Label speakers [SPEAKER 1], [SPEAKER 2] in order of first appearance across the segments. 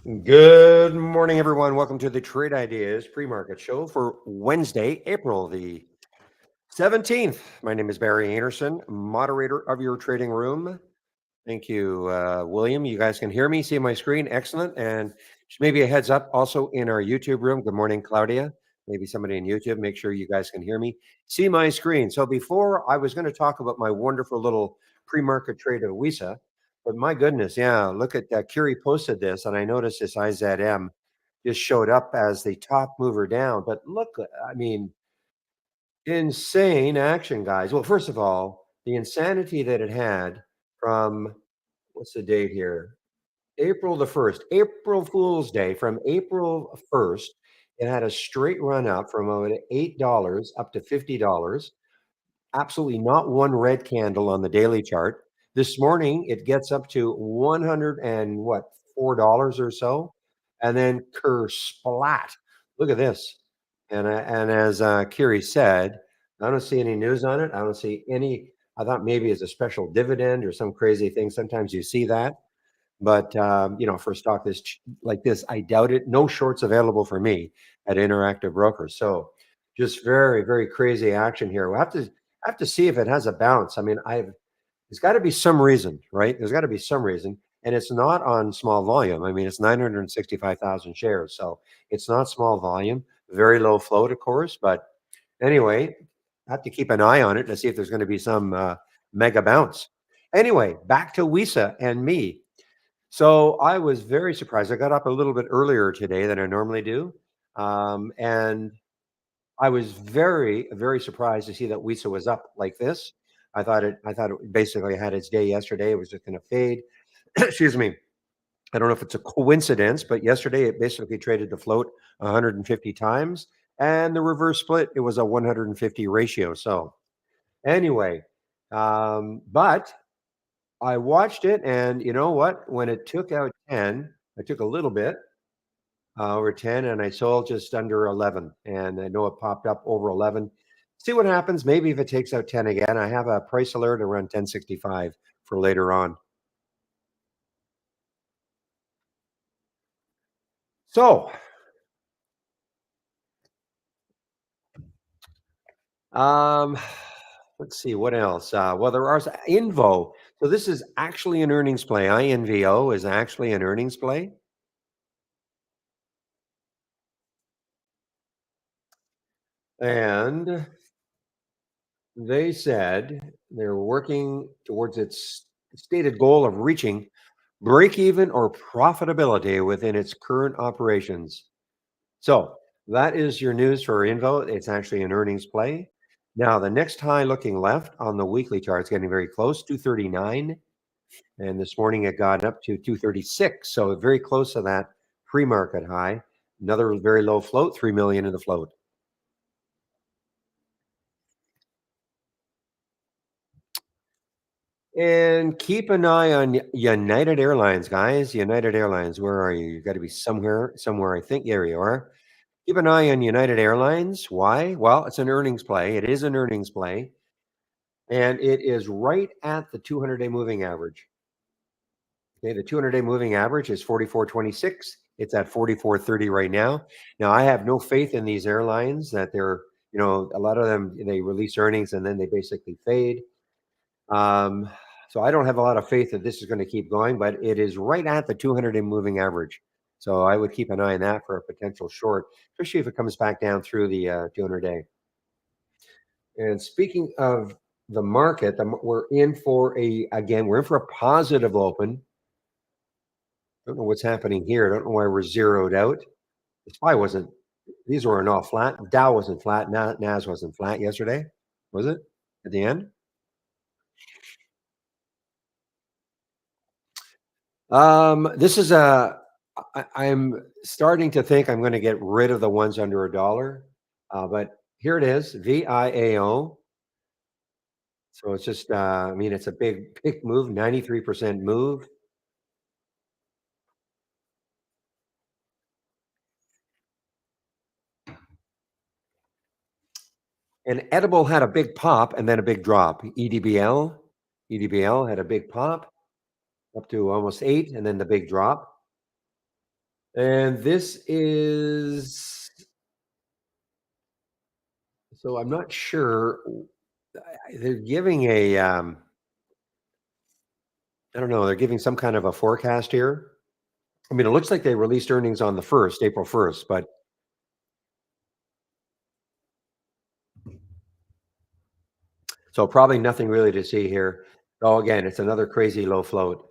[SPEAKER 1] Good morning, everyone. Welcome to the Trade Ideas pre-market show for Wednesday, April the 17th. My name is Barry Anderson, moderator of your trading room. Thank you, William. You guys can hear me, see my screen. Excellent. And just maybe a heads up also in our YouTube room. Good morning, Claudia. Maybe somebody in YouTube. Make sure you guys can hear me, see my screen. So before I was going to talk about my wonderful little pre-market trade of WISA, but my goodness, yeah, look at that. Curie posted this, and I noticed this IZM just showed up as the top mover down. But look, I mean, insane action, guys. Well, first of all, the insanity that it had from what's the date here? April the 1st, April Fool's Day from April 1st. It had a straight run up from about $8 up to $50. Absolutely not one red candle on the daily chart. This morning, it gets up to 100 and what, $4 or so, and then splat. Look at this. And as Kiri said, I don't see any news on it. I don't see any. I thought maybe it's a special dividend or some crazy thing. Sometimes you see that. But for a stock like this, I doubt it. No shorts available for me at Interactive Brokers. So just very, very crazy action here. We'll have to see if it has a bounce. I mean, there's got to be some reason, right? There's got to be some reason. And it's not on small volume. I mean, it's 965,000 shares. So it's not small volume, very low float, of course. But anyway, have to keep an eye on it to see if there's going to be some mega bounce. Anyway, back to WISA and me. So I was very surprised. I got up a little bit earlier today than I normally do. And I was very, very surprised to see that WISA was up like this. I thought it basically had its day yesterday. It was just going to fade. Excuse me. I don't know if it's a coincidence, but yesterday it basically traded the float 150 times, and the reverse split, it was a 150 ratio. So anyway, but I watched it, and you know what? When it took out 10, I took a little bit over 10, and I sold just under 11. And I know it popped up over 11. See what happens. Maybe if it takes out 10 again, I have a price alert around 1065 for later on. So, um, let's see what else. Well, there are Invo. So this is actually an earnings play. INVO is actually an earnings play. And they said they're working towards its stated goal of reaching break even or profitability within its current operations. So that is your news for Invo. It's actually an earnings play. Now, the next high looking left on the weekly chart is getting very close, 239. And this morning it got up to 236. So very close to that pre market high. Another very low float, 3 million in the float. And keep an eye on United Airlines, guys. United Airlines, where are you? You got to be somewhere. I think there you are. Keep an eye on United Airlines. Why? Well, it's an earnings play. It is an earnings play, and it is right at the 200-day moving average. Okay, the 200-day moving average is 44.26. It's at 44.30 right now. Now, I have no faith in these airlines that a lot of them, they release earnings and then they basically fade. Um, so I don't have a lot of faith that this is going to keep going, but it is right at the 200-day moving average. So I would keep an eye on that for a potential short, especially if it comes back down through the 200-day. And speaking of the market, we're in for a positive open. Don't know what's happening here. I don't know why we're zeroed out. The SPY wasn't. These weren't all flat. Dow wasn't flat. Nas wasn't flat yesterday, was it? At the end. This is I'm starting to think I'm going to get rid of the ones under a dollar, but here it is, VIAO. So it's just, I mean, it's a big move, 93% move. And Edible had a big pop and then a big drop. EDBL had a big pop up to almost 8, and then the big drop. And this is so I'm not sure. They're giving a, I don't know, they're giving some kind of a forecast here. I mean, it looks like they released earnings on the 1st, April 1st, but so probably nothing really to see here. Oh, again, it's another crazy low float.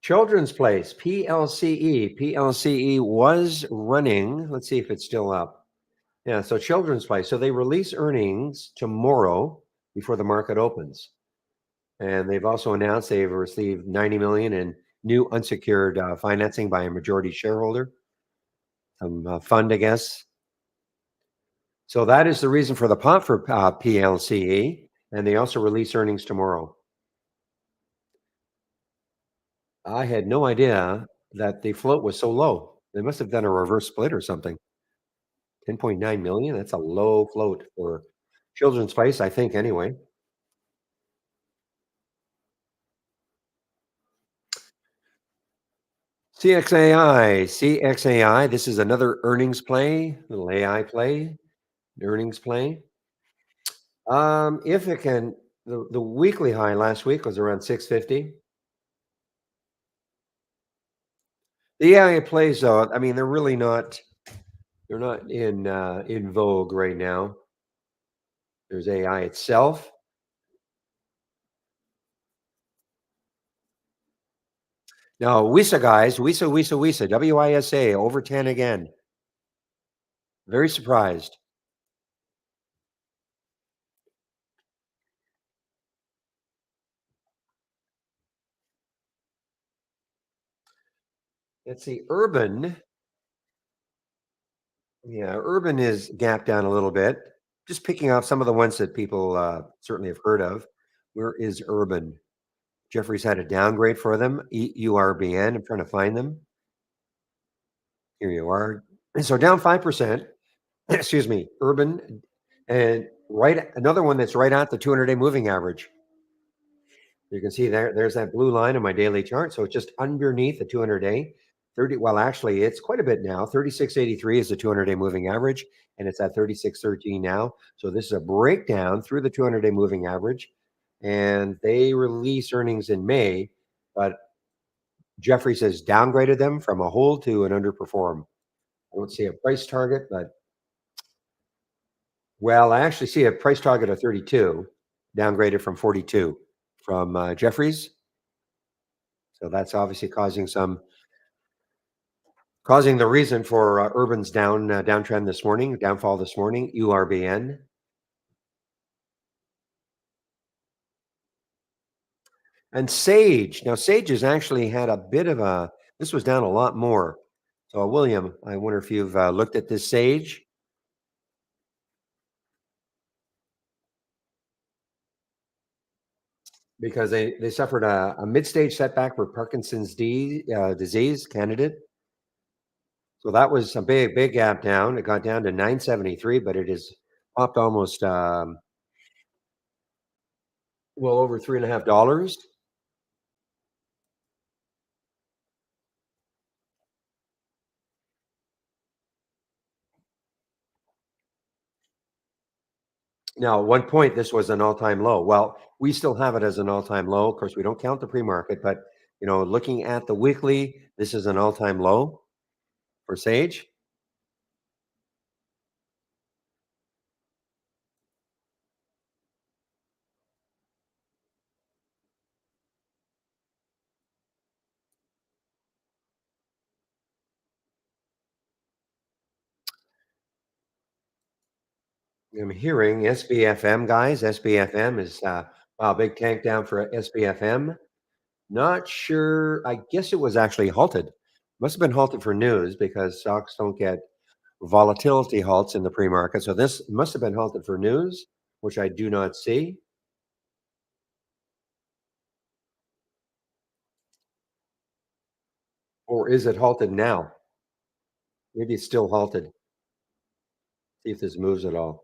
[SPEAKER 1] Children's Place, PLCE. PLCE was running. Let's see if it's still up. Yeah, so Children's Place. So they release earnings tomorrow before the market opens. And they've also announced they've received 90 million in new unsecured financing by a majority shareholder, some fund, I guess. So that is the reason for the pop for PLCE. And they also release earnings tomorrow. I had no idea that the float was so low. They must have done a reverse split or something. 10.9 million, that's a low float for Children's Place, I think, anyway. CXAI, this is another earnings play, little AI play, earnings play. If it can, the weekly high last week was around 650. The AI plays, though, I mean, they're not in vogue right now. There's AI itself. No, WISA guys, WISA, WISA, over 10 again. Very surprised. Let's see, Urban. Yeah, Urban is gapped down a little bit. Just picking off some of the ones that people certainly have heard of. Where is Urban? Jeffrey's had a downgrade for them. URBN. I'm trying to find them. Here you are. And so down 5%. Excuse me, Urban, and right another one that's right at the 200-day moving average. You can see there's that blue line on my daily chart. So it's just underneath the 200-day. 30, well, actually, it's quite a bit now. 36.83 is the 200-day moving average, and it's at 36.13 now. So this is a breakdown through the 200-day moving average. And they release earnings in May, but Jeffries has downgraded them from a hold to an underperform. I don't see a price target, but well, I actually see a price target of 32, downgraded from 42 from Jeffries. So that's obviously causing the reason for Urban's downtrend this morning, downfall this morning. URBN. And Sage. Now Sage has actually had a bit of a. This was down a lot more. So William, I wonder if you've looked at this Sage because they suffered a mid-stage setback for disease candidate. So that was a big gap down. It got down to 973, but it has popped almost well over $3.50. Now, at one point, this was an all-time low. Well, we still have it as an all-time low. Of course, we don't count the pre-market, but looking at the weekly, this is an all-time low for Sage. I'm hearing SBFM guys. SBFM is wow, big tank down for SBFM. Not sure. I guess it was actually halted. Must have been halted for news because stocks don't get volatility halts in the pre-market. So this must have been halted for news, which I do not see. Or is it halted now? Maybe it's still halted. See if this moves at all.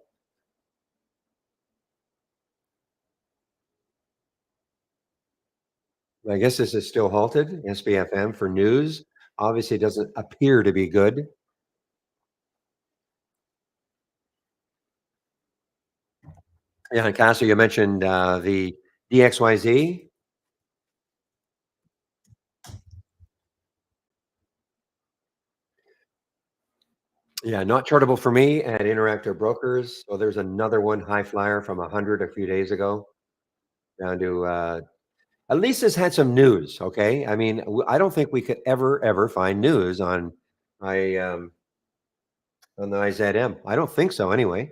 [SPEAKER 1] I guess this is still halted, SBFM for news. Obviously, doesn't appear to be good. Yeah, and Castle, you mentioned the DXYZ. Yeah, not chartable for me at Interactive Brokers. So there's another one, high flyer from 100 a few days ago down to at least it's had some news. Okay, I mean, I don't think we could ever find news I on the IZM. I don't think so. Anyway,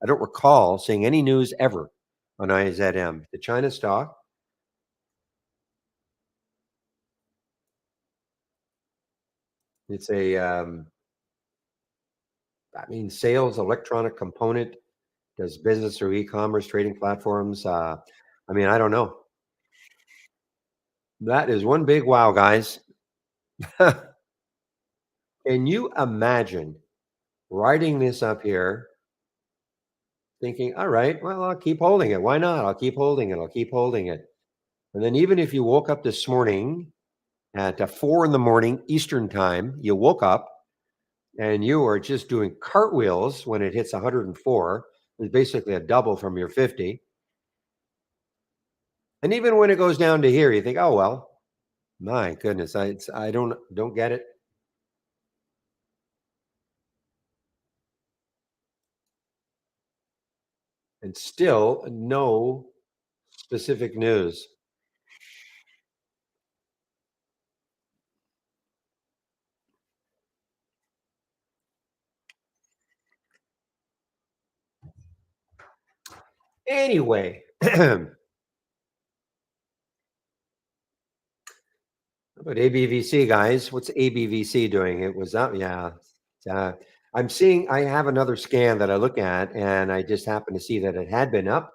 [SPEAKER 1] I don't recall seeing any news ever on IZM. The China stock. It's a I mean, sales electronic component does business through e-commerce trading platforms. I mean, I don't know. That is one big wow, guys. Can you imagine writing this up here, thinking, all right, well, I'll keep holding it. Why not? I'll keep holding it. I'll keep holding it. And then even if you woke up this morning at 4 in the morning Eastern time, you woke up and you are just doing cartwheels when it hits 104. It's basically a double from your 50. And even when it goes down to here, you think, oh well, my goodness, I don't get it. And still no specific news. Anyway, about ABVC, guys. What's ABVC doing? It was up, yeah. Uh, I'm seeing. I have another scan that I look at, and I just happen to see that it had been up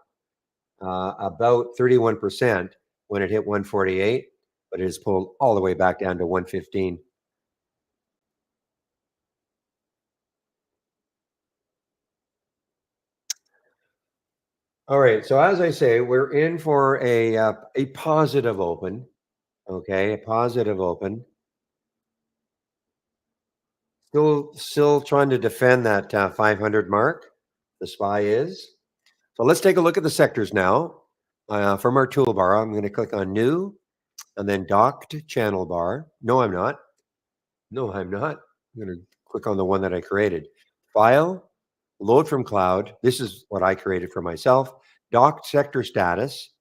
[SPEAKER 1] about 31% when it hit 148, but it has pulled all the way back down to 115. All right. So as I say, we're in for a positive open. Okay, a positive open. Still trying to defend that 500 mark. The SPY is. So let's take a look at the sectors now. From our toolbar, I'm going to click on New and then Docked Channel Bar. No, I'm not. No, I'm not. I'm going to click on the one that I created. File, Load from Cloud. This is what I created for myself. Docked Sector Status.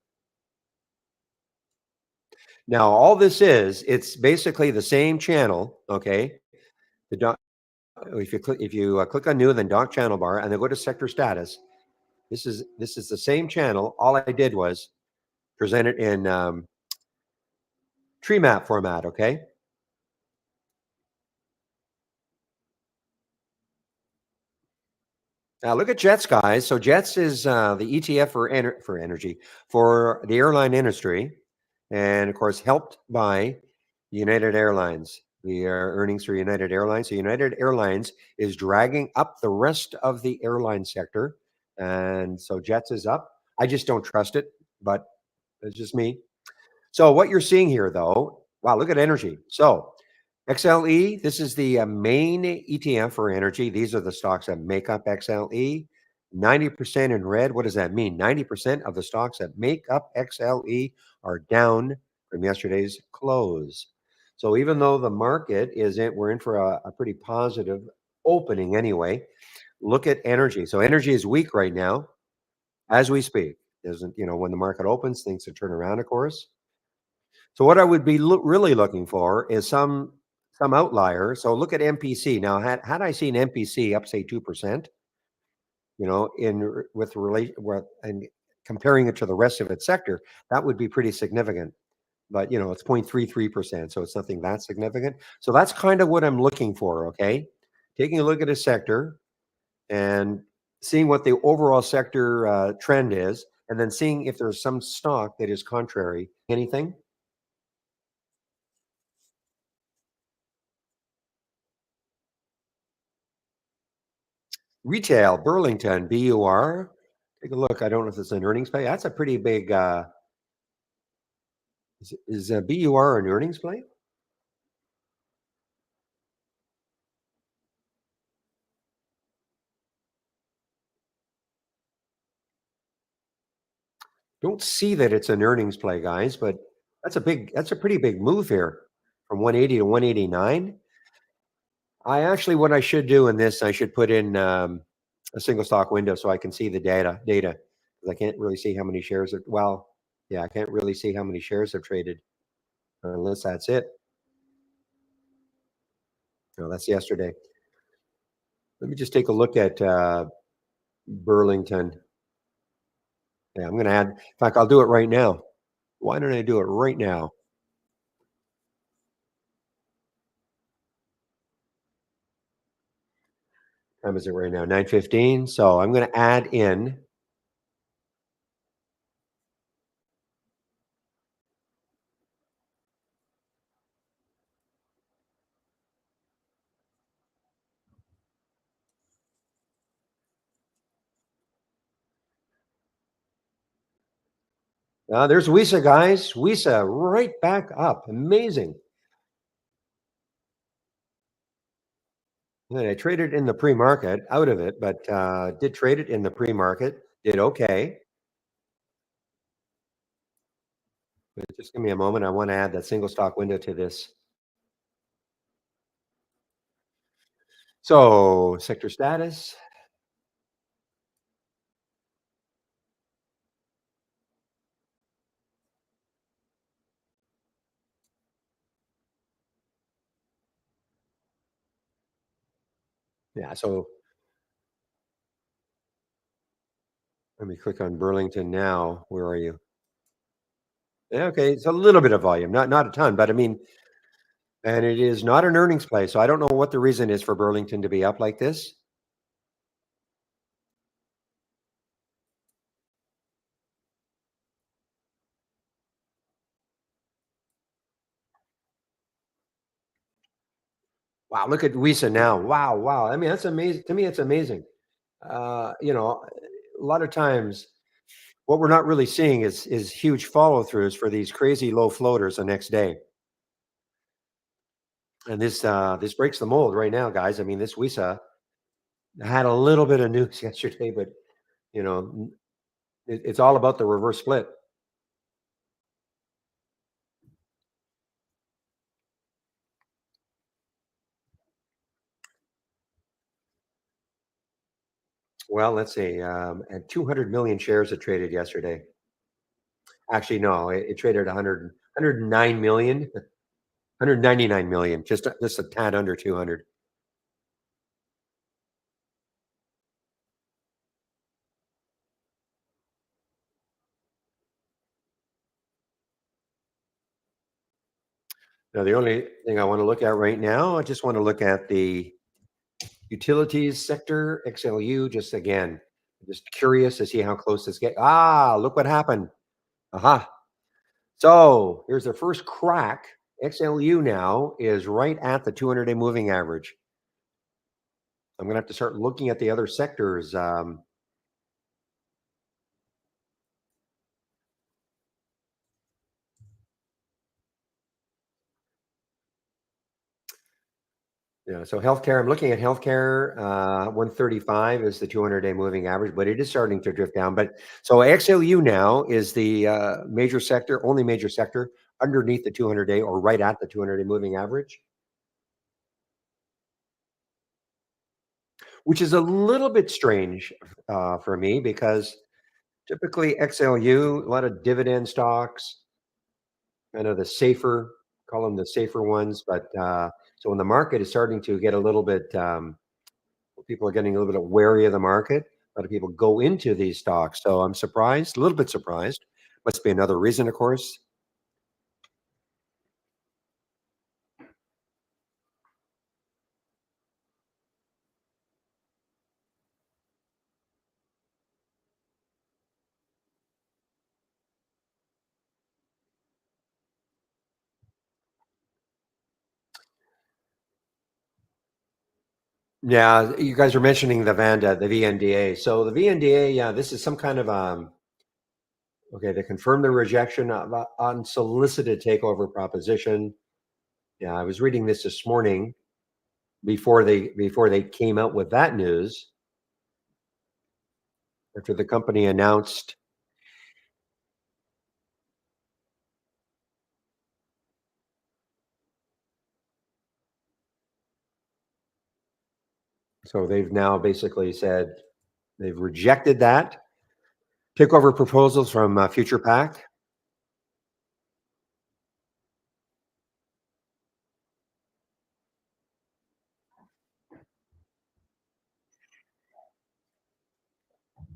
[SPEAKER 1] Now, all this is, it's basically the same channel. Okay, the doc, if you click on New and then Dock Channel Bar and then go to Sector Status. This is the same channel. All I did was present it in tree map format. Okay. Now look at Jets, guys. So Jets is the ETF for energy for the airline industry, and of course helped by United Airlines. The earnings for United Airlines. So United Airlines is dragging up the rest of the airline sector, and so Jets is up. I just don't trust it, but it's just me. So what you're seeing here, though, wow, look at energy. So XLE, this is the main ETF for energy. These are the stocks that make up XLE. 90% in red. What does that mean? 90% of the stocks that make up XLE are down from yesterday's close. So even though the market is in, we're in for a pretty positive opening anyway. Look at energy. So energy is weak right now as we speak. Doesn't, when the market opens, things will turn around, of course. So what I would be really looking for is some outlier. So look at MPC. Now, had I seen MPC up say 2%, with relate and comparing it to the rest of its sector, that would be pretty significant. But it's 0.33%, so it's nothing that significant. So that's kind of what I'm looking for. Okay, taking a look at a sector and seeing what the overall sector trend is, and then seeing if there's some stock that is contrary. Anything? Retail, Burlington, BUR. Take a look. I don't know if it's an earnings pay. That's a pretty big. Is BUR an earnings play? Don't see that it's an earnings play, guys, but that's a pretty big move here from 180 to 189. I actually what I should do in this, I should put in a single stock window so I can see the data. 'Cause I can't really see how many shares are well, yeah, I can't really see how many shares have traded unless that's it. No, that's yesterday. Let me just take a look at Burlington. Yeah, I'm gonna add in fact, I'll do it right now. Why don't I do it right now? Time is it right now? 9:15. So I'm gonna add in. There's Wisa, guys. Wisa right back up. Amazing. And I traded in the pre-market out of it, but did trade it in the pre-market. Did okay. But just give me a moment. I want to add that single stock window to this. So sector status. Yeah. So let me click on Burlington now. Where are you? Yeah, okay, it's a little bit of volume, not a ton, but I mean, and it is not an earnings play. So I don't know what the reason is for Burlington to be up like this. Wow, look at Wisa now. Wow, wow. I mean, that's amazing. To me, it's amazing. You know, a lot of times what we're not really seeing is huge follow-throughs for these crazy low floaters the next day. And this breaks the mold right now, guys. I mean, this Wisa had a little bit of news yesterday, but you know, it's all about the reverse split. Well, let's see. And 200 million shares it traded yesterday. Actually, no, it traded 109 million, 199 million, just a tad under 200. Now, the only thing I want to look at right now, I just want to look at the utilities sector, XLU. Just again, just curious to see how close this get. Look what happened. Aha. So here's the first crack. XLU now is right at the 200-day moving average. I'm going to have to start looking at the other sectors. Yeah, so healthcare, I'm looking at healthcare, 135 is the 200-day moving average, but it is starting to drift down. But so XLU now is the major sector, only major sector underneath the 200-day or right at the 200-day moving average, which is a little bit strange for me because typically XLU, a lot of dividend stocks, kind of the safer, call them the safer ones. But so when the market is starting to get a little bit people are getting a little bit wary of the market. A lot of people go into these stocks. So I'm surprised, a little bit surprised. Must be another reason, of course. Yeah, you guys are mentioning the Vanda, the VNDA. So the VNDA, yeah, this is some kind of Okay, they confirmed the rejection of unsolicited takeover proposition. Yeah, I was reading this morning before they came out with that news after the company announced. So they've now basically said they've rejected that takeover proposals from Future Pack.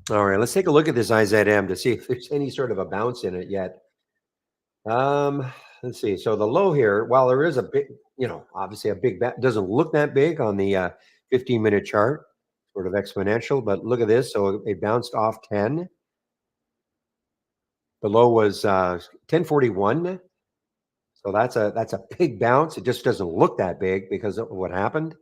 [SPEAKER 1] All right, let's take a look at this IZM to see if there's any sort of a bounce in it yet. Um, let's see. So the low here, while there is a big, obviously a big, doesn't look that big on the 15-minute chart, sort of exponential, but look at this. So it bounced off 10. The low was 1041. So that's a big bounce. It just doesn't look that big because of what happened.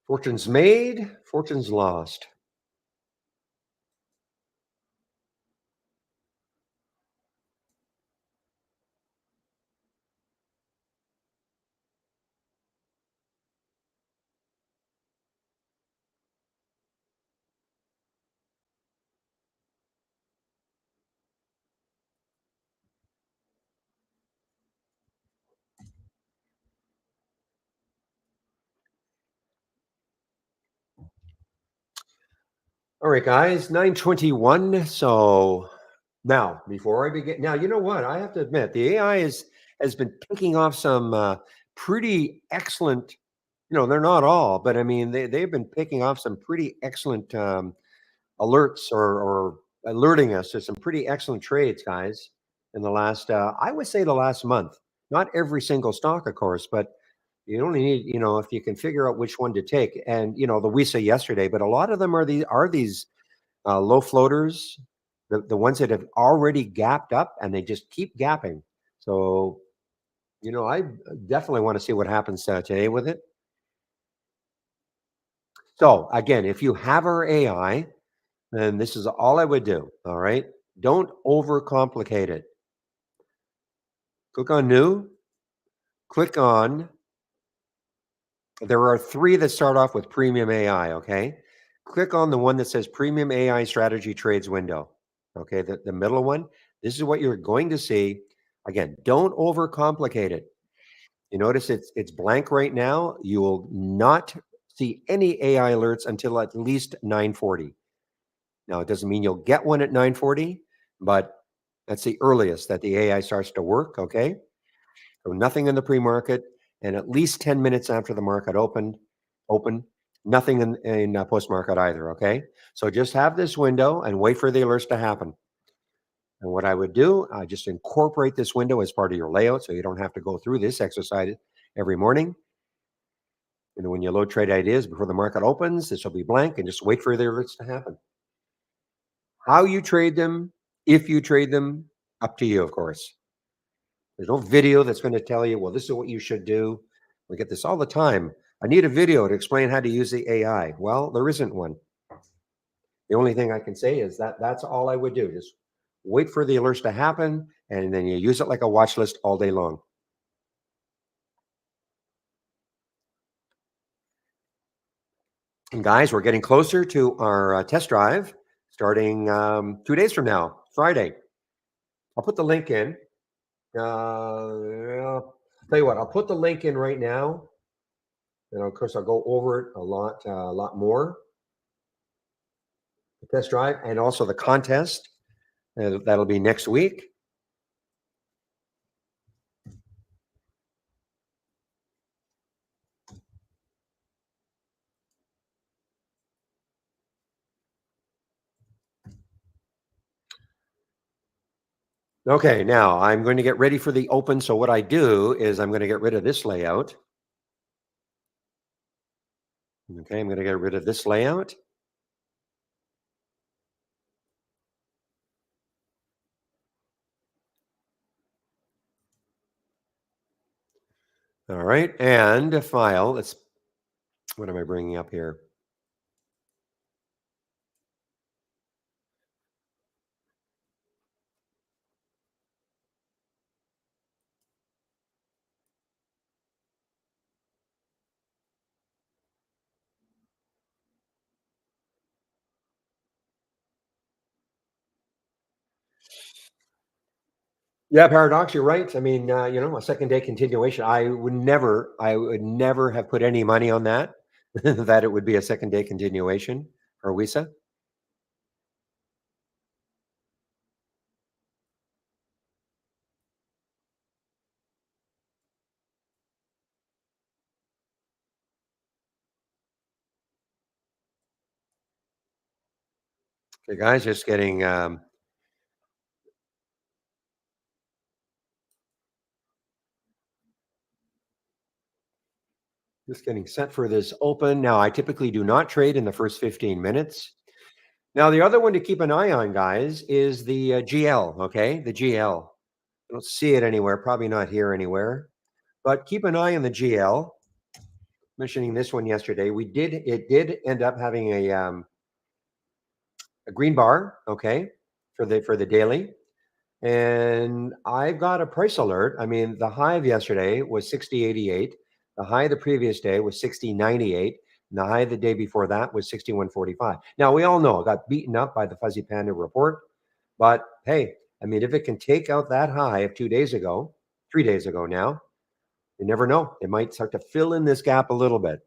[SPEAKER 1] Fortune's made, fortune's lost. All right, guys, 921. So now, before I begin, now you know what? I have to admit, the AI has been picking off some pretty excellent. They're not all, but I mean, they've been picking off some pretty excellent alerts or alerting us to some pretty excellent trades, guys. In the last, I would say, the last month. Not every single stock, of course, but you only need, if you can figure out which one to take. And the WISA yesterday, but a lot of them are these low floaters, the ones that have already gapped up and they just keep gapping. So, I definitely want to see what happens today with it. So, again, if you have our AI, then this is all I would do. All right. Don't overcomplicate it. Click on new, click on, there are three that start off with premium AI. Okay. Click on the one that says premium AI strategy trades window. Okay. The middle one, this is what you're going to see. Again, don't overcomplicate it. You notice it's blank right now. You will not see any AI alerts until at least 9:40. Now, it doesn't mean you'll get one at 9:40, but that's the earliest that the AI starts to work, okay? So nothing in the pre-market and at least 10 minutes after the market open, nothing in post-market either, okay? So just have this window and wait for the alerts to happen. And what I would do, I just incorporate this window as part of your layout so you don't have to go through this exercise every morning. And when you load trade ideas before the market opens, this will be blank and just wait for the alerts to happen. How you trade them, if you trade them, up to you, of course. There's no video that's going to tell you, well, this is what you should do. We get this all the time. I need a video to explain how to use the AI. Well, there isn't one. The only thing I can say is that that's all I would do. Just wait for the alerts to happen, and then you use it like a watch list all day long. And guys, we're getting closer to our test drive starting 2 days from now, Friday. I'll put the link in. I'll tell you what, I'll put the link in right now. And of course, I'll go over it a lot more. The test drive and also the contest. That'll be next week. Okay, now I'm going to get ready for the open. So what I do is I'm going to get rid of this layout. Okay, I'm going to get rid of this layout. All right. And a file. What am I bringing up here? Yeah, paradox. You're right. I mean, a second day continuation. I would never have put any money on that, that it would be a second day continuation for Wisa. The guys just getting set for this open. Now, I typically do not trade in the first 15 minutes. Now, the other one to keep an eye on, guys, is the GL. Okay, the GL. I don't see it anywhere. Probably not here anywhere. But keep an eye on the GL. Mentioning this one yesterday, it did end up having a green bar. Okay, for the daily. And I've got a price alert. I mean, the high of yesterday was 60.88. The high the previous day was 60.98. And the high the day before that was 61.45. Now, we all know it got beaten up by the Fuzzy Panda report. But hey, I mean, if it can take out that high of 2 days ago, 3 days ago now, you never know. It might start to fill in this gap a little bit.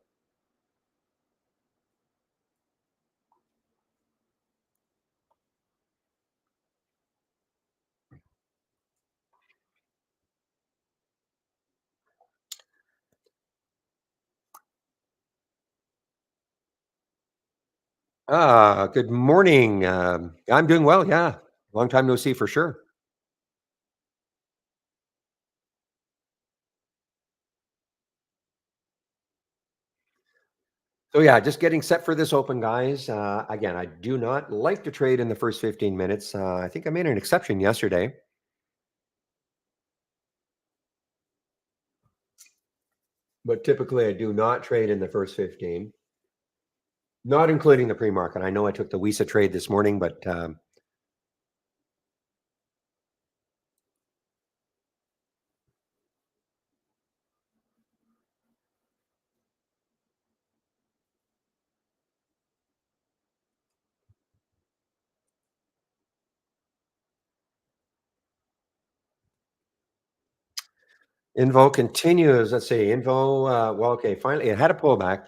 [SPEAKER 1] Good morning. I'm doing well. Yeah. Long time no see for sure. So yeah, just getting set for this open, guys. Again, I do not like to trade in the first 15 minutes. I think I made an exception yesterday, but typically I do not trade in the first 15, not including the pre-market. I know I took the Visa trade this morning, but Invo continues. Let's see. Well, okay, finally, it had a pullback.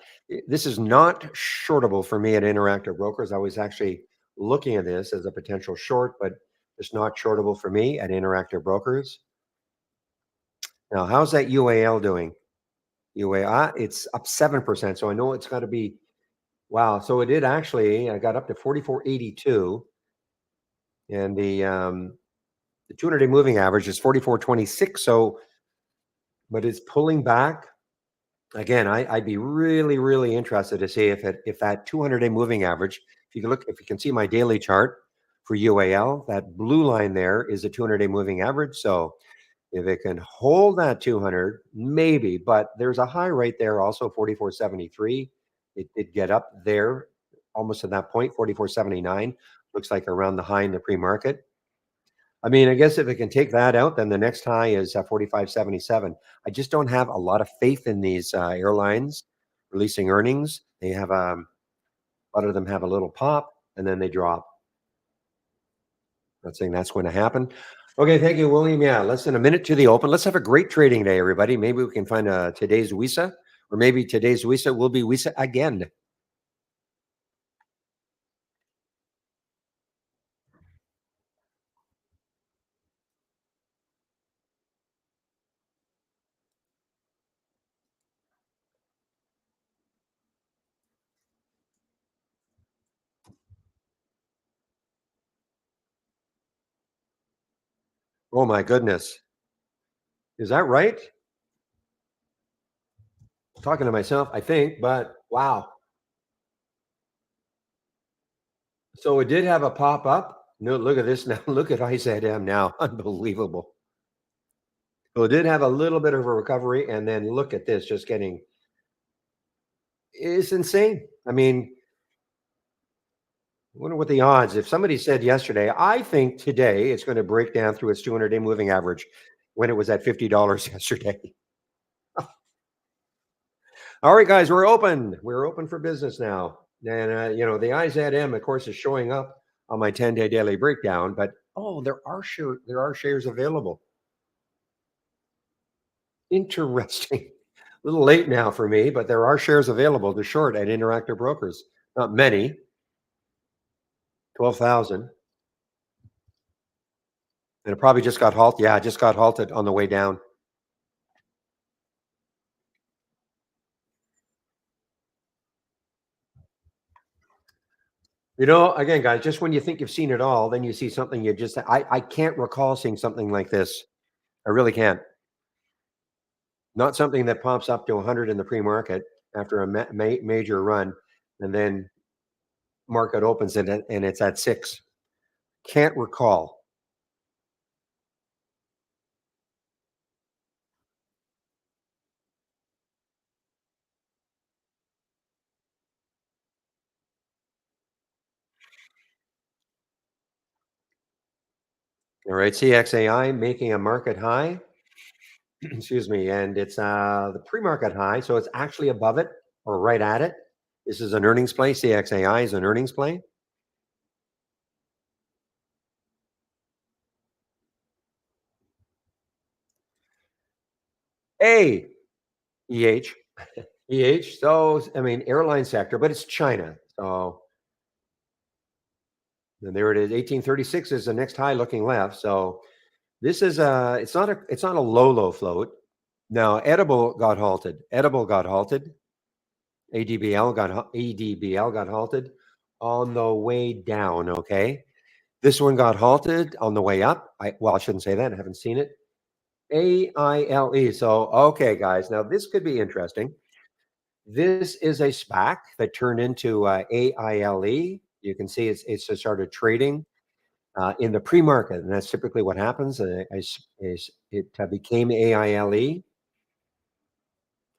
[SPEAKER 1] This is not shortable for me at Interactive Brokers. I was actually looking at this as a potential short, but it's not shortable for me at Interactive Brokers. Now, how's that UAL doing? It's up 7%. So I know it's got to be, wow. So it did actually, I got up to 44.82, and the 200-day moving average is 44.26. So, but it's pulling back. Again, I'd be really, really interested to see if that 200-day moving average, if you can see my daily chart for UAL, that blue line there is a 200-day moving average. So if it can hold that 200, maybe, but there's a high right there also, 44.73. It did get up there almost to that point, 44.79. Looks like around the high in the pre-market. I mean, I guess if it can take that out, then the next high is 45.77. I just don't have a lot of faith in these airlines releasing earnings. A lot of them have a little pop and then they drop. Not saying that's going to happen. Okay, thank you, William. Yeah, less than a minute to the open. Let's have a great trading day, everybody. Maybe we can find today's Wisa, or maybe today's Wisa will be Wisa again. Oh my goodness, is that right? Talking to myself, I think, but wow. So it did have a pop up. No, look at this now. Look at IZM now. Unbelievable. So it did have a little bit of a recovery, and then look at this, just getting it's insane. I mean, I wonder what the odds. If somebody said yesterday, I think today it's going to break down through its 200-day moving average when it was at $50 yesterday. All right, guys, we're open. We're open for business now. And, the IZM, of course, is showing up on my 10-day daily breakdown, but oh, there are shares available. Interesting. A little late now for me, but there are shares available to short at Interactive Brokers. Not many, 12,000. And it probably just got halted. Yeah, it just got halted on the way down. Again, guys, just when you think you've seen it all, then you see something you just I can't recall seeing something like this. I really can't. Not something that pops up to 100 in the pre-market after a major run, and then market opens and it's at 6. Can't recall. All right, CXAI making a market high. Excuse me, and it's the pre-market high, so it's actually above it or right at it. This is an earnings play. CXAI is an earnings play. A EH. EH. So I mean airline sector, but it's China. So and there it is. 1836 is the next high looking left. So this is it's not a low float. No, edible got halted. Edible got halted. ADBL got halted on the way down. Okay. This one got halted on the way up. I shouldn't say that. I haven't seen it. AILE. So, okay, guys. Now this could be interesting. This is a SPAC that turned into AILE. You can see it's just started trading in the pre-market, and that's typically what happens. It became AILE.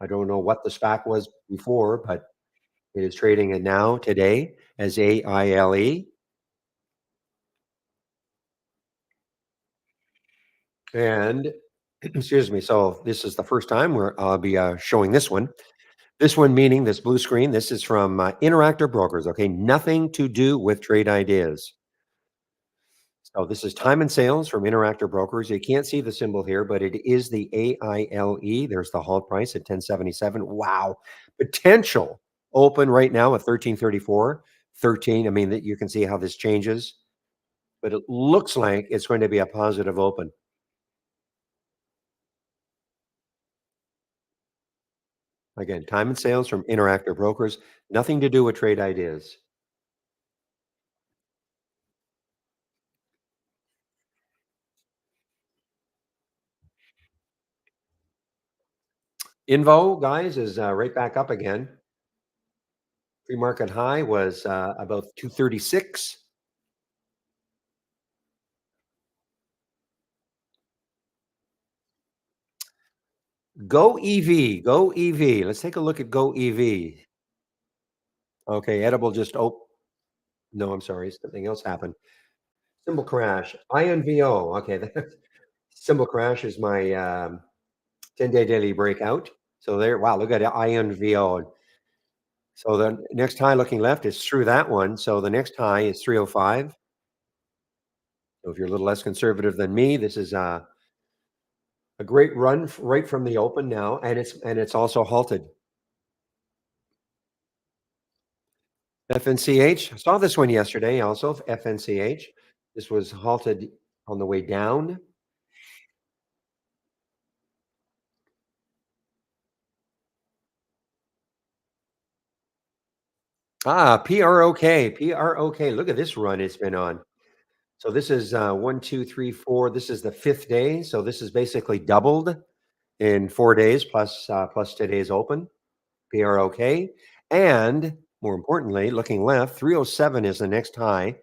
[SPEAKER 1] I don't know what the SPAC was before, but it is trading it now today as AILE. And excuse me. So this is the first time where I'll be showing this one. This one meaning this blue screen. This is from Interactive Brokers. Okay, nothing to do with trade ideas. So this is time and sales from Interactive Brokers. You can't see the symbol here, but it is the AILE. There's the halt price at 1077. Wow. Potential open right now at 1334, 13. I mean, that you can see how this changes, but it looks like it's going to be a positive open. Again, time and sales from Interactive Brokers. Nothing to do with trade ideas. Invo, guys, is right back up again. Pre-market high was about 236. Go EV, go EV. Let's take a look at Go EV. Okay, edible just no, I'm sorry, something else happened. Symbol crash. INVO. Okay, symbol crash is my 10-day daily breakout. So there, wow, look at INVO. So the next high looking left is through that one. So the next high is 305. So if you're a little less conservative than me, this is a great run right from the open now, and it's also halted. FNCH. I saw this one yesterday also, FNCH. This was halted on the way down. PROK. PROK. Look at this run it's been on. So this is 1, 2, 3, 4. This is the 5th day. So this is basically doubled in 4 days plus today's open. PROK. And more importantly, looking left, 307 is the next high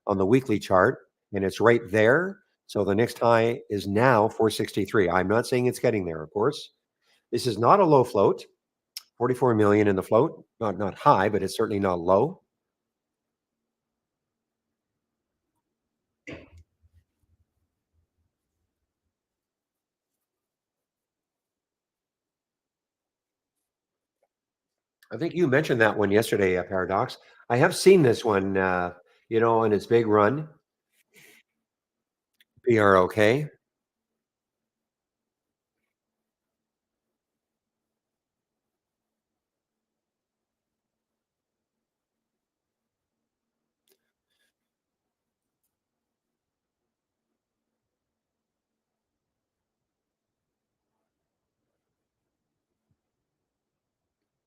[SPEAKER 1] on the weekly chart, and it's right there. So the next high is now 463. I'm not saying it's getting there, of course. This is not a low float. 44 million in the float. Not high, but it's certainly not low. I think you mentioned that one yesterday, Paradox. I have seen this one, in its big run. PROK.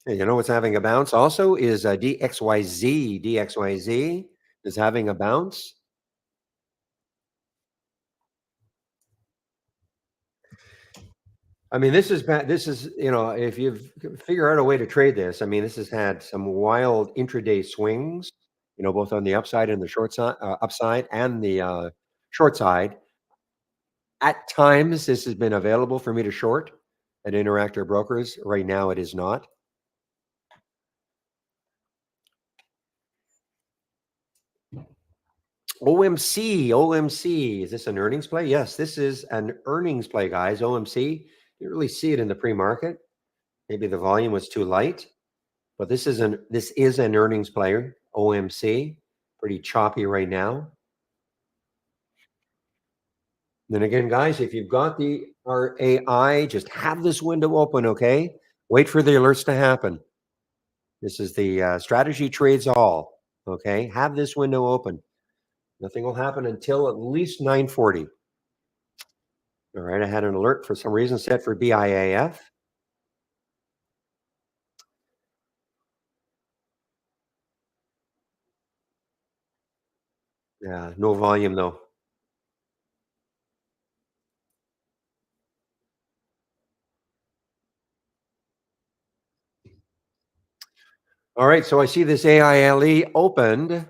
[SPEAKER 1] Hey, you know what's having a bounce also is DXYZ. DXYZ is having a bounce. I mean, this is bad. This is, if you figure out a way to trade this, I mean, this has had some wild intraday swings, both on the upside and the short side, upside and the short side. At times, this has been available for me to short at Interactive Brokers. Right now, it is not. OMC, OMC. Is this an earnings play? Yes, this is an earnings play, guys. OMC. You really see it in the pre-market. Maybe the volume was too light, but this is an earnings player. OMC. Pretty choppy right now. Then again, guys, if you've got the RAI, just have this window open, okay? Wait for the alerts to happen. This is the strategy trades all, okay? Have this window open. Nothing will happen until at least 9:40. All right, I had an alert for some reason set for BIAF. Yeah, no volume though. All right, so I see this AILE opened.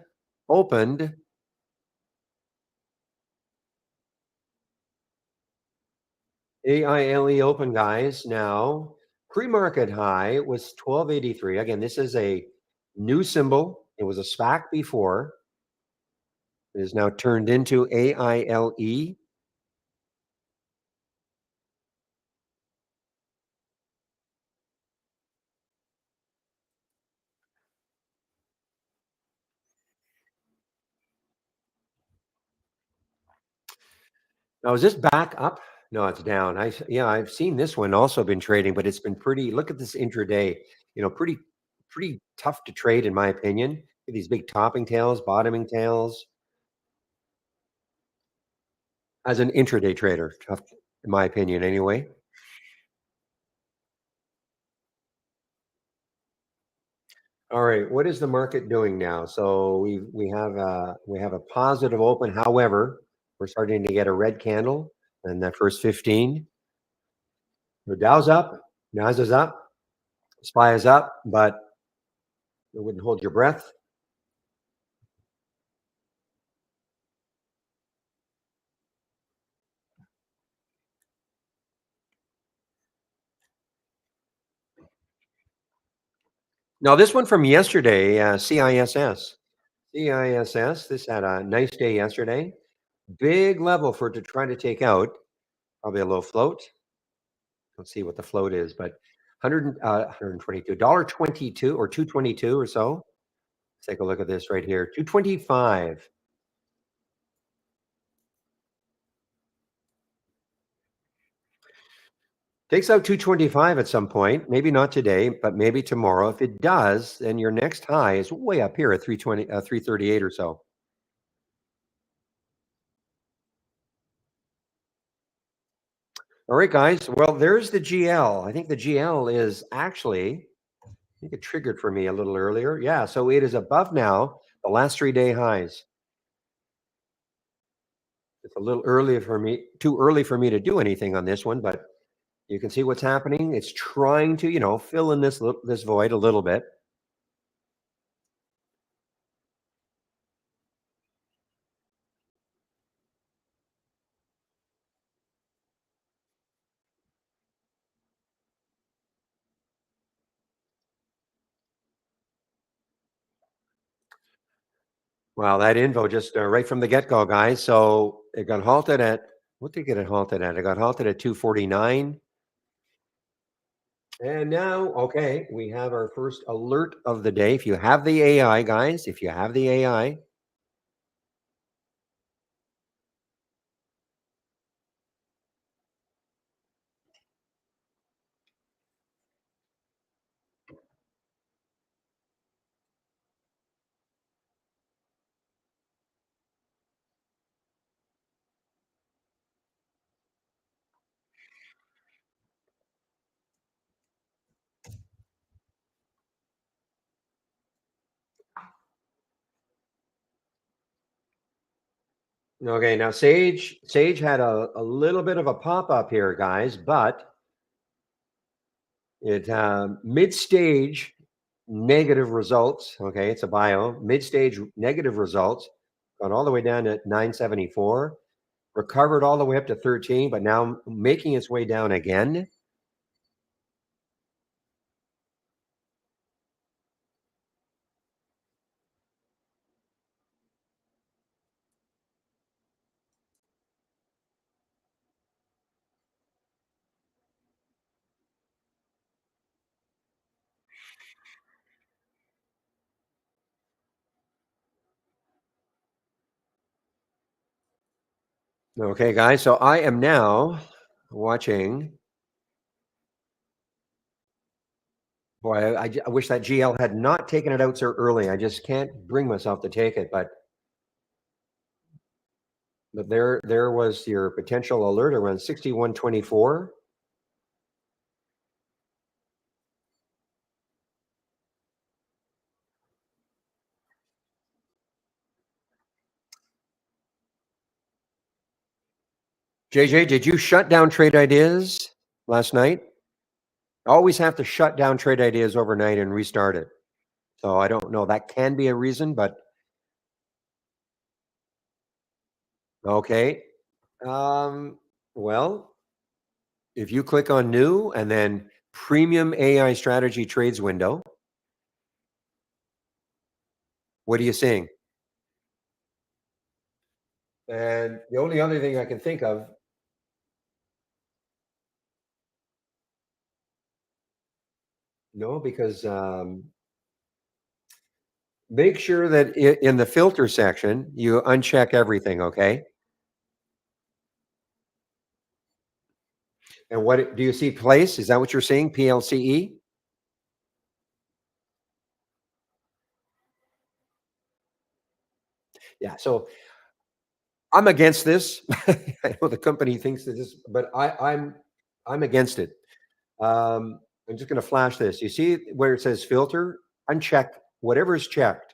[SPEAKER 1] AILE open, guys. Now, pre-market high was 1283. Again, this is a new symbol. It was a SPAC before. It is now turned into AILE. Now, is this back up? No, it's down. Yeah, I've seen this one also been trading, but it's been pretty. Look at this intraday. Pretty tough to trade in my opinion. These big topping tails, bottoming tails. As an intraday trader, tough in my opinion anyway. All right, what is the market doing now? So we have a positive open. However, we're starting to get a red candle in that first 15. The Dow's up, Nas is up, SPY is up, but it wouldn't hold your breath. Now this one from yesterday, CISS. CISS, this had a nice day yesterday. Big level for it to try to take out. Probably a low float. Let's see what the float is, but 122, $1.22 or 222 or so. Let's take a look at this right here. 225. Takes out 225 at some point. Maybe not today, but maybe tomorrow. If it does, then your next high is way up here at 320, 338 or so. All right, guys. Well, there's the GL. I think the GL is actually, I think it triggered for me a little earlier. Yeah, so it is above now the last 3-day highs. It's a little early for me, too early for me to do anything on this one, but you can see what's happening. It's trying to, fill in this void a little bit. Wow, that info just right from the get go, guys. So it got halted at what did it get it halted at? It got halted at 249. And now, okay, we have our first alert of the day. If you have the AI, guys, if you have the AI, okay, now Sage had a little bit of a pop up here, guys, but it mid stage negative results. Okay, it's a bio mid stage negative results, got all the way down to 974, recovered all the way up to 13, but now making its way down again. Okay, guys, so I am now watching. Boy, I wish that GL had not taken it out so early. I just can't bring myself to take it, but there was your potential alert around 61.24. JJ, did you shut down Trade Ideas last night? Always have to shut down Trade Ideas overnight and restart it. So I don't know. That can be a reason, but okay. Um, well, if you click on new and then premium AI strategy trades window, what are you seeing? And the only other thing I can think of, no, because make sure that in the filter section, you uncheck everything, okay? And what do you see place? Is that what you're seeing? PLCE? Yeah. So I'm against this. I know the company thinks that this, but I'm against it. I'm just going to flash this. You see where it says filter? Uncheck whatever is checked.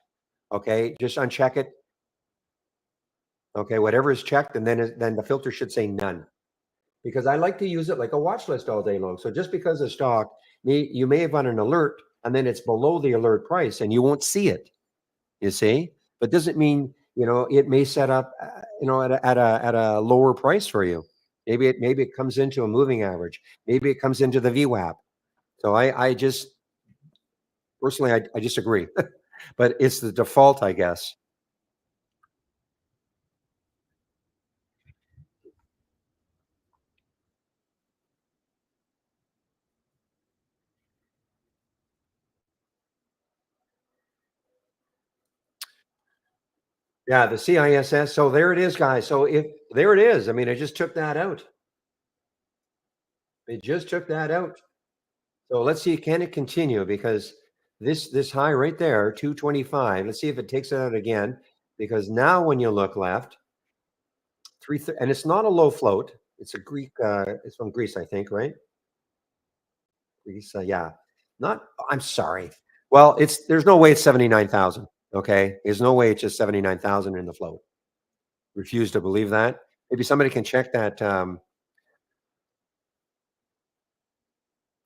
[SPEAKER 1] Okay, just uncheck it. Okay, whatever is checked, and then the filter should say none. Because I like to use it like a watch list all day long. So just because a stock, you may have on an alert, and then it's below the alert price, and you won't see it. You see, but doesn't mean it may set up at a lower price for you. Maybe it comes into a moving average. Maybe it comes into the VWAP. So I just personally I disagree, but it's the default, I guess. Yeah, the CISS. So there it is, guys. So if there it is, I mean, I just took that out. It just took that out. So let's see, can it continue? Because this high right there, 225. Let's see if it takes it out again. Because now when you look left, and it's not a low float. It's a Greek. It's from Greece, I think, right? Greece. Yeah. Not. I'm sorry. Well, there's no way it's 79,000. Okay, there's no way it's just 79,000 in the float. Refuse to believe that. Maybe somebody can check that. I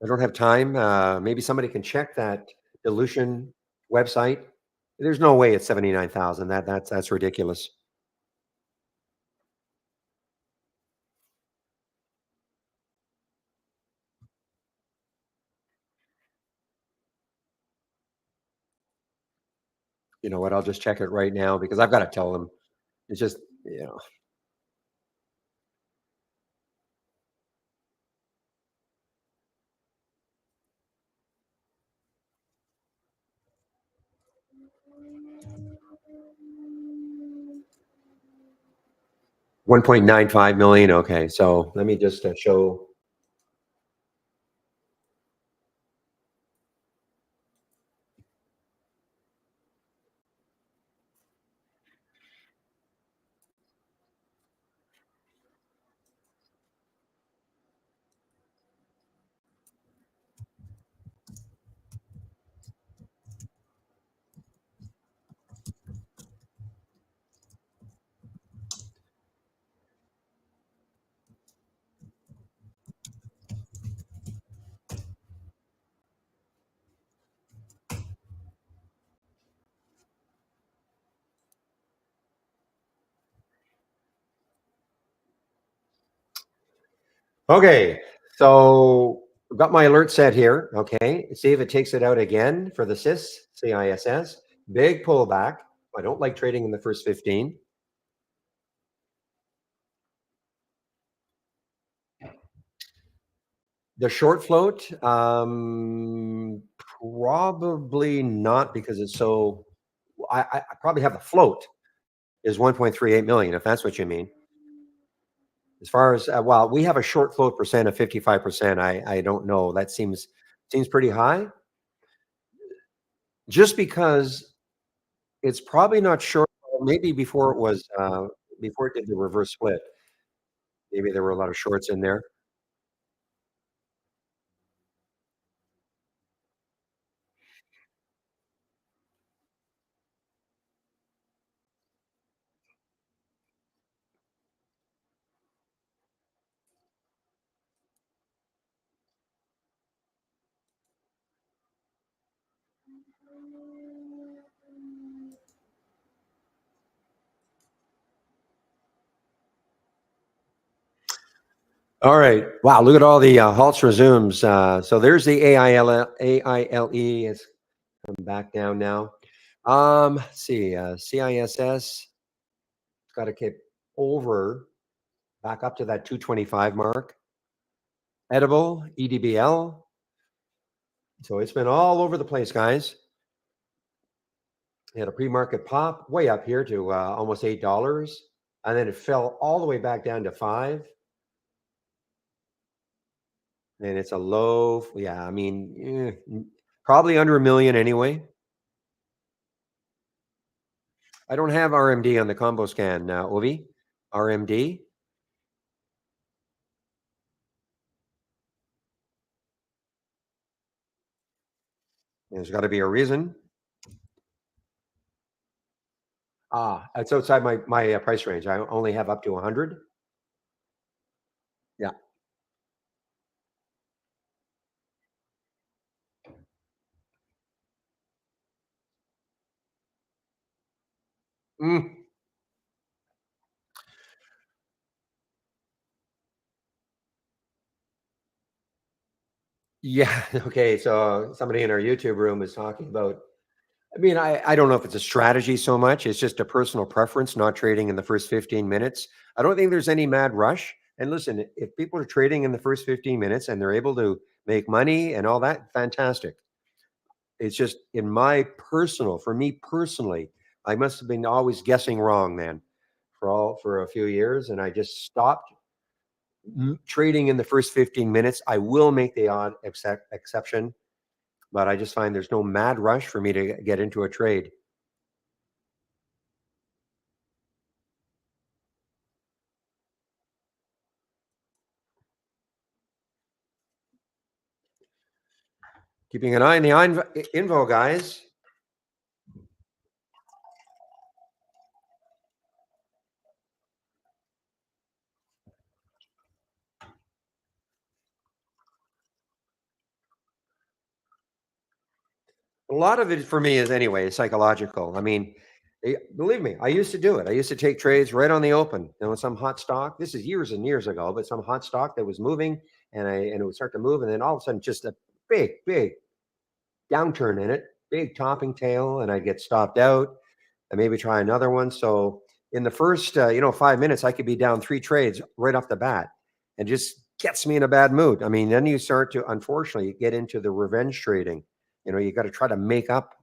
[SPEAKER 1] don't have time. Maybe somebody can check that dilution website. There's no way it's 79,000. That's ridiculous. You know what? I'll just check it right now because I've got to tell them. It's just, 1.95 million. Okay, so let me just show. Okay, so I've got my alert set here. Okay, see if it takes it out again for the CISS. Big pullback. I don't like trading in the first 15. The short float, probably not because it's so. I probably have the float is 1.38 million, if that's what you mean. As far as well, we have a short float percent of 55%. I don't know. That seems pretty high. Just because it's probably not short. Maybe before it was before it did the reverse split. Maybe there were a lot of shorts in there. All right. Wow. Look at all the halts resumes. So there's the AILE is come back down now. Let's see. CISS got to keep over back up to that 225 mark. Edible, EDBL. So it's been all over the place, guys. It had a pre-market pop way up here to almost $8, and then it fell all the way back down to 5. And it's a low. Yeah, I mean, probably under a million anyway. I don't have RMD on the combo scan now, Ovi. RMD. There's got to be a reason. It's outside my price range. I only have up to 100. Yeah. Mm. Yeah. Okay. So somebody in our YouTube room is talking about. I mean, I don't know if it's a strategy so much. It's just a personal preference, not trading in the first 15 minutes. I don't think there's any mad rush. And listen, if people are trading in the first 15 minutes and they're able to make money and all that, fantastic. It's just in my personal, for me personally, I must have been always guessing wrong, man, for a few years, and I just stopped trading in the first 15 minutes. I will make the odd exception, but I just find there's no mad rush for me to get into a trade. Keeping an eye on the info, guys. A lot of it for me is anyway psychological. I mean, believe me, I used to do it. I used to take trades right on the open. You know, some hot stock. This is years and years ago, but some hot stock that was moving, and it would start to move, and then all of a sudden, just a big downturn in it, big topping tail, and I'd get stopped out and maybe try another one. So in the first, 5 minutes, I could be down three trades right off the bat, and just gets me in a bad mood. I mean, then you start to unfortunately get into the revenge trading. You got to try to make up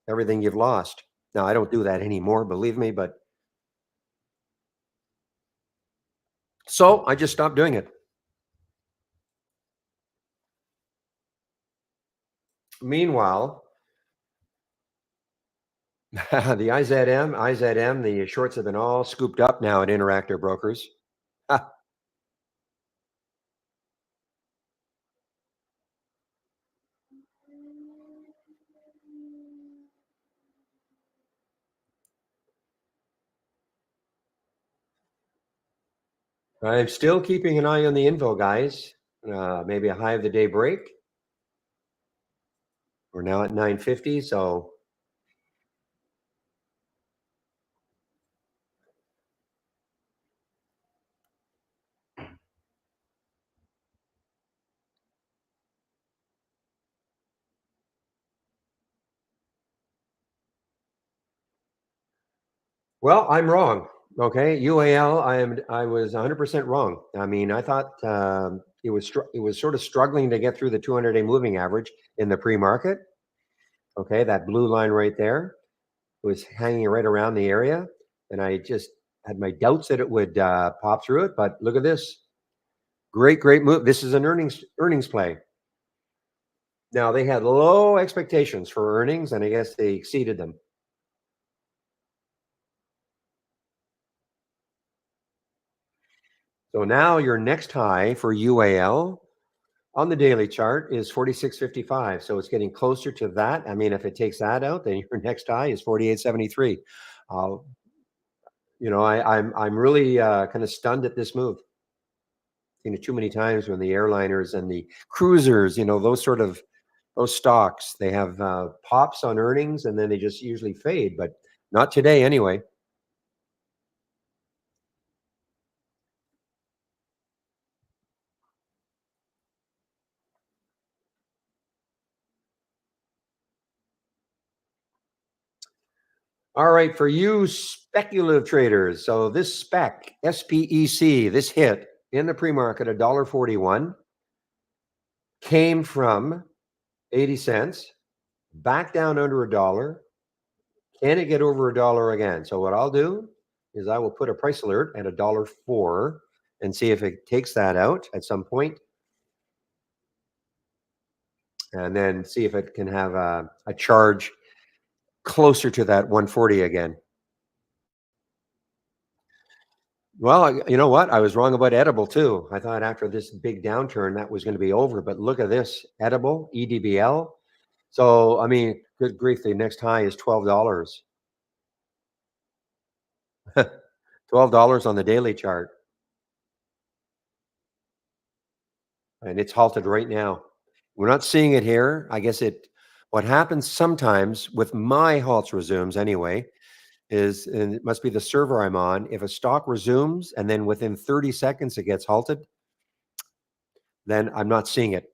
[SPEAKER 1] everything you've lost. Now I don't do that anymore, believe me, but so I just stopped doing it. Meanwhile, the IZM, the shorts have been all scooped up now at Interactive Brokers. I'm still keeping an eye on the info, guys. Maybe a high of the day break. We're now at 950, so well, I'm wrong. Okay, UAL, I was 100% wrong. I mean, I thought it was sort of struggling to get through the 200-day moving average in the pre-market. Okay, that blue line right there was hanging right around the area, and I just had my doubts that it would pop through it. But look at this, great move. This is an earnings play. Now they had low expectations for earnings, and I guess they exceeded them. So now your next high for UAL on the daily chart is 46.55. So it's getting closer to that. I mean, if it takes that out, then your next high is 48.73. Uh, I'm really kind of stunned at this move. Seen it too many times when the airliners and the cruisers, those stocks, they have pops on earnings and then they just usually fade, but not today anyway. All right, for you speculative traders. So this SPEC, this hit in the pre-market, $1.41, came from 80 cents, back down under a dollar. Can it get over a dollar again? So what I'll do is I will put a price alert at $1.04 and see if it takes that out at some point, and then see if it can have a charge closer to that 140 again. Well, you know what? I was wrong about edible too. I thought after this big downturn that was going to be over, but look at this edible EDBL. So, I mean, good grief, the next high is $12. $12 on the daily chart, and it's halted right now. We're not seeing it here. I guess what happens sometimes with my halts resumes anyway is, and it must be the server I'm on, if a stock resumes and then within 30 seconds it gets halted, then I'm not seeing it.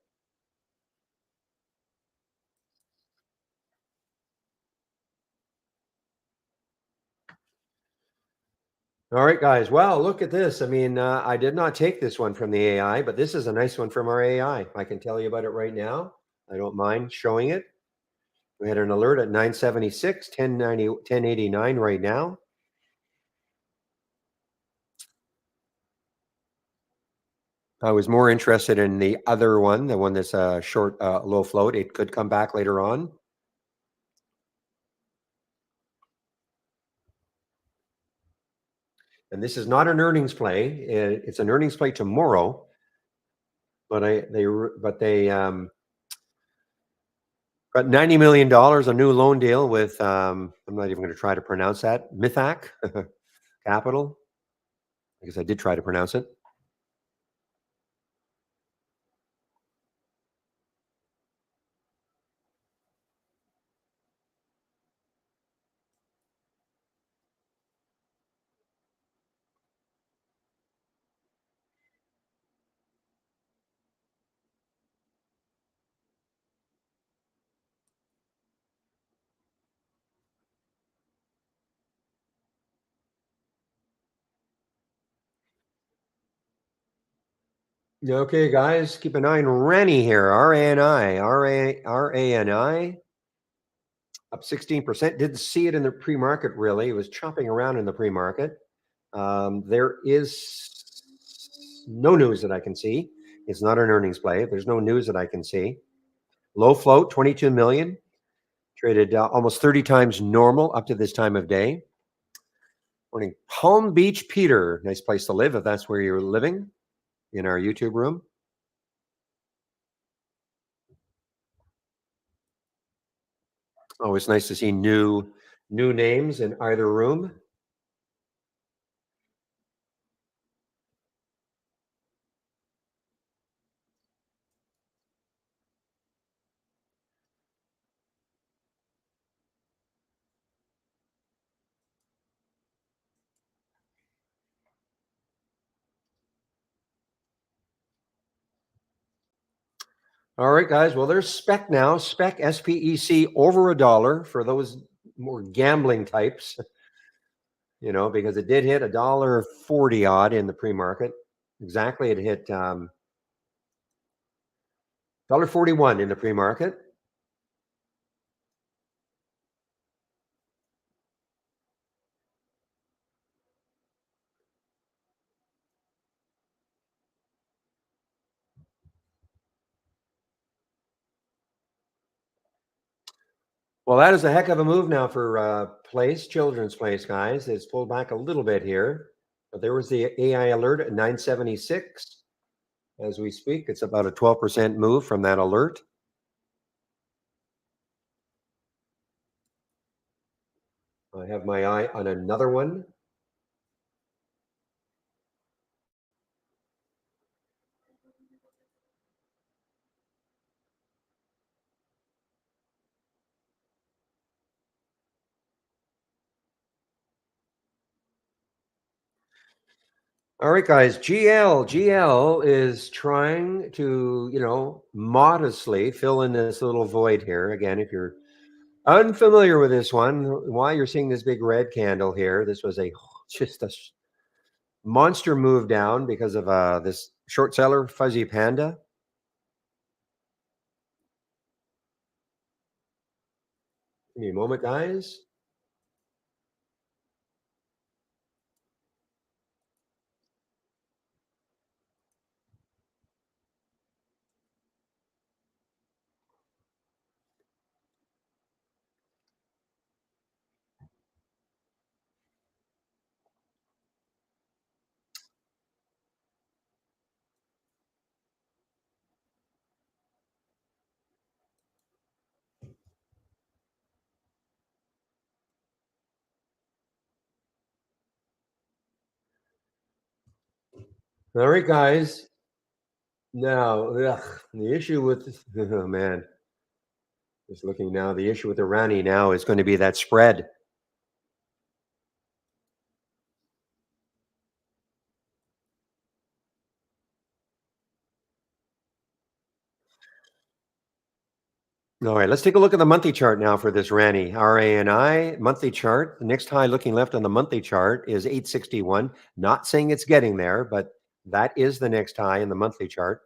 [SPEAKER 1] All right, guys. Well, look at this. I mean, I did not take this one from the AI, but this is a nice one from our AI. I can tell you about it right now. I don't mind showing it. We had an alert at 976, 1090, 1089 right now. I was more interested in the other one, the one that's a short, low float. It could come back later on. And this is not an earnings play. It's an earnings play tomorrow. But they got $90 million, a new loan deal with I'm not even going to try to pronounce that, Mithaq Capital. I guess I did try to pronounce it. Okay, guys, keep an eye on Rani here. RANI, RANI, up 16%. Didn't see it in the pre-market really. It was chopping around in the pre-market. There is no news that I can see. It's not an earnings play. There's no news that I can see. Low float, 22 million. Traded almost 30 times normal up to this time of day. Morning. Palm Beach, Peter. Nice place to live if that's where you're living in our YouTube room. Always nice to see new names in either room. All right, guys. Well, there's spec now. Spec SPEC over $1 for those more gambling types, because it did hit $1.40 odd in the pre-market. Exactly, it hit $1.41 in the pre-market. Well, that is a heck of a move now for Children's Place, guys. It's pulled back a little bit here, but there was the AI alert at 976 as we speak. It's about a 12% move from that alert. I have my eye on another one. All right, guys. GL is trying to, modestly fill in this little void here. Again, if you're unfamiliar with this one, why you're seeing this big red candle here? This was just a monster move down because of this short seller, Fuzzy Panda. Give me a moment, guys. All right, guys. Now, the issue with oh man, just looking now, the issue with Irani now is going to be that spread. All right, let's take a look at the monthly chart now for this Rani. RANI monthly chart. The next high looking left on the monthly chart is 861. Not saying it's getting there, but that is the next high in the monthly chart.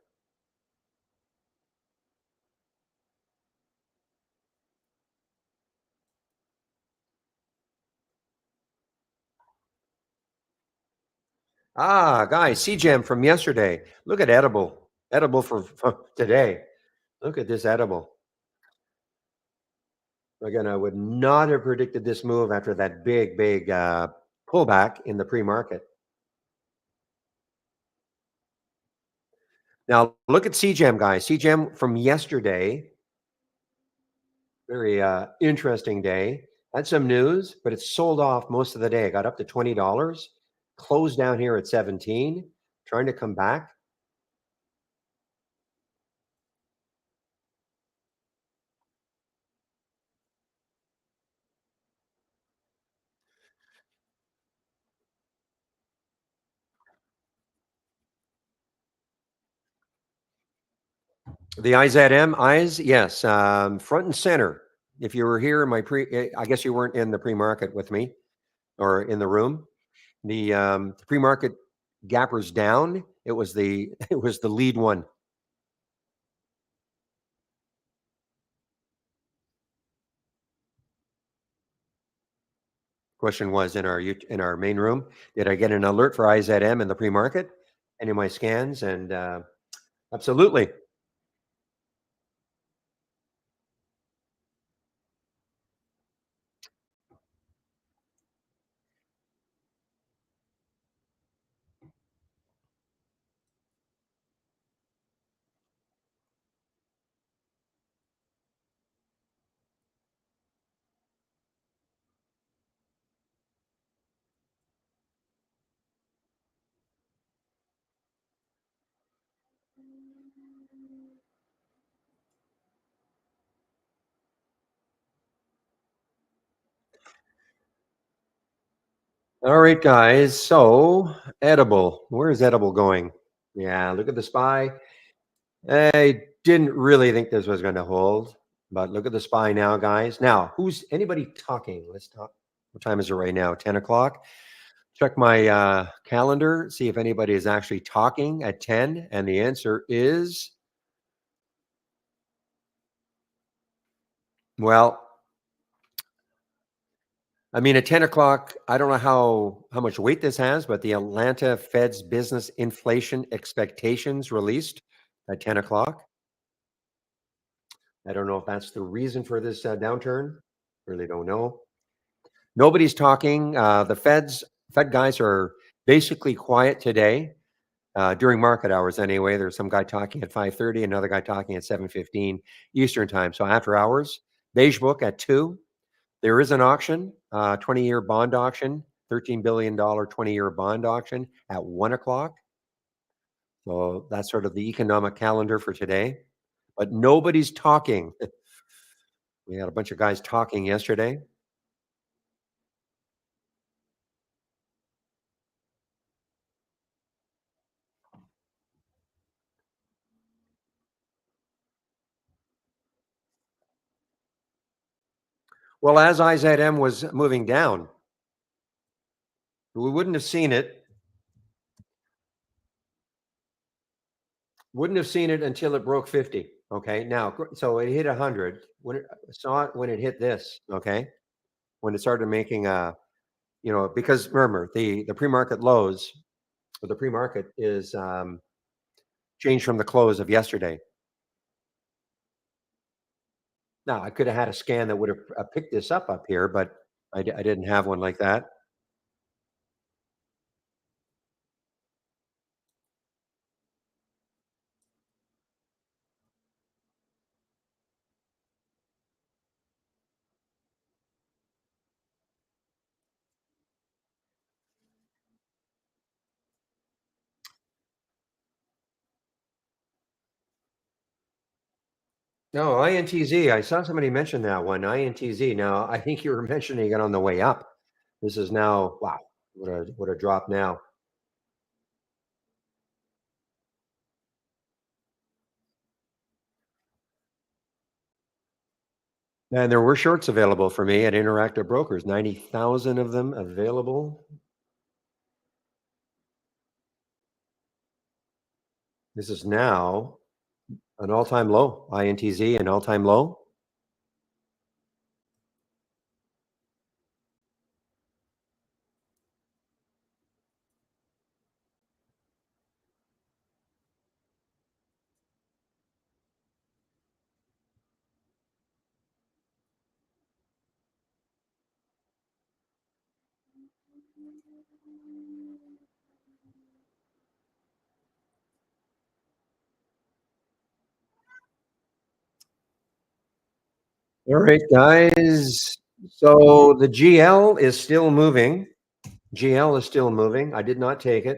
[SPEAKER 1] Guys, CGEM from yesterday. Look at edible. Edible for today. Look at this edible. Again, I would not have predicted this move after that big pullback in the pre-market. Now look at CGEM, guys. CGEM from yesterday. Very interesting day. Had some news, but it sold off most of the day. It got up to $20, closed down here at 17, trying to come back. The IZM eyes, yes, front and center. If you were here in I guess you weren't in the pre-market with me or in the room. The pre-market gappers down. It was the it was the lead one. Question was in our main room, did I get an alert for IZM in the pre-market? Any of my scans? And absolutely. All right, guys. So edible. Where is edible going? Yeah, look at the spy. I didn't really think this was going to hold, but look at the spy now, guys. Now, who's anybody talking? Let's talk. What time is it right now? 10 o'clock. Check my calendar, see if anybody is actually talking at 10. And the answer is, well, I mean, at 10 o'clock, I don't know how much weight this has, but the Atlanta Fed's business inflation expectations released at 10 o'clock. I don't know if that's the reason for this downturn. Really don't know. Nobody's talking. The Fed guys are basically quiet today during market hours. Anyway, there's some guy talking at 5:30, another guy talking at 7:15 Eastern time. So after hours, beige book at 2. There is an auction, 20-year bond auction, $13 billion 20-year bond auction at 1 o'clock. So that's sort of the economic calendar for today. But nobody's talking. We had a bunch of guys talking yesterday. Well, as IZM was moving down, we wouldn't have seen it until it broke 50. Okay. Now, so it hit 100. When it saw it when it hit this, okay, when it started making because remember the pre-market lows, or the pre-market is changed from the close of yesterday. Now, I could have had a scan that would have picked this up here, but I didn't have one like that. No, INTZ. I saw somebody mention that one, INTZ. Now, I think you were mentioning it on the way up. This is now, wow, what a drop now. And there were shorts available for me at Interactive Brokers, 90,000 of them available. This is now an all-time low, INTZ, an all-time low. All right, guys. So the GL is still moving. GL is still moving. I did not take it.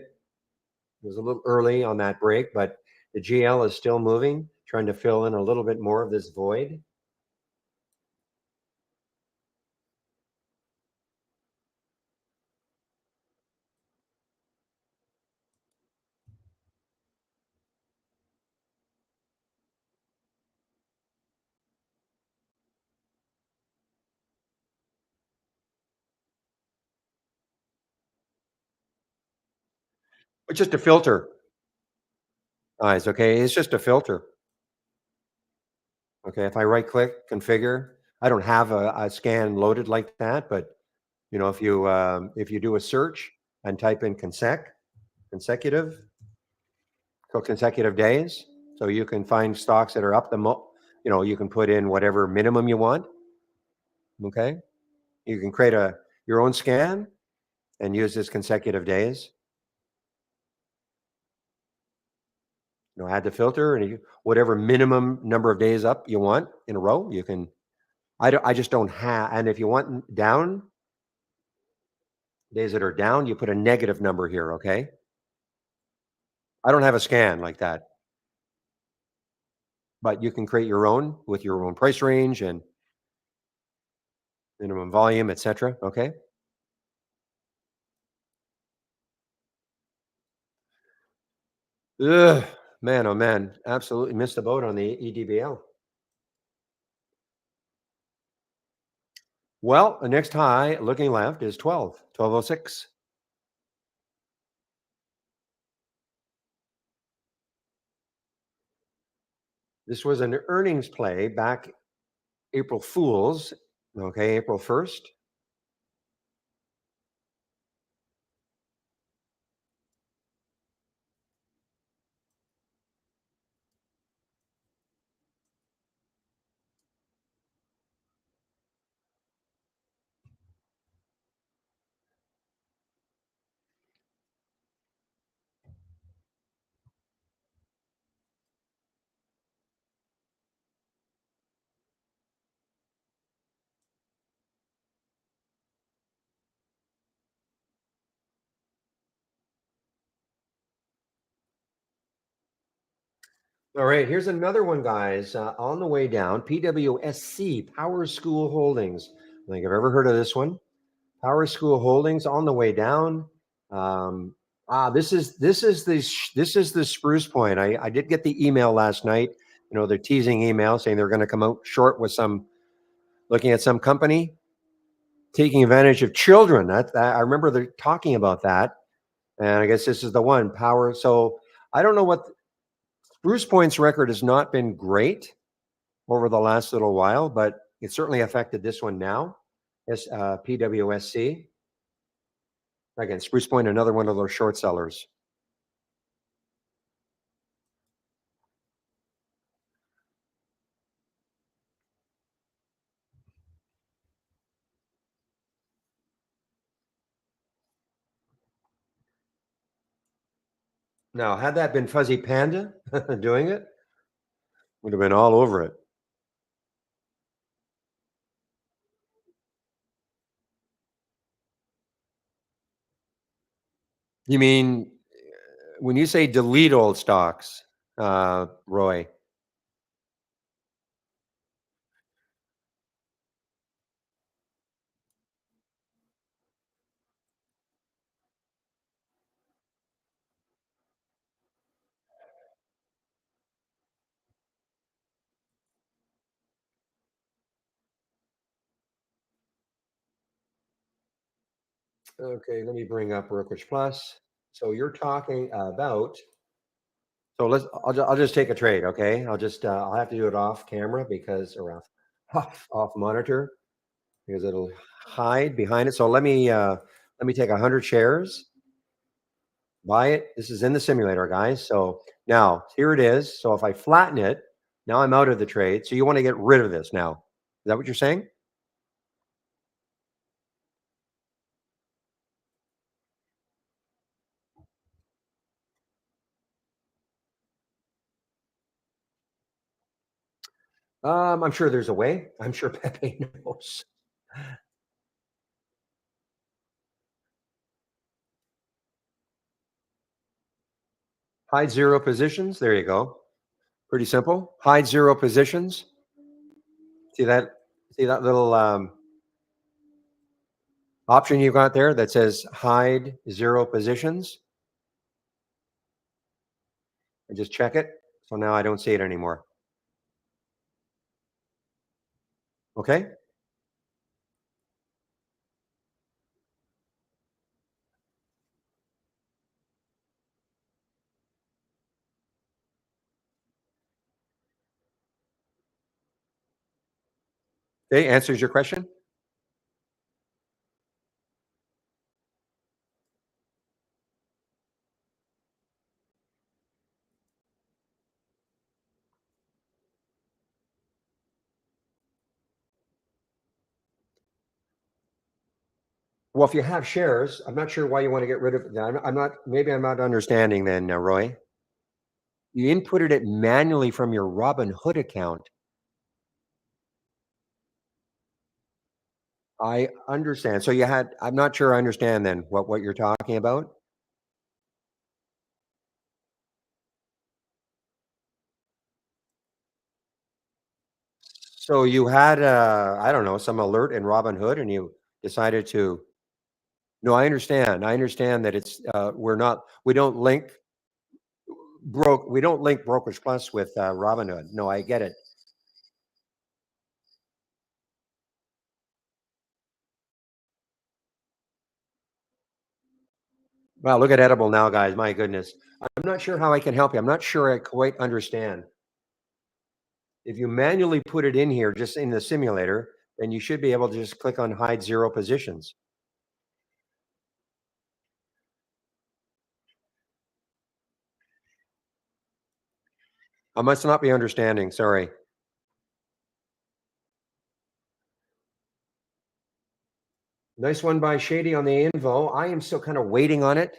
[SPEAKER 1] It was a little early on that break, but the GL is still moving, trying to fill in a little bit more of this void. But just a filter. Eyes, okay? It's just a filter, okay? If I right click, configure, I don't have a scan loaded like that, but, if you do a search and type in consecutive, so consecutive days, so you can find stocks that are up you can put in whatever minimum you want, okay? You can create your own scan and use this consecutive days. Add the filter and whatever minimum number of days up you want in a row, you can. I just don't have, and if you want down days that are down, you put a negative number here, okay? I don't have a scan like that, but you can create your own with your own price range and minimum volume, etc. Okay. Ugh, man, oh man, absolutely missed the boat on the EDBL. Well, the next high looking left is 1206. This was an earnings play back April Fools, okay, April 1st. All right, here's another one, guys. On the way down, PWSC, Power School Holdings. I think I've ever heard of this one. Power School Holdings on the way down. Um, this is the spruce point. I did get the email last night. They're teasing email saying they're going to come out short with looking at some company taking advantage of children. I remember they're talking about that, and I guess this is the one. Power. So I don't know what Spruce Point's record has not been great over the last little while, but it certainly affected this one now. PWSC. Again, Spruce Point, another one of those short sellers. Now, had that been Fuzzy Panda doing it, would have been all over it. You mean when you say delete old stocks, Roy? Okay, let me bring up Brokerage Plus. So you're talking about. So I'll just take a trade. Okay, I'll have to do it off camera because or off monitor because it'll hide behind it. So let me take 100 shares, buy it. This is in the simulator, guys. So now here it is. So if I flatten it, now I'm out of the trade. So you want to get rid of this now. Is that what you're saying? I'm sure there's a way. I'm sure Pepe knows. Hide zero positions. There you go. Pretty simple. Hide zero positions. See that? See that little option you got there that says hide zero positions? I just check it. So now I don't see it anymore. Okay. Okay, answers your question? Well, if you have shares, I'm not sure why you want to get rid of them. I'm not, maybe I'm not understanding then, Roy. You inputted it manually from your Robinhood account. I understand. So you had, I'm not sure I understand then what you're talking about. So you had, I don't know, some alert in Robinhood and you decided to, no, I understand. I understand that it's, we don't link we don't link Brokerage Plus with Robinhood. No, I get it. Wow, look at Edible now, guys. My goodness. I'm not sure how I can help you. I'm not sure I quite understand. If you manually put it in here, just in the simulator, then you should be able to just click on hide zero positions. I must not be understanding. Sorry. Nice one by Shady on the info. I am still kind of waiting on it.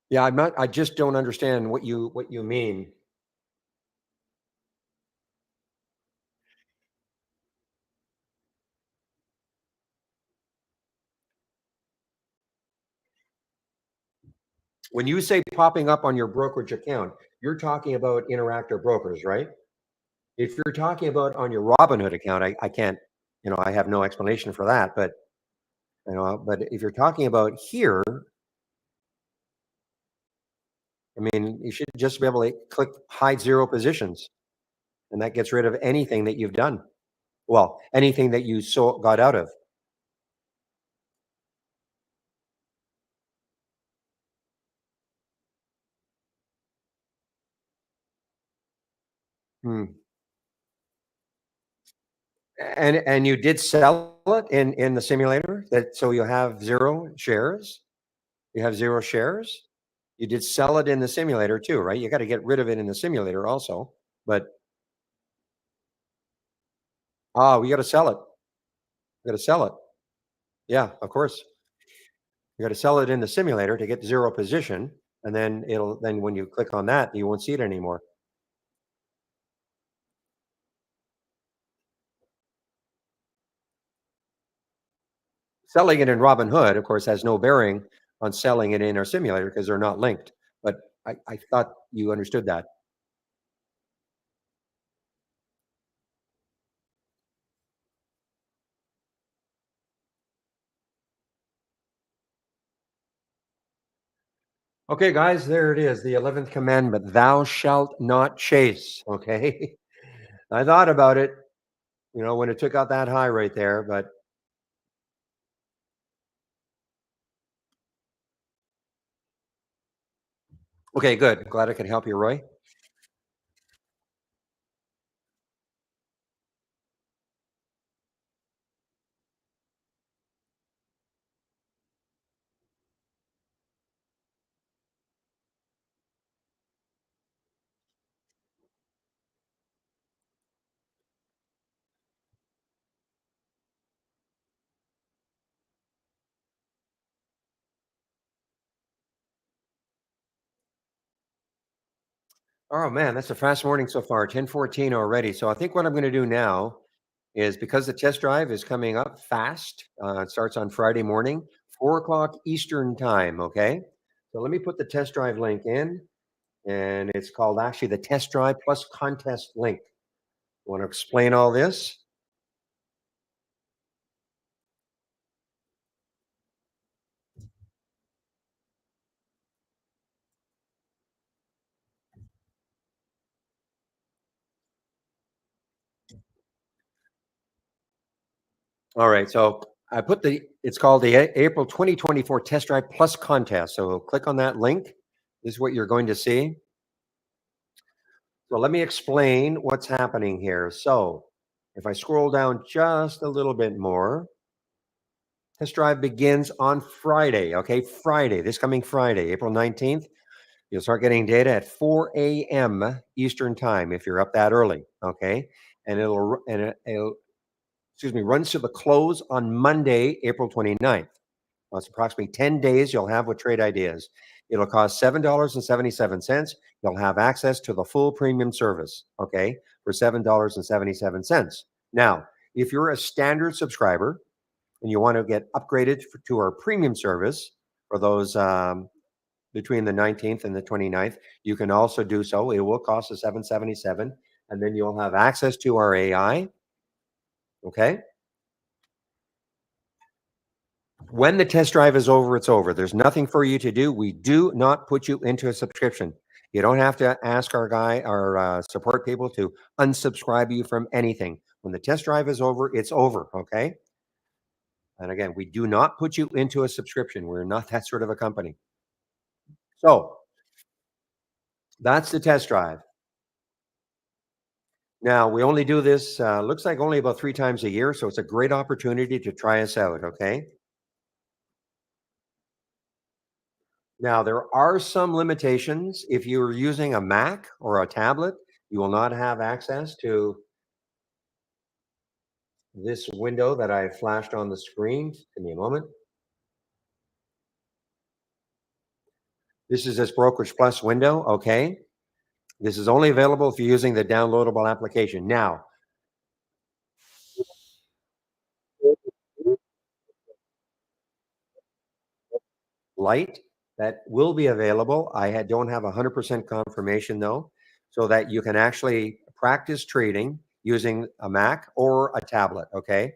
[SPEAKER 1] Yeah, I'm not. I just don't understand what you mean. When you say popping up on your brokerage account, you're talking about Interactive Brokers, right? If you're talking about on your Robinhood account, I can't, I have no explanation for that. But if you're talking about here, I mean, you should just be able to click hide zero positions, and that gets rid of anything that you've done. Well, anything that you got out of. Hmm. And you did sell it in the simulator that so you have zero shares. You have zero shares. You did sell it in the simulator too, right? You got to get rid of it in the simulator also. But we got to sell it. We got to sell it. Yeah, of course. You got to sell it in the simulator to get zero position, and then when you click on that, you won't see it anymore. Selling it in Robinhood, of course, has no bearing on selling it in our simulator because they're not linked. But I thought you understood that. Okay, guys, there it is. The 11th commandment, thou shalt not chase. Okay. I thought about it, when it took out that high right there, but okay, good. Glad I could help you, Roy. Oh man, that's a fast morning so far. 10:14 already. So I think what I'm going to do now is because the test drive is coming up fast. It starts on Friday morning, 4 o'clock Eastern time. Okay. So let me put the test drive link in, and it's called actually the test drive plus contest link. Want to explain all this? All right. So it's called the April 2024 test drive plus contest. So click on that link. This is what you're going to see. So let me explain what's happening here. So if I scroll down just a little bit more, test drive begins on Friday. Okay, Friday, this coming Friday, April 19th. You'll start getting data at 4 a.m. Eastern time if you're up that early. Okay, and it'll excuse me, runs to the close on Monday, April 29th. Well, it's approximately 10 days you'll have with Trade Ideas. It'll cost $7.77. You'll have access to the full premium service, okay, for $7.77. Now, if you're a standard subscriber and you want to get upgraded to our premium service for those between the 19th and the 29th, you can also do so. It will cost us $7.77, and then you'll have access to our AI, okay? When the test drive is over, it's over. There's nothing for you to do. We do not put you into a subscription. You don't have to ask our support people to unsubscribe you from anything. When the test drive is over, it's over. Okay. And again, we do not put you into a subscription. We're not that sort of a company. So that's the test drive. Now, we only do this, looks like only about 3 times a year. So it's a great opportunity to try us out. Okay. Now, there are some limitations. If you're using a Mac or a tablet, you will not have access to this window that I flashed on the screen. Give me a moment. This is this Brokerage Plus window. Okay. This is only available if you're using the downloadable application. Now, light that will be available. Don't have 100% confirmation though, so that you can actually practice trading using a Mac or a tablet. Okay.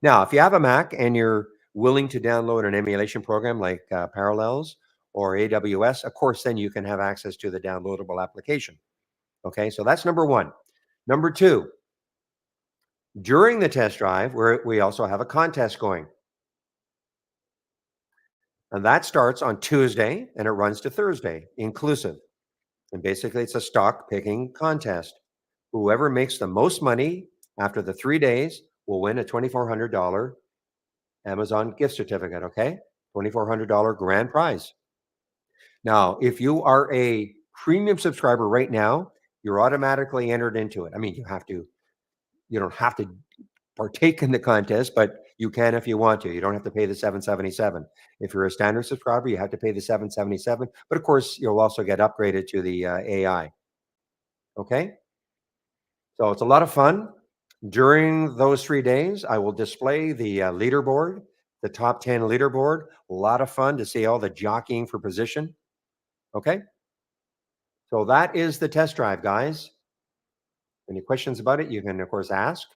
[SPEAKER 1] Now, if you have a Mac and you're willing to download an emulation program like Parallels or AWS, of course, then you can have access to the downloadable application. Okay. So that's number one. Number two, during the test drive, we also have a contest going. And that starts on Tuesday and it runs to Thursday, inclusive. And basically, it's a stock picking contest. Whoever makes the most money after the 3 days will win a $2,400 Amazon gift certificate. Okay. $2,400 grand prize. Now, if you are a premium subscriber right now, you're automatically entered into it. I mean, you don't have to partake in the contest, but you can if you want to. You don't have to pay the 777. If you're a standard subscriber, you have to pay the 777. But of course, you'll also get upgraded to the AI. Okay. So it's a lot of fun. During those 3 days, I will display the leaderboard, the top 10 leaderboard. A lot of fun to see all the jockeying for position. Okay. So that is the test drive, guys. Any questions about it? You can, of course, ask.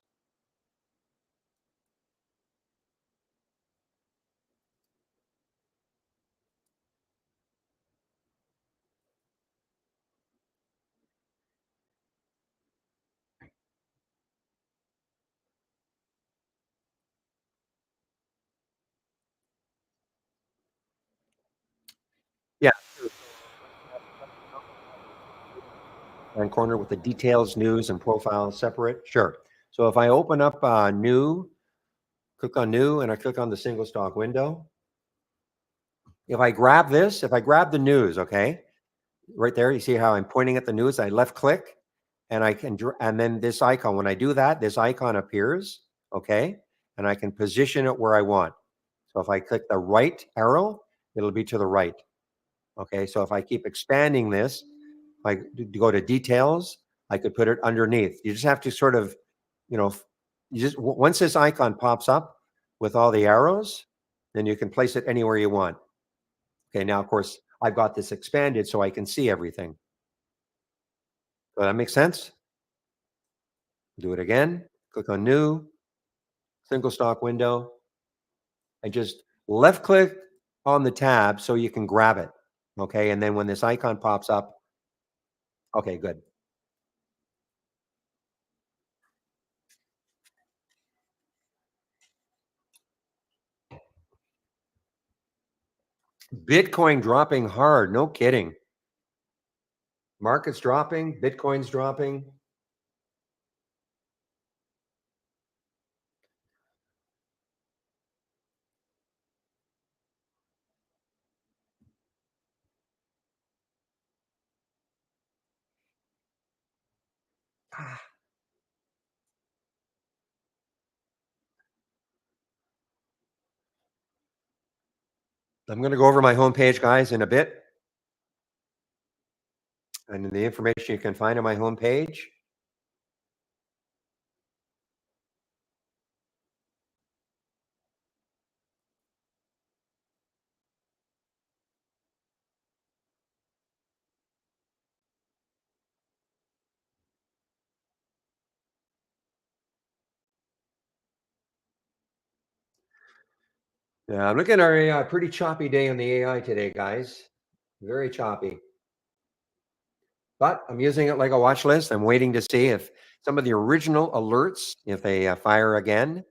[SPEAKER 1] Yeah. And corner with the details, news, and profile separate. Sure. So if I open up new, click on new, and I click on the single stock window. If I grab this, if I grab the news, okay, right there, you see how I'm pointing at the news. I left click, and and then this icon. When I do that, this icon appears, okay, and I can position it where I want. So if I click the right arrow, it'll be to the right. Okay, so if I keep expanding this, if I go to details, I could put it underneath. You just have to sort of, you know, you just once this icon pops up with all the arrows, then you can place it anywhere you want. Okay, now of course I've got this expanded so I can see everything. So that makes sense? Do it again. Click on new, single stock window, and just left click on the tab so you can grab it. Okay, and then when this icon pops up, okay, good. Bitcoin dropping hard, no kidding. Market's dropping, Bitcoin's dropping. Ah, I'm gonna go over my homepage, guys, in a bit, and the information you can find on my homepage. Yeah, I'm looking at a pretty choppy day on the AI today, guys. Very choppy. But I'm using it like a watch list. I'm waiting to see if some of the original alerts, if they fire again.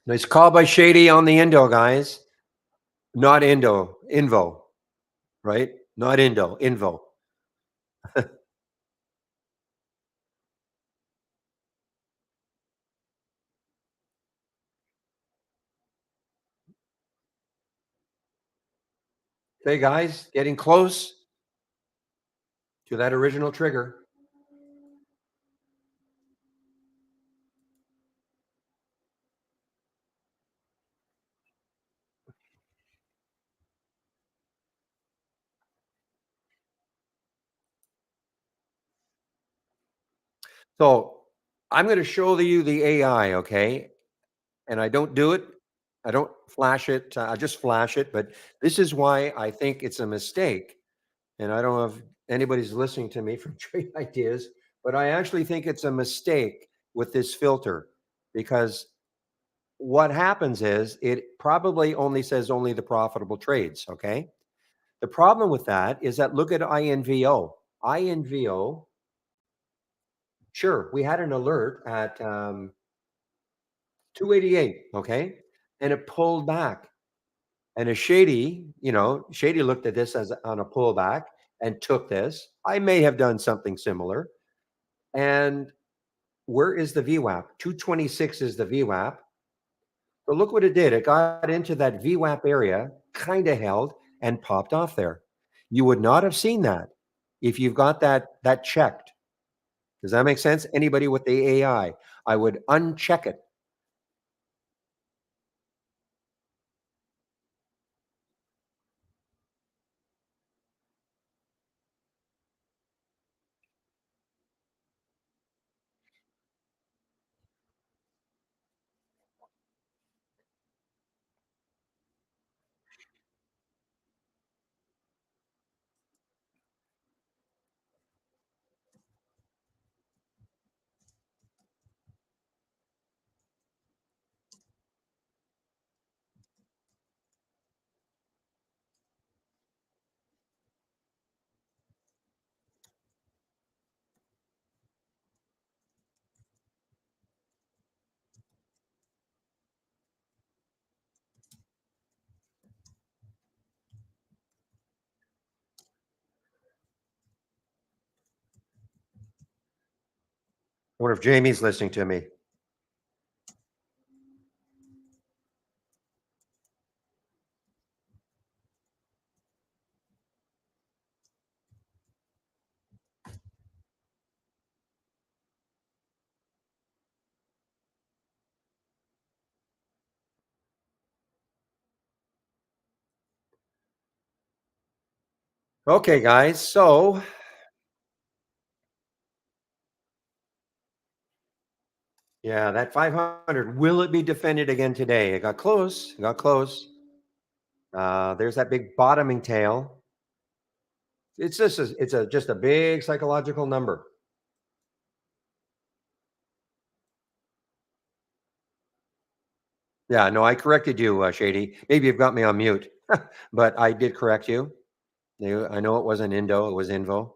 [SPEAKER 1] Nice call by Shady on the Indo, guys. Not Indo, Invo, right? Not Indo, Invo. Okay, guys, getting close to that original trigger. So I'm going to show you the AI, okay? And I don't do it. I don't flash it. I just flash it. But this is why I think it's a mistake. And I don't know if anybody's listening to me from Trade Ideas, but I actually think it's a mistake with this filter because what happens is it probably only says only the profitable trades. Okay. The problem with that is that look at INVO. INVO, sure, we had an alert at 288. Okay. And it pulled back. And a Shady looked at this as on a pullback and took this. I may have done something similar. And where is the VWAP? 226 is the VWAP. But look what it did. It got into that VWAP area, kind of held and popped off there. You would not have seen that if you've got that checked. Does that make sense? Anybody with the AI, I would uncheck it. I wonder if Jamie's listening to me. Okay, guys. So yeah, that 500, will it be defended again today? It got close. It got close. There's that big bottoming tail. It's just a big psychological number. Yeah, no, I corrected you, Shady. Maybe you've got me on mute, but I did correct you. I know it wasn't Indo, it was Invo.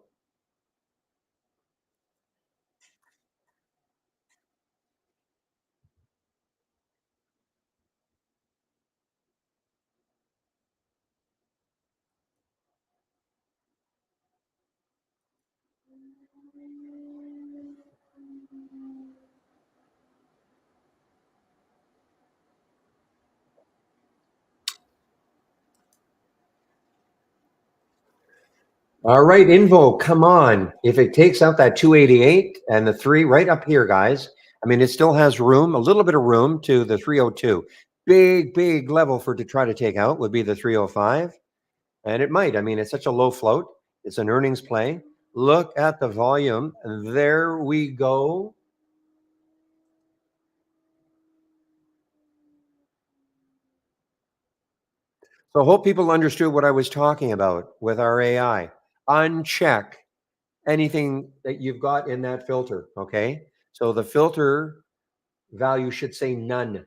[SPEAKER 1] All right, Invo, come on. If it takes out that 288 and the three right up here, guys, I mean, it still has room, a little bit of room to the 302. Big level for to try to take out would be the 305. And it might. I mean, it's such a low float. It's an earnings play. Look at the volume. There we go. So I hope people understood what I was talking about with our AI. Uncheck anything that you've got in that filter. Okay. So the filter value should say none.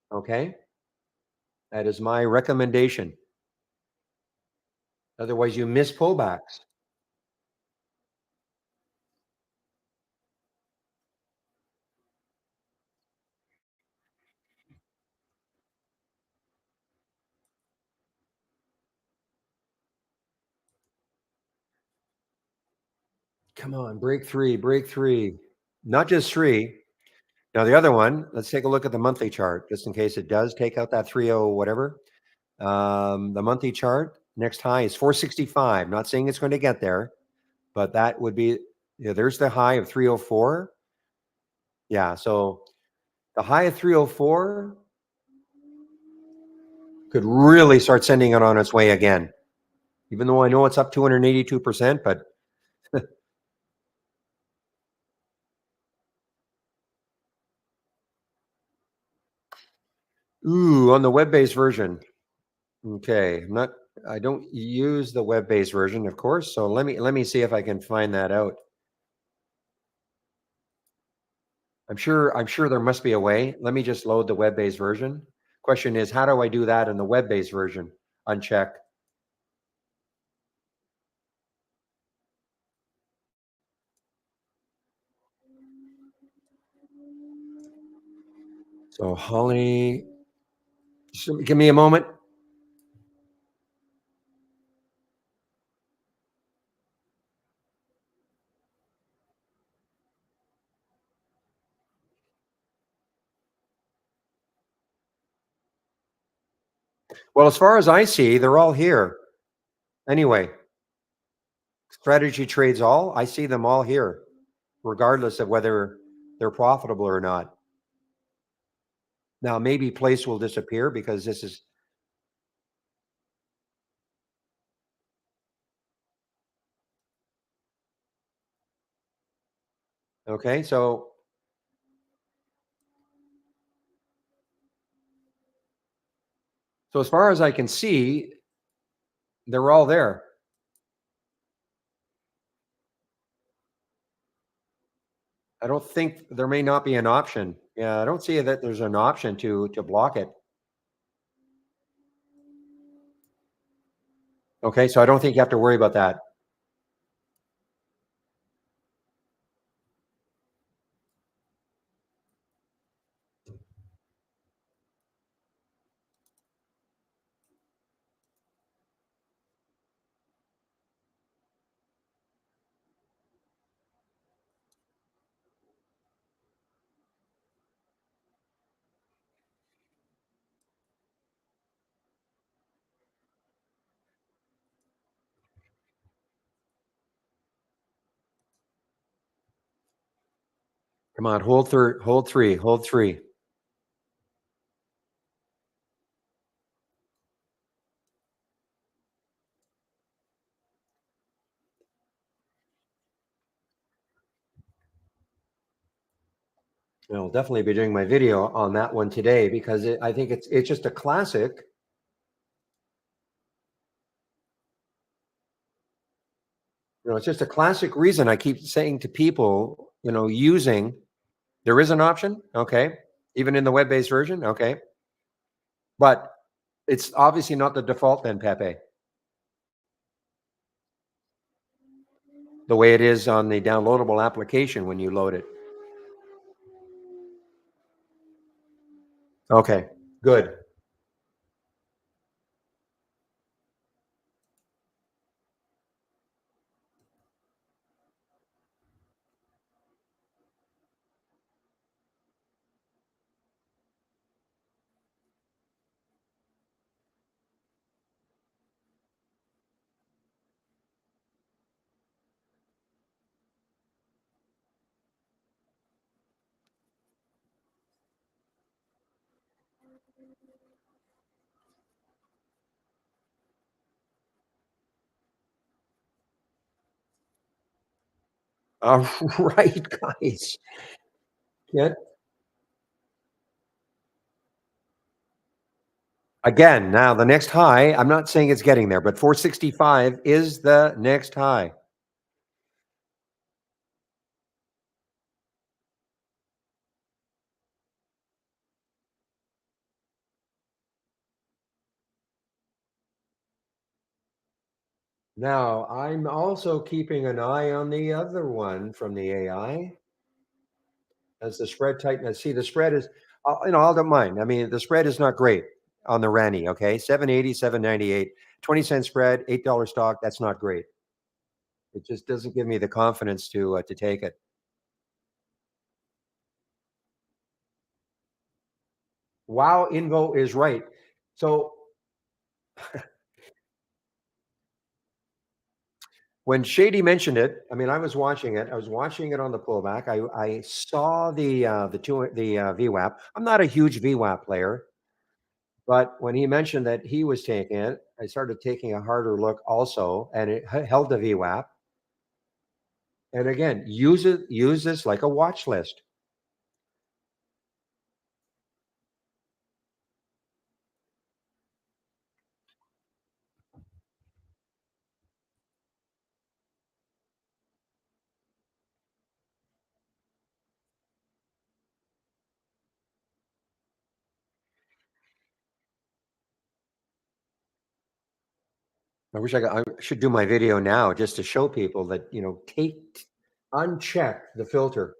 [SPEAKER 1] Okay. That is my recommendation. Otherwise, you miss pullbacks. Come on, break three, break three. Not just three. Now, the other one, let's take a look at the monthly chart just in case it does take out that 30 whatever. The monthly chart, next high is 465. Not saying it's going to get there, but that would be, yeah, there's the high of 304. Yeah, so the high of 304 could really start sending it on its way again. Even though I know it's up 282%, but ooh, on the web-based version. Okay, I don't use the web-based version, of course. So let me see if I can find that out. I'm sure there must be a way. Let me just load the web-based version. Question is, how do I do that in the web-based version? Uncheck. So Holly, just give me a moment. Well, as far as I see, they're all here. Anyway, strategy trades all. I see them all here, regardless of whether they're profitable or not. Now, maybe place will disappear because this is okay. So as far as I can see, they're all there. I don't think there may not be an option. Yeah, I don't see that there's an option to block it. Okay, so I don't think you have to worry about that. Come on, hold third, hold three, hold three. I'll definitely be doing my video on that one today because I think it's just a classic It's just a classic reason I keep saying to people, using there is an option, okay, even in the web-based version, okay, but it's obviously not the default then, Pepe, the way it is on the downloadable application when you load it. Okay, good. All right, guys. Get again, now the next high, I'm not saying it's getting there, but 465 is the next high. Now, I'm also keeping an eye on the other one from the AI as the spread tightness. See, the spread is, I don't mind. I mean, the spread is not great on the Rani, okay? 780, 798, 20-cent spread, $8 stock. That's not great. It just doesn't give me the confidence to take it. Wow, Invo is right. So when Shady mentioned it, I mean, I was watching it. I was watching it on the pullback. I saw the VWAP. I'm not a huge VWAP player, but when he mentioned that he was taking it, I started taking a harder look also, and it held the VWAP. And again, use this like a watch list. I should do my video now just to show people that uncheck the filter.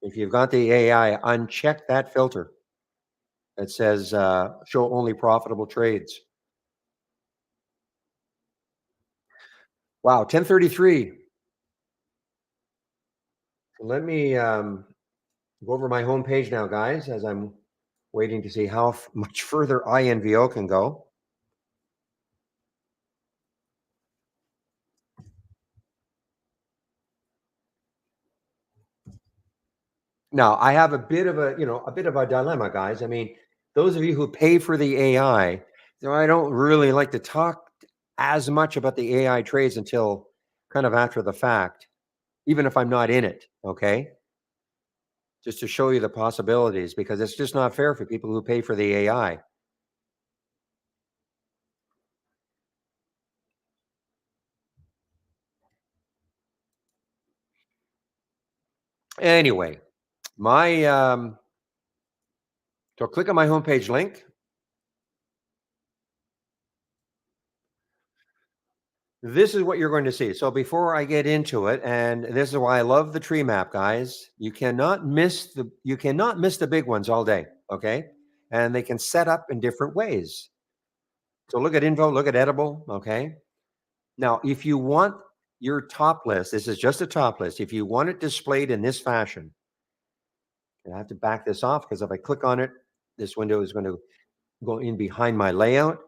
[SPEAKER 1] If you've got the AI, uncheck that filter that says show only profitable trades. Wow, 10:33. Let me go over my homepage now, guys, as I'm waiting to see how much further INVO can go. Now, I have a bit of a dilemma, guys. I mean, those of you who pay for the AI, I don't really like to talk as much about the AI trades until kind of after the fact, even if I'm not in it, okay? Just to show you the possibilities because it's just not fair for people who pay for the AI. Anyway, my so click on my homepage link. This is what you're going to see. So before I get into it, and this is why I love the tree map, guys. You cannot miss the big ones all day. Okay. And they can set up in different ways. So look at info, look at edible. Okay. Now, if you want your top list, this is just a top list. If you want it displayed in this fashion, and I have to back this off because if I click on it, this window is going to go in behind my layout.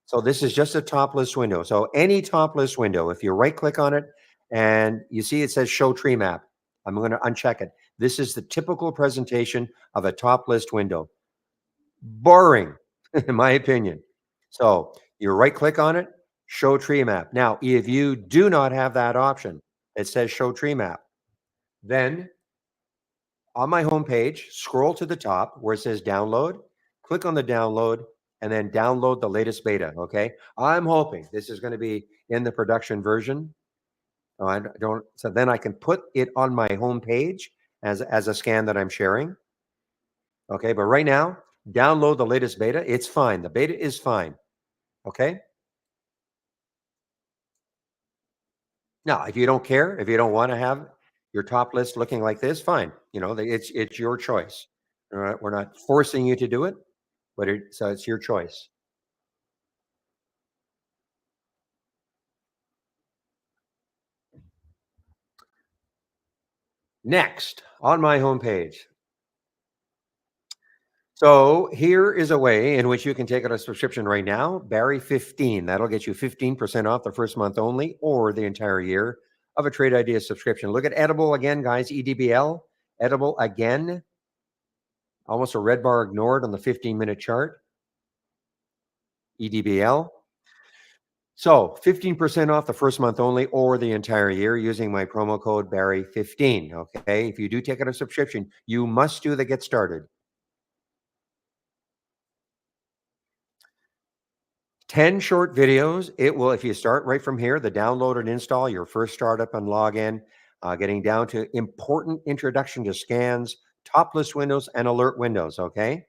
[SPEAKER 1] So this is just a top list window. So any top list window, if you right click on it and you see it says show tree map, I'm going to uncheck it. This is the typical presentation of a top list window. Boring, in my opinion. So you right click on it, show tree map. Now, if you do not have that option, it says show tree map, then on my homepage, scroll to the top where it says download, click on the download, and then download the latest beta. Okay. I'm hoping this is going to be in the production version. So I don't. So then I can put it on my home page as a scan that I'm sharing. Okay, but right now, download the latest beta. It's fine. The beta is fine. Okay. Now, if you don't care, if you don't want to have your top list looking like this, fine. It's your choice. We're not forcing you to do it, but so it's your choice. Next, on my homepage. So here is a way in which you can take out a subscription right now. Barry 15. That'll get you 15% off the first month only or the entire year of a Trade Idea subscription. Look at Edible again, guys. EDBL. Edible again. Almost a red bar ignored on the 15-minute chart. EDBL. So 15% off the first month only or the entire year using my promo code Barry15. Okay. If you do take out a subscription, you must do the get started. 10 short videos. It will, if you start right from here, the download and install, your first startup and login, getting down to important introduction to scans, top list windows, and alert windows. Okay.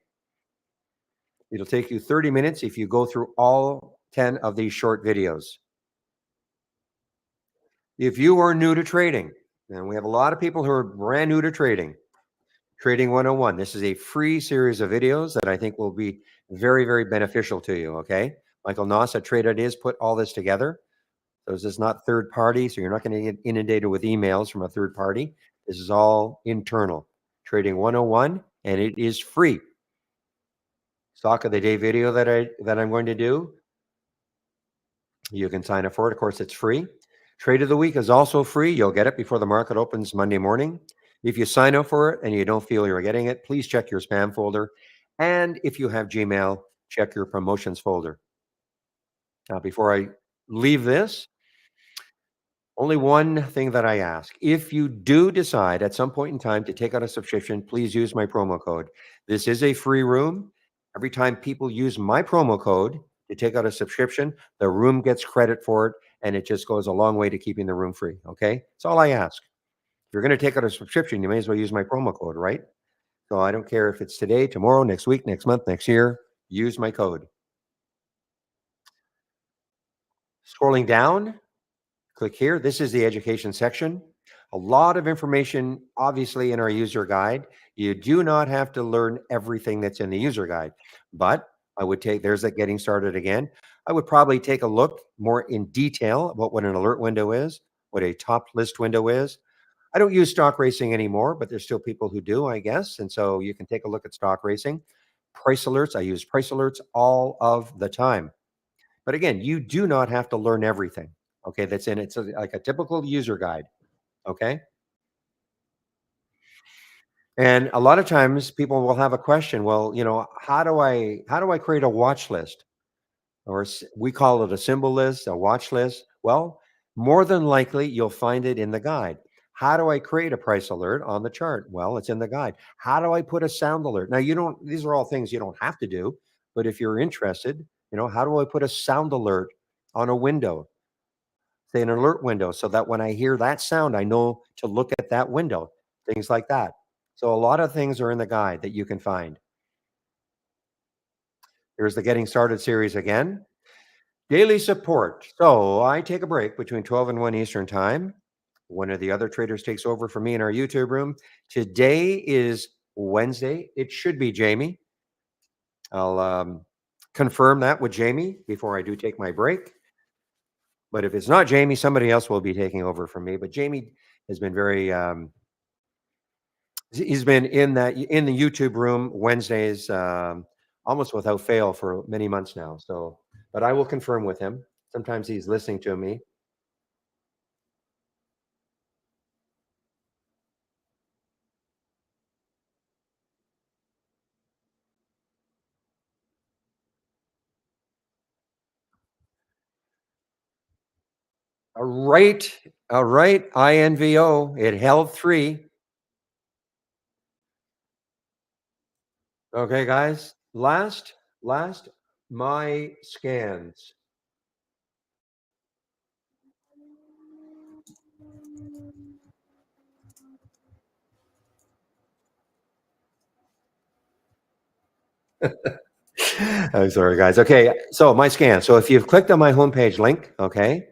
[SPEAKER 1] It'll take you 30 minutes if you go through all 10 of these short videos. If you are new to trading, and we have a lot of people who are brand new to trading, Trading 101. This is a free series of videos that I think will be very, very beneficial to you. Okay. Michael Noss at Trade Ideas put all this together. So this is not third party. So you're not going to get inundated with emails from a third party. This is all internal. Trading 101, and it is free. Stock of the day video that I'm going to do. You can sign up for it. Of course, it's free. Trade of the week is also free. You'll get it before the market opens Monday morning. If you sign up for it and you don't feel you're getting it, please check your spam folder. And if you have Gmail, check your promotions folder. Now, before I leave this, only one thing that I ask. If you do decide at some point in time to take out a subscription, please use my promo code. This is a free room. Every time people use my promo code to take out a subscription, the room gets credit for it, and it just goes a long way to keeping the room free. Okay. That's all I ask. If you're going to take out a subscription, you may as well use my promo code, right? So I don't care if it's today, tomorrow, next week, next month, next year, use my code. Scrolling down, click here. This is the education section. A lot of information, obviously, in our user guide. You do not have to learn everything that's in the user guide, but there's that getting started again. I would probably take a look more in detail about what an alert window is, what a top list window is. I don't use stock racing anymore, but there's still people who do, I guess. And so you can take a look at stock racing. Price alerts, I use price alerts all of the time. But again, you do not have to learn everything. Okay, that's in it. So like a typical user guide. Okay. And a lot of times people will have a question. Well, how do I create a watch list? Or we call it a symbol list, a watch list. Well, more than likely, you'll find it in the guide. How do I create a price alert on the chart? Well, it's in the guide. How do I put a sound alert? Now, these are all things you don't have to do, but if you're interested, how do I put a sound alert on a window, say an alert window, so that when I hear that sound, I know to look at that window, things like that. So a lot of things are in the guide that you can find. Here's the Getting Started series again. Daily support. So I take a break between 12 and 1 Eastern time. One of the other traders takes over for me in our YouTube room. Today is Wednesday. It should be Jamie. I'll confirm that with Jamie before I do take my break. But if it's not Jamie, somebody else will be taking over for me. But Jamie has been he's been in the YouTube room Wednesdays almost without fail for many months now. So, but I will confirm with him. Sometimes he's listening to me. All right, INVO. It held 3. Okay, guys. Last, my scans. I'm sorry, guys. Okay, so my scan. So if you've clicked on my homepage link, okay,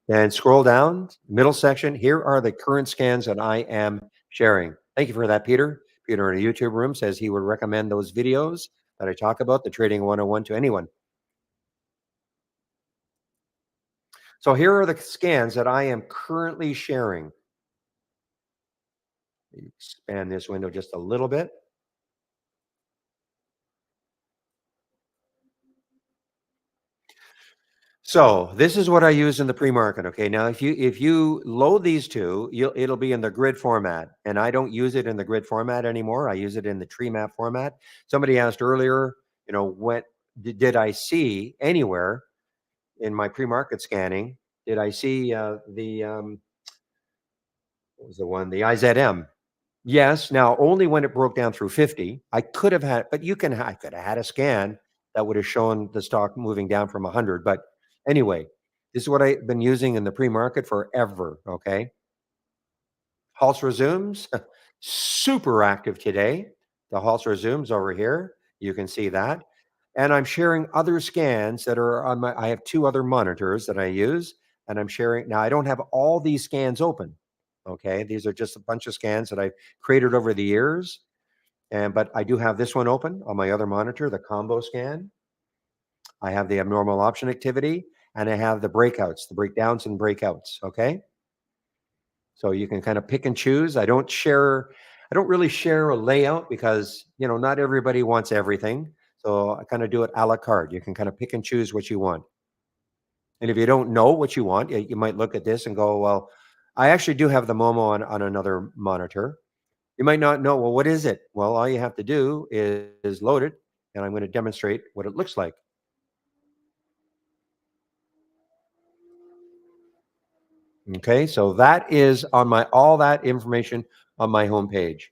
[SPEAKER 1] and scroll down, middle section, here are the current scans that I am sharing. Thank you for that, Peter. Peter in the YouTube room says he would recommend those videos that I talk about, the Trading 101 to anyone. So here are the scans that I am currently sharing. Expand this window just a little bit. So this is what I use in the pre-market. Okay. Now, if you load these two, it'll be in the grid format, and I don't use it in the grid format anymore. I use it in the tree map format. Somebody asked earlier, what did I see anywhere in my pre-market scanning? Did I see the what was the one, the IZM? Yes. Now, only when it broke down through 50, I could have had, but I could have had a scan that would have shown the stock moving down from 100. But anyway, this is what I've been using in the pre-market forever. Okay. Pulse resumes, super active today. The Pulse resumes over here. You can see that. And I'm sharing other scans that are on I have two other monitors that I use, and I'm sharing. Now, I don't have all these scans open. Okay. These are just a bunch of scans that I've created over the years. But I do have this one open on my other monitor, the combo scan. I have the abnormal option activity, and I have the breakouts, the breakdowns and breakouts. Okay. So you can kind of pick and choose. I don't really share a layout because, not everybody wants everything. So I kind of do it a la carte. You can kind of pick and choose what you want. And if you don't know what you want, you might look at this and go, well, I actually do have the Momo on another monitor. You might not know, well, what is it? Well, all you have to do is load it, and I'm going to demonstrate what it looks like. Okay, so that is on my all that information on my homepage.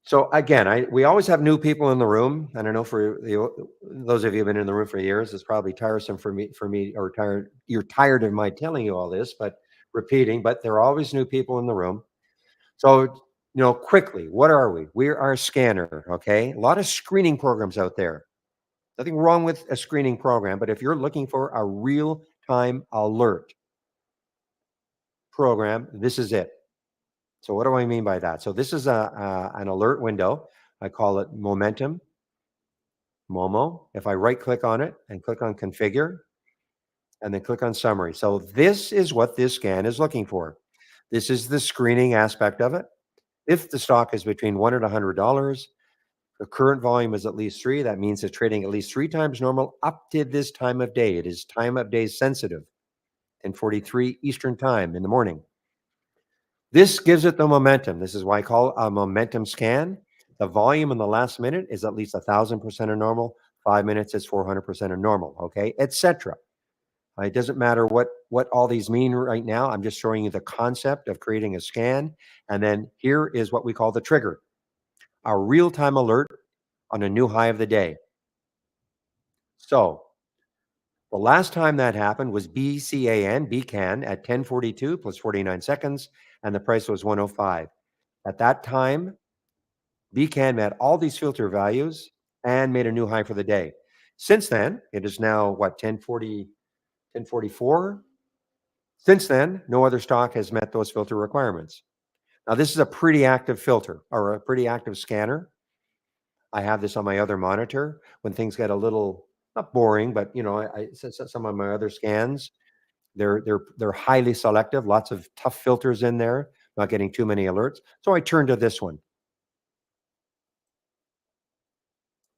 [SPEAKER 1] So again, we always have new people in the room, and I know for those of you who've been in the room for years, it's probably tiresome for me, or tired. You're tired of my telling you all this, but repeating. But there are always new people in the room. So quickly, what are we? We are a scanner. Okay, a lot of screening programs out there. Nothing wrong with a screening program, but if you're looking for a real time alert program, this is it. So what do I mean by that? So this is an alert window. I call it Momentum, Momo. If I right click on it and click on configure and then click on summary. So this is what this scan is looking for. This is the screening aspect of it. If the stock is between $1 and $100, the current volume is at least three. That means it's trading at least three times normal up to this time of day. It is time of day sensitive, 10:43 Eastern time in the morning. This gives it the momentum. This is why I call it a momentum scan. The volume in the last minute is at least 1,000% of normal. 5 minutes is 400% of normal. Okay, etc. It doesn't matter what all these mean right now. I'm just showing you the concept of creating a scan, and then here is what we call the trigger: a real-time alert on a new high of the day. So the last time that happened was BCAN at 10:42 plus 49 seconds, and the price was 105. At that time, BCAN met all these filter values and made a new high for the day. Since then, it is now what, 1044. Since then, no other stock has met those filter requirements. Now, this is a pretty active filter or a pretty active scanner. I have this on my other monitor when things get a little not boring, but some of my other scans, they're highly selective, lots of tough filters in there, not getting too many alerts. So I turn to this one.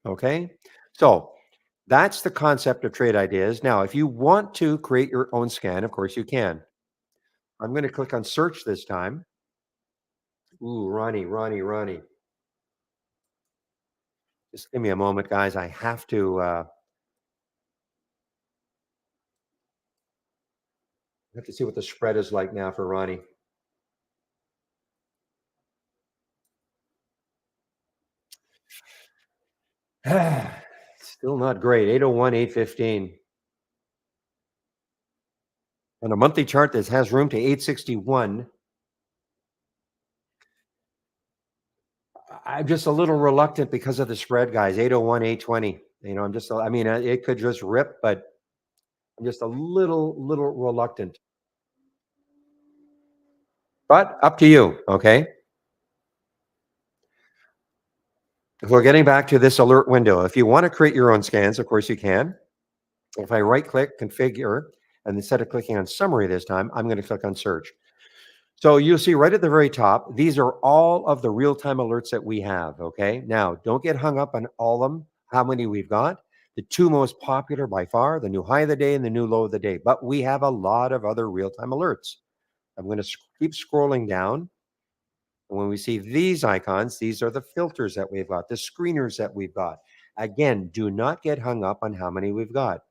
[SPEAKER 1] Okay. So that's the concept of trade ideas. Now, if you want to create your own scan, of course you can. I'm going to click on search this time. Ooh, Ronnie. Just give me a moment, guys. I have to see what the spread is like now for Ronnie. Still not great. 801, 815. On a monthly chart that has room to 861, I'm just a little reluctant because of the spread, guys. 801, 820. I'm just, I mean, it could just rip, but I'm just a little reluctant. But up to you, okay? If we're getting back to this alert window, if you want to create your own scans, of course you can. If I right click, configure, and instead of clicking on summary this time, I'm going to click on search. So you'll see right at the very top, these are all of the real-time alerts that we have, okay? Now, don't get hung up on all of them, how many we've got. The two most popular by far, the new high of the day and the new low of the day. But we have a lot of other real-time alerts. I'm going to keep scrolling down. And when we see these icons, these are the filters that we've got, the screeners that we've got. Again, do not get hung up on how many we've got.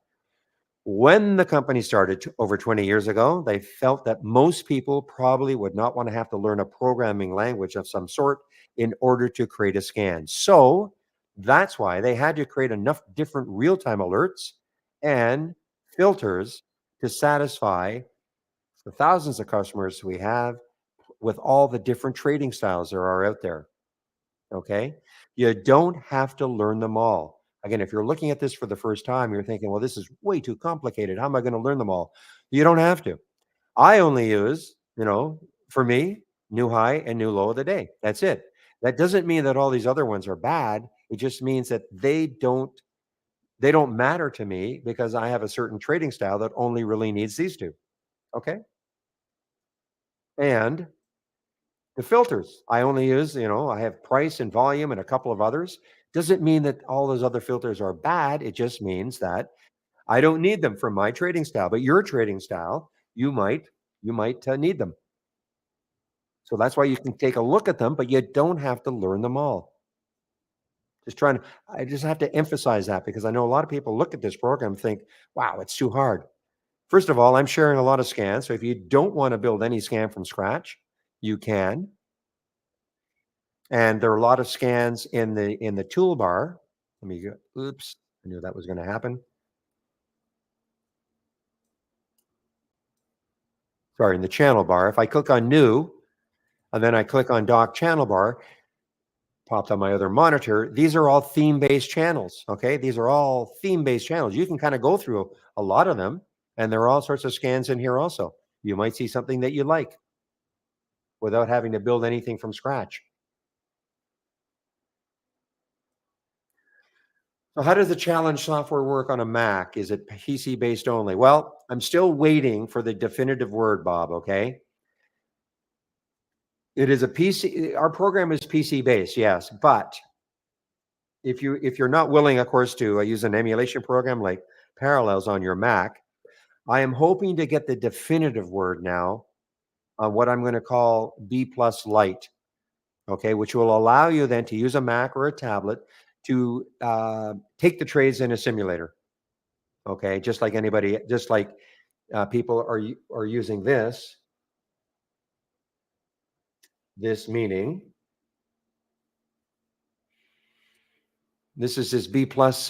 [SPEAKER 1] When the company started over 20 years ago, they felt that most people probably would not want to have to learn a programming language of some sort in order to create a scan. So that's why they had to create enough different real time alerts and filters to satisfy the thousands of customers we have with all the different trading styles there are out there. Okay. You don't have to learn them all. Again, if you're looking at this for the first time, you're thinking, well, this is way too complicated. How am I going to learn them all? You don't have to. I only use, for me, new high and new low of the day. That's it. That doesn't mean that all these other ones are bad. It just means that they don't matter to me because I have a certain trading style that only really needs these two. Okay. And the filters, I only use, I have price and volume and a couple of others. Doesn't mean that all those other filters are bad. It just means that I don't need them for my trading style. But your trading style, you might need them. So that's why you can take a look at them, but you don't have to learn them all. I just have to emphasize that because I know a lot of people look at this program and think, wow, it's too hard. First of all, I'm sharing a lot of scans. So if you don't want to build any scan from scratch, you can. And there are a lot of scans in the toolbar. Let me go. Oops, I knew that was going to happen. Sorry, in the channel bar. If I click on new and then I click on dock channel bar, popped on my other monitor. These are all theme-based channels. Okay, these are all theme-based channels. You can kind of go through a lot of them, and there are all sorts of scans in here also. You might see something that you like without having to build anything from scratch. So how does the challenge software work on a Mac? Is it PC based only? Well, I'm still waiting for the definitive word, Bob, okay? It is a PC, our program is PC based, yes, but if you're not willing, of course, to use an emulation program like Parallels on your Mac, I am hoping to get the definitive word now on what I'm going to call B plus Lite, okay, which will allow you then to use a Mac or a tablet to take the trades in a simulator. Okay, just like people are using this meaning. This is this B plus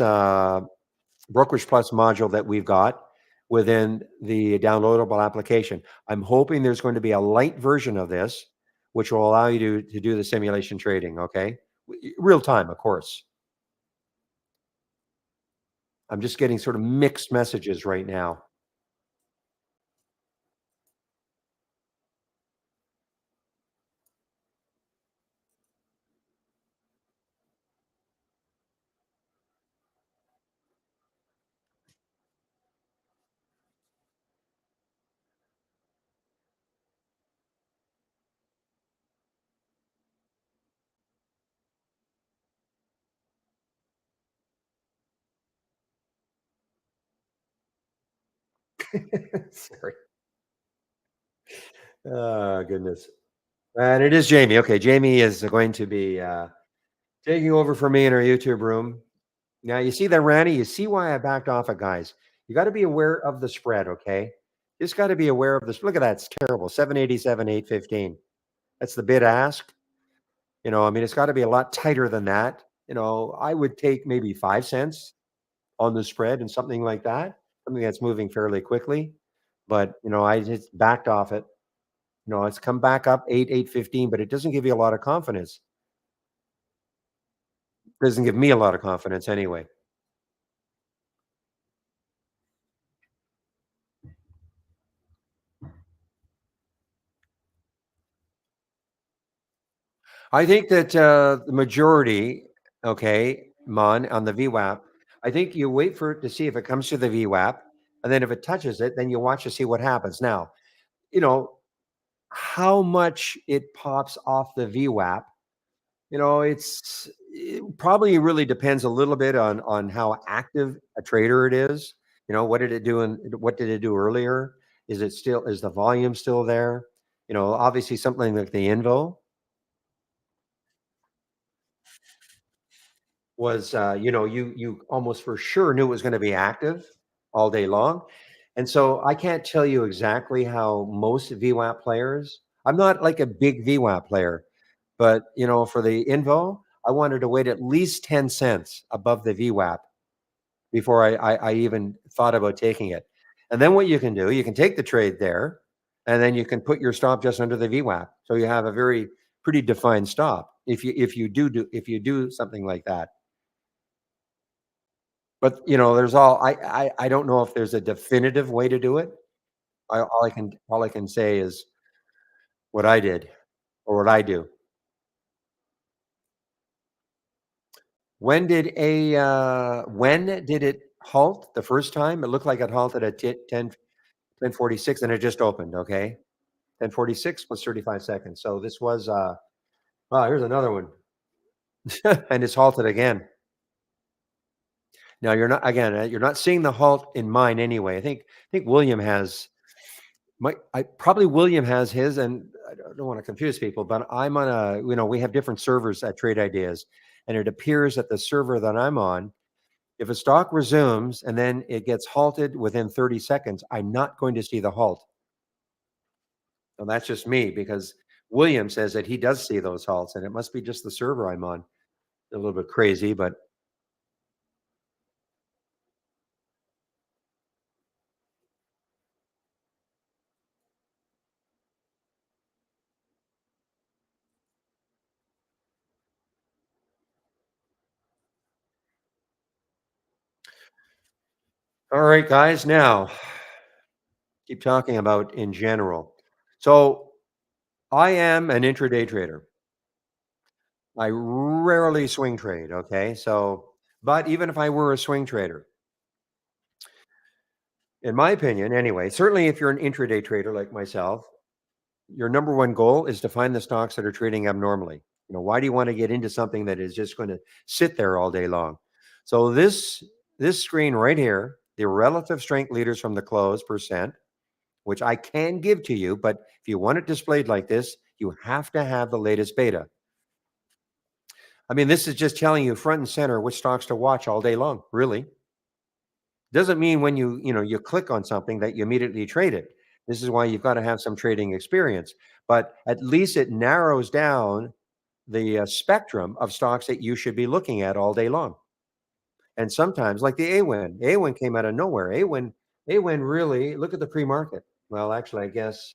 [SPEAKER 1] Brokerage Plus module that we've got within the downloadable application. I'm hoping there's going to be a light version of this, which will allow you to do the simulation trading. Okay, real time, of course. I'm just getting sort of mixed messages right now. Sorry. Oh, goodness. And it is Jamie. Okay, Jamie is going to be taking over for me in our YouTube room. Now, you see that, Randy? You see why I backed off it, guys. You got to be aware of the spread, okay? Just got to be aware of this. Look at that. It's terrible. 787, 815. That's the bid ask. I mean, it's got to be a lot tighter than that. I would take maybe 5 cents on the spread and something like that, something that's moving fairly quickly. but, I just backed off it. It's come back up 8.15, but it doesn't give you a lot of confidence. Doesn't give me a lot of confidence anyway. I think that, the majority, okay, on the VWAP, I think you wait for it to see if it comes to the VWAP, and then if it touches it, then you watch to see what happens. Now, you know, how much it pops off the VWAP, it probably really depends a little bit on how active a trader it is. What did it do and what did it do earlier? Is the volume still there? Obviously something like the Invo was, you almost for sure knew it was going to be active all day long. And so I can't tell you exactly how most VWAP players. I'm not like a big VWAP player, but for the Invo, I wanted to wait at least 10 cents above the VWAP before I even thought about taking it. And then what you can do, you can take the trade there, and then you can put your stop just under the VWAP. So you have a very pretty defined stop if you do something like that. But, there's I don't know if there's a definitive way to do it. All I can say is what I did or what I do. When did it halt the first time? It looked like it halted at 10:46 and it just opened, okay? 10:46 plus 35 seconds. So this was, here's another one. And it's halted again. Now you're not seeing the halt in mine anyway. I think William has probably William has his, and I don't want to confuse people, but I'm on we have different servers at Trade Ideas, and it appears that the server that I'm on, if a stock resumes and then it gets halted within 30 seconds, I'm not going to see the halt. So that's just me because William says that he does see those halts, and it must be just the server I'm on. A little bit crazy, but all right, guys. Now keep talking about in general. So I am an intraday trader. I rarely swing trade, okay? But even if I were a swing trader, in my opinion anyway, certainly if you're an intraday trader like myself, your number one goal is to find the stocks that are trading abnormally. Why do you want to get into something that is just going to sit there all day long? So this screen right here, the relative strength leaders from the close percent, which I can give to you, but if you want it displayed like this, you have to have the latest beta. I mean, this is just telling you front and center which stocks to watch all day long, really. Doesn't mean when you click on something that you immediately trade it. This is why you've got to have some trading experience. But at least it narrows down the spectrum of stocks that you should be looking at all day long. And sometimes, like the AWIN came out of nowhere. AWIN really look at the pre-market. Well, actually, I guess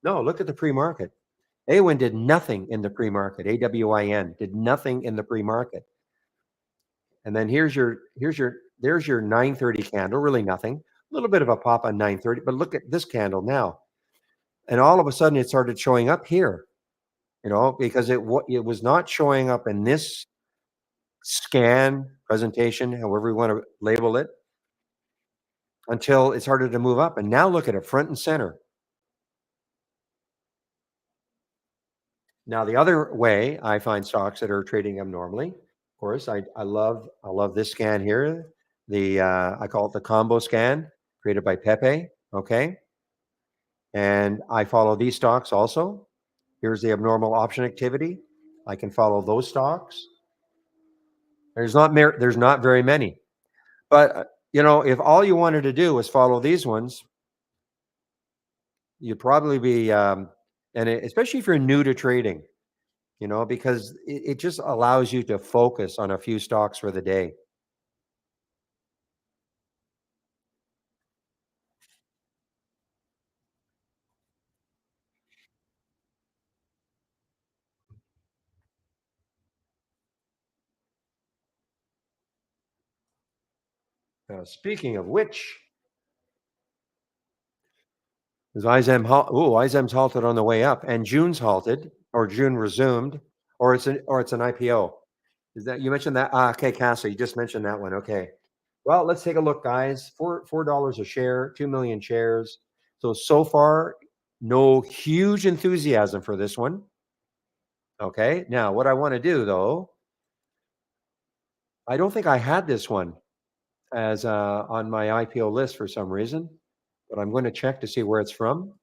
[SPEAKER 1] no. Look at the pre-market. AWIN did nothing in the pre-market. AWIN did nothing in the pre-market. And then there's your 9:30 candle, really nothing. A little bit of a pop on 9:30, but look at this candle now. And all of a sudden it started showing up here, because it was not showing up in this scan presentation, however you want to label it, until it started to move up. And now look at it front and center. Now the other way I find stocks that are trading abnormally, of course, I love this scan here. I call it the combo scan created by Pepe. Okay. And I follow these stocks also. Here's the abnormal option activity. I can follow those stocks. There's not very many. But if all you wanted to do was follow these ones, you'd probably be especially if you're new to trading, because it just allows you to focus on a few stocks for the day. Speaking of which, is IZEM's halted on the way up, and June's halted, or June resumed, or it's an IPO. Is that you mentioned that? Okay, Castle, you just mentioned that one. Okay. Well, let's take a look, guys. $4 a share, 2 million shares. So far, no huge enthusiasm for this one. Okay. Now, what I want to do though, I don't think I had this one as on my IPO list for some reason, but I'm going to check to see where it's from.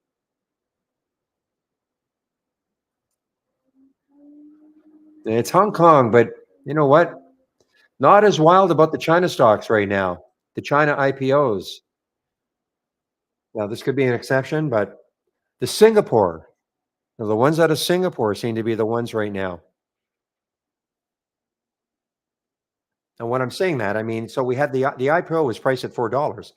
[SPEAKER 1] It's Hong Kong, but you know what? Not as wild about the China stocks right now. The China IPOs. Now, this could be an exception, but the Singapore, the ones out of Singapore seem to be the ones right now. And when I'm saying that, I mean, so we had the IPO was priced at $4.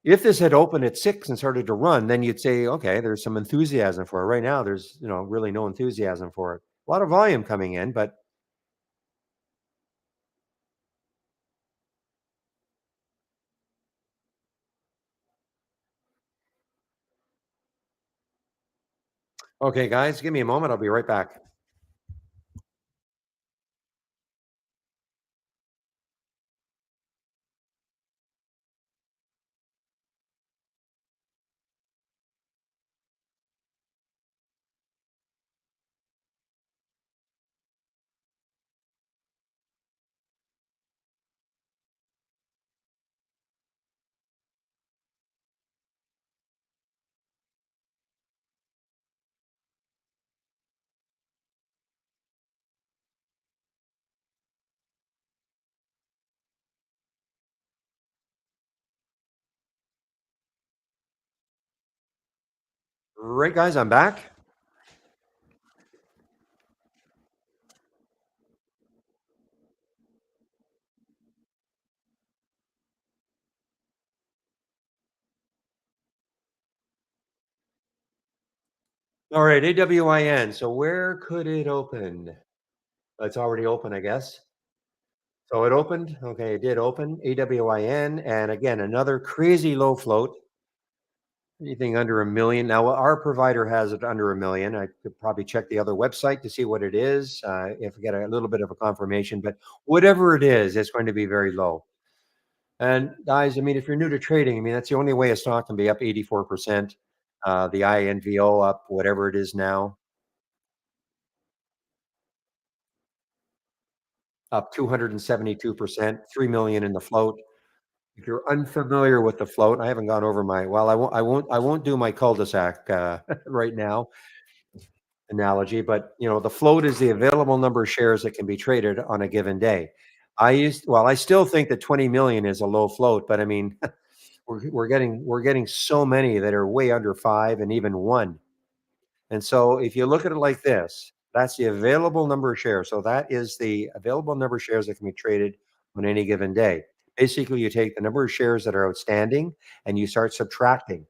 [SPEAKER 1] If this had opened at 6 and started to run, then you'd say, okay, there's some enthusiasm for it. Right now, there's really no enthusiasm for it. A lot of volume coming in, but okay, guys, give me a moment. I'll be right back. Right, guys, I'm back. All right, AWIN. So where could it open? It's already open, I guess. So it opened. Okay, it did open. AWIN, and again, another crazy low float. Anything under a million. Now, our provider has it under a million. I could probably check the other website to see what it is if we get a little bit of a confirmation. But whatever it is, it's going to be very low. And guys, I mean, if you're new to trading, I mean, that's the only way a stock can be up 84%. The INVO up, whatever it is now, up 272%, 3 million in the float. If you're unfamiliar with the float, I haven't gone over my, well, I won't do my cul-de-sac right now analogy, but the float is the available number of shares that can be traded on a given day. I still think that 20 million is a low float, but I mean, we're getting so many that are way under five and even one. And so if you look at it like this, that's the available number of shares. So that is the available number of shares that can be traded on any given day. Basically, you take the number of shares that are outstanding and you start subtracting.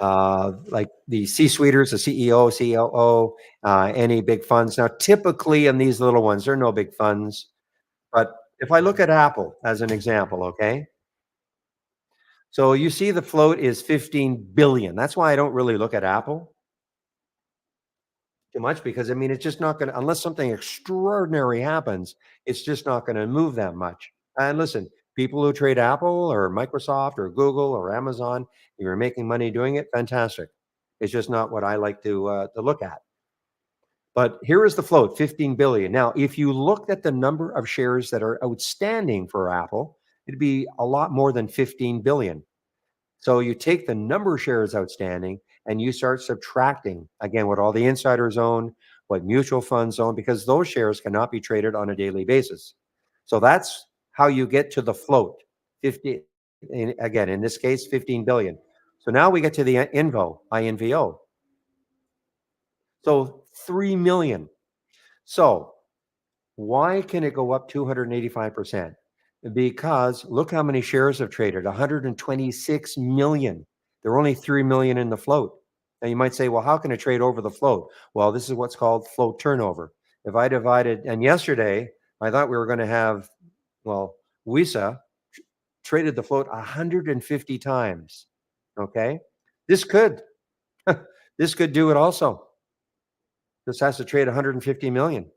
[SPEAKER 1] Like the C-suiters, the CEO, COO, any big funds. Now, typically in these little ones, there are no big funds. But if I look at Apple as an example, okay, so you see the float is 15 billion. That's why I don't really look at Apple too much because I mean it's just not going to unless something extraordinary happens, it's just not going to move that much. And listen, people who trade Apple or Microsoft or Google or Amazon, if you're making money doing it, fantastic. It's just not what I like to look at. But here is the float, 15 billion. Now, if you looked at the number of shares that are outstanding for Apple, it'd be a lot more than 15 billion. So you take the number of shares outstanding and you start subtracting again what all the insiders own, what mutual funds own, because those shares cannot be traded on a daily basis. So that's how you get to the float. 50 again, in this case, 15 billion. So now we get to the INVO. So 3 million. So why can it go up 285%? Because look how many shares have traded 126 million. There are only 3 million in the float. Now you might say, well, how can it trade over the float? Well, this is what's called float turnover. If I divided, and yesterday I thought we were going to have, well, WISA traded the float 150 times. Okay. This could, this could do it also. This has to trade 150 million.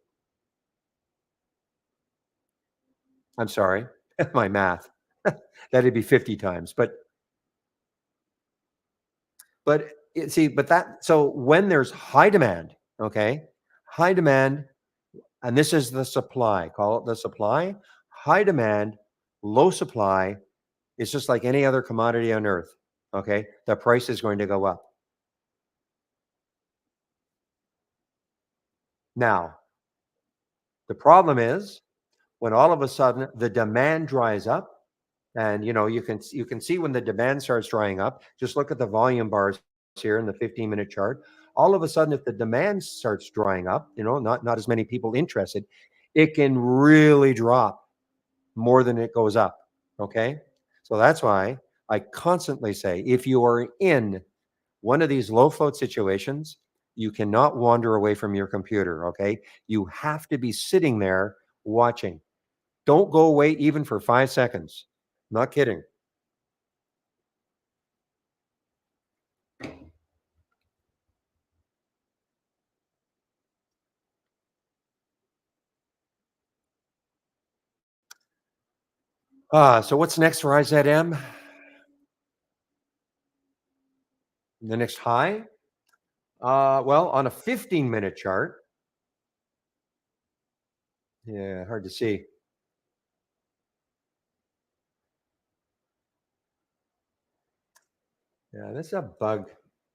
[SPEAKER 1] I'm sorry, my math. That'd be 50 times. But see, but that so when there's high demand, okay, high demand, and this is the supply. Call it the supply. High demand, low supply. It's just like any other commodity on earth. Okay, the price is going to go up. Now, the problem is when all of a sudden the demand dries up, and you can see when the demand starts drying up. Just look at the volume bars here in the 15-minute chart. All of a sudden, if the demand starts drying up, not as many people interested, it can really drop more than it goes up. Okay, so that's why I constantly say if you are in one of these low float situations, you cannot wander away from your computer. Okay, you have to be sitting there watching. Don't go away even for 5 seconds. Not kidding. So what's next for IZM? The next high? Well, on a 15-minute chart, yeah, hard to see. Yeah, that's a bug.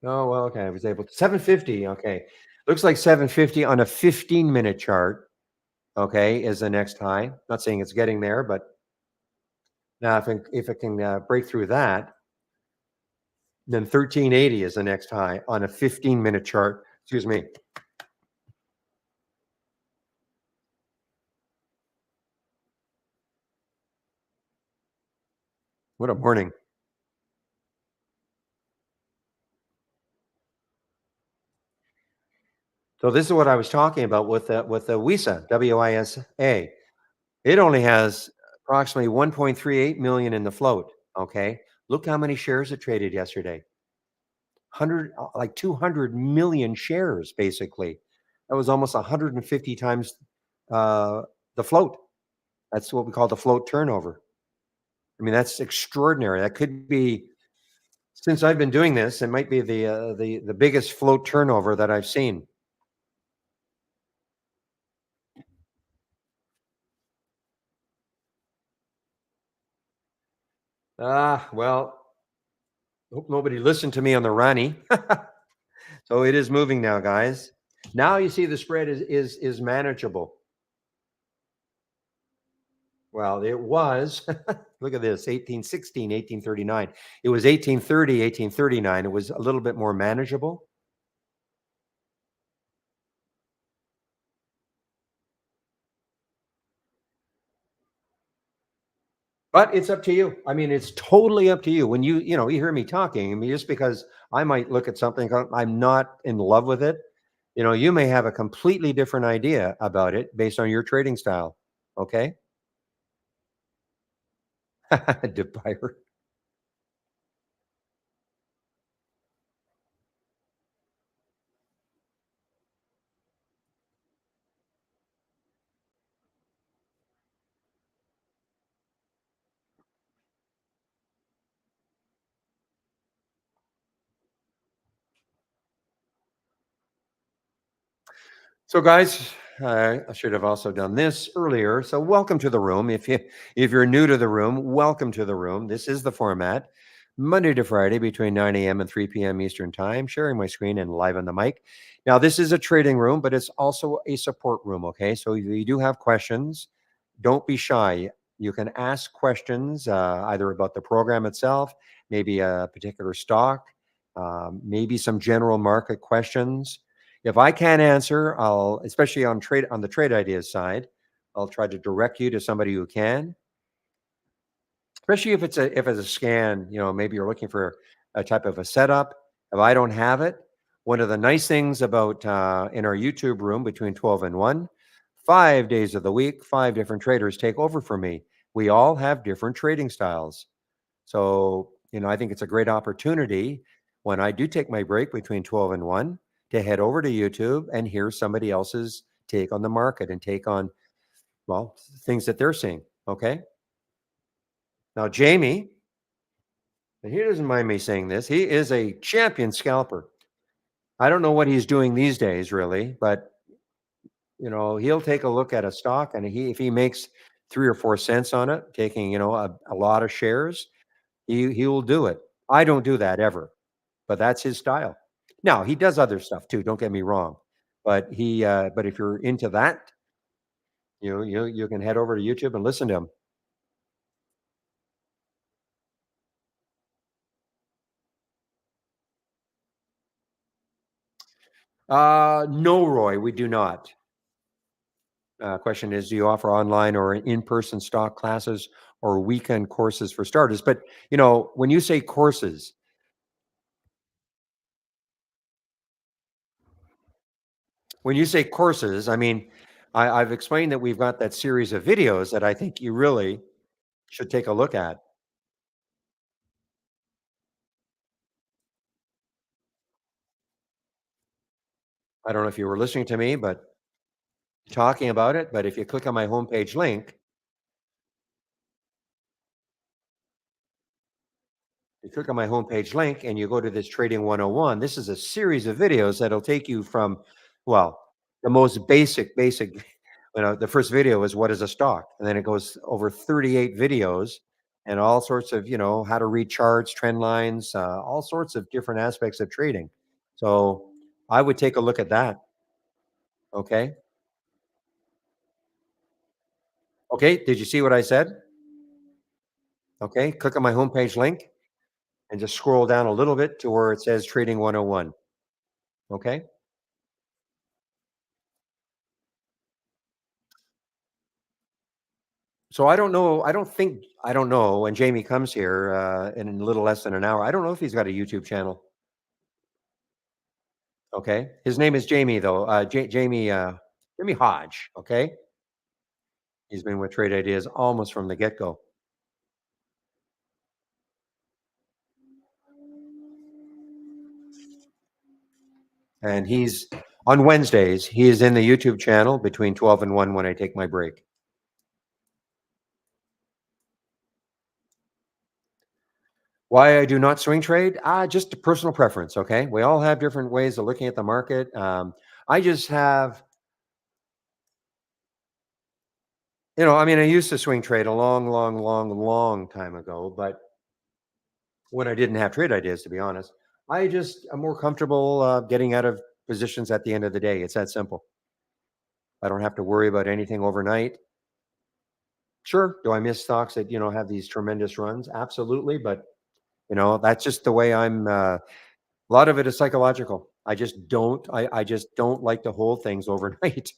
[SPEAKER 1] Oh, well, okay. I was able to 750. Okay. Looks like 750 on a 15-minute chart, okay, is the next high. Not saying it's getting there, but now if it can break through that, then 1380 is the next high on a 15-minute chart. Excuse me. What a morning. So this is what I was talking about with the WISA, WISA. It only has approximately 1.38 million in the float. Okay. Look how many shares it traded yesterday. 100, like 200 million shares, basically. That was almost 150 times uh, the float. That's what we call the float turnover. I mean, that's extraordinary. That could be, since I've been doing this, it might be the biggest float turnover that I've seen. Well, hope nobody listened to me on the Rani. So it is moving now, guys. Now you see the spread is manageable. Well, it was, look at this, 1816, 1839. It was 1830, 1839. It was a little bit more manageable. But it's up to you. I mean, it's totally up to you. When you hear me talking, I mean, just because I might look at something, I'm not in love with it. You may have a completely different idea about it based on your trading style. Okay. Buyer. So, guys, I should have also done this earlier. So, welcome to the room. If you're new to the room, welcome to the room. This is the format, Monday to Friday between 9 a.m. and 3 p.m. Eastern Time. Sharing my screen and live on the mic. Now, this is a trading room, but it's also a support room. Okay, so if you do have questions, don't be shy. You can ask questions either about the program itself, maybe a particular stock, maybe some general market questions. If I can't answer, especially on the trade ideas side, I'll try to direct you to somebody who can. Especially if it's a scan, maybe you're looking for a type of a setup. If I don't have it, one of the nice things about in our YouTube room between 12 and 1, 5 days of the week, 5 different traders take over for me We all have different trading styles. So, I think it's a great opportunity when I do take my break between 12 and 1 to head over to YouTube and hear somebody else's take on the market and take on, well, things that they're seeing. Okay. Now, Jamie, and he doesn't mind me saying this, he is a champion scalper. I don't know what he's doing these days, really, but he'll take a look at a stock, and if he makes 3 or 4 cents on it, taking a lot of shares, he will do it. I don't do that ever, but that's his style. Now he does other stuff too. Don't get me wrong, but if you're into that, you can head over to YouTube and listen to him. No, Roy, we do not. Question is, do you offer online or in-person stock classes or weekend courses for starters? But when you say courses, I mean, I've explained that we've got that series of videos that I think you really should take a look at. I don't know if you were listening to me, but talking about it. But if you click on my homepage link, you click on my homepage link and you go to this Trading 101. This is a series of videos that'll take you from, well, the most basic. The first video is what is a stock, and then it goes over 38 videos and all sorts of, how to read charts, trend lines, all sorts of different aspects of trading. So I would take a look at that. Okay. Okay. Did you see what I said? Okay. Click on my homepage link and just scroll down a little bit to where it says Trading 101. Okay. So I don't know. I don't know. When Jamie comes here in a little less than an hour, I don't know if he's got a YouTube channel. Okay. His name is Jamie, though. Jamie Hodge. Okay. He's been with Trade Ideas almost from the get go. And he's on Wednesdays, he is in the YouTube channel between 12 and 1 when I take my break. Why I do not swing trade? Just a personal preference. Okay. We all have different ways of looking at the market. I just have, I mean, I used to swing trade a long, long, long, long time ago, but when I didn't have trade ideas, to be honest, I'm more comfortable getting out of positions at the end of the day. It's that simple. I don't have to worry about anything overnight. Sure. Do I miss stocks that, have these tremendous runs? Absolutely. But, that's just the way a lot of it is psychological. I just don't like to hold things overnight.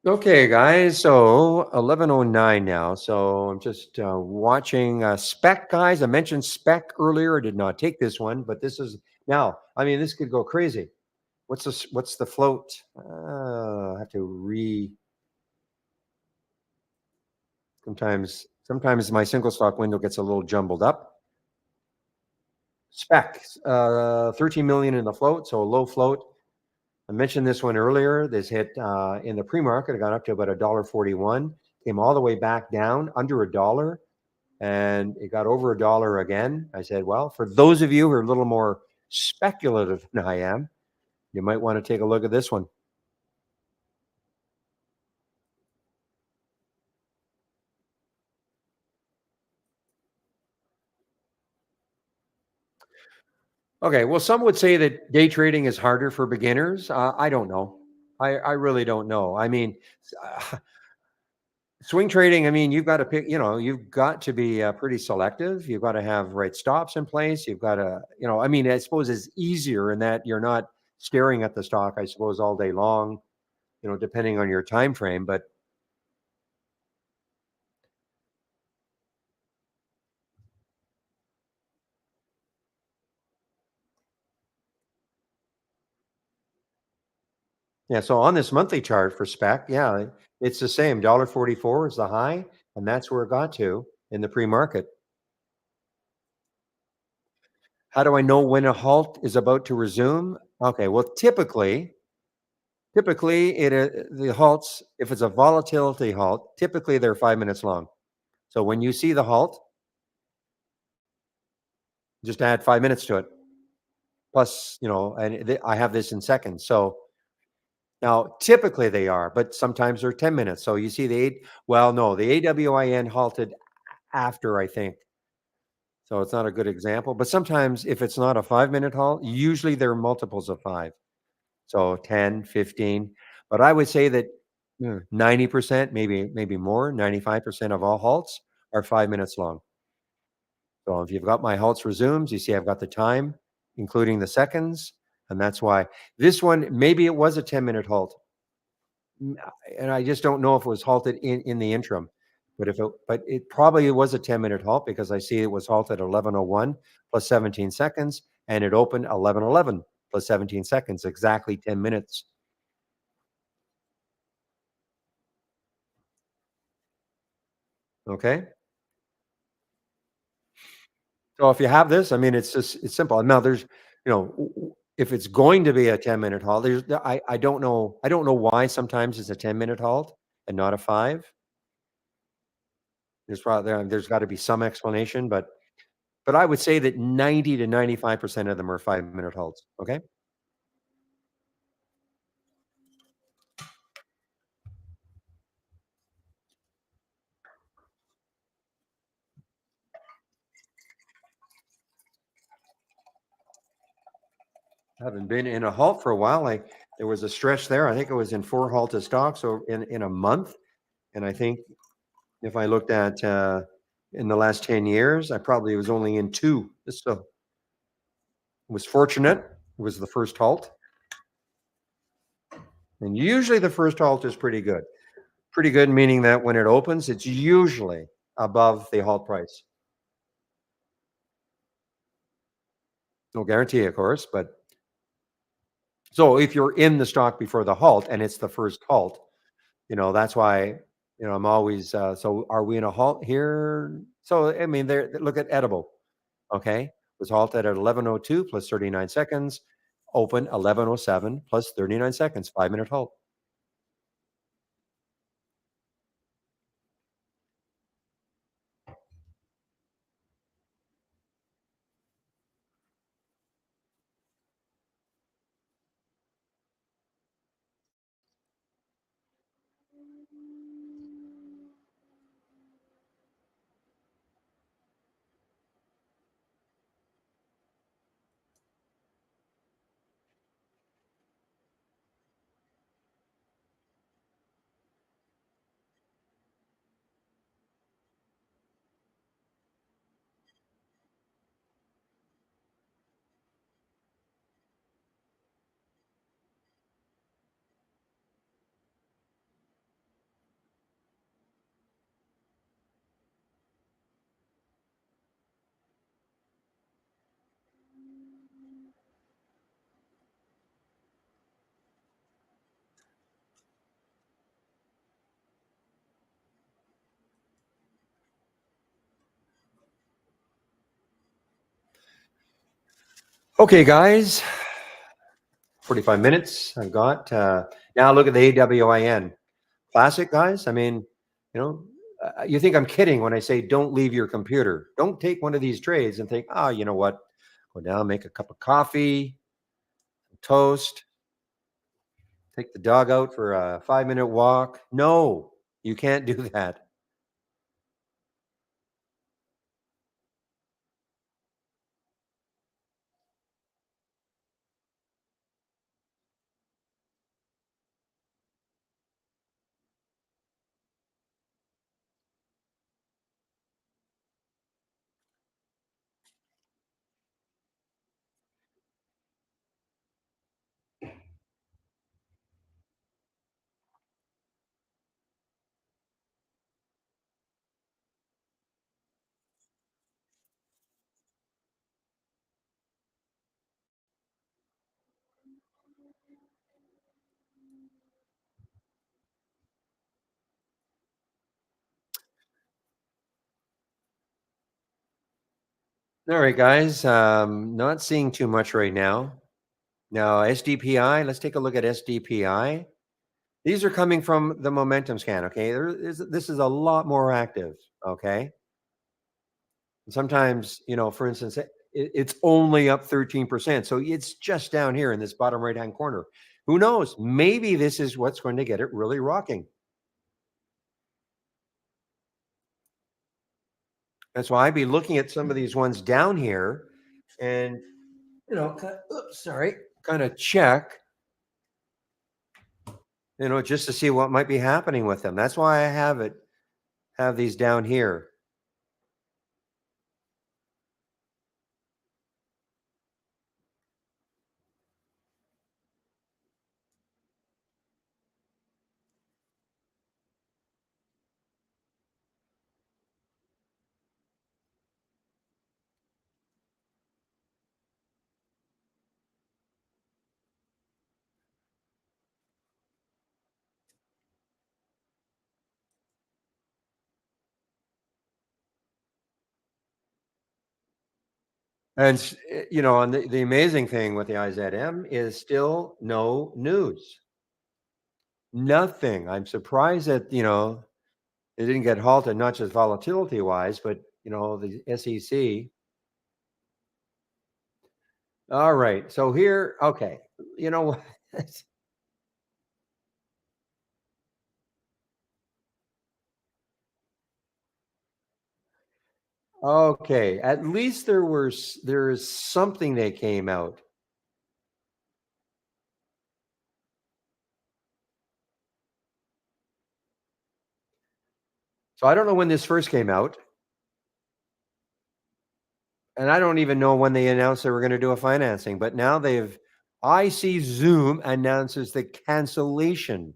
[SPEAKER 1] Okay, guys. So 11:09 now. So I'm just watching Spec, guys. I mentioned Spec earlier. I did not take this one, but this is now. I mean, this could go crazy. What's the float? I have to sometimes my single stock window gets a little jumbled up. Spec, 13 million in the float, so a low float. I mentioned this one earlier. This hit in the pre-market. It got up to about $1.41, came all the way back down under a dollar, and it got over a dollar again. I said, well, for those of you who are a little more speculative than I am, you might want to take a look at this one. Okay, well, some would say that day trading is harder for beginners. I don't know. I really don't know. I mean, Swing trading, I mean, you've got to pick, you've got to be pretty selective. You've got to have right stops in place. You've got to, I mean, I suppose it's easier in that you're not staring at the stock, I suppose, all day long, depending on your time frame. But yeah, so on this monthly chart for spec, yeah, it's the same. $1.44 is the high, and that's where it got to in the pre-market. How do I know when a halt is about to resume? Okay, well, typically the halts, if it's a volatility halt, typically they're 5 minutes long. So when you see the halt, just add 5 minutes to it. Plus, I have this in seconds. So now typically they are, but sometimes they're 10 minutes. So you see the eight. Well, no, the AWIN halted after, I think. So it's not a good example. But sometimes if it's not a 5 minute halt, usually they're multiples of five. So 10, 15. But I would say that 90%, maybe more, 95% of all halts are 5 minutes long. So if you've got my halts resumes, you see I've got the time, including the seconds, and that's why this one, maybe it was a 10-minute halt. And I just don't know if it was halted in the interim. But it probably was a 10-minute halt because I see it was halted at 11:01 plus 17 seconds, and it opened 11:11 plus 17 seconds, exactly 10 minutes. Okay. So if you have this, I mean, it's simple. Now if it's going to be a 10-minute halt, I don't know why sometimes it's a 10-minute halt and not a 5. There's got to be some explanation, but I would say that 90 to 95% of them are 5-minute halts. Okay. Haven't been in a halt for a while. Like there was a stretch there. I think it was in 4 halted stocks so in a month. And I think if I looked at in the last 10 years, I probably was only in 2. So was fortunate. It was the first halt. And usually the first halt is pretty good. Pretty good, meaning that when it opens, it's usually above the halt price. No guarantee, of course, but so if you're in the stock before the halt and it's the first halt, that's why, I'm always, so are we in a halt here? So, I mean, look at edible. Okay. Was halted at 11:02 plus 39 seconds, open 11:07 plus 39 seconds, 5-minute halt. Okay, guys, 45 minutes I've got. Now look at the AWIN. Classic, guys. I mean, you think I'm kidding when I say don't leave your computer. Don't take one of these trades and think, oh, you know what? Go down, make a cup of coffee, toast, take the dog out for a 5-minute walk. No, you can't do that. All right, guys. Not seeing too much right now. Now, SDPI, let's take a look at SDPI. These are coming from the momentum scan. Okay. This is a lot more active. Okay. Sometimes, for instance, it's only up 13%. So it's just down here in this bottom right hand corner. Who knows? Maybe this is what's going to get it really rocking. That's why I'd be looking at some of these ones down here and, oops, sorry, kind of check, just to see what might be happening with them. That's why I have these down here. And the amazing thing with the IZM is still no news. Nothing. I'm surprised that, it didn't get halted, not just volatility wise, but, the SEC. All right. So here, okay. You know what? Okay. At least there is something that came out. So I don't know when this first came out, and I don't even know when they announced they were going to do a financing, but now I see Zoom announces the cancellation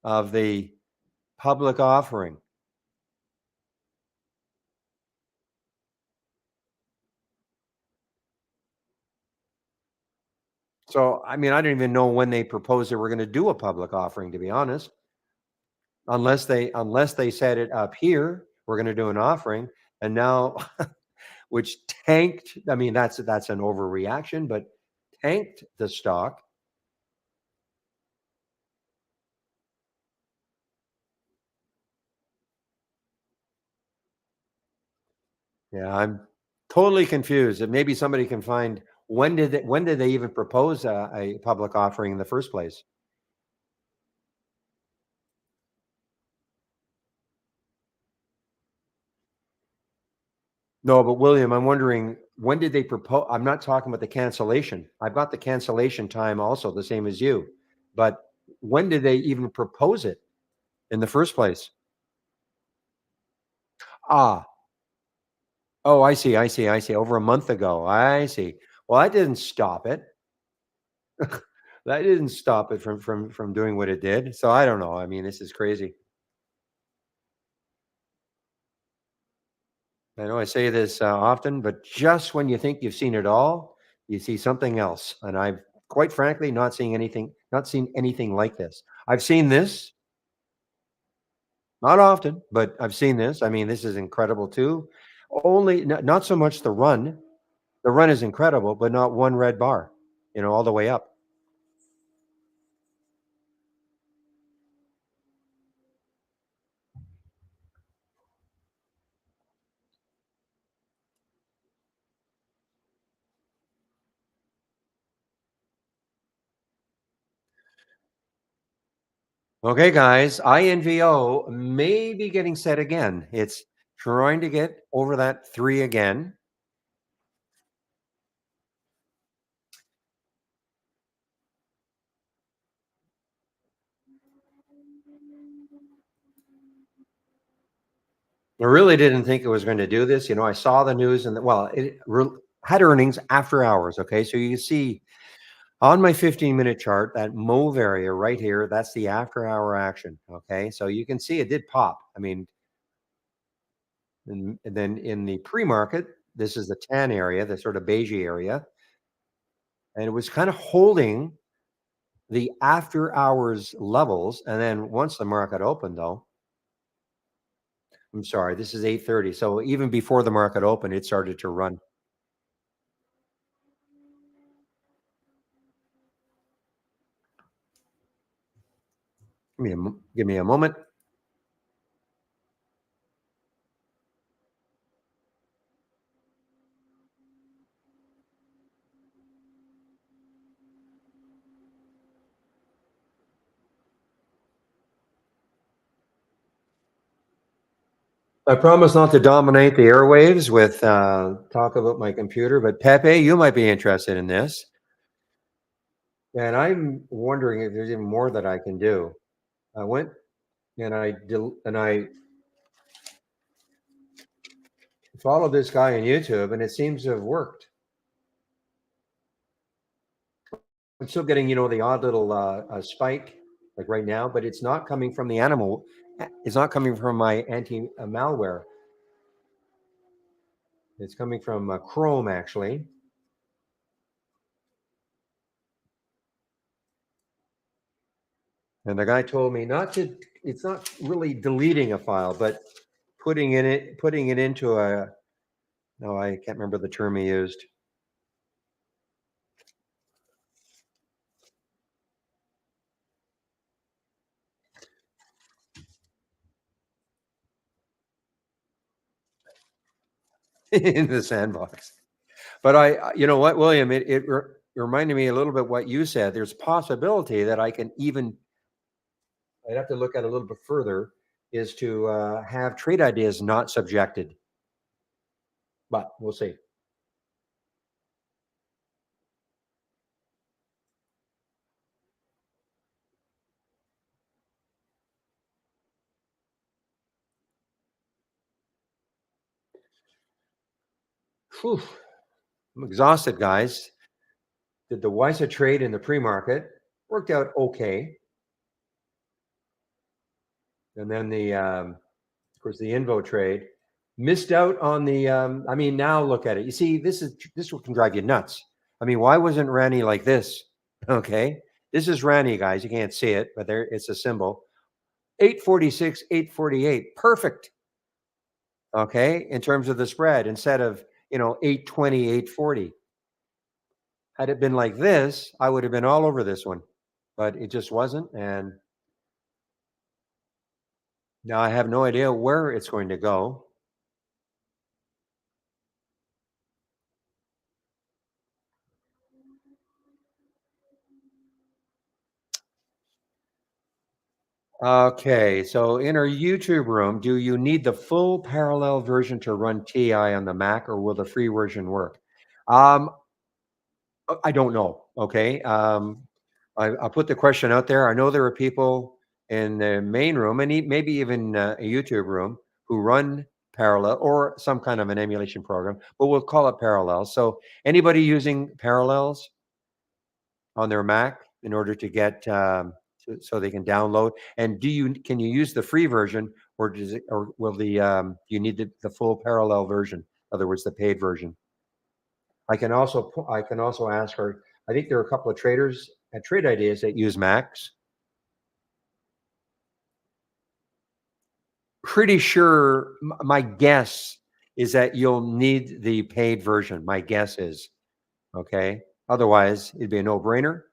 [SPEAKER 1] of the public offering. So, I mean, I don't even know when they proposed they were going to do a public offering, to be honest, unless they said it up here, we're going to do an offering, and now, which tanked. I mean, that's an overreaction, but tanked the stock. Yeah, I'm totally confused. And maybe somebody can find when did they even propose a public offering in the first place? No, but William, I'm wondering when did they propose? I'm not talking about the cancellation. I've got the cancellation time also, the same as you. But when did they even propose it in the first place? Ah, oh, I see, I see, I see. Over a month ago. I see. Well, that didn't stop it. That didn't stop it from doing what it did. So I don't know. I mean, this is crazy. I know I say this often, but just when you think you've seen it all, you see something else. And I've quite frankly not seen anything like this. I've seen this, not often, but I've seen this. I mean, this is incredible too. Only not so much the run. The run is incredible, but not one red bar, all the way up. Okay, guys, INVO may be getting set again. It's trying to get over that three again. I really didn't think it was going to do this. I saw the news and well, had earnings after hours. Okay, so you can see on my 15-minute chart that mauve area right here. That's the after-hour action. Okay, so you can see it did pop. I mean, and then in the pre-market, this is the tan area, the sort of beige area, and it was kind of holding the after hours levels, and then once the market opened, though, I'm sorry, this is 8:30. So even before the market opened, it started to run. Give me a moment. I promise not to dominate the airwaves with talk about my computer, but Pepe, you might be interested in this. And I'm wondering if there's even more that I can do. I went and I followed this guy on YouTube, and it seems to have worked. I'm still getting, the odd little spike like right now, but it's not coming from the animal. It's not coming from my anti malware. It's coming from Chrome, actually. And the guy told me not to. It's not really deleting a file, but putting it into a. No, I can't remember the term he used. In the sandbox. But you know what, William, it reminded me a little bit what you said. There's a possibility that I can even, I'd have to look at it a little bit further, is to have trade ideas not subjected. But we'll see. Whew, I'm exhausted, guys. Did the WISA trade in the pre-market, worked out okay. And then of course, the Invo trade missed out on the. I mean, now look at it. You see, this can drive you nuts. I mean, why wasn't Rani like this? Okay, this is Rani, guys. You can't see it, but there it's a symbol. 846, 848, perfect. Okay, in terms of the spread, instead of 820, 840. Had it been like this, I would have been all over this one, but it just wasn't. And now I have no idea where it's going to go. Okay, so in our YouTube room, do you need the full parallel version to run TI on the Mac, or will the free version work? Um, I don't know. Okay, I'll put the question out there. I know there are people in the main room and maybe even a YouTube room who run Parallel or some kind of an emulation program, but we'll call it Parallels. So anybody using Parallels on their Mac in order to get so they can download. And can you use the free version, or does it, or will the do you need the full parallel version? In other words, the paid version. I can also ask her. I think there are a couple of traders at Trade Ideas that use Macs. Pretty sure my guess is that you'll need the paid version. My guess is okay. Otherwise, it'd be a no-brainer.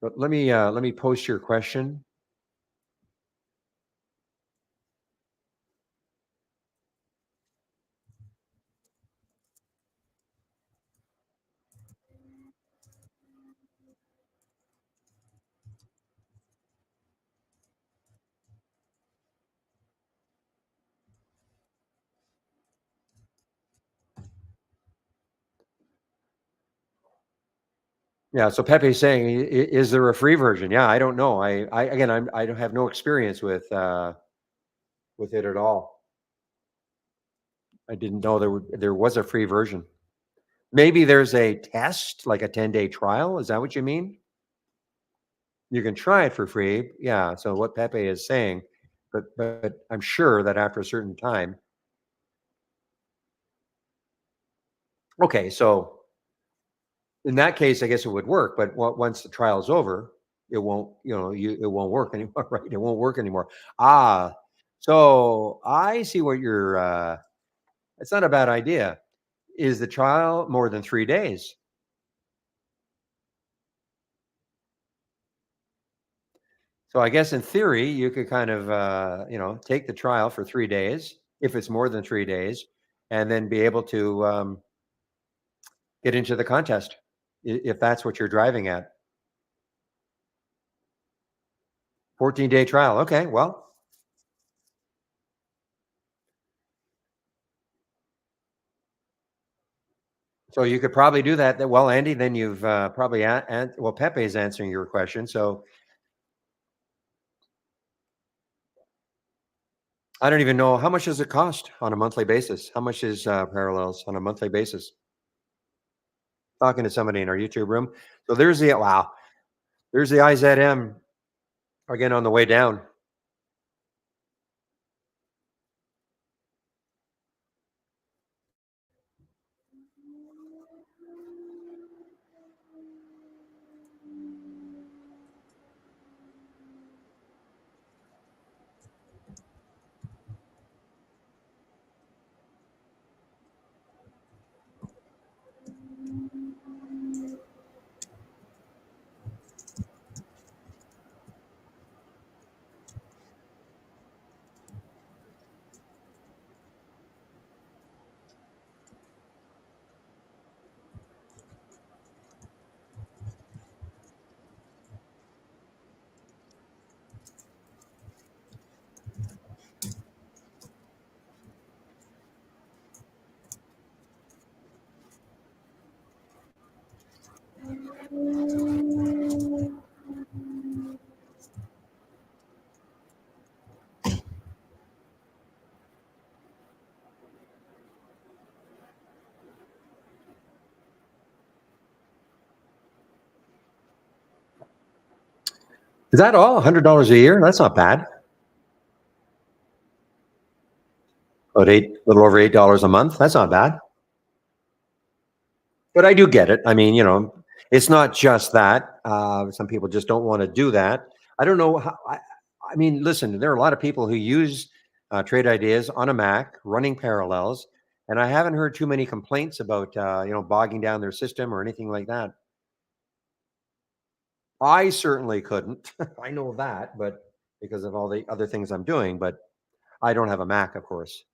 [SPEAKER 1] But let me post your question. Yeah, so Pepe's saying, is there a free version? Yeah, I don't know. I again, I don't have no experience with it at all. I didn't know there was a free version. Maybe there's a test, like a 10-day trial. Is that what you mean? You can try it for free. Yeah. So what Pepe is saying, but I'm sure that after a certain time. Okay, so In that case, I guess it would work, but once the trial's over, it won't, it won't work anymore, right? It won't work anymore. Ah, so I see what you're, it's not a bad idea. Is the trial more than 3 days? So I guess in theory, you could kind of, take the trial for 3 days, if it's more than 3 days, and then be able to, get into the contest, if that's what you're driving at. 14-day trial. Okay, well, so you could probably do that. Well, Andy, then you've, probably well, Pepe is answering your question. So I don't even know, how much does it cost on a monthly basis? How much is, Parallels on a monthly basis? Talking to somebody in our YouTube room. So there's the wow, there's the IZM again on the way down. Is that all? $100 a year? That's not bad. About a little over $8 a month. That's not bad. But I do get it. I mean, it's not just that. Some people just don't want to do that. I don't know how. I mean, listen, there are a lot of people who use, Trade Ideas on a Mac running Parallels, and I haven't heard too many complaints about, bogging down their system or anything like that. I certainly couldn't. I know that, but because of all the other things I'm doing, but I don't have a Mac, of course.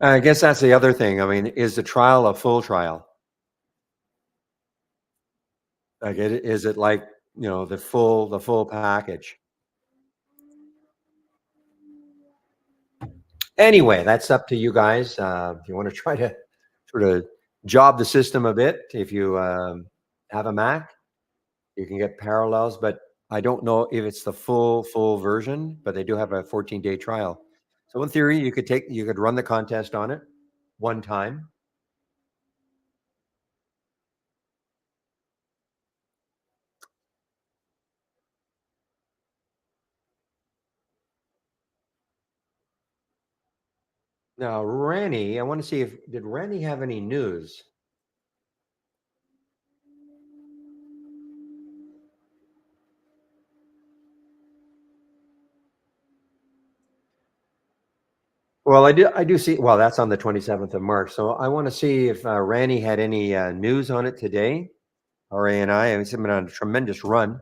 [SPEAKER 1] I guess that's the other thing. I mean, is the trial a full trial? Like, is it like, the full package? Anyway, that's up to you guys. If you want to try to sort of job the system a bit, if you, have a Mac, you can get Parallels, but I don't know if it's the full version, but they do have a 14-day trial. So in theory, you could run the contest on it one time. Now, Ranny, I want to see if did Ranny have any news? Well, I do see. Well, that's on the 27th of March. So I want to see if, Ranny had any, news on it today. RANI, it's been on a tremendous run.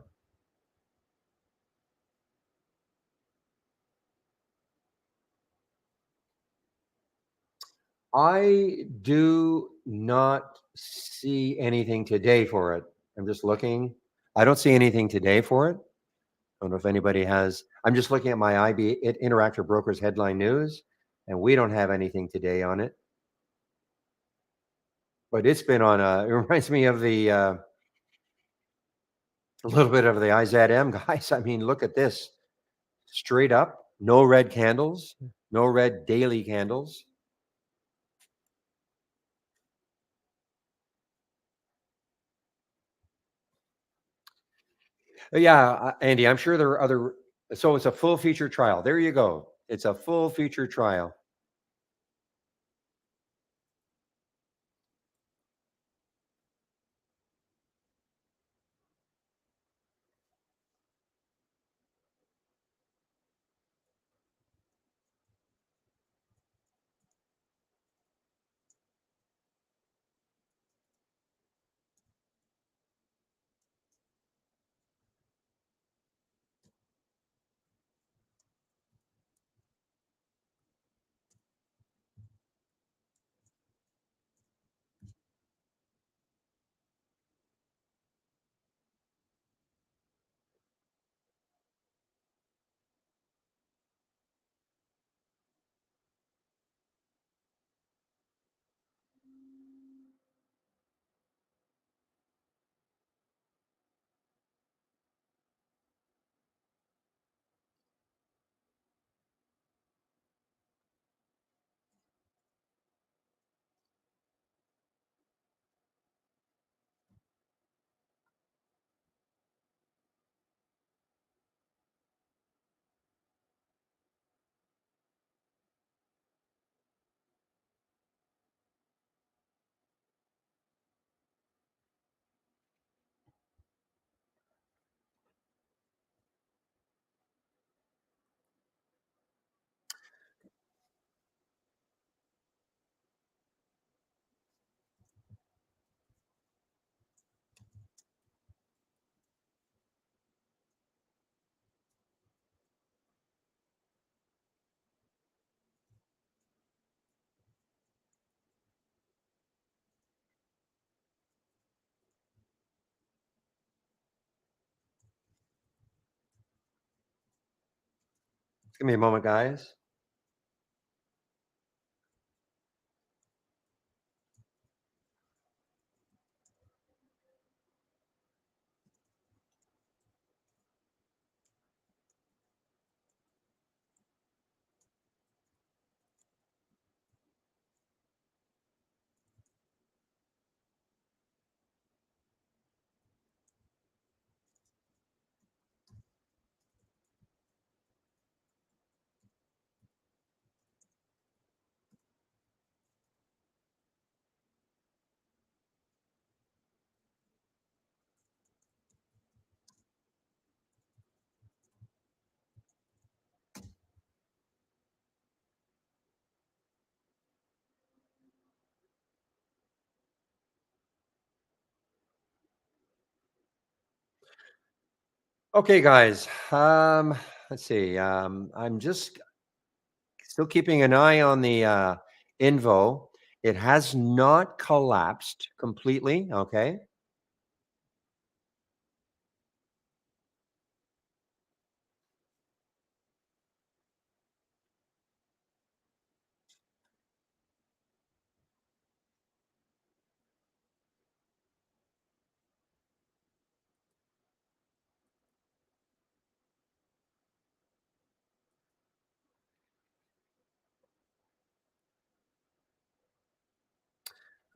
[SPEAKER 1] I do not see anything today for it. I'm just looking. I don't see anything today for it. I don't know if anybody has. I'm just looking at my Interactive Brokers headline news, and we don't have anything today on it. But it's been on a. It reminds me of the a little bit of the IZM guys. I mean, look at this. Straight up, no red candles, no red daily candles. Yeah, Andy, I'm sure there are other. So it's a full feature trial. There you go. It's a full feature trial. Give me a moment, guys. Okay, guys. Let's see. I'm just still keeping an eye on the Invo. It has not collapsed completely. Okay.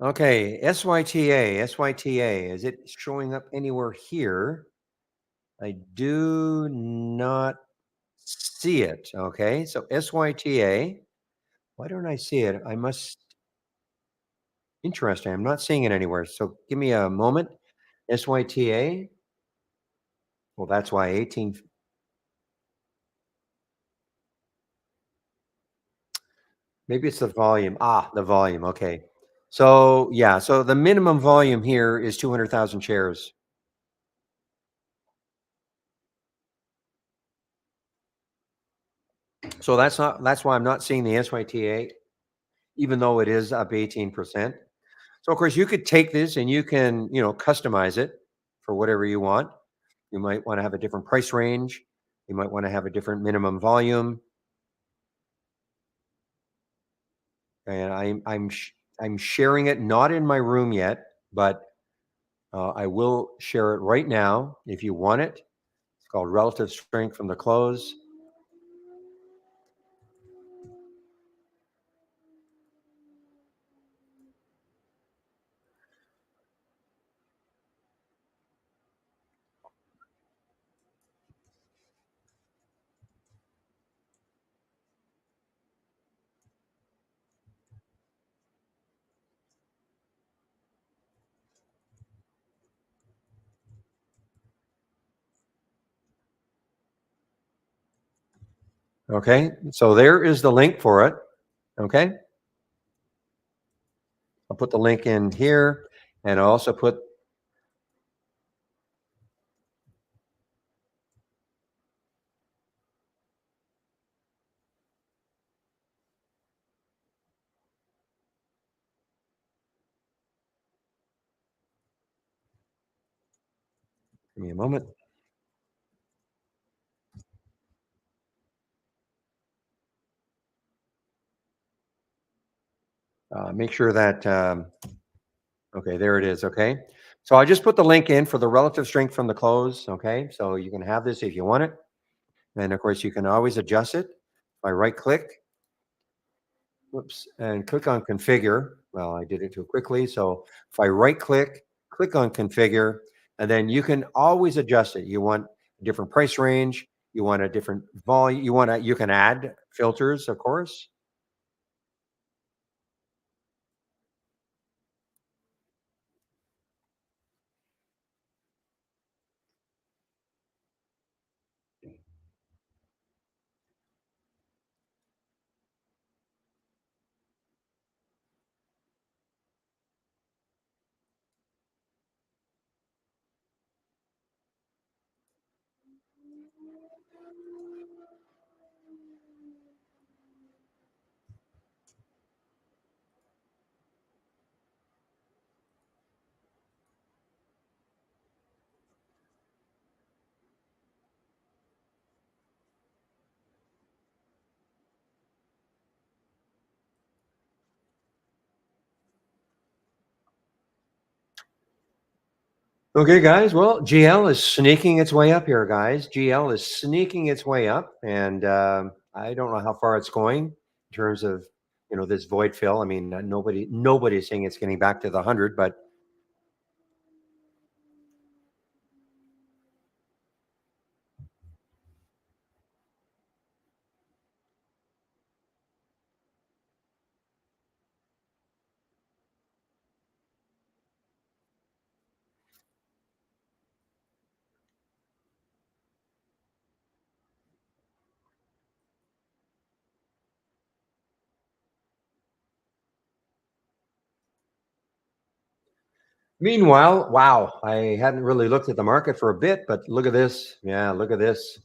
[SPEAKER 1] Okay. SYTA. Is it showing up anywhere here? I do not see it. Okay. So SYTA. Why don't I see it? I must. Interesting. I'm not seeing it anywhere. So give me a moment. SYTA. Well, that's why 18. Maybe it's the volume. The volume. Okay. So yeah. So the minimum volume here is 200,000 shares. So that's not. That's why I'm not seeing the SYTA. even though it is up 18%. So of course you could take this and you can, customize it for whatever you want. You might want to have a different price range. You might want to have a different minimum volume. And I'm sharing it not in my room yet, but I will share it right now if you want it. It's called Relative Strength from the Close. Okay, so there is the link for it. Okay, I'll put the link in here, and I'll also put. Give me a moment. Make sure that. Okay, there it is. Okay, so I just put the link in for the Relative Strength from the Close. Okay, so you can have this if you want it, and of course you can always adjust it by right click. Whoops, and click on configure. Well, I did it too quickly. So if I right click, click on configure, and then you can always adjust it. You want a different price range, you want a different volume, you can add filters, of course. Okay, guys. Well, GL is sneaking its way up here, guys. GL is sneaking its way up, and I don't know how far it's going in terms of this void fill. I mean, nobody's saying it's getting back to the 100, but meanwhile, wow, I hadn't really looked at the market for a bit, but look at this. Yeah, look at this.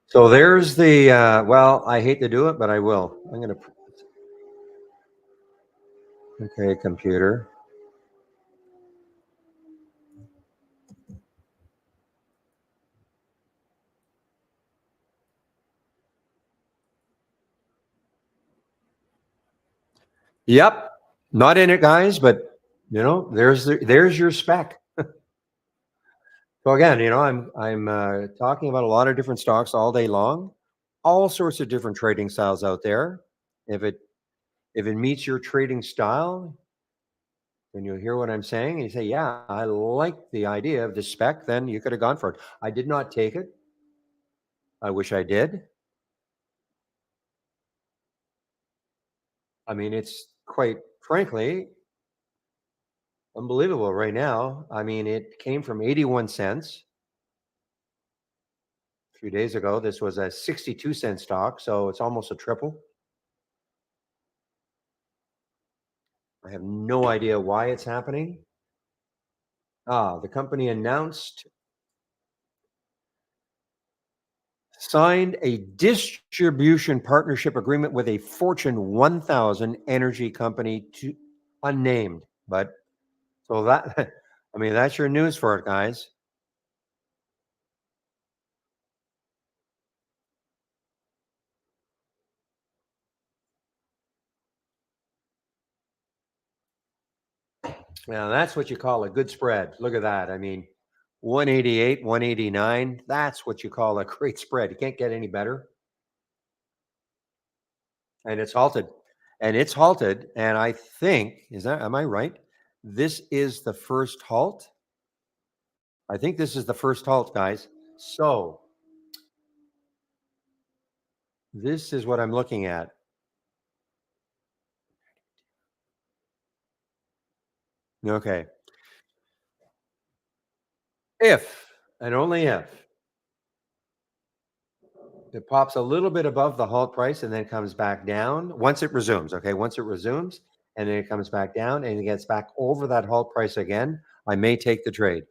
[SPEAKER 1] So there's the, well, I hate to do it, but I will. I'm going to, okay, computer. Yep. Not in it, guys, but there's your spec. So again, I'm talking about a lot of different stocks all day long, all sorts of different trading styles out there. If it if it meets your trading style, and you hear what I'm saying, and you say, "Yeah, I like the idea of this spec," then you could have gone for it. I did not take it. I wish I did. I mean, it's quite frankly unbelievable right now. I mean, it came from 81 cents a few days ago. This was a 62-cent stock, so it's almost a triple. I have no idea why it's happening. The company announced signed a distribution partnership agreement with a Fortune 1000 energy company to unnamed. But so that, I mean, that's your news for it, guys. Now that's what you call a good spread. Look at that. I mean, 188, 189. That's what you call a great spread. You can't get any better. And it's halted. And it's halted. And I think, am I right? This is the first halt. I think this is the first halt, guys. So this is what I'm looking at. Okay. If and only if it pops a little bit above the halt price and then comes back down once it resumes. Okay. Once it resumes and then it comes back down and it gets back over that halt price again, I may take the trade.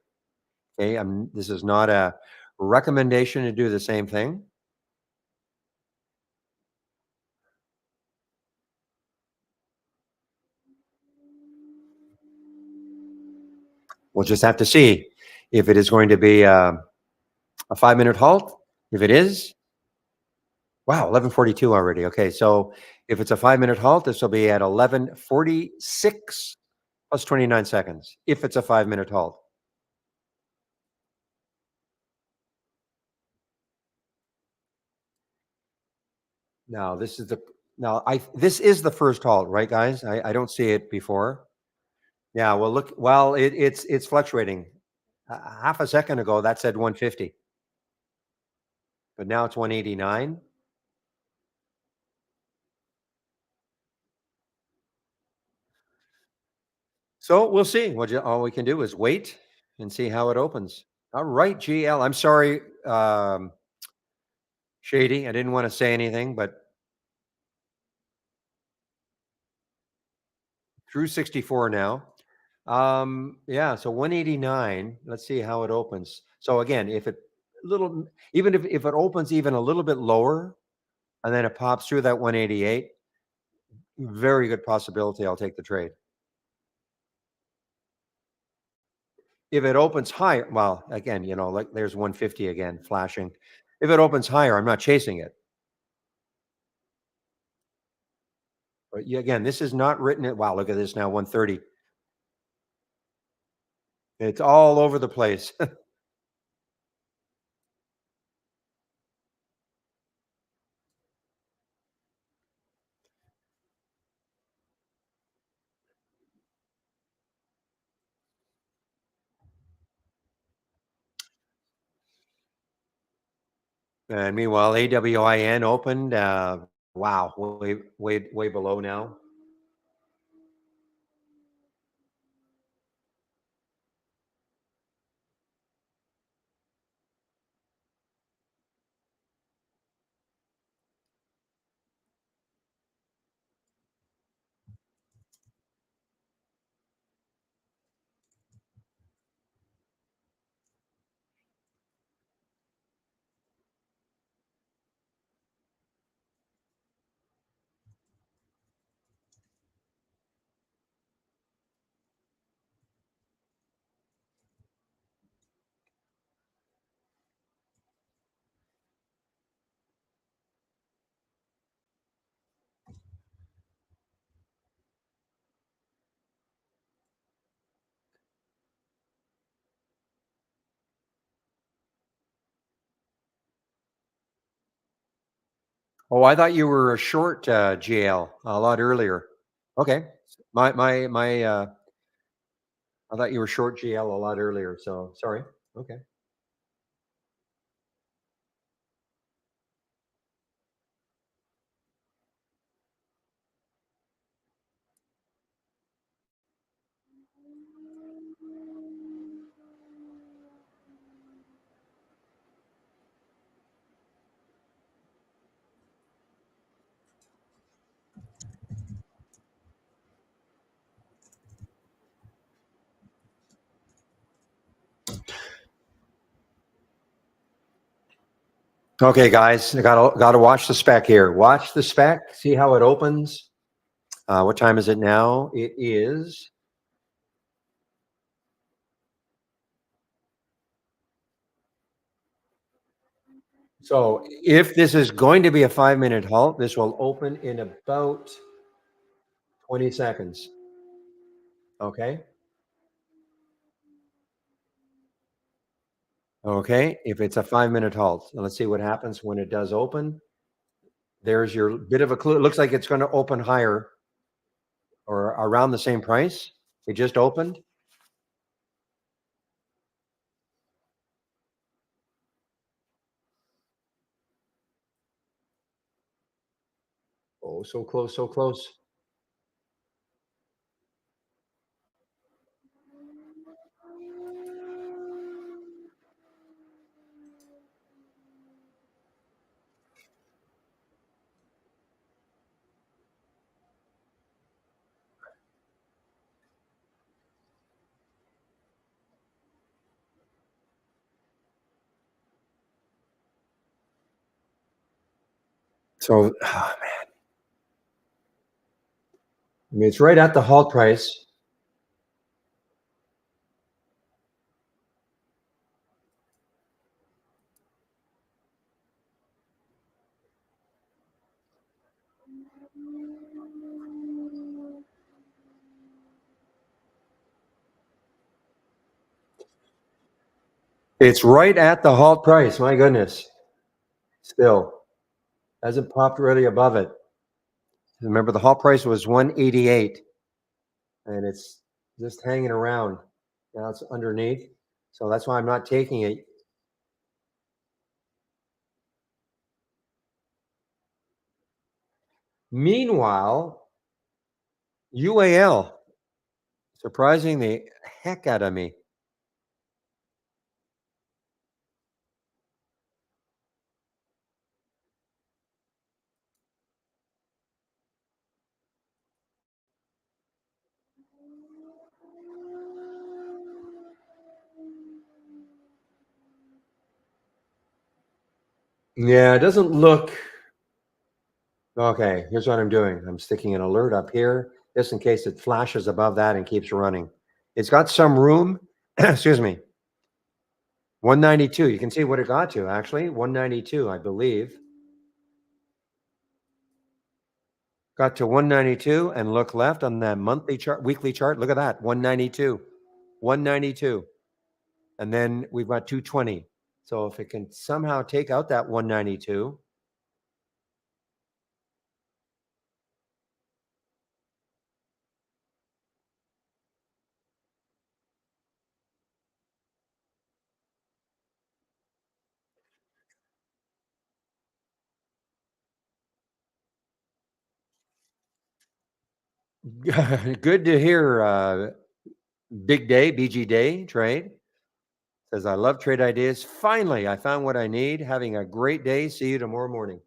[SPEAKER 1] Okay. This is not a recommendation to do the same thing. We'll just have to see if it is going to be a 5 minute halt. If it is, wow, 11:42 already. Okay, so if it's a 5 minute halt, this will be at 11:46 plus 29 seconds. If it's a 5 minute halt. Now this is the first halt, right, guys? I don't see it before. Yeah, well, look, well, it's fluctuating. Half a second ago, that said 150, but now it's 189. So we'll see. All we can do is wait and see how it opens. All right, GL. I'm sorry, Shady. I didn't want to say anything, but through 64 now. Yeah, so 189. Let's see how it opens. So again, if it little, even if it opens even a little bit lower and then it pops through that 188, very good possibility I'll take the trade. If it opens higher, well, again, like there's 150 again flashing. If it opens higher, I'm not chasing it. But again, this is not written at, wow, look at this now, 130. It's all over the place. And meanwhile, AWIN opened. Wow, way below now. Oh, I thought you were a short GL a lot earlier. Okay, my. I thought you were short GL a lot earlier. So sorry. Okay. Okay, guys, I gotta watch the spec here. Watch the spec. See how it opens. What time is it now? It is. So if this is going to be a 5-minute halt, this will open in about 20 seconds. Okay. Okay. If it's a 5-minute halt, now let's see what happens when it does open. There's your bit of a clue. It looks like it's going to open higher or around the same price. It just opened. Oh, so close, so close. So, I mean, it's right at the halt price. It's right at the halt price. My goodness. Still hasn't popped really above it. Remember, the halt price was 188, and it's just hanging around. Now it's underneath. So that's why I'm not taking it. Meanwhile, UAL surprising the heck out of me. Yeah, it doesn't look okay. Here's what I'm doing. I'm sticking an alert up here just in case it flashes above that and keeps running. It's got some room. Excuse me. 192. You can see what it got to actually. 192, I believe. Got to 192 and look left on that monthly chart, weekly chart. Look at that. 192. 192. And then we've got 220. So if it can somehow take out that 192, good to hear. Big day, BG Day trade says, I love trade ideas. Finally, I found what I need. Having a great day. See you tomorrow morning.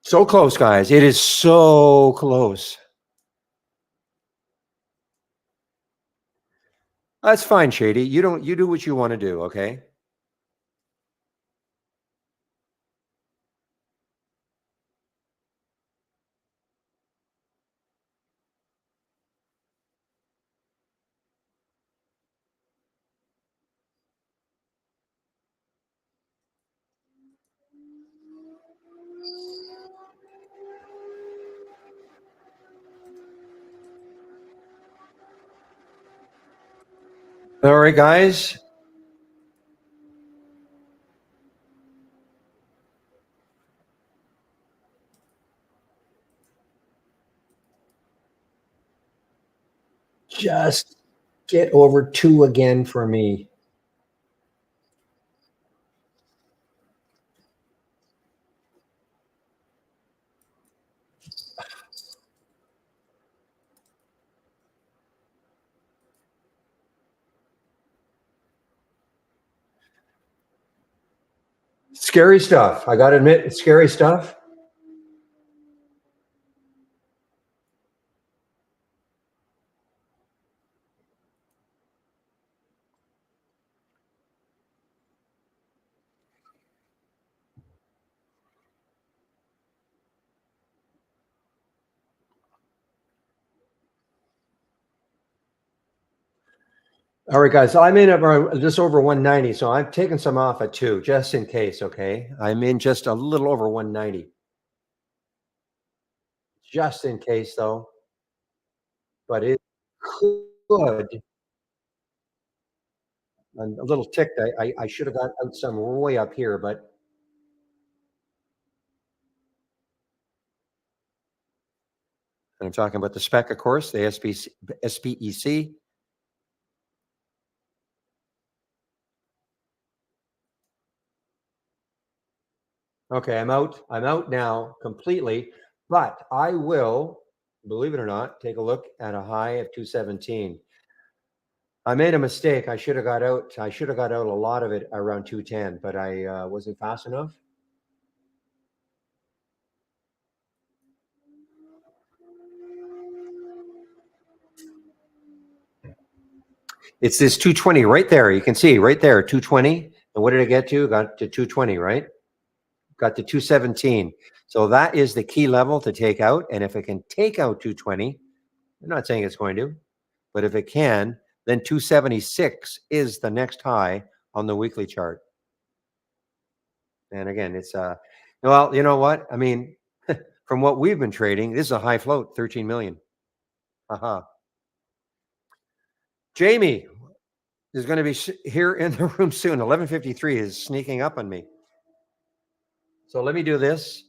[SPEAKER 1] So close, guys. It is so close. That's fine, Shady. You do what you want to do, okay? All right, guys. Just get over 2 again for me. Scary stuff. I gotta admit, it's scary stuff. All right, guys. So I'm in about just over 190. So I've taken some off at 2, just in case. Okay. I'm in just a little over 190. Just in case, though. But it could. I'm a little ticked. I should have got out some way up here, but I'm talking about the spec, of course, the SPEC. Okay, I'm out. I'm out now completely, but I will, believe it or not, take a look at a high of 217. I made a mistake. I should have got out. I should have got out a lot of it around 210, but I wasn't fast enough. It's this 220 right there. You can see right there, 220. And what did it get to? Got to 220, right? Got to 217. So that is the key level to take out. And if it can take out 220, I'm not saying it's going to, but if it can, then 276 is the next high on the weekly chart. And again, it's well, you know what? I mean, from what we've been trading, this is a high float, 13 million. Haha. Jamie is going to be here in the room soon. 11:53 is sneaking up on me. So let me do this.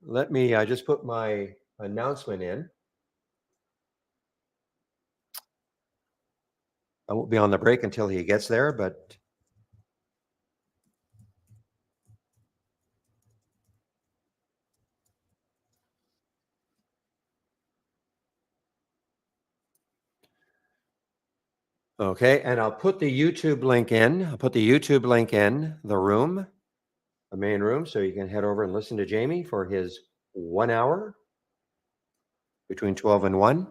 [SPEAKER 1] Let me just put my announcement in. I won't be on the break until he gets there, but okay. And I'll put the YouTube link in. I'll put the YouTube link in the room, the main room, so you can head over and listen to Jamie for his 1 hour between 12 and 1.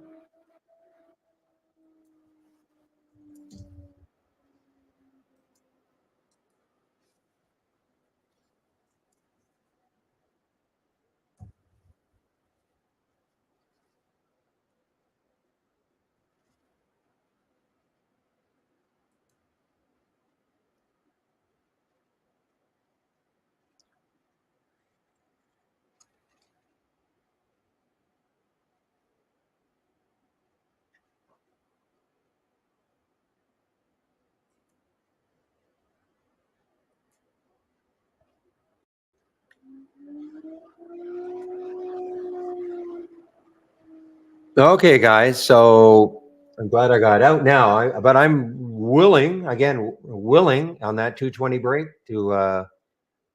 [SPEAKER 1] Okay, guys. So I'm glad I got out now. But I'm willing, again, willing on that 220 break to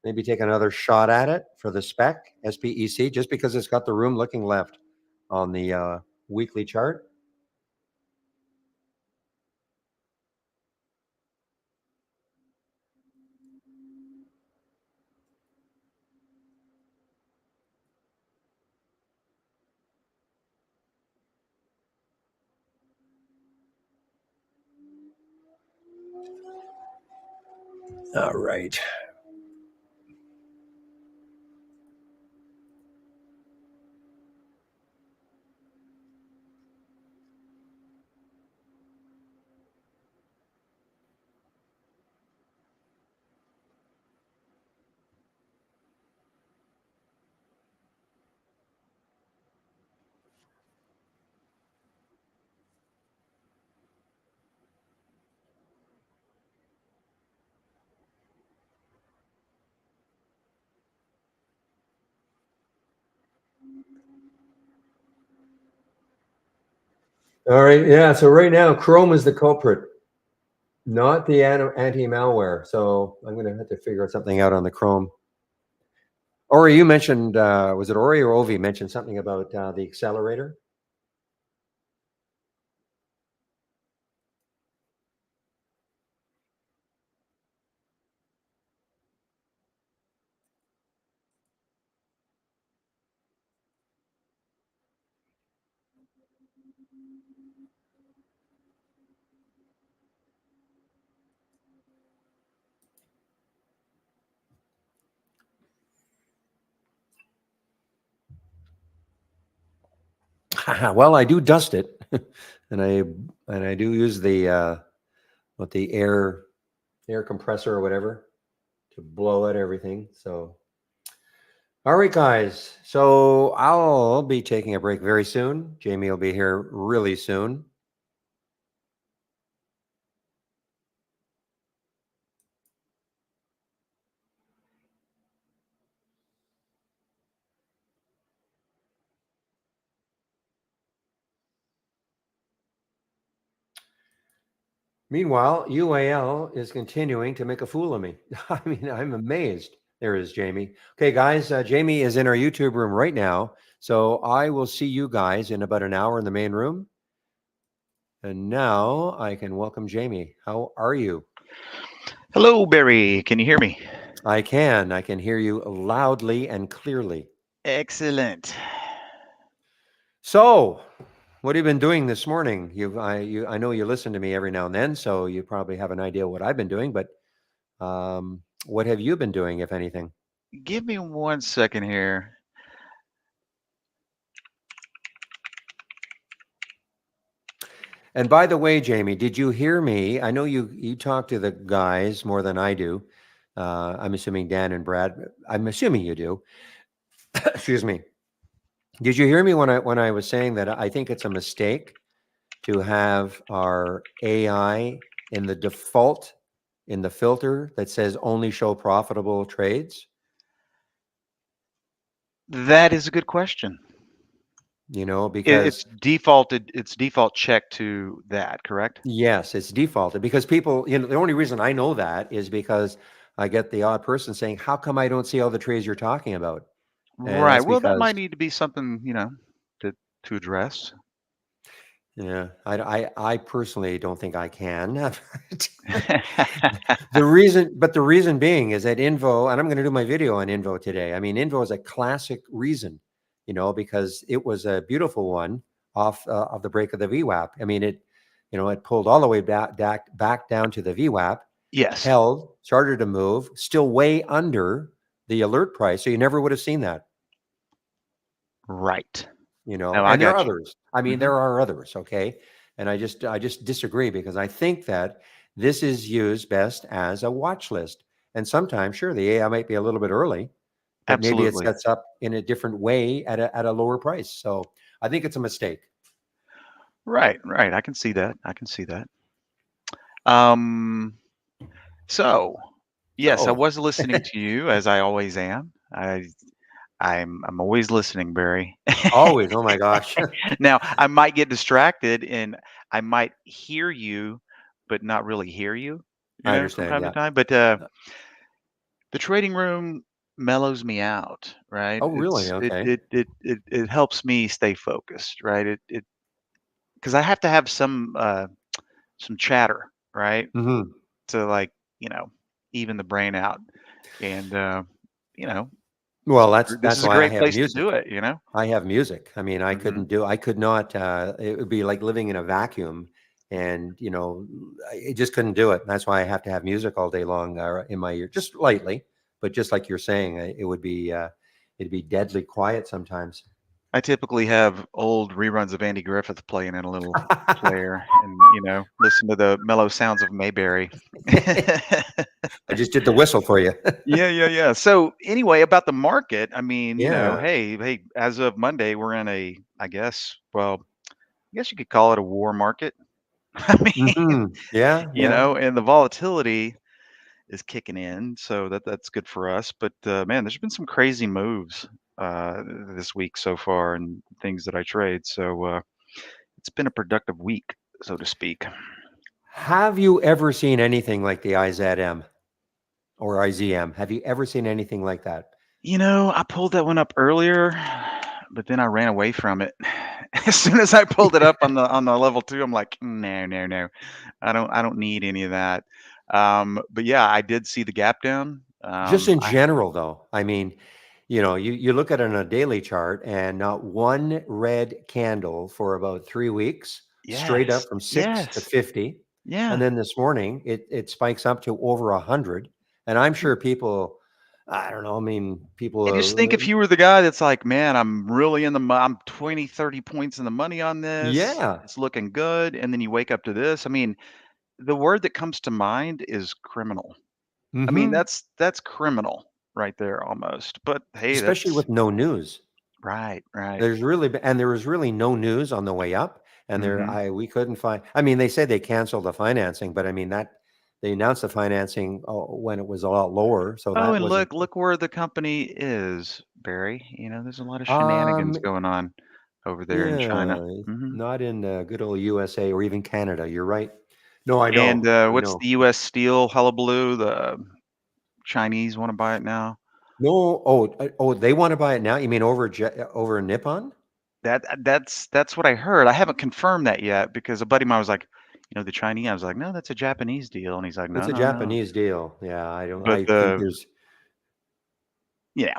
[SPEAKER 1] maybe take another shot at it for the spec SPEC, just because it's got the room looking left on the weekly chart. All right. All right. Yeah. So right now, Chrome is the culprit, not the anti-malware. So I'm going to have to figure something out on the Chrome. Ori, you mentioned, was it Ori or Ovi mentioned something about the accelerator? Well, I do dust it, and I do use the what the air compressor or whatever to blow out everything. So, all right, guys. So I'll be taking a break very soon. Jamie will be here really soon. Meanwhile, UAL is continuing to make a fool of me. I mean, I'm amazed. There is Jamie. Okay, guys, Jamie is in our YouTube room right now. So I will see you guys in about an hour in the main room. And now I can welcome Jamie. How are you?
[SPEAKER 2] Hello, Barry. Can you hear me?
[SPEAKER 1] I can. I can hear you loudly and clearly.
[SPEAKER 2] Excellent.
[SPEAKER 1] So, what have you been doing this morning? I know you listen to me every now and then, so you probably have an idea what I've been doing. But what have you been doing, if anything?
[SPEAKER 2] Give me 1 second here.
[SPEAKER 1] And by the way, Jamie, did you hear me? I know you talk to the guys more than I do. I'm assuming Dan and Brad. I'm assuming you do. Excuse me. Did you hear me when I was saying that I think it's a mistake to have our AI in the default in the filter that says only show profitable trades?
[SPEAKER 2] That is a good question.
[SPEAKER 1] Because
[SPEAKER 2] It's default checked to that, correct?
[SPEAKER 1] yes, it's defaulted because people, the only reason I know that is because I get the odd person saying, "How come I don't see all the trades you're talking about?" And
[SPEAKER 2] Right.
[SPEAKER 1] that's
[SPEAKER 2] Well, that
[SPEAKER 1] because,
[SPEAKER 2] might need to be something, to address.
[SPEAKER 1] yeah, I personally don't think I can. The reason being is that Invo, and I'm going to do my video on Invo today. I mean, Invo is a classic reason, because it was a beautiful one off of the break of the VWAP. I mean, it pulled all the way back down to the VWAP,
[SPEAKER 2] Yes.
[SPEAKER 1] held, started to move, still way under the alert price. So you never would have seen that,
[SPEAKER 2] Right. No, I
[SPEAKER 1] and there are
[SPEAKER 2] got you.
[SPEAKER 1] others. I mean,
[SPEAKER 2] Hmm.
[SPEAKER 1] there are others. Okay. And I just disagree because I think that this is used best as a watch list. And sometimes, sure, the AI might be a little bit early, but maybe it
[SPEAKER 2] Absolutely.
[SPEAKER 1] sets up in a different way at a lower price. So I think it's a mistake.
[SPEAKER 2] Right. Right. I can see that. I can see that. Um. So, yes, I
[SPEAKER 1] So
[SPEAKER 2] was listening to you as I always am. I'm always listening, Barry.
[SPEAKER 1] always, oh my gosh.
[SPEAKER 2] Now, I might get distracted and I might hear you, but not really hear you,
[SPEAKER 1] I
[SPEAKER 2] from
[SPEAKER 1] understand.
[SPEAKER 2] time to
[SPEAKER 1] Yeah.
[SPEAKER 2] time. But the trading room mellows me out, right?
[SPEAKER 1] Oh, really? Okay.
[SPEAKER 2] It helps me stay focused, right? It because I have to have some chatter, right,
[SPEAKER 1] Hmm.
[SPEAKER 2] to like you know even the brain out, and you know
[SPEAKER 1] Well, that's
[SPEAKER 2] this
[SPEAKER 1] that's
[SPEAKER 2] is a
[SPEAKER 1] why I
[SPEAKER 2] great
[SPEAKER 1] have
[SPEAKER 2] place to do
[SPEAKER 1] music.
[SPEAKER 2] it, you know.
[SPEAKER 1] I have music. I mean,
[SPEAKER 2] Hmm.
[SPEAKER 1] I could not, it would be like living in a vacuum and, I just couldn't do it. That's why I have to have music all day long in my ear, just lightly, but just like you're saying, it'd be deadly quiet sometimes.
[SPEAKER 2] I typically have old reruns of Andy Griffith playing in a little player and, listen to the mellow sounds of Mayberry.
[SPEAKER 1] I just did the whistle for you.
[SPEAKER 2] Yeah, yeah, yeah. So anyway, about the market, I mean,
[SPEAKER 1] Yeah.
[SPEAKER 2] hey, as of Monday, we're in I guess you could call it a war market. I mean,
[SPEAKER 1] Yeah. Yeah.
[SPEAKER 2] and the volatility is kicking in, so that's good for us. But man, there's been some crazy moves uh, this week so far and things that I trade. So it's been a productive week, so to speak.
[SPEAKER 1] Have you ever seen anything like the IZM or IZM? Have you ever seen anything like that?
[SPEAKER 2] I pulled that one up earlier, but then I ran away from it. As soon as I pulled it up on the level 2, I'm like, "No, no, no. I don't need any of that." But yeah, I did see the gap down.
[SPEAKER 1] Just in
[SPEAKER 2] I
[SPEAKER 1] general, though, I mean, you look at it on a daily chart and not one red candle for about 3 weeks, straight
[SPEAKER 2] Yes,
[SPEAKER 1] up from 6 to
[SPEAKER 2] yes,
[SPEAKER 1] 50, and
[SPEAKER 2] yeah.
[SPEAKER 1] then this morning it spikes up to over 100, and I'm sure people, I don't know, I mean,
[SPEAKER 2] And just think
[SPEAKER 1] people,
[SPEAKER 2] if you were the guy that's like, "Man, I'm really in the I'm 20, 30 points in the money on this.
[SPEAKER 1] yeah.
[SPEAKER 2] It's looking good." And then you wake up to this. I mean, the word that comes to mind is criminal. I mean,
[SPEAKER 1] Mhm.
[SPEAKER 2] that's criminal right there almost. But hey,
[SPEAKER 1] Especially
[SPEAKER 2] that's
[SPEAKER 1] with no news.
[SPEAKER 2] right, right.
[SPEAKER 1] There was really no news on the way up, and
[SPEAKER 2] Mhm.
[SPEAKER 1] we couldn't find. I mean, they said they canceled the financing, but I mean that they announced the financing when it was a lot lower, so
[SPEAKER 2] Oh,
[SPEAKER 1] that
[SPEAKER 2] and
[SPEAKER 1] wasn't.
[SPEAKER 2] look where the company is, Barry. There's a lot of
[SPEAKER 1] Um,
[SPEAKER 2] shenanigans going on over there in China.
[SPEAKER 1] yeah,
[SPEAKER 2] Mhm.
[SPEAKER 1] not in good old USA or even Canada. You're right. No, I
[SPEAKER 2] And,
[SPEAKER 1] know, I
[SPEAKER 2] what's
[SPEAKER 1] know.
[SPEAKER 2] the US Steel hullabaloo? The Chinese wanna buy it now?
[SPEAKER 1] No, they want to buy it now. You mean over Nippon?
[SPEAKER 2] That's what I heard. I haven't confirmed that yet because a buddy of mine was like, "The Chinese." I was like, "No, that's a Japanese deal." And he's like,
[SPEAKER 1] It's
[SPEAKER 2] "No,
[SPEAKER 1] a
[SPEAKER 2] no, no."
[SPEAKER 1] Japanese deal. Yeah, I don't.
[SPEAKER 2] But
[SPEAKER 1] I think there's.
[SPEAKER 2] yeah,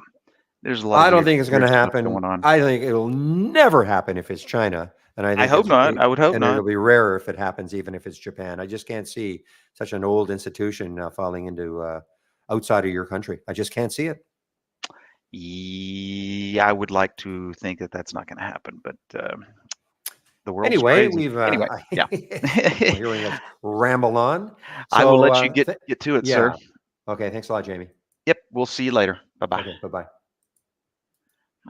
[SPEAKER 2] there's a lot of
[SPEAKER 1] I don't
[SPEAKER 2] weird
[SPEAKER 1] think it's
[SPEAKER 2] weird
[SPEAKER 1] gonna
[SPEAKER 2] stuff
[SPEAKER 1] happen.
[SPEAKER 2] going on.
[SPEAKER 1] I think it'll never happen if it's China, and I
[SPEAKER 2] I
[SPEAKER 1] think
[SPEAKER 2] hope not. I would hope
[SPEAKER 1] and
[SPEAKER 2] not.
[SPEAKER 1] it'll be rarer if it happens, even if it's Japan. I just can't see such an old institution falling into outside of your country. I just can't see it.
[SPEAKER 2] Yeah, I would like to think that that's not gonna happen, but, the world's
[SPEAKER 1] Anyway,
[SPEAKER 2] crazy.
[SPEAKER 1] we've
[SPEAKER 2] Anyway, yeah.
[SPEAKER 1] well, hearing us ramble on.
[SPEAKER 2] I will
[SPEAKER 1] So,
[SPEAKER 2] let you get to it, sir.
[SPEAKER 1] yeah, okay. Thanks a lot, Jamie.
[SPEAKER 2] Yep, we'll see you later. Bye-bye.
[SPEAKER 1] Okay, bye bye.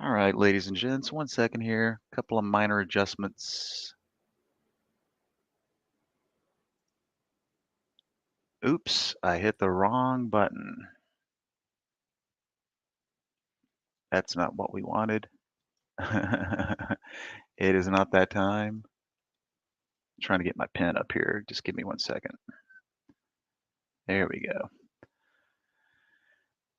[SPEAKER 2] All right, ladies and gents, 1 second here. Couple of minor adjustments. Oops, I hit the wrong button. That's not what we wanted. It is not that time. Trying to get my pen up here. Just give me 1 second. There we go.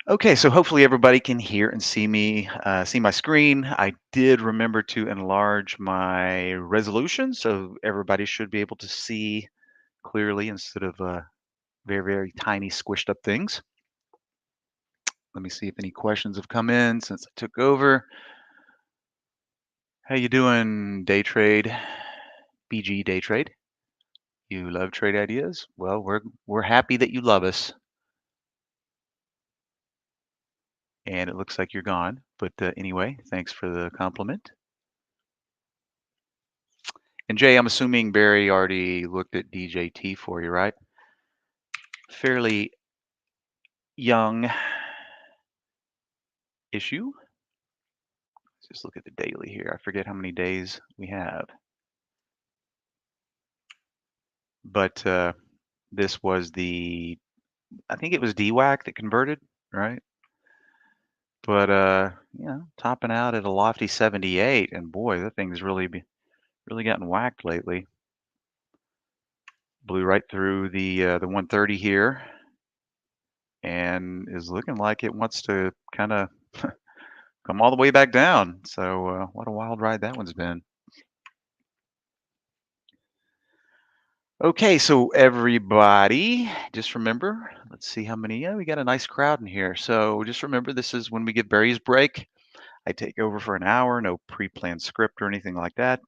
[SPEAKER 2] Okay, so hopefully everybody can hear and see me, see my screen. I did remember to enlarge my resolution, so everybody should be able to see clearly instead of very, very tiny squished up things. Let me see if any questions have come in since I took over. How you doing, day trade? BG day trade. You love trade ideas? Well, we're happy that you love us, and it looks like you're gone. But anyway, thanks for the compliment. And Jay, I'm assuming Barry already looked at DJT for you, right? Fairly young issue. Let's just look at the daily here. I forget how many days we have. But this was I think it was DWAC that converted, right? But topping out at a lofty 78, and boy, that thing's really gotten whacked lately. Blew right through the 130 here, and is looking like it wants to kind of come all the way back down. So what a wild ride that one's been. Okay, so everybody, just remember, let's see how many. Yeah, we got a nice crowd in here. So just remember, this is when we give Barry's break. I take over for an hour, no pre-planned script or anything like that.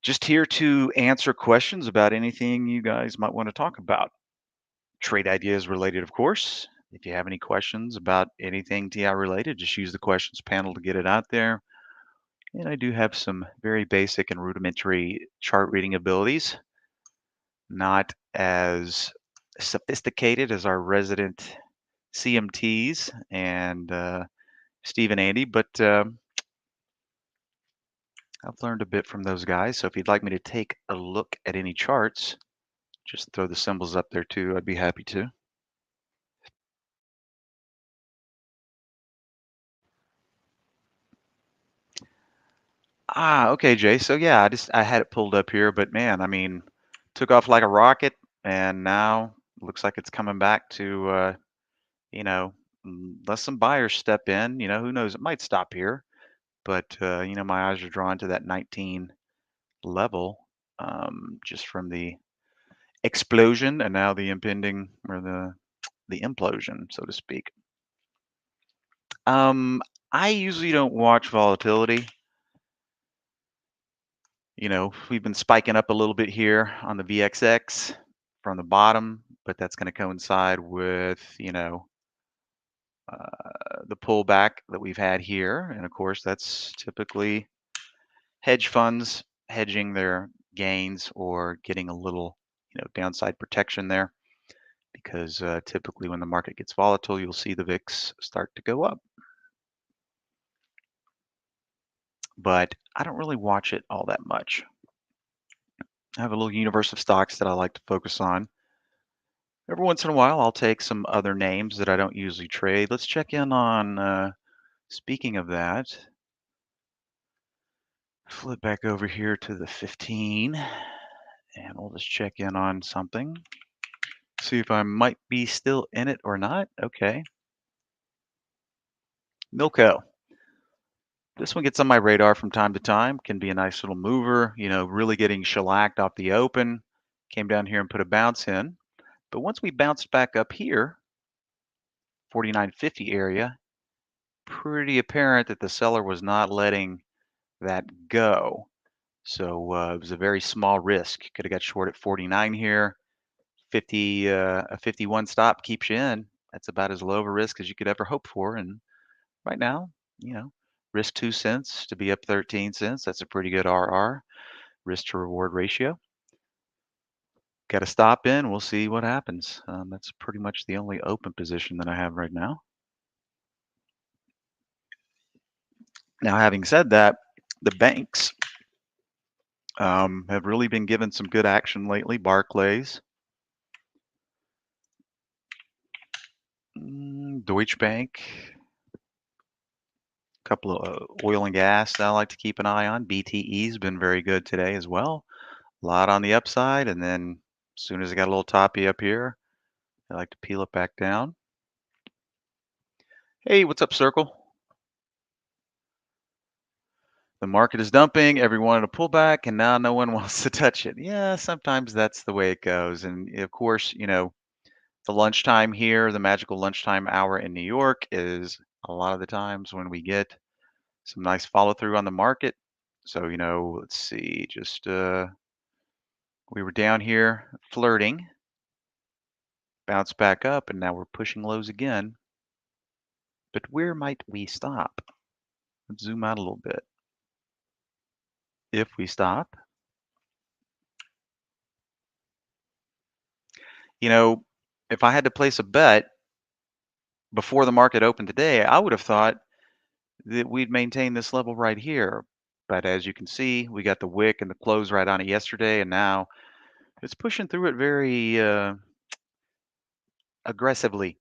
[SPEAKER 2] Just here to answer questions about anything you guys might want to talk about. Trade ideas related, of course. If you have any questions about anything TI related, just use the questions panel to get it out there. And I do have some very basic and rudimentary chart reading abilities, not as sophisticated as our resident CMTs and Steve and Andy, but I've learned a bit from those guys. So if you'd like me to take a look at any charts, just throw the symbols up there too. I'd be happy to. Okay, Jay. So yeah, I had it pulled up here, but man, I mean, took off like a rocket, and now looks like it's coming back to you know, unless some buyers step in, who knows? It might stop here, but my eyes are drawn to that 19 level, just from the explosion and now the impending or the implosion, so to speak. Um, I usually don't watch volatility. We've been spiking up a little bit here on the VXX from the bottom, but that's going to coincide with, the pullback that we've had here. And of course, that's typically hedge funds hedging their gains or getting a little, downside protection there because typically when the market gets volatile, you'll see the VIX start to go up. But I don't really watch it all that much. I have a little universe of stocks that I like to focus on. Every once in a while, I'll take some other names that I don't usually trade. Let's check in on, speaking of that, flip back over here to the 15, and we'll just check in on something. See if I might be still in it or not. Okay. Milko. This one gets on my radar from time to time. Can be a nice little mover, really getting shellacked off the open. Came down here and put a bounce in. But once we bounced back up here, 49.50 area, pretty apparent that the seller was not letting that go. So it was a very small risk. Could have got short at 49 here. 50, a 51 stop keeps you in. That's about as low of a risk as you could ever hope for. And right now, risk 2 cents to be up 13 cents. That's a pretty good RR, risk to reward ratio. Got to stop in. We'll see what happens. That's pretty much the only open position that I have right now. Now, having said that, the banks have really been given some good action lately. Barclays, Deutsche Bank, a couple of oil and gas that I like to keep an eye on. BTE's been very good today as well. A lot on the upside, and then as soon as it got a little toppy up here, I like to peel it back down. Hey, what's up, Circle? The market is dumping, everyone in a pullback, and now no one wants to touch it. Yeah, sometimes that's the way it goes. And of course, the lunchtime here, the magical lunchtime hour in New York is a lot of the times when we get some nice follow through on the market. So, let's see, just we were down here flirting, bounced back up, and now we're pushing lows again. But where might we stop? Let's zoom out a little bit. If we stop, you know, if I had to place a bet before the market opened today, I would have thought that we'd maintain this level right here. But as you can see, we got the wick and the close right on it yesterday, and now it's pushing through it very aggressively.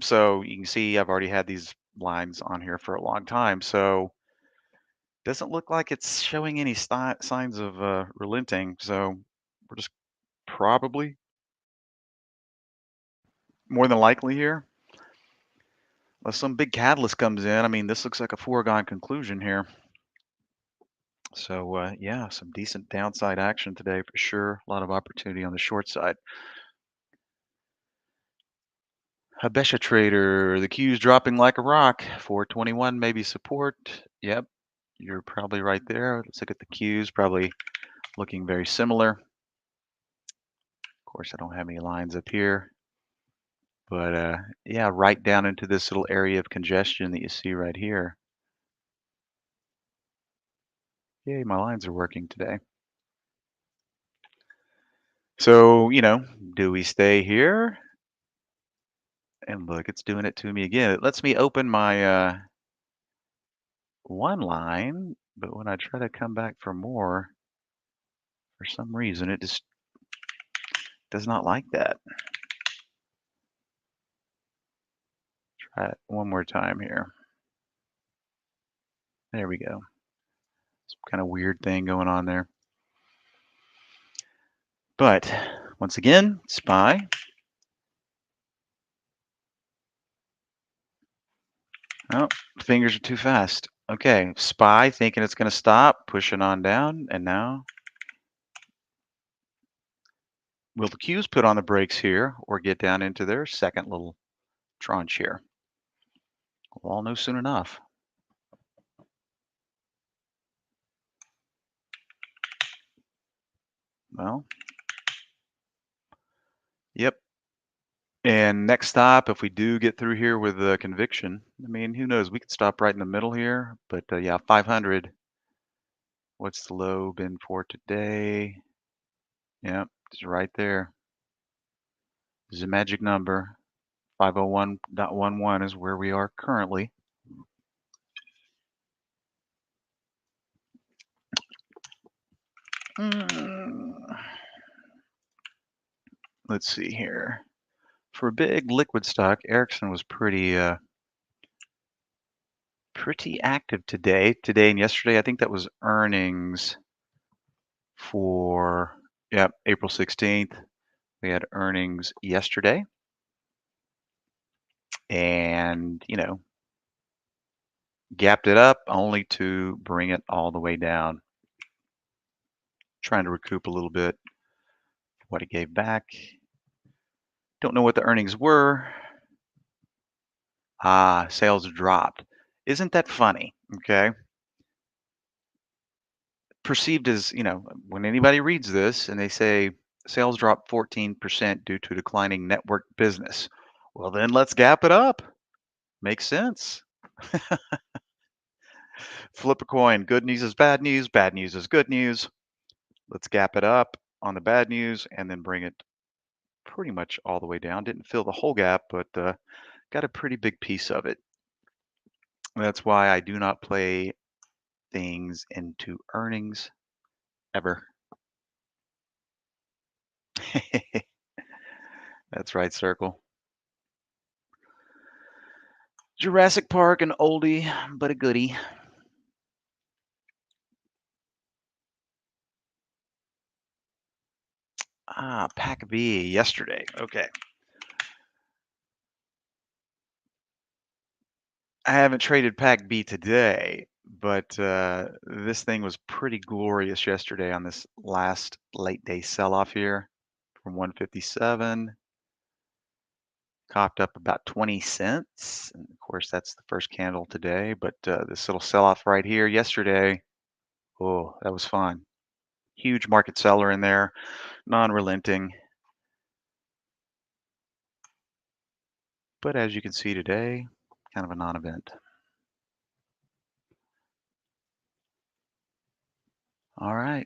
[SPEAKER 2] So you can see I've already had these lines on here for a long time. So doesn't look like it's showing any signs of relenting. So we're just probably more than likely here. Unless some big catalyst comes in. I mean, this looks like a foregone conclusion here. So yeah, some decent downside action today for sure. A lot of opportunity on the short side. Habesha trader, the Q's dropping like a rock. 421 maybe support. Yep, you're probably right there. Let's look at the Q's. Probably looking very similar. Of course, I don't have any lines up here. But yeah, right down into this little area of congestion that you see right here. Yay, my lines are working today. So, do we stay here? And look, it's doing it to me again. It lets me open my one line, but when I try to come back for more, for some reason, it just does not like that. Try it one more time here. There we go. Kind of weird thing going on there. But once again, SPY. Oh, fingers are too fast. Okay, SPY thinking it's going to stop, pushing on down, and now will the Qs put on the brakes here or get down into their second little tranche here? We'll all know soon enough. Well, yep. And next stop, if we do get through here with the conviction, I mean, who knows? We could stop right in the middle here, but yeah, 500. What's the low been for today? Yep, it's right there. This is a magic number. 501.11 is where we are currently. Let's see here. For a big liquid stock, Ericsson was pretty active today and yesterday. I think that was earnings for, yep, April 16th. We had earnings yesterday, and gapped it up only to bring it all the way down. Trying to recoup a little bit what it gave back. Don't know what the earnings were. Sales dropped. Isn't that funny? Okay. Perceived as, when anybody reads this and they say sales dropped 14% due to declining network business. Well, then let's gap it up. Makes sense. Flip a coin. Good news is bad news. Bad news is good news. Let's gap it up on the bad news and then bring it pretty much all the way down. Didn't fill the whole gap, but got a pretty big piece of it. That's why I do not play things into earnings ever. That's right, Circle. Jurassic Park, an oldie, but a goodie. Pac B yesterday. Okay. I haven't traded Pac B today, but this thing was pretty glorious yesterday on this last late day sell-off here from 157. Copped up about 20 cents. And of course, that's the first candle today, but this little sell-off right here yesterday, oh, that was fun. Huge market seller in there, non-relenting. But as you can see today, kind of a non-event. All right.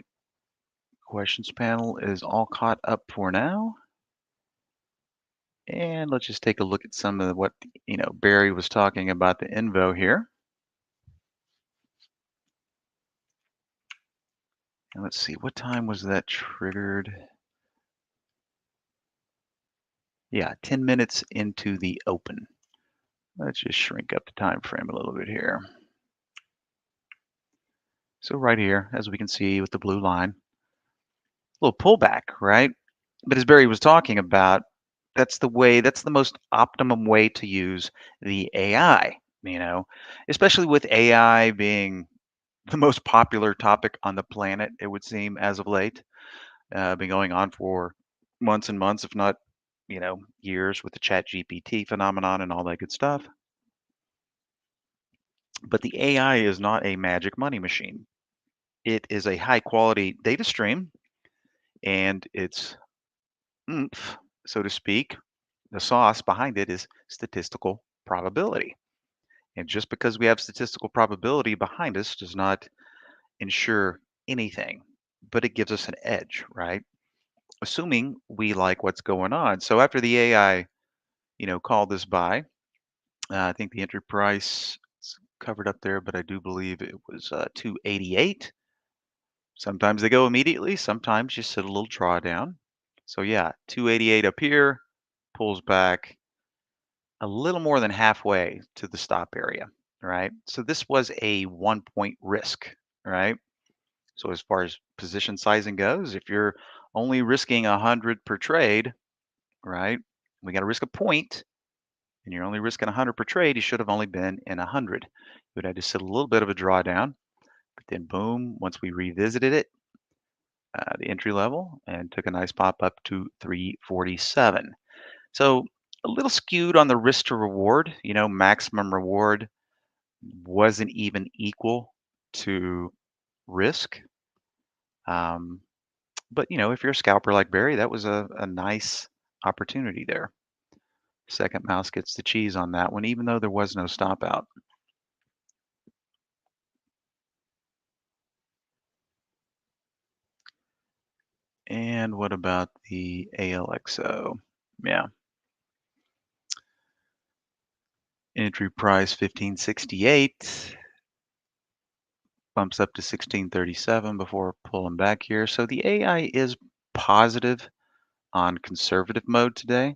[SPEAKER 2] Questions panel is all caught up for now. And let's just take a look at some of what, Barry was talking about the Invo here. And let's see, what time was that triggered? Yeah, 10 minutes into the open. Let's just shrink up the time frame a little bit here. So right here, as we can see with the blue line, a little pullback, right? But as Barry was talking about, that's the most optimum way to use the AI, especially with AI being the most popular topic on the planet, it would seem, as of late. Been going on for months and months, if not, years with the Chat GPT phenomenon and all that good stuff. But the AI is not a magic money machine. It is a high quality data stream, and its oomph, so to speak, the sauce behind it is statistical probability. And just because we have statistical probability behind us does not ensure anything, but it gives us an edge, right? Assuming we like what's going on. So after the AI, called this buy, I think the entry price is covered up there, but I do believe it was 288. Sometimes they go immediately, sometimes you sit a little drawdown. So yeah, 288 up here, pulls back a little more than halfway to the stop area, right? So this was a 1 point risk, right? So as far as position sizing goes, if you're only risking 100 per trade, right? We got to risk a point, and you're only risking 100 per trade. You should have only been in 100. You would have to sit a little bit of a drawdown, but then boom, once we revisited it, the entry level, and took a nice pop up to 347. So a little skewed on the risk to reward. Maximum reward wasn't even equal to risk. Um, but if you're a scalper like Barry, that was a nice opportunity there. Second mouse gets the cheese on that one, even though there was no stop out. And what about the ALXO? Yeah, entry price 1568, bumps up to 1637 before pulling back here. So the AI is positive on conservative mode today.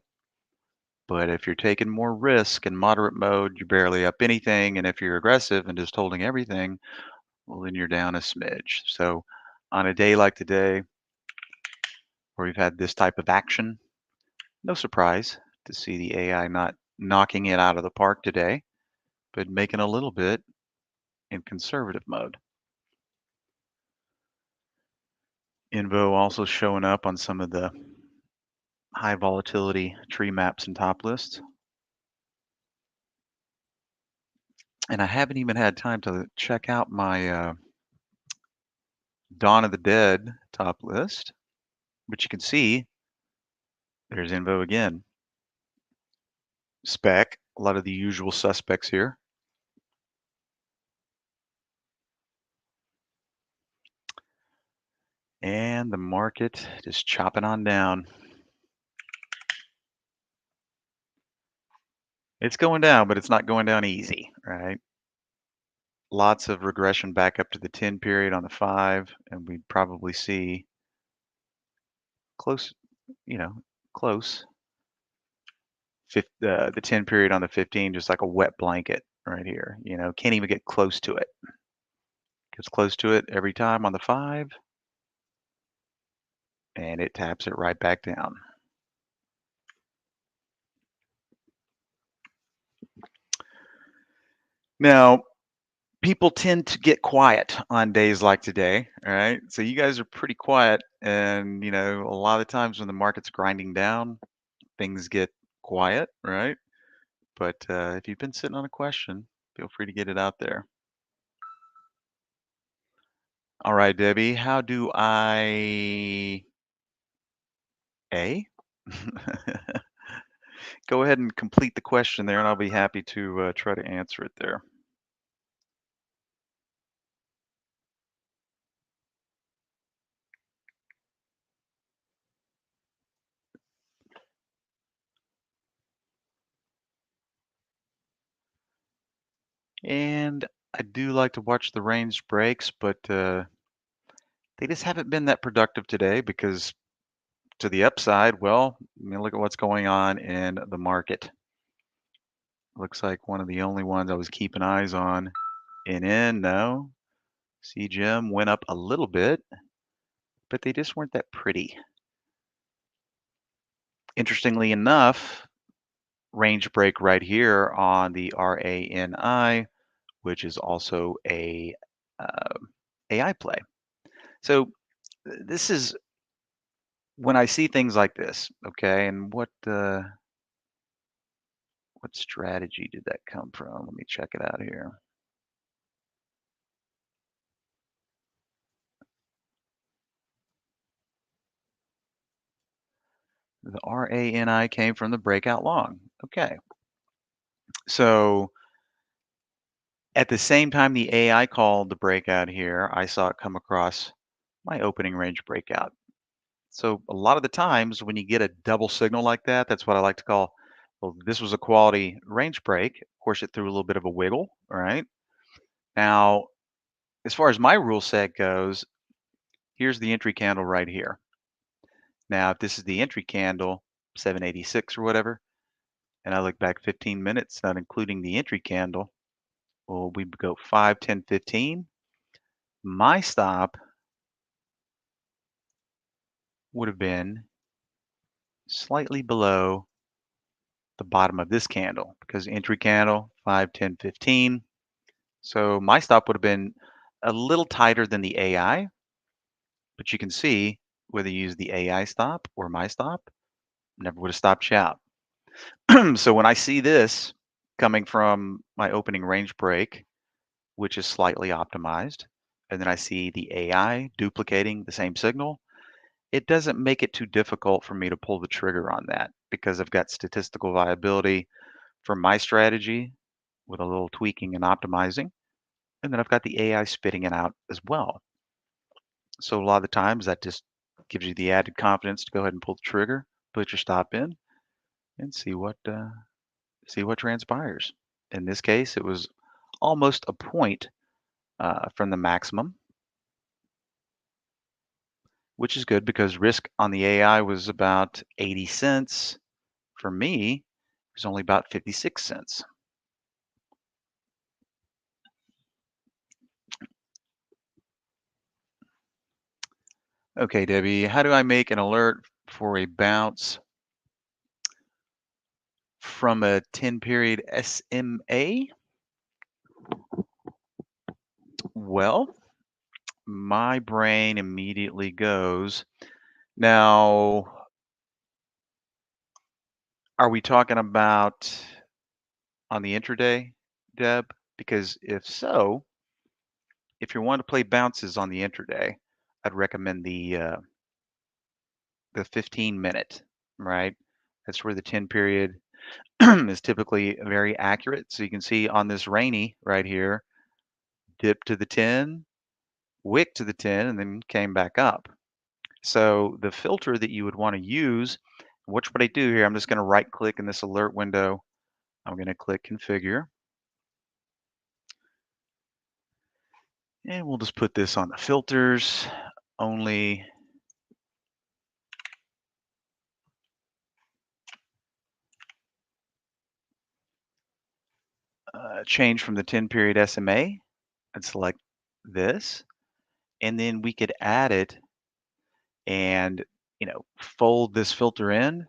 [SPEAKER 2] But if you're taking more risk in moderate mode, you're barely up anything. And if you're aggressive and just holding everything, well, then you're down a smidge. So on a day like today, where we've had this type of action, no surprise to see the AI not knocking it out of the park today, but making a little bit in conservative mode. Invo also showing up on some of the high volatility tree maps and top lists. And I haven't even had time to check out my Dawn of the Dead top list, but you can see there's Invo again. Spec, a lot of the usual suspects here. And the market just chopping on down. It's going down, but it's not going down easy, right? Lots of regression back up to the 10 period on the 5, and we'd probably see close, you know, close. The 10 period on the 15, just like a wet blanket right here. Can't even get close to it. Gets close to it every time on the 5, and it taps it right back down. Now, people tend to get quiet on days like today, all right? So you guys are pretty quiet, and a lot of times when the market's grinding down, things get quiet, right? But if you've been sitting on a question, feel free to get it out there. All right, Debbie, how do I A? Go ahead and complete the question there, and I'll be happy to try to answer it there. And I do like to watch the range breaks, but they just haven't been that productive today because to the upside, well, look at what's going on in the market. Looks like one of the only ones I was keeping eyes on. No. CGM went up a little bit, but they just weren't that pretty. Interestingly enough, range break right here on the RANI, which is also a AI play. So this is when I see things like this, okay, and what strategy did that come from? Let me check it out here. The RANI came from the breakout long. Okay. So at the same time the AI called the breakout here, I saw it come across my opening range breakout. So a lot of the times when you get a double signal like that, that's what I like to call, well, this was a quality range break. Of course, it threw a little bit of a wiggle, all right? Now, as far as my rule set goes, here's the entry candle right here. Now, if this is the entry candle, 786 or whatever, and I look back 15 minutes, not including the entry candle, well, we go 5, 10, 15. My stop would have been slightly below the bottom of this candle because entry candle 5, 10, 15. So my stop would have been a little tighter than the AI, but you can see whether you use the AI stop or my stop, never would have stopped you out. So when I see this coming from my opening range break, which is slightly optimized, and then I see the AI duplicating the same signal, it doesn't make it too difficult for me to pull the trigger on that because I've got statistical viability for my strategy with a little tweaking and optimizing. And then I've got the AI spitting it out as well. So a lot of the times that just gives you the added confidence to go ahead and pull the trigger, put your stop in, and see what transpires. In this case, it was almost a point from the maximum, which is good because risk on the AI was about 80 cents. For me, it was only about 56 cents. Okay, Debbie, how do I make an alert for a bounce from a 10 period SMA? Well, my brain immediately goes, now, are we talking about on the intraday, Deb? Because if so, if you want to play bounces on the intraday, I'd recommend the 15-minute, right? That's where the 10 period is typically very accurate. So you can see on this rainy right here, dip to the 10, wick to the 10, and then came back up. So the filter that you would want to use, watch what I do here. I'm just going to right click in this alert window. I'm going to click configure. And we'll just put this on the filters only. Change from the 10 period SMA and select this. And then we could add it and, fold this filter in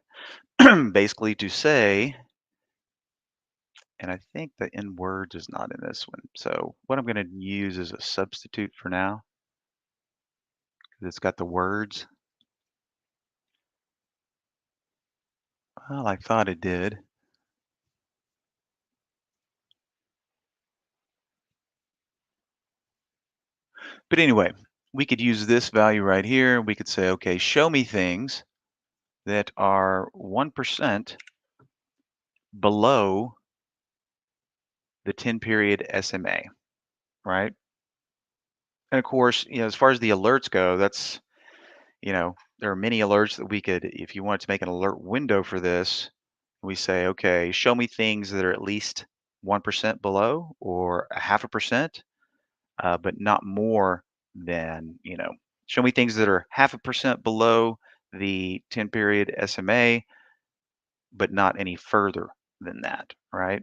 [SPEAKER 2] basically to say, and I think the in words is not in this one. So what I'm going to use is a substitute for now because it's got the words. Well, I thought it did. But anyway, we could use this value right here. We could say, okay, show me things that are 1% below the 10 period SMA, right? And of course, as far as the alerts go, there are many alerts that we could, if you wanted to make an alert window for this, we say, okay, show me things that are at least 1% below or a half a percent, but not more than, show me things that are half a percent below the 10 period SMA, but not any further than that, right?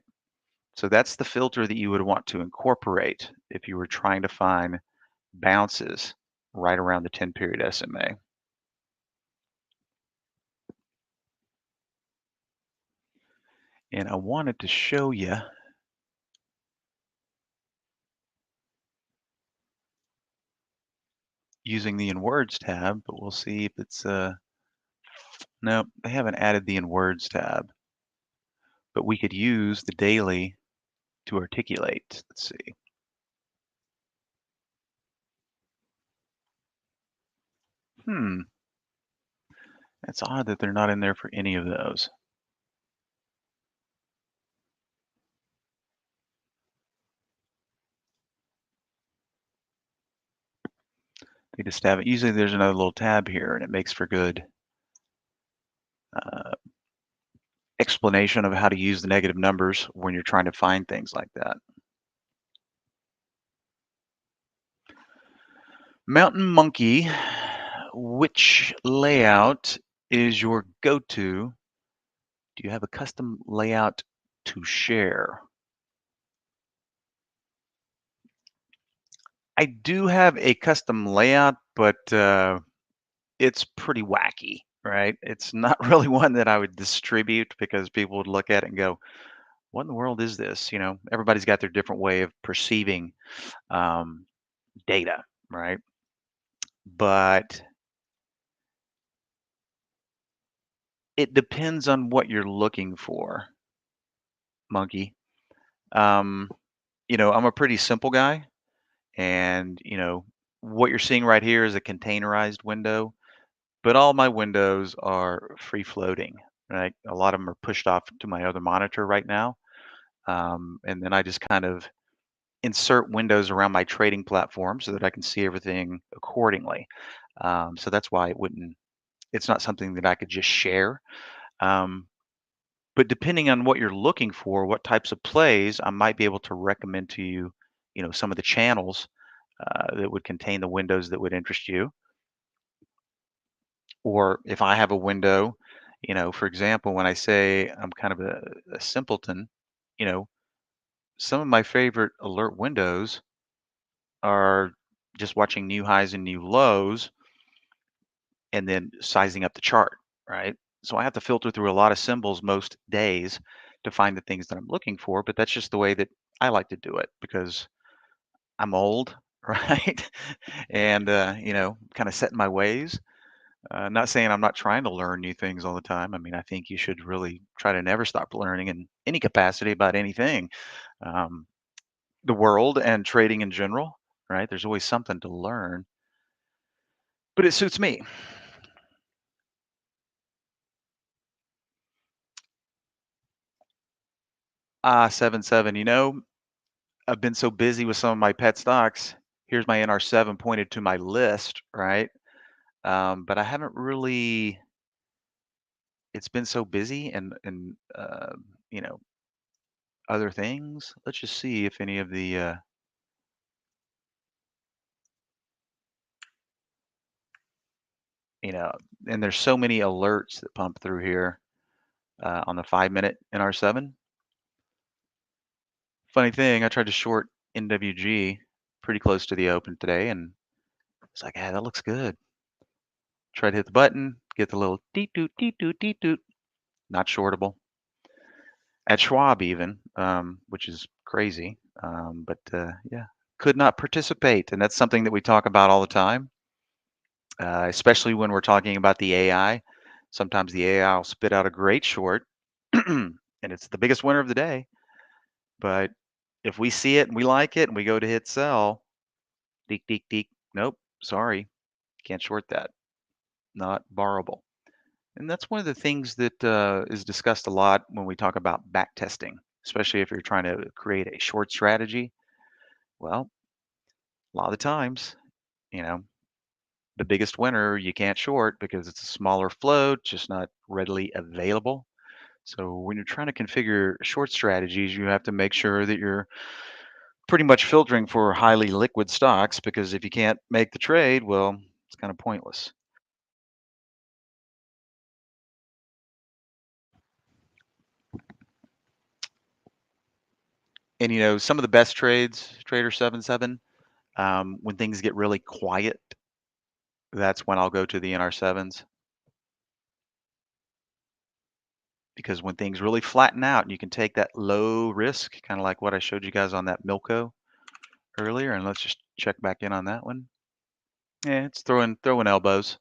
[SPEAKER 2] So that's the filter that you would want to incorporate if you were trying to find bounces right around the 10 period SMA. And I wanted to show you using the in words tab, but we'll see if it's no, they haven't added the in words tab, but we could use the daily to articulate. Let's see. That's odd that they're not in there for any of those. They just have it. Usually there's another little tab here and it makes for good uh, explanation of how to use the negative numbers when you're trying to find things like that. Mountain Monkey, which layout is your go-to? Do you have a custom layout to share? I do have a custom layout, but it's pretty wacky, right? It's not really one that I would distribute because people would look at it and go, "What in the world is this?" Everybody's got their different way of perceiving um, data, right? But it depends on what you're looking for, monkey. Um, I'm a pretty simple guy, and what you're seeing right here is a containerized window, but all my windows are free floating, right? A lot of them are pushed off to my other monitor right now. And then I just kind of insert windows around my trading platform so that I can see everything accordingly. So that's why it's not something that I could just share. Um, but depending on what you're looking for, what types of plays, I might be able to recommend to you, some of the channels that would contain the windows that would interest you. Or if I have a window, for example, when I say I'm kind of a simpleton, you know, some of my favorite alert windows are just watching new highs and new lows and then sizing up the chart, right? So I have to filter through a lot of symbols most days to find the things that I'm looking for, but that's just the way that I like to do it because I'm old, right? And kind of set in my ways. Not saying I'm not trying to learn new things all the time. I mean, I think you should really try to never stop learning in any capacity about anything, um, the world and trading in general, right? There's always something to learn, but it suits me. 7-7. I've been so busy with some of my pet stocks. Here's my NR7 pointed to my list, right? But I haven't really. It's been so busy and you know other things. Let's just see if any of the you know, and there's so many alerts that pump through here on the 5 minute NR7. Funny thing, I tried to short NWG pretty close to the open today, and it's like, that looks good. Try to hit the button, get the little deet doot, deet doot, deet doot. Not shortable. At Schwab, even, which is crazy. But yeah, could not participate. And that's something that we talk about all the time, especially when we're talking about the AI. Sometimes the AI will spit out a great short, and it's the biggest winner of the day. But if we see it and we like it and we go to hit sell, deek, deek, deek, nope, sorry, can't short that. Not borrowable. And that's one of the things that is discussed a lot when we talk about back testing, especially if you're trying to create a short strategy. Well, a lot of the times, you know, the biggest winner you can't short because it's a smaller float, just not readily available. So when you're trying to configure short strategies, you have to make sure that you're pretty much filtering for highly liquid stocks because if you can't make the trade, well, it's kind of pointless. And some of the best trades, Trader 77, when things get really quiet, that's when I'll go to the NR7s because when things really flatten out and you can take that low risk, kind of like what I showed you guys on that Milko earlier, and let's just check back in on that one. Yeah, it's throwing elbows,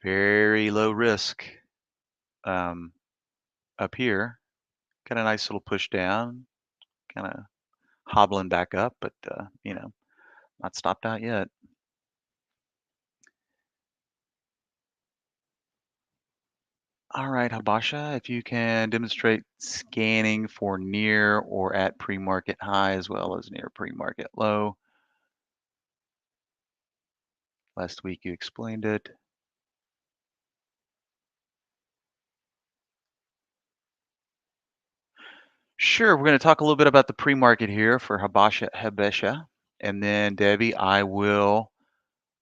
[SPEAKER 2] very low risk um, up here. Got a nice little push down, kind of hobbling back up, but not stopped out yet. All right, Habasha, if you can demonstrate scanning for near or at pre-market high as well as near pre-market low. Last week you explained it. Sure, we're going to talk a little bit about the pre-market here for Habesha, and then Debbie, uh,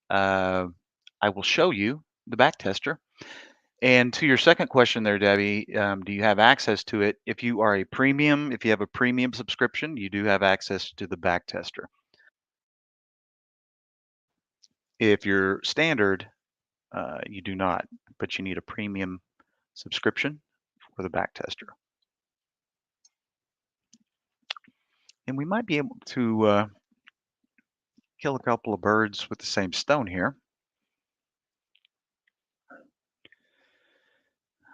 [SPEAKER 2] I will show you the back tester. And to your second question there, Debbie, do you have access to it? If you are a premium, if you have a premium subscription, you do have access to the back tester. If you're standard, You do not, but you need a premium subscription for the backtester. And we might be able to kill a couple of birds with the same stone here.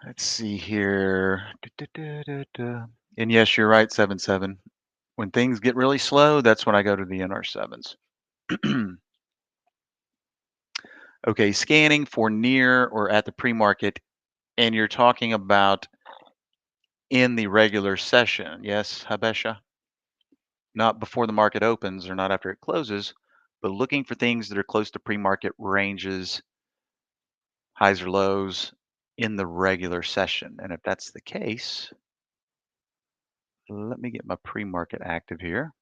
[SPEAKER 2] Let's see here. And yes, you're right, 7-7. When things get really slow, that's when I go to the NR7s. Okay, scanning for near or at the pre-market, and you're talking about in the regular session. Yes, Habesha? Not before the market opens or not after it closes, but looking for things that are close to pre-market ranges, highs or lows in the regular session. And if that's the case, let me get my pre-market active here.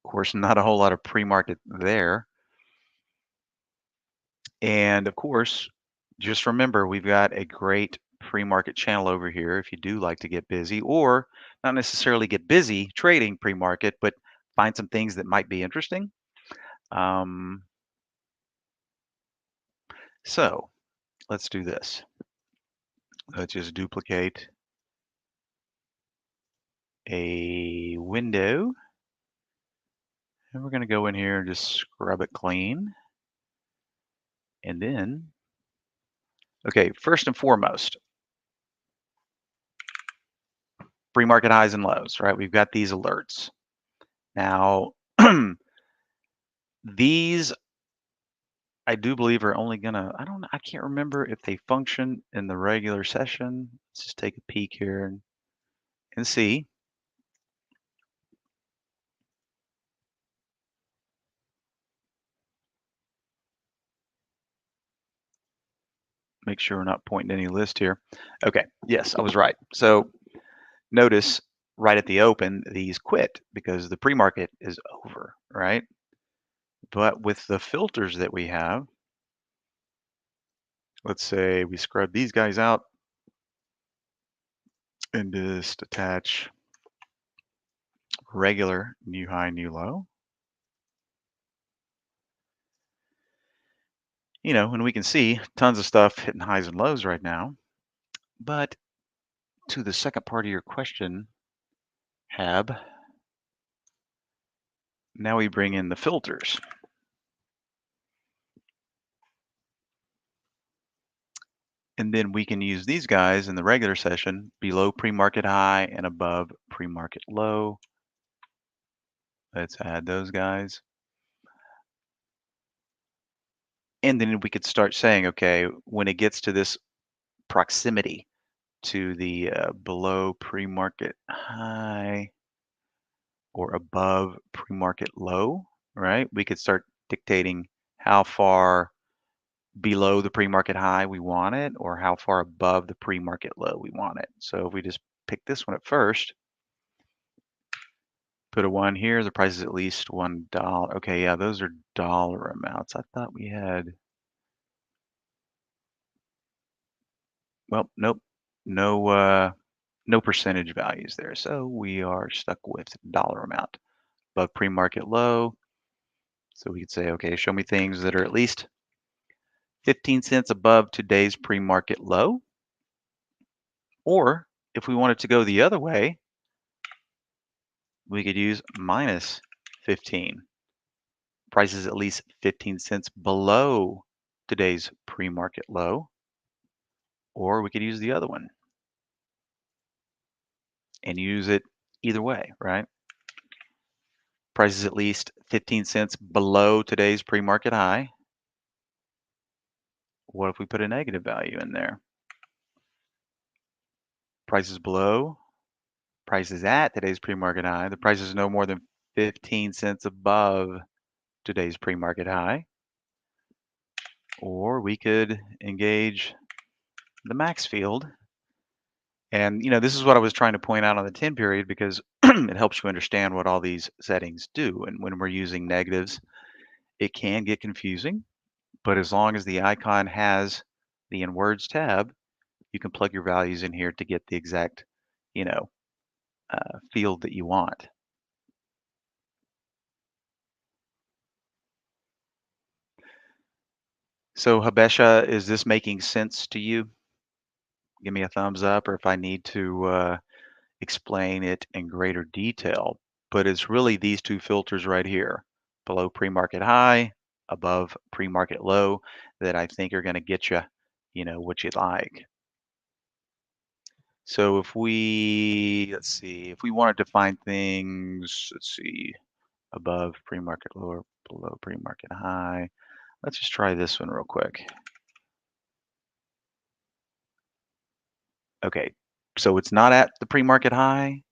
[SPEAKER 2] Of course, not a whole lot of pre-market there. And of course, just remember we've got a great pre-market channel over here if you do like to get busy, or not necessarily get busy trading pre-market, but find some things that might be interesting. Um, so let's do this. Let's just duplicate a window. And we're going to go in here and just scrub it clean. And then, okay, first and foremost, pre-market highs and lows, right? We've got these alerts. Now, these I do believe are only gonna, I can't remember if they function in the regular session. Let's just take a peek here and see. Make sure we're not pointing to any list here. Okay, yes, I was right. So notice right at the open, these quit because the pre-market is over, right? But with the filters that we have, let's say we scrub these guys out and just attach regular new high, new low. You know, and we can see tons of stuff hitting highs and lows right now. But to the second part of your question, Hab, now we bring in the filters. And then we can use these guys in the regular session below pre-market high and above pre-market low. Let's add those guys. And then we could start saying, okay, when it gets to this proximity to the below pre-market high or above pre-market low, right? We could start dictating how far below the pre-market high we want it or how far above the pre-market low we want it. So if we just pick this one at first, put a 1 here, the price is at least $1. Okay, yeah, those are dollar amounts. I thought we had, well, nope, no percentage values there. So we are stuck with dollar amount above pre-market low. So we could say, okay, show me things that are at least 15 cents above today's pre-market low. Or if we wanted to go the other way, we could use minus 15. Price is at least 15 cents below today's pre-market low. Or we could use the other one and use it either way, right? Price is at least 15 cents below today's pre-market high. What if we put a negative value in there? Price is below, price is at today's pre-market high. The price is no more than 15 cents above today's pre-market high. Or we could engage the max field. And you know, this is what I was trying to point out on the 10 period because it helps you understand what all these settings do. And when we're using negatives, it can get confusing, but as long as the icon has the in words tab, you can plug your values in here to get the exact, you know, field that you want. So Habesha, is this making sense to you? Give me a thumbs up, or if I need to explain it in greater detail. But it's really these two filters right here, below pre-market high, above pre-market low, that I think are going to get you, what you'd like. So if let's see, if we wanted to find things, let's see, above pre-market low or below pre-market high, let's just try this one real quick. Okay, so it's not at the pre-market high,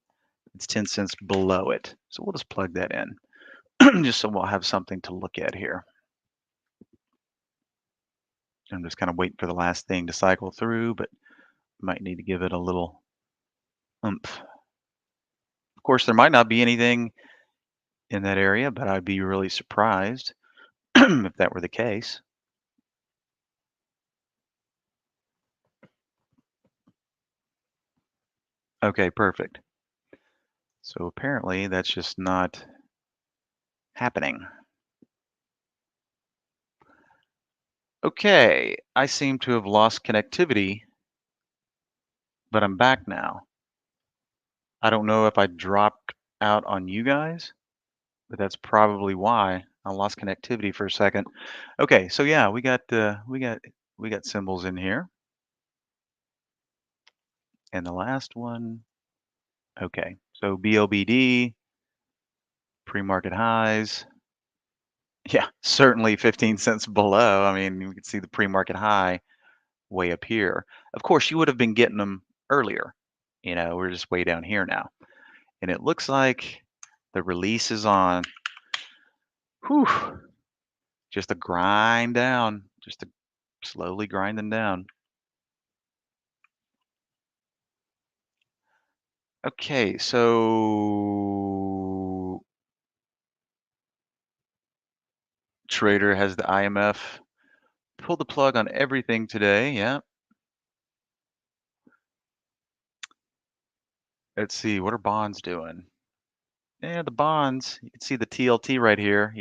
[SPEAKER 2] it's 10 cents below it. So we'll just plug that in, just so we'll have something to look at here. I'm just kind of waiting for the last thing to cycle through, but might need to give it a little oomph. Of course, there might not be anything in that area, but I'd be really surprised if that were the case. Okay, perfect. So apparently that's just not happening. Okay, I seem to have lost connectivity, but I'm back now. I don't know if I dropped out on you guys, but that's probably why I lost connectivity for a second. Okay, so yeah, we got symbols in here. And the last one, okay. So BOBD, pre-market highs. Yeah, certainly 15 cents below. I mean, you can see the pre-market high way up here. Of course, you would have been getting them earlier. We're just way down here now. And it looks like the release is on. Whew, just a grind down, just a slowly grinding down. Okay, so Trader has the IMF. Pull the plug on everything today. Yeah. Let's see, what are bonds doing? Yeah, the bonds, you can see the TLT right here,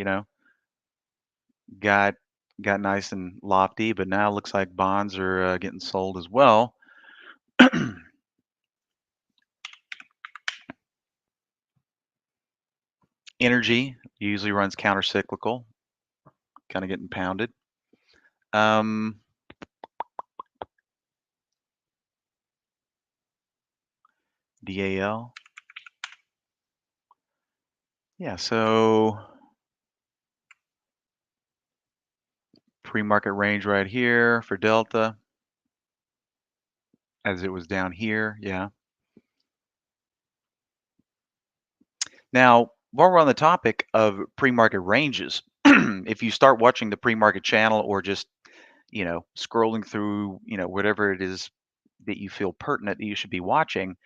[SPEAKER 2] got got nice and lofty, but now looks like bonds are getting sold as well. Energy usually runs counter-cyclical, kind of getting pounded. Um, DAL. Yeah, so pre-market range right here for Delta as it was down here. Yeah. Now, while we're on the topic of pre-market ranges, if you start watching the pre-market channel or just, scrolling through, whatever it is that you feel pertinent that you should be watching,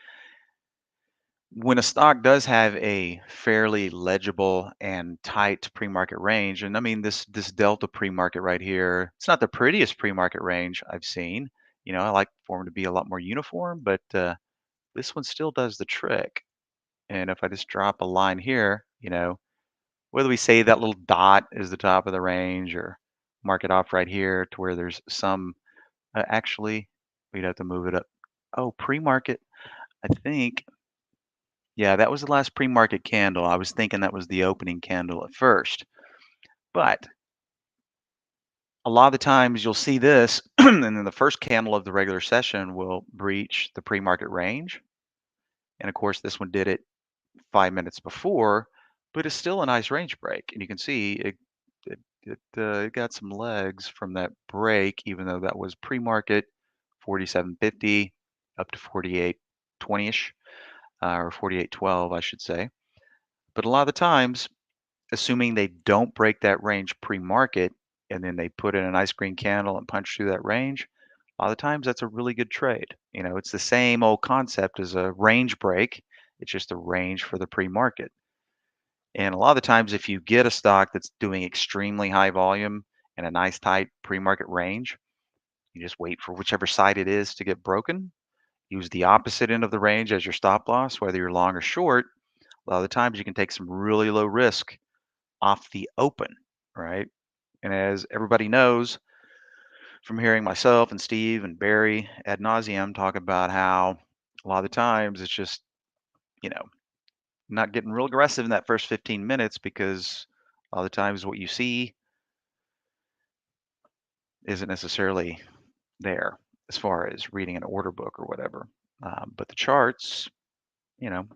[SPEAKER 2] when a stock does have a fairly legible and tight pre-market range, and I mean this Delta pre-market right here, it's not the prettiest pre-market range I've seen. I like for them to be a lot more uniform, but this one still does the trick. And if I just drop a line here, whether we say that little dot is the top of the range or mark it off right here to where there's some, actually, we'd have to move it up. Oh, pre-market, I think. Yeah, that was the last pre-market candle. I was thinking that was the opening candle at first. But a lot of the times you'll see this, and then the first candle of the regular session will breach the pre-market range. And of course, this one did it 5 minutes before, but it's still a nice range break. And you can see it got some legs from that break, even though that was pre-market 47.50 up to 48.20ish, or 48.12, I should say. But a lot of the times, assuming they don't break that range pre-market, and then they put in a nice green candle and punch through that range, a lot of times that's a really good trade. It's the same old concept as a range break. It's just a range for the pre-market. And a lot of the times, if you get a stock that's doing extremely high volume and a nice tight pre-market range, you just wait for whichever side it is to get broken. Use the opposite end of the range as your stop loss, whether you're long or short. A lot of the times you can take some really low risk off the open, right? And as everybody knows, from hearing myself and Steve and Barry ad nauseum talk about how a lot of the times it's just, you know, not getting real aggressive in that first 15 minutes because a lot of the times what you see isn't necessarily there as far as reading an order book or whatever. But the charts, you know,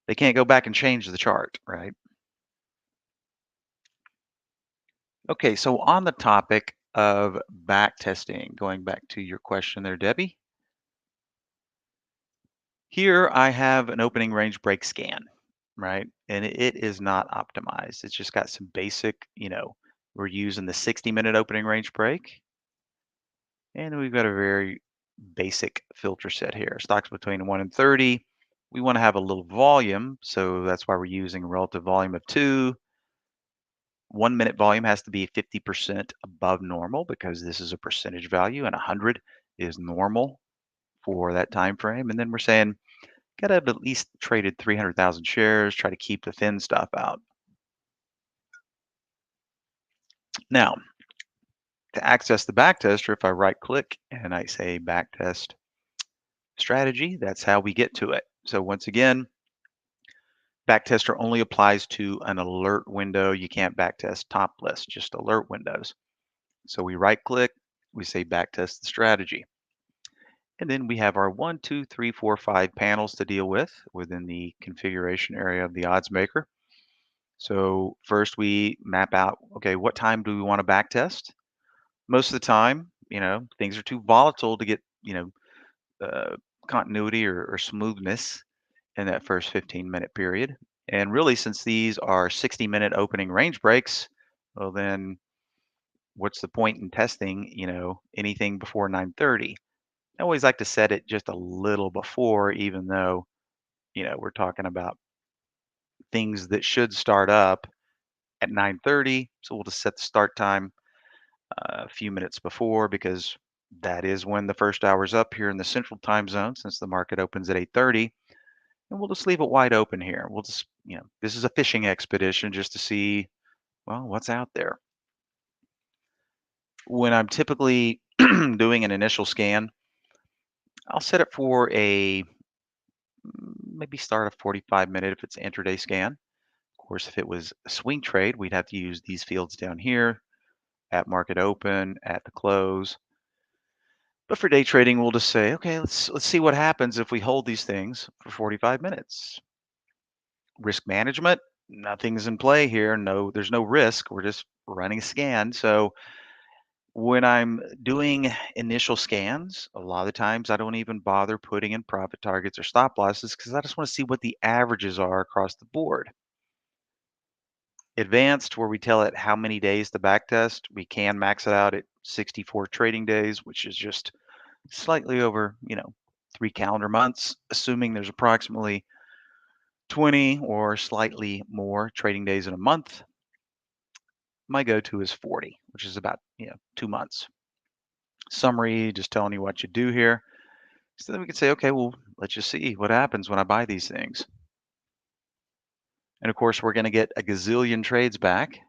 [SPEAKER 2] they can't go back and change the chart, right? Okay, so on the topic of back testing, going back to your question there, Debbie, here I have an opening range break scan, right? And it is not optimized. It's just got some basic, we're using the 60-minute opening range break. And we've got a very basic filter set here. Stocks between 1 and 30. We want to have a little volume, so that's why we're using a relative volume of 2. 1 minute volume has to be 50% above normal because this is a percentage value, and 100 is normal for that time frame. And then we're saying got to have at least traded 300,000 shares, try to keep the thin stuff out. Now, to access the backtester, if I right click and I say backtest strategy, that's how we get to it. So once again, backtester only applies to an alert window. You can't backtest top list, just alert windows. So we right click, we say backtest the strategy. And then we have our 1, 2, 3, 4, 5 panels to deal with within the configuration area of the odds maker. So first we map out, okay, what time do we want to backtest? Most of the time, things are too volatile to get, uh, continuity or smoothness in that first 15-minute period. And really, since these are 60-minute opening range breaks, well, then what's the point in testing, anything before 9:30? I always like to set it just a little before, even though, we're talking about things that should start up at 9:30. So we'll just set the start time a few minutes before because that is when the first hour is up here in the central time zone since the market opens at 8:30. And we'll just leave it wide open here. We'll just, this is a fishing expedition just to see, well, what's out there. When I'm typically doing an initial scan, I'll set it for maybe start a 45-minute if it's an intraday scan. Of course, if it was a swing trade, we'd have to use these fields down here at market open, at the close. But for day trading, we'll just say, okay, let's see what happens if we hold these things for 45 minutes. Risk management, nothing's in play here. No, there's no risk. We're just running a scan. So when I'm doing initial scans, a lot of the times I don't even bother putting in profit targets or stop losses because I just want to see what the averages are across the board. Advanced, where we tell it how many days to backtest, we can max it out at 64 trading days, which is just slightly over, 3 calendar months, assuming there's approximately 20 or slightly more trading days in a month. My go-to is 40, which is about, 2 months. Summary, just telling you what you do here. So then we can say, okay, well, let's just see what happens when I buy these things. And of course, we're going to get a gazillion trades back.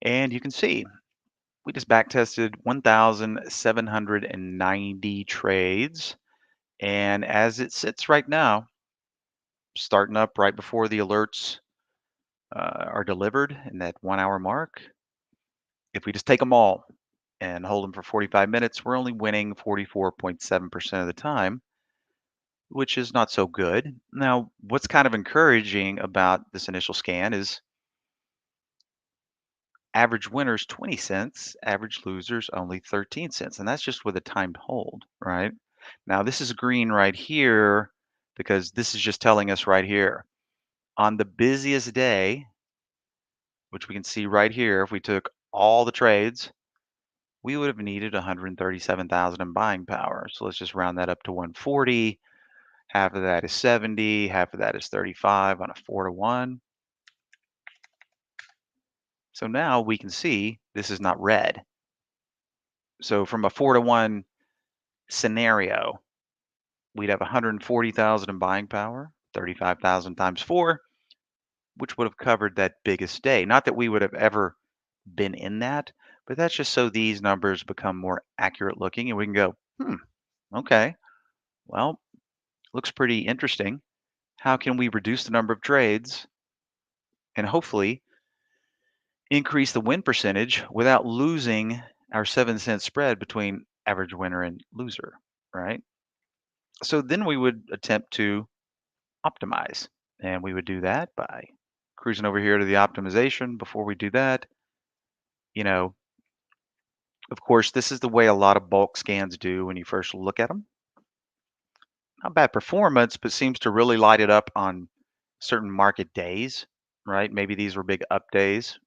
[SPEAKER 2] And you can see we just back tested 1,790 trades. And as it sits right now, starting up right before the alerts are delivered in that 1 hour mark, if we just take them all and hold them for 45 minutes, we're only winning 44.7% of the time, which is not so good. Now, what's kind of encouraging about this initial scan is average winners 20 cents, average losers only 13 cents. And that's just with a timed hold, right? Now, this is green right here because this is just telling us right here on the busiest day, which we can see right here, if we took all the trades, we would have needed 137,000 in buying power. So let's just round that up to 140. Half of that is 70, half of that is 35 on a 4-to-1. So now we can see this is not red. So from a 4-to-1 scenario, we'd have 140,000 in buying power, 35,000 times 4. which would have covered that biggest day. Not that we would have ever been in that, but that's just so these numbers become more accurate looking and we can go, okay, well, looks pretty interesting. How can we reduce the number of trades and hopefully increase the win percentage without losing our 7-cent spread between average winner and loser, right? So then we would attempt to optimize, and we would do that by cruising over here to the optimization. Before we do that, you know, of course, this is the way a lot of bulk scans do when you first look at them. Not bad performance, but seems to really light it up on certain market days, right? Maybe these were big up days,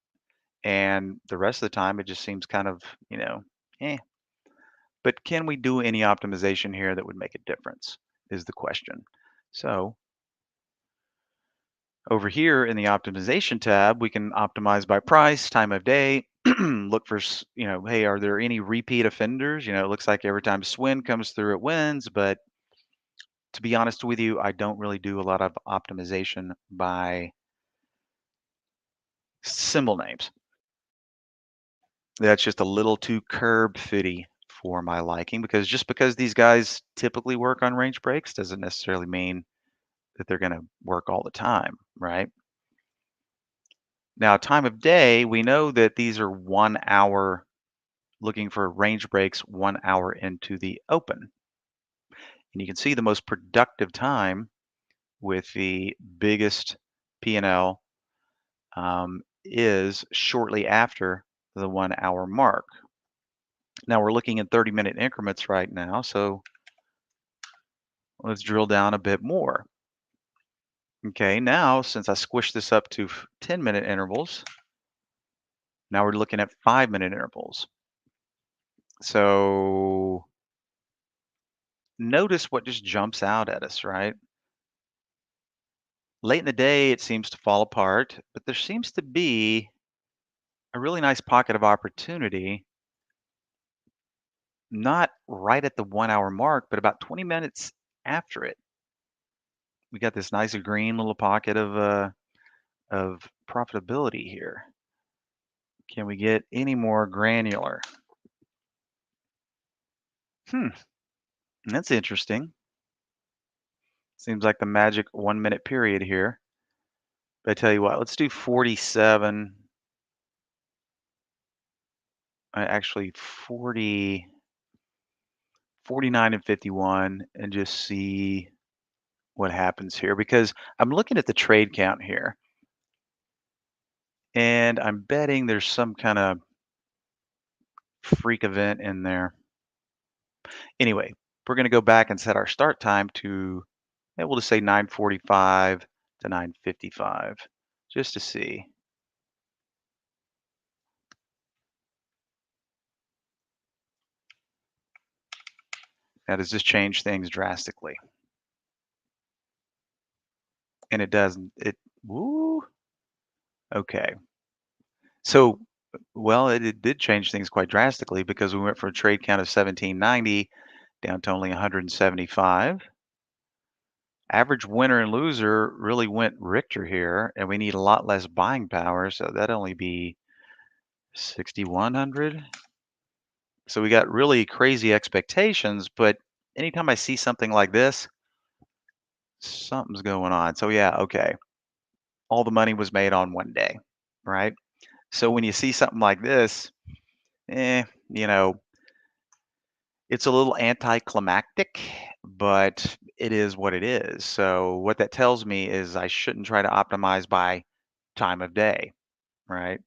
[SPEAKER 2] and the rest of the time it just seems kind of, eh. But can we do any optimization here that would make a difference is the question. So over here in the optimization tab, we can optimize by price, time of day, look for, hey, are there any repeat offenders? It looks like every time Swin comes through, it wins. But to be honest with you, I don't really do a lot of optimization by symbol names. That's just a little too curb fitty for my liking because just because these guys typically work on range breaks doesn't necessarily mean that they're going to work all the time, right? Now, time of day, we know that these are 1 hour, looking for range breaks 1 hour into the open. And you can see the most productive time with the biggest P&L is shortly after the 1 hour mark. Now we're looking in 30-minute increments right now, so let's drill down a bit more. Okay, now since I squished this up to 10-minute intervals, now we're looking at 5-minute intervals. So notice what just jumps out at us, right? Late in the day, it seems to fall apart, but there seems to be a really nice pocket of opportunity, not right at the 1 hour mark, but about 20 minutes after it. We got this nice green little pocket of profitability here. Can we get any more granular? Hmm, that's interesting. Seems like the magic 1 minute period here. But I tell you what, let's do 47. Actually 40, 49 and 51 and just see what happens here because I'm looking at the trade count here and I'm betting there's some kind of freak event in there. Anyway, we're going to go back and set our start time to, we'll just say 9:45 to 9:55 just to see. Now, does this change things drastically? And it doesn't. Woo. Okay. So, well, it did change things quite drastically because we went from a trade count of 1790 down to only 175. Average winner and loser really went Richter here, and we need a lot less buying power, so that'd only be 6,100. So we got really crazy expectations, but anytime I see something like this, something's going on. So yeah, okay. All the money was made on one day, right? So when you see something like this, eh, you know, it's a little anticlimactic, but it is what it is. So what that tells me is I shouldn't try to optimize by time of day, right?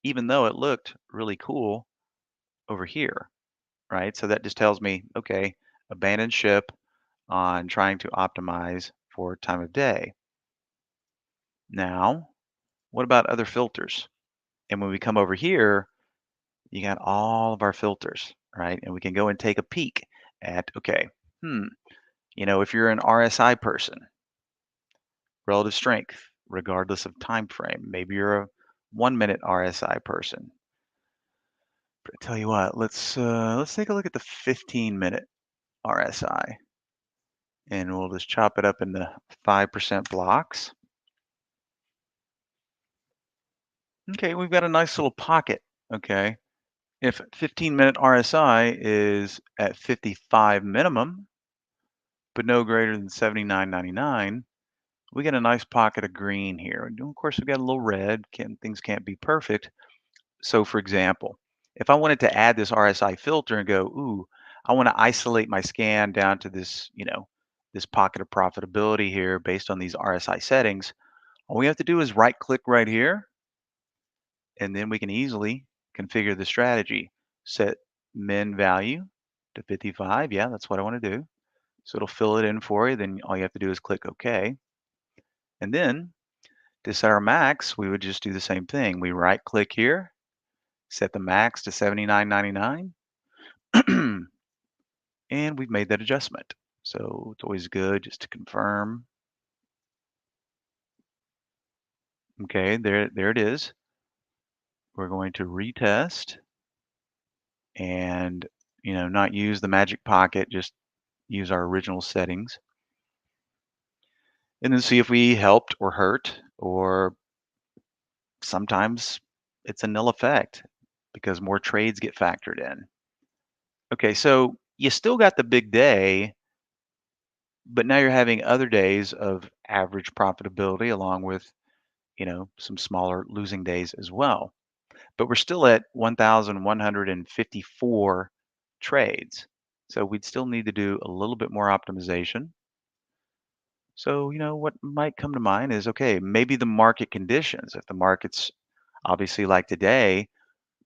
[SPEAKER 2] Even though it looked really cool over here, right? So that just tells me, okay, abandon ship on trying to optimize for time of day. Now, what about other filters? And when we come over here, you got all of our filters, right? And we can go and take a peek at, okay, if you're an RSI person, relative strength, regardless of time frame, maybe you're a 1 minute RSI person. But I tell you what, let's take a look at the 15-minute RSI, and we'll just chop it up into 5% blocks. Okay, we've got a nice little pocket. Okay. If 15-minute RSI is at 55 minimum, but no greater than 79.99, we get a nice pocket of green here. And of course, we got a little red. Things can't be perfect. So, for example, if I wanted to add this RSI filter and go, ooh, I want to isolate my scan down to this, this pocket of profitability here based on these RSI settings, all we have to do is right click right here, and then we can easily configure the strategy. Set min value to 55. Yeah, that's what I want to do. So it'll fill it in for you. Then all you have to do is click OK. And then to set our max, we would just do the same thing. We right click here, set the max to 79.99, and we've made that adjustment. So it's always good just to confirm. Okay, there it is. We're going to retest and not use the magic pocket, just use our original settings. And then see if we helped or hurt, or sometimes it's a nil effect because more trades get factored in. Okay, so you still got the big day, but now you're having other days of average profitability along with, some smaller losing days as well. But we're still at 1,154 trades. So we'd still need to do a little bit more optimization. So, what might come to mind is, okay, maybe the market conditions. If the market's obviously like today,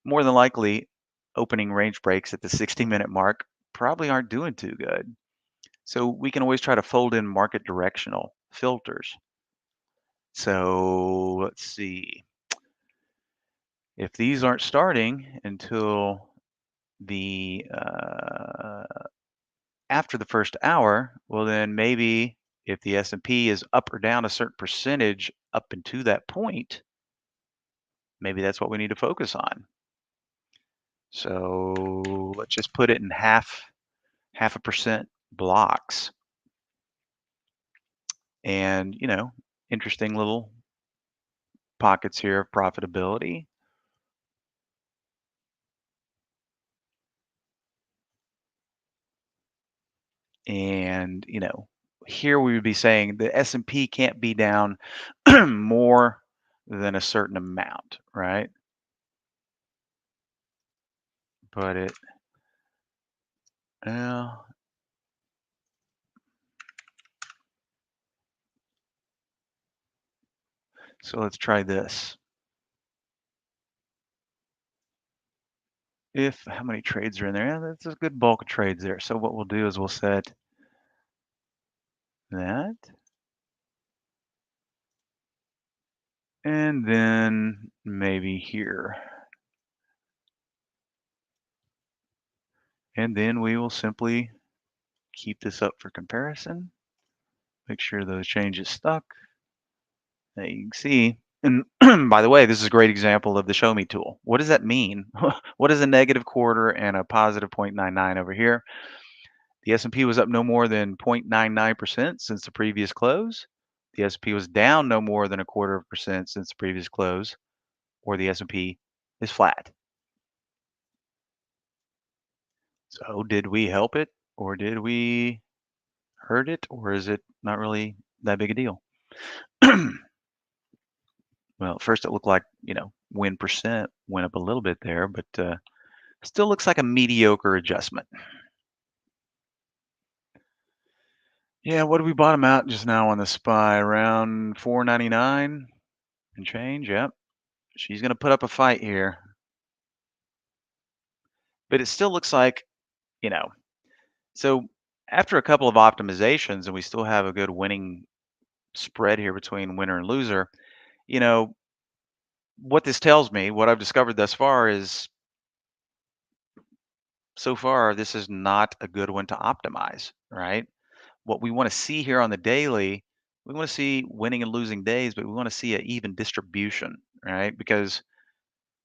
[SPEAKER 2] more than likely opening range breaks at the 60-minute mark probably aren't doing too good. So we can always try to fold in market directional filters. So let's see. If these aren't starting until the after the first hour, well then maybe if the S&P is up or down a certain percentage up into that point, maybe that's what we need to focus on. So let's just put it in half a percent blocks. And, interesting little pockets here of profitability. And, here we would be saying the S&P can't be down more than a certain amount, right? But uh, so let's try this. How many trades are in there? Yeah, that's a good bulk of trades there. So what we'll do is we'll set that. And then maybe here. And then we will simply keep this up for comparison. Make sure those changes stuck. Now you can see, and by the way, this is a great example of the show me tool. What does that mean? What is a negative quarter and a positive 0.99 over here? The S&P was up no more than 0.99% since the previous close. The S&P was down no more than a quarter of a percent since the previous close, or the S&P is flat. So did we help it, or did we hurt it, or is it not really that big a deal? Well, at first it looked like, win percent went up a little bit there, but still looks like a mediocre adjustment. Yeah, what did we bottom out just now on the SPY? Around 4.99 and change. Yep. She's going to put up a fight here. But it still looks like, you know, so after a couple of optimizations and we still have a good winning spread here between winner and loser, you know, what this tells me, what I've discovered thus far is so far this is not a good one to optimize, right? What we want to see here on the daily, we want to see winning and losing days, but we want to see an even distribution, right? Because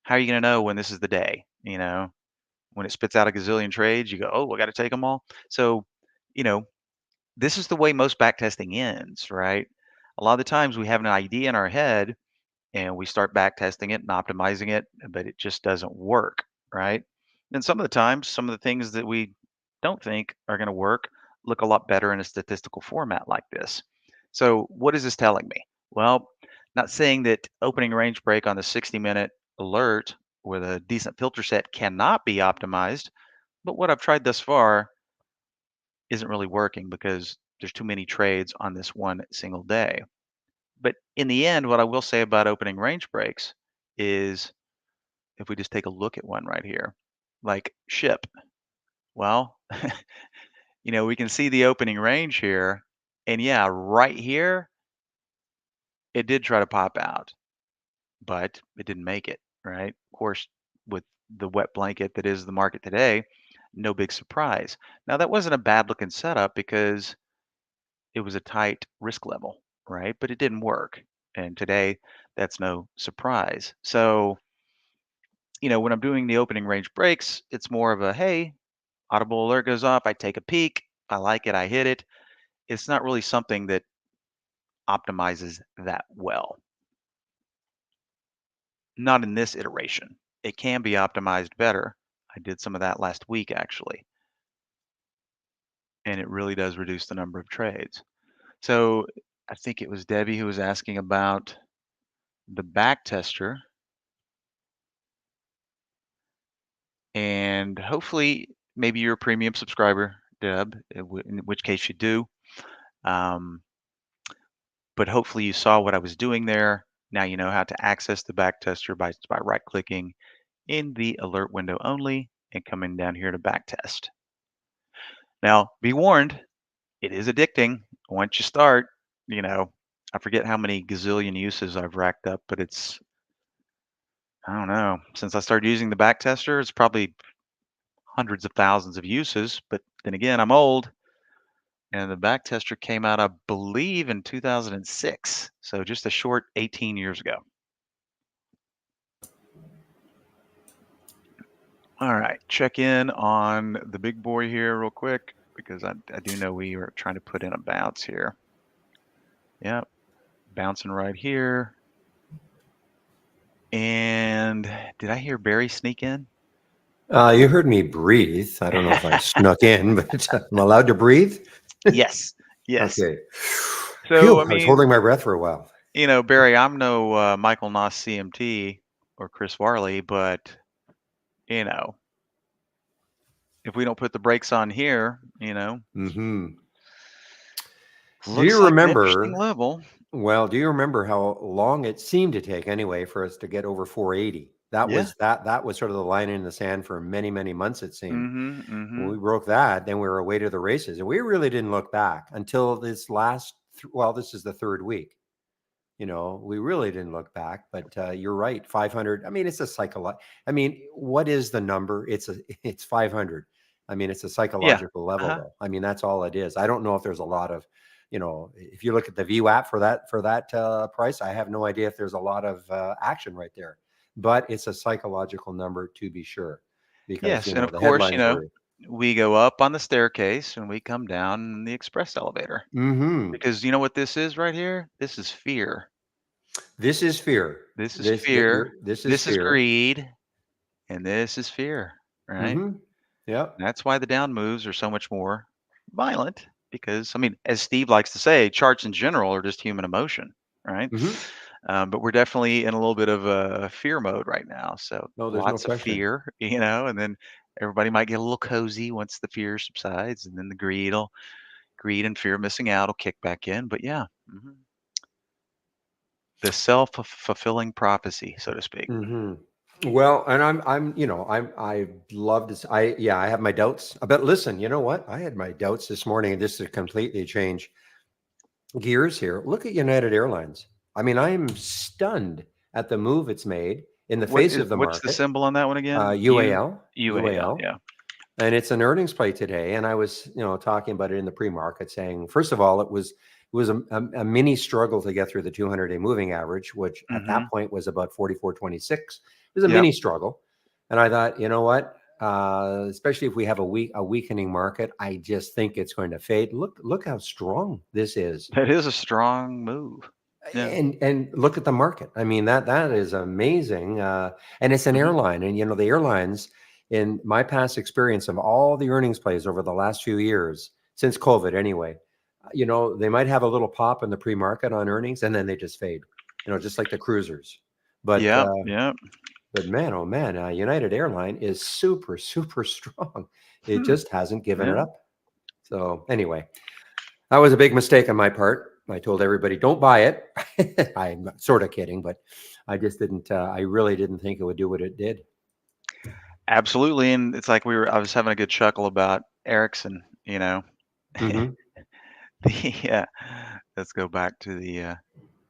[SPEAKER 2] how are you going to know when this is the day? When it spits out a gazillion trades, you go, oh, I got to take them all. So, you know, this is the way most backtesting ends, right? A lot of the times we have an idea in our head and we start back testing it and optimizing it, but it just doesn't work, right? And some of the times, some of the things that we don't think are going to work look a lot better in a statistical format like this. So, what is this telling me? Well, not saying that opening range break on the 60-minute alert with a decent filter set cannot be optimized, but what I've tried thus far isn't really working because there's too many trades on this one single day. But in the end, what I will say about opening range breaks is if we just take a look at one right here, like ship, well, we can see the opening range here. And yeah, right here, it did try to pop out, but it didn't make it, right? Of course, with the wet blanket that is the market today, no big surprise. Now, that wasn't a bad looking setup because it was a tight risk level, right? But it didn't work. And today, that's no surprise. So, when I'm doing the opening range breaks, it's more of a hey, audible alert goes off, I take a peek, I like it, I hit it. It's not really something that optimizes that well. Not in this iteration. It can be optimized better. I did some of that last week actually, and it really does reduce the number of trades. So I think it was Debbie who was asking about the back tester, and hopefully maybe you're a premium subscriber, Deb, in which case you do. Um, but hopefully you saw what I was doing there. Now you know how to access the back tester by right-clicking in the alert window only and coming down here to backtest. Now, be warned, it is addicting. Once you start, I forget how many gazillion uses I've racked up, but I don't know, since I started using the backtester, it's probably hundreds of thousands of uses. But then again, I'm old, and the backtester came out, I believe, in 2006. So just a short 18 years ago. All right, check in on the big boy here real quick because I do know we are trying to put in a bounce here. Yep, bouncing right here. And did I hear Barry sneak in?
[SPEAKER 1] You heard me breathe. I don't know if I snuck in, but I'm allowed to breathe.
[SPEAKER 2] Yes, yes.
[SPEAKER 1] Okay.
[SPEAKER 2] So,
[SPEAKER 1] Phew,
[SPEAKER 2] I
[SPEAKER 1] I was
[SPEAKER 2] mean,
[SPEAKER 1] holding my breath for a while.
[SPEAKER 2] Barry, I'm no Michael Noss CMT or Chris Farley, but if we don't put the brakes on here,
[SPEAKER 1] Hmm. Do
[SPEAKER 2] looks
[SPEAKER 1] you
[SPEAKER 2] like an interesting
[SPEAKER 1] remember?
[SPEAKER 2] level.
[SPEAKER 1] Well, do you remember how long it seemed to take anyway for us to get over 480? That
[SPEAKER 2] Yeah.
[SPEAKER 1] was that was sort of the line in the sand for many, many months, it seemed.
[SPEAKER 2] Mm-hmm.
[SPEAKER 1] When
[SPEAKER 2] Mm-hmm.
[SPEAKER 1] we broke that, then we were away to the races. And we really didn't look back until this this is the third week. We really didn't look back, but you're right. 500. I mean, it's a I mean, what is the number? It's 500. I mean, it's a
[SPEAKER 2] Yeah.
[SPEAKER 1] psychological level,
[SPEAKER 2] Uh-huh.
[SPEAKER 1] though. I mean, that's all it is. I don't know if there's a lot of, if you look at the VWAP for that price, I have no idea if there's a lot of action right there. But it's a psychological number to be sure, because
[SPEAKER 2] Yes, and of
[SPEAKER 1] the
[SPEAKER 2] course,
[SPEAKER 1] headlines were.
[SPEAKER 2] we go up on the staircase and we come down in the express elevator.
[SPEAKER 1] Hmm.
[SPEAKER 2] Because you know what this is right here? This is fear.
[SPEAKER 1] This is fear.
[SPEAKER 2] This is fear.
[SPEAKER 1] This is
[SPEAKER 2] This is
[SPEAKER 1] fear.
[SPEAKER 2] greed. And this is fear, right?
[SPEAKER 1] Hmm. Yep.
[SPEAKER 2] That's why the down moves are so much more violent because, I mean, as Steve likes to say, charts in general are just human emotion, right?
[SPEAKER 1] Hmm.
[SPEAKER 2] But we're definitely in a little bit of a fear mode right now. So
[SPEAKER 1] No, there's no
[SPEAKER 2] lots of
[SPEAKER 1] question.
[SPEAKER 2] fear, and then everybody might get a little cozy once the fear subsides, and then the greed and fear of missing out will kick back in. But yeah, the self-fulfilling prophecy, so to speak.
[SPEAKER 1] Hmm. Well, and I love this. I have my doubts. But listen, you know what? I had my doubts this morning, and just to completely change gears here. Look at United Airlines. I mean, I am stunned at the move it's made in the face of the
[SPEAKER 2] What's the
[SPEAKER 1] market.
[SPEAKER 2] symbol on that one again?
[SPEAKER 1] UAL,
[SPEAKER 2] UAL,
[SPEAKER 1] UAL,
[SPEAKER 2] yeah.
[SPEAKER 1] and it's an earnings play today. And I was, talking about it in the pre-market, saying, first of all, it was a mini struggle to get through the 200-day moving average, which at
[SPEAKER 2] Mhm.
[SPEAKER 1] that point was about 44.26. It was a
[SPEAKER 2] Yep.
[SPEAKER 1] mini struggle, and I thought, you know what? Especially if we have a weakening market, I just think it's going to fade. Look how strong this is.
[SPEAKER 2] That is a strong move. Yeah.
[SPEAKER 1] And look at the market. I mean, that is amazing, and it's an
[SPEAKER 2] Mhm.
[SPEAKER 1] airline, and, the airlines, in my past experience of all the earnings plays over the last few years, since COVID anyway, they might have a little pop in the pre-market on earnings, and then they just fade, just like the cruisers. But,
[SPEAKER 2] Yeah,
[SPEAKER 1] uh
[SPEAKER 2] yeah.
[SPEAKER 1] but man, oh man, United Airline is super, super strong. It
[SPEAKER 2] Hmm.
[SPEAKER 1] just hasn't given it
[SPEAKER 2] Yeah.
[SPEAKER 1] up. So anyway, that was a big mistake on my part. I told everybody, don't buy it. I'm sort of kidding, but I just didn't, I really didn't think it would do what it did.
[SPEAKER 2] Absolutely, and it's like I was having a good chuckle about Ericsson, you know?
[SPEAKER 1] Hmm.
[SPEAKER 2] The, let's go back to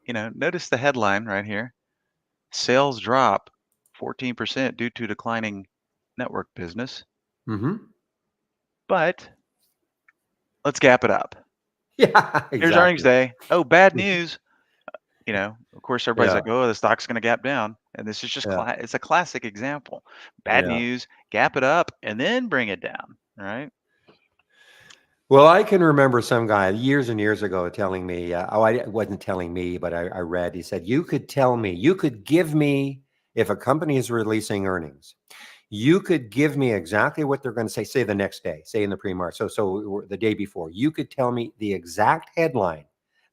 [SPEAKER 2] notice the headline right here. Sales drop 14% due to declining network business,
[SPEAKER 1] Hmm.
[SPEAKER 2] but let's gap it up.
[SPEAKER 1] Yeah,
[SPEAKER 2] Here's earnings
[SPEAKER 1] exactly.
[SPEAKER 2] day. Oh, bad news. Of course, everybody's
[SPEAKER 1] Yeah,
[SPEAKER 2] like, "Oh, the stock's going to gap down," and this is just
[SPEAKER 1] yeah,
[SPEAKER 2] it's a classic example. Bad
[SPEAKER 1] yeah.
[SPEAKER 2] news, gap it up, and then bring it down. Right?
[SPEAKER 1] Well, I can remember some guy years and years ago telling me, it wasn't telling me, but I read, he said, you could tell me, you could give me, if a company is releasing earnings, you could give me exactly what they're going to say the next day, say in the pre-market. So the day before, you could tell me the exact headline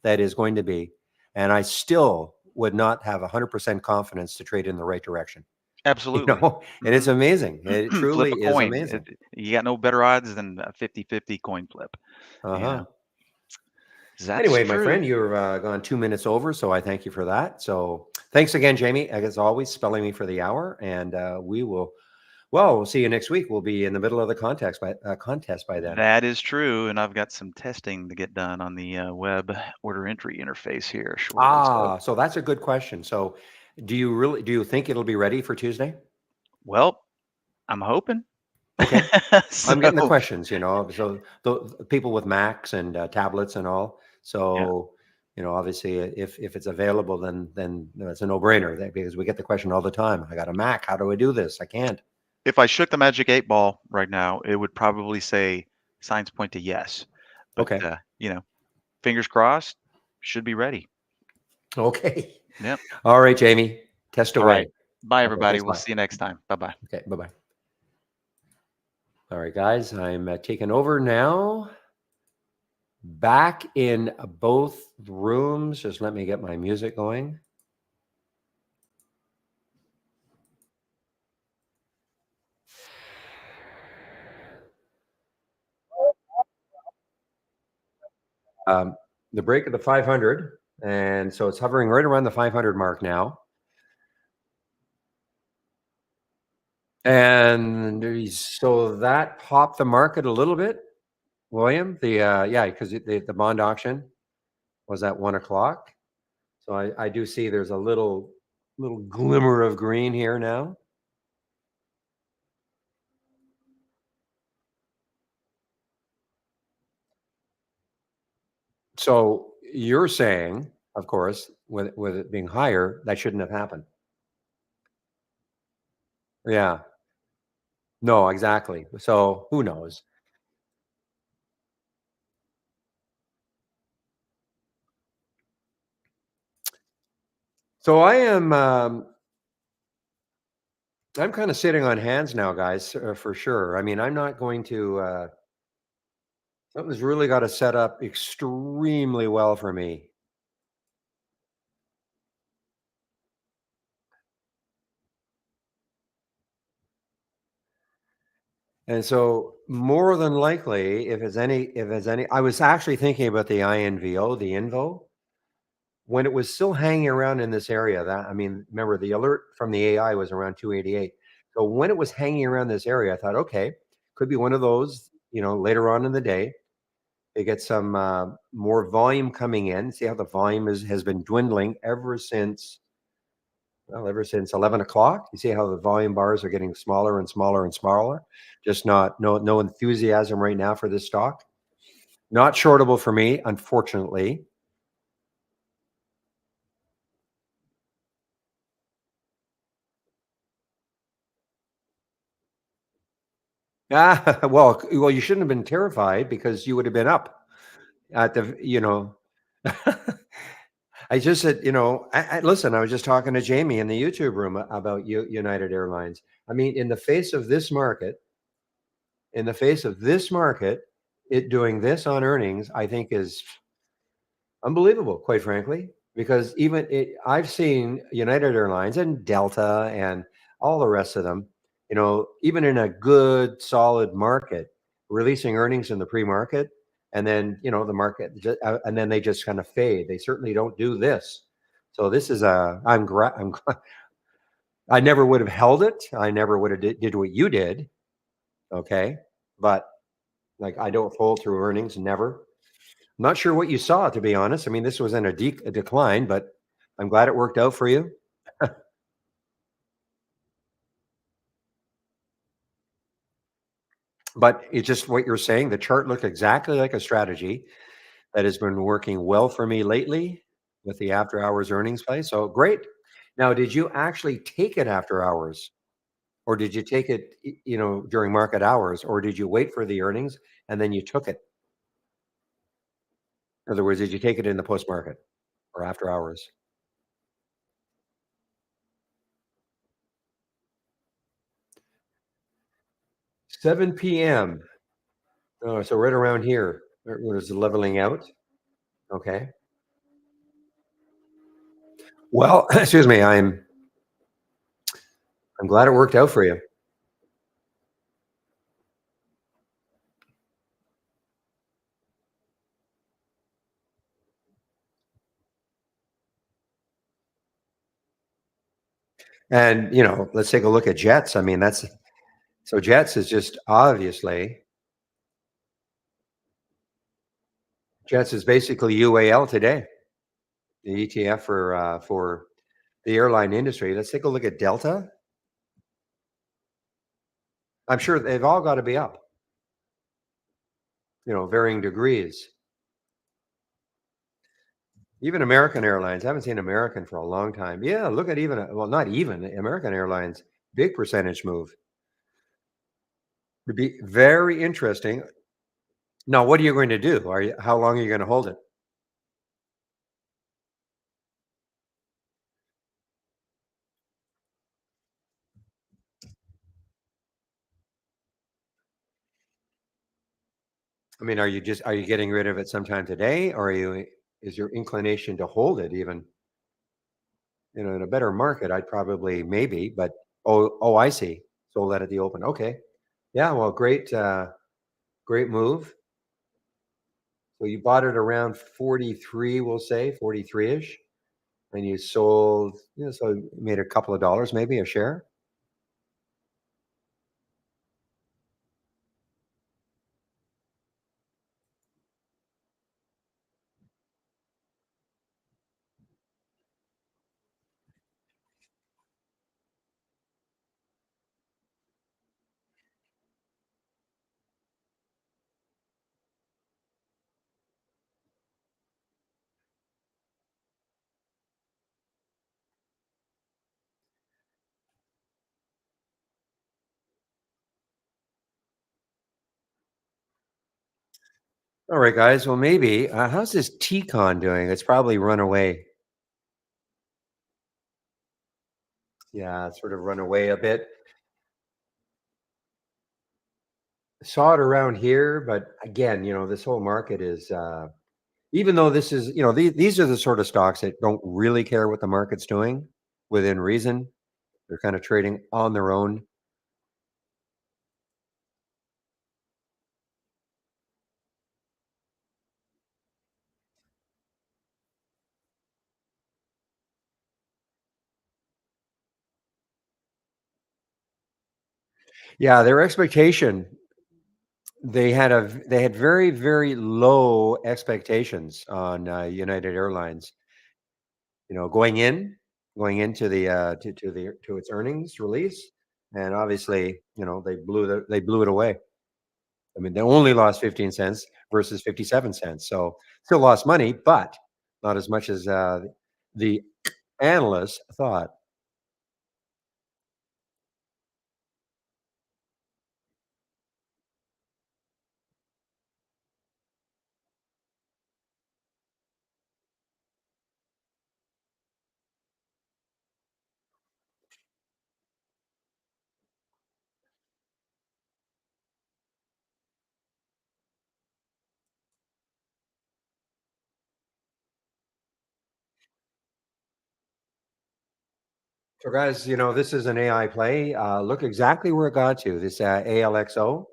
[SPEAKER 1] that is going to be, and I still would not have 100% confidence to trade in the right direction.
[SPEAKER 2] Absolutely.
[SPEAKER 1] And it's
[SPEAKER 2] Hmm.
[SPEAKER 1] amazing. It
[SPEAKER 2] Flip
[SPEAKER 1] truly
[SPEAKER 2] a
[SPEAKER 1] is
[SPEAKER 2] coin.
[SPEAKER 1] amazing.
[SPEAKER 2] You got no better odds than a 50-50 coin flip. Yeah,
[SPEAKER 1] Uh-huh.
[SPEAKER 2] that's
[SPEAKER 1] Anyway, my
[SPEAKER 2] true.
[SPEAKER 1] friend, you're gone 2 minutes over, so I thank you for that. So thanks again, Jamie, as always, spelling me for the hour. And we'll see you next week. We'll be in the middle of the contest by then.
[SPEAKER 2] That is true, and I've got some testing to get done on the web order entry interface here shortly. So,
[SPEAKER 1] So that's a good question. So do you think it'll be ready for Tuesday?
[SPEAKER 2] well, I'm hoping.
[SPEAKER 1] Okay.
[SPEAKER 2] So,
[SPEAKER 1] I'm getting the questions, so the people with Macs and tablets and all.
[SPEAKER 2] yeah.
[SPEAKER 1] So, obviously, if it's available, then it's a no-brainer because we get the question all the time. I got a Mac. How do I do this? I can't.
[SPEAKER 2] If I shook the magic 8 ball right now, it would probably say signs point to yes. But,
[SPEAKER 1] Okay.
[SPEAKER 2] fingers crossed, should be ready.
[SPEAKER 1] Okay.
[SPEAKER 2] Yep.
[SPEAKER 1] All right, Jamie. Test
[SPEAKER 2] All right.
[SPEAKER 1] away.
[SPEAKER 2] Bye,
[SPEAKER 1] Okay.
[SPEAKER 2] everybody.
[SPEAKER 1] Thanks a
[SPEAKER 2] We'll
[SPEAKER 1] lot.
[SPEAKER 2] see you next time. Bye-bye.
[SPEAKER 1] Okay. Bye bye. All right, guys. I'm taking over now. Back in both rooms. Just let me get my music going. Um, the break of the 500. And so it's hovering right around the 500 mark now. And so that popped the market a little bit, William. Yeah, because the bond auction was at 1 o'clock. So I do see there's a little glimmer of green here now. So you're saying, of course, with it being higher, that shouldn't have happened. Yeah. No, exactly. So who knows? So I'm kind of sitting on hands now, guys, for sure. I mean, I'm not going to. Something's really got to set up extremely well for me. And so more than likely, if it's any, I was actually thinking about the INVO, the Invo, when it was still hanging around in this area. That I mean, remember the alert from the AI was around 288. So when it was hanging around this area, I thought, okay, could be one of those. Later on in the day, they get some more volume coming in. See how the volume has been dwindling ever since 11 o'clock. You see how the volume bars are getting smaller and smaller and smaller. Just no enthusiasm right now for this stock. Not shortable for me, unfortunately. Well, you shouldn't have been terrified because you would have been up at the. I just said, listen, I was just talking to Jamie in the YouTube room about United Airlines. I mean, in the face of this market, it doing this on earnings, I think is unbelievable, quite frankly, because I've seen United Airlines and Delta and all the rest of them, even in a good, solid market, releasing earnings in the pre-market, and then the market, and then they just kind of fade. They certainly don't do this. So this is a. I never would have held it. I never would have did what you did. Okay, but like I don't hold through earnings. Never. Not sure what you saw, to be honest. I mean, this was in a decline, but I'm glad it worked out for you. But it's just what you're saying. The chart looked exactly like a strategy that has been working well for me lately with the after hours earnings play. So great. Now, did you actually take it after hours, or did you take it, during market hours, or did you wait for the earnings and then you took it? In other words, did you take it in the post market or after hours? 7 p.m. Oh, so right around here. Was it leveling out? Okay. Well, excuse me. I'm glad it worked out for you. And let's take a look at Jets. I mean, that's so Jets is just obviously Jets is basically UAL today, the ETF for the airline industry. Let's take a look at Delta. I'm sure they've all got to be up, varying degrees. Even American Airlines. I haven't seen American for a long time. Yeah, look at well, not even American Airlines. Big percentage move. Would be very interesting. Now, what are you going to do? How long are you going to hold it? I mean, are you getting rid of it sometime today, or is your inclination to hold it even? In a better market, I'd probably maybe, but I see. Sold that at the open. Okay. Yeah, well, great move. So you bought it around 43, we'll say 43-ish, and you sold, so you made a couple of dollars maybe a share. All right, guys. Well, maybe. How's this Tcon doing? It's probably run away. Yeah, it's sort of run away a bit. Saw it around here, but again, this whole market is, even though this is, these are the sort of stocks that don't really care what the market's doing within reason. They're kind of trading on their own. Yeah, their expectation, they had very, very low expectations on United Airlines, going into to its earnings release. And obviously, they blew it away. I mean, they only lost 15 cents versus 57 cents. So still lost money, but not as much as the analysts thought. So, guys, this is an AI play. Look exactly where it got to. This ALXO.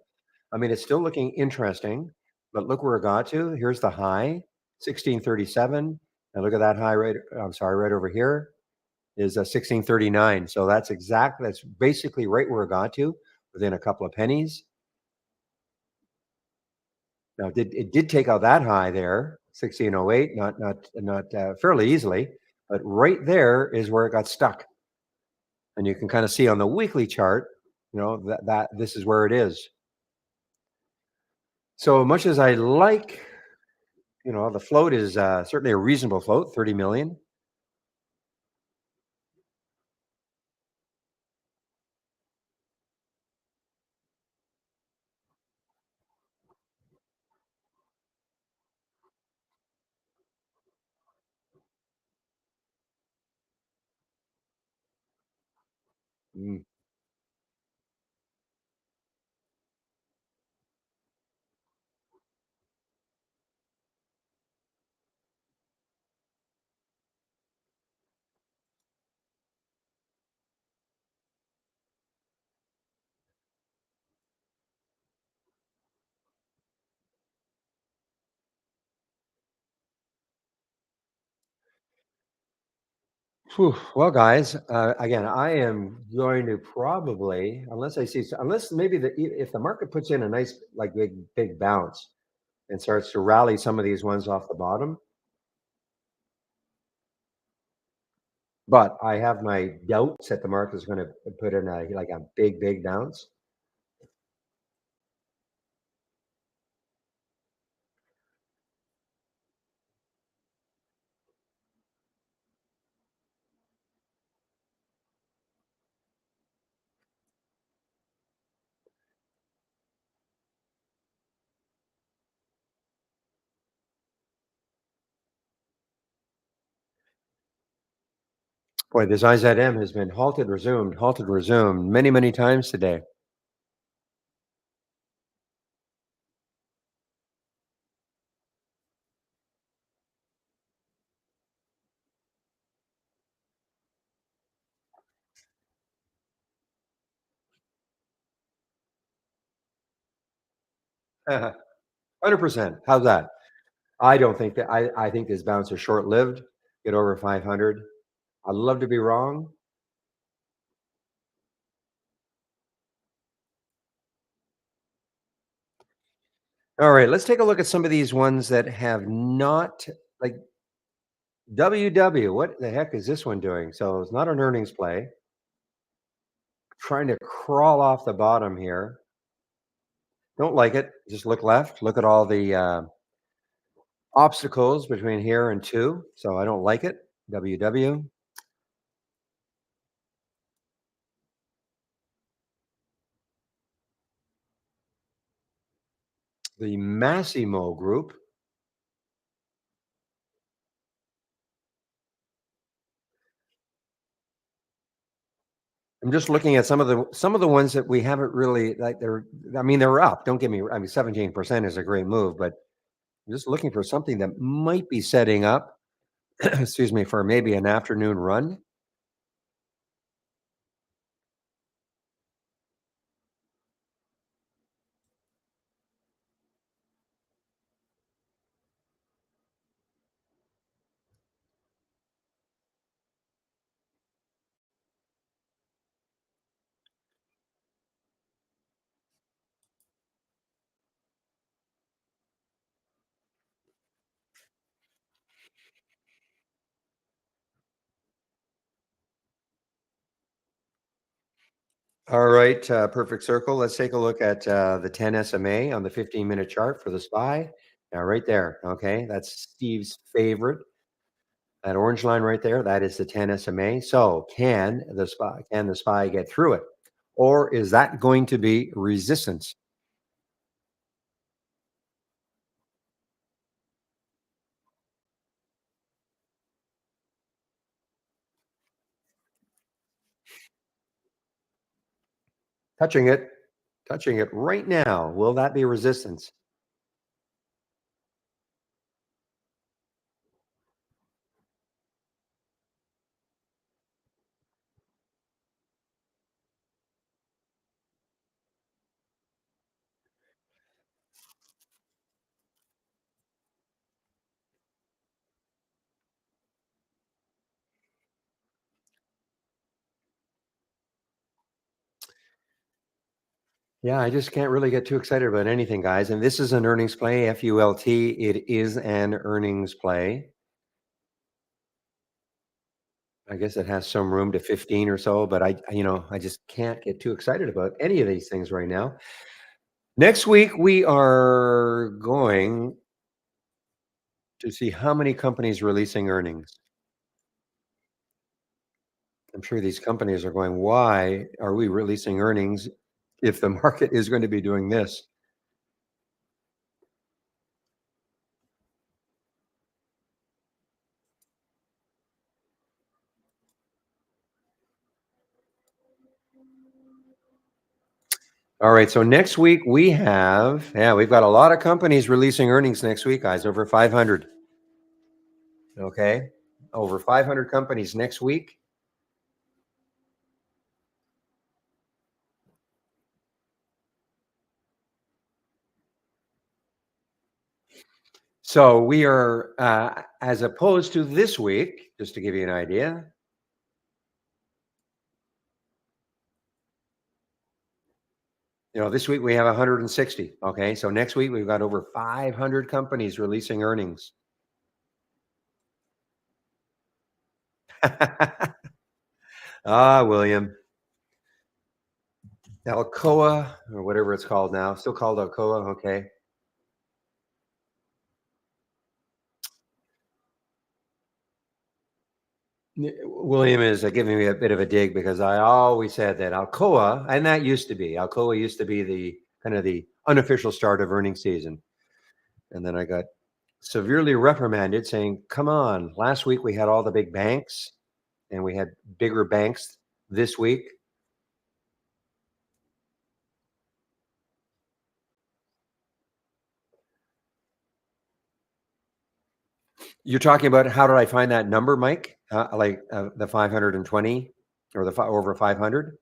[SPEAKER 1] I mean, it's still looking interesting, but look where it got to. Here's the high, 1637. And look at that high right. I'm sorry, right over here is 1639. So that's basically right where it got to within a couple of pennies. Now, it did take out that high there, 1608, not fairly easily, but right there is where it got stuck. And you can kind of see on the weekly chart, that this is where it is. So much as I like, the float is certainly a reasonable float, 30 million. Mm. Phew. Well, guys, again, I am going to probably, unless maybe if the market puts in a nice, like big bounce and starts to rally some of these ones off the bottom, but I have my doubts that the market is going to put in a big bounce. Boy, this IZM has been halted, resumed many, many times today. 100%. How's that? I don't think that I think this bounce is short-lived. Get over 500. I'd love to be wrong. All right, let's take a look at some of these ones that have not, like WW. What the heck is this one doing? So it's not an earnings play. Trying to crawl off the bottom here. Don't like it. Just look left. Look at all the obstacles between here and two. So I don't like it. WW. The Massimo Group. I'm just looking at some of the ones that we haven't really like. I mean, they're up. Don't get me. I mean, 17% is a great move, but I'm just looking for something that might be setting up. Excuse me, for maybe an afternoon run. All right, perfect circle. Let's take a look at the 10 SMA on the 15-minute chart for the SPY. Now, right there, okay, that's Steve's favorite. That orange line right there, that is the 10 SMA. So, can the SPY get through it, or is that going to be resistance? Touching it, touching it right now. Will that be resistance? Yeah, I just can't really get too excited about anything, guys. And this is an earnings play, FULT. It is an earnings play. I guess it has some room to 15 or so, but I just can't get too excited about any of these things right now. Next week, we are going to see how many companies releasing earnings. I'm sure these companies are going, why are we releasing earnings if the market is going to be doing this? All right. So next week we've got a lot of companies releasing earnings next week, guys, over 500. Okay. Over 500 companies next week. So we are, as opposed to this week, just to give you an idea, this week we have 160. Okay. So next week we've got over 500 companies releasing earnings. William. Alcoa, or whatever it's called now, still called Alcoa. Okay. William is giving me a bit of a dig because I always said that Alcoa, and that used to be Alcoa used to be the kind of the unofficial start of earnings season. And then I got severely reprimanded saying, come on, last week we had all the big banks and we had bigger banks this week. You're talking about how did I find that number, Mike? Like the 520 or over 500?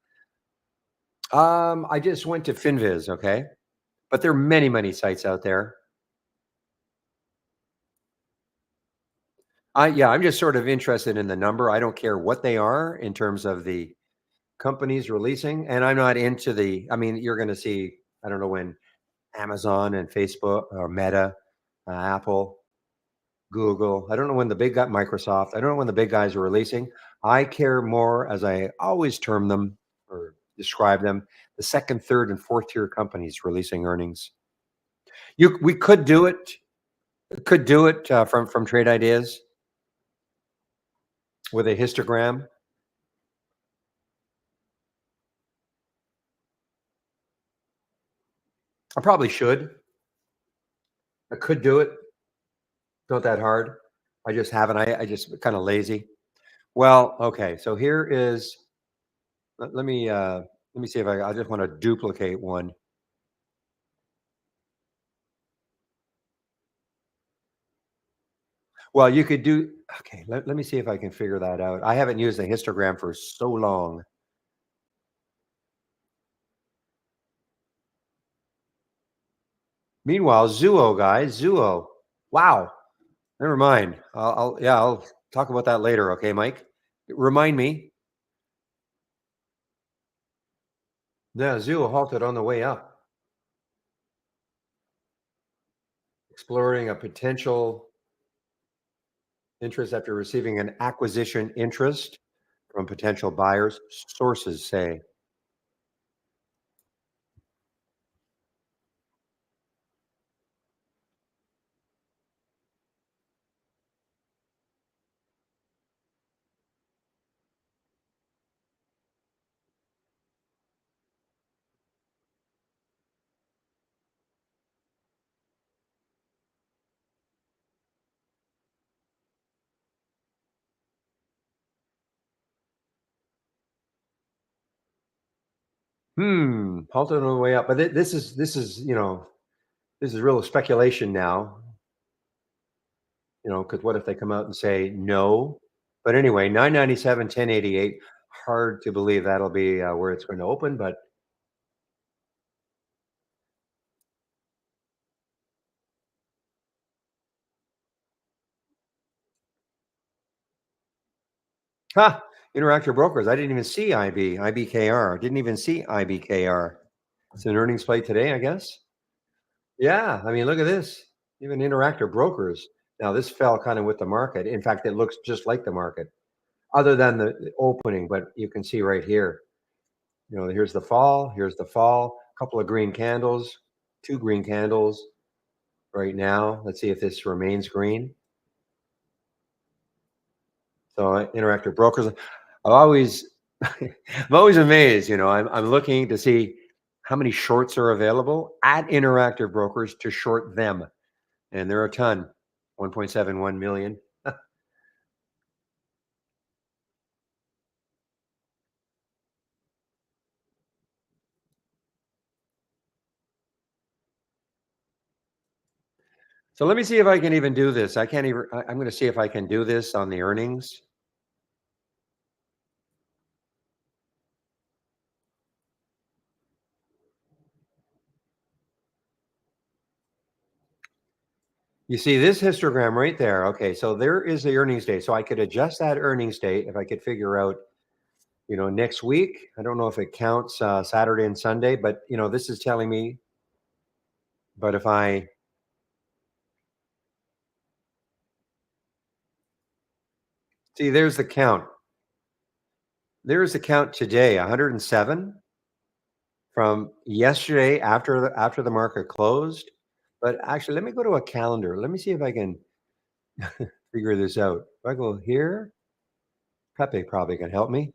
[SPEAKER 1] I just went to FinViz, okay? But there are many, many sites out there. I'm just sort of interested in the number. I don't care what they are in terms of the companies releasing, and I'm not into I mean, you're going to see, I don't know when Amazon and Facebook or Meta, Apple, Google. I don't know when the big guy, Microsoft. I don't know when the big guys are releasing. I care more, as I always term them or describe them, the second, third, and fourth tier companies releasing earnings. We could do it from Trade Ideas with a histogram. I probably should. I could do it. Not that hard. I just haven't. I just kind of lazy. Well, okay. So here is. Let me see if I just want to duplicate one. Well, you could do. Okay. Let me see if I can figure that out. I haven't used a histogram for so long. Meanwhile, Zuo, guys, Zuo. Wow. Never mind. I'll talk about that later. Okay, Mike. Remind me. Yeah, Zuo halted on the way up, exploring a potential interest after receiving an acquisition interest from potential buyers, sources say. Halted on the way up. But this is real speculation now, because what if they come out and say no? But anyway, 997, 1088. Hard to believe that'll be where it's going to open, but ha, Interactive Brokers. I didn't even see IBKR. Didn't even see IBKR. It's an earnings play today, I guess. Yeah, I mean, look at this. Even Interactive Brokers. Now, this fell kind of with the market. In fact, it looks just like the market, other than the opening. But you can see right here, here's the fall, here's the fall, a couple of green candles, two green candles right now. Let's see if this remains green. So Interactive Brokers, I always, I'm always amazed. I'm looking to see how many shorts are available at Interactive Brokers to short them, and there are a ton, 1.71 million. So let me see if I can even do this. I can't even. I'm going to see if I can do this on the earnings. You see this histogram right there. Okay, so there is the earnings date. So I could adjust that earnings date if I could figure out, next week. I don't know if it counts Saturday and Sunday, but this is telling me. But if I see, there's the count. There's the count today, 107 from yesterday after the market closed. But actually, let me go to a calendar. Let me see if I can figure this out. If I go here, Pepe probably can help me.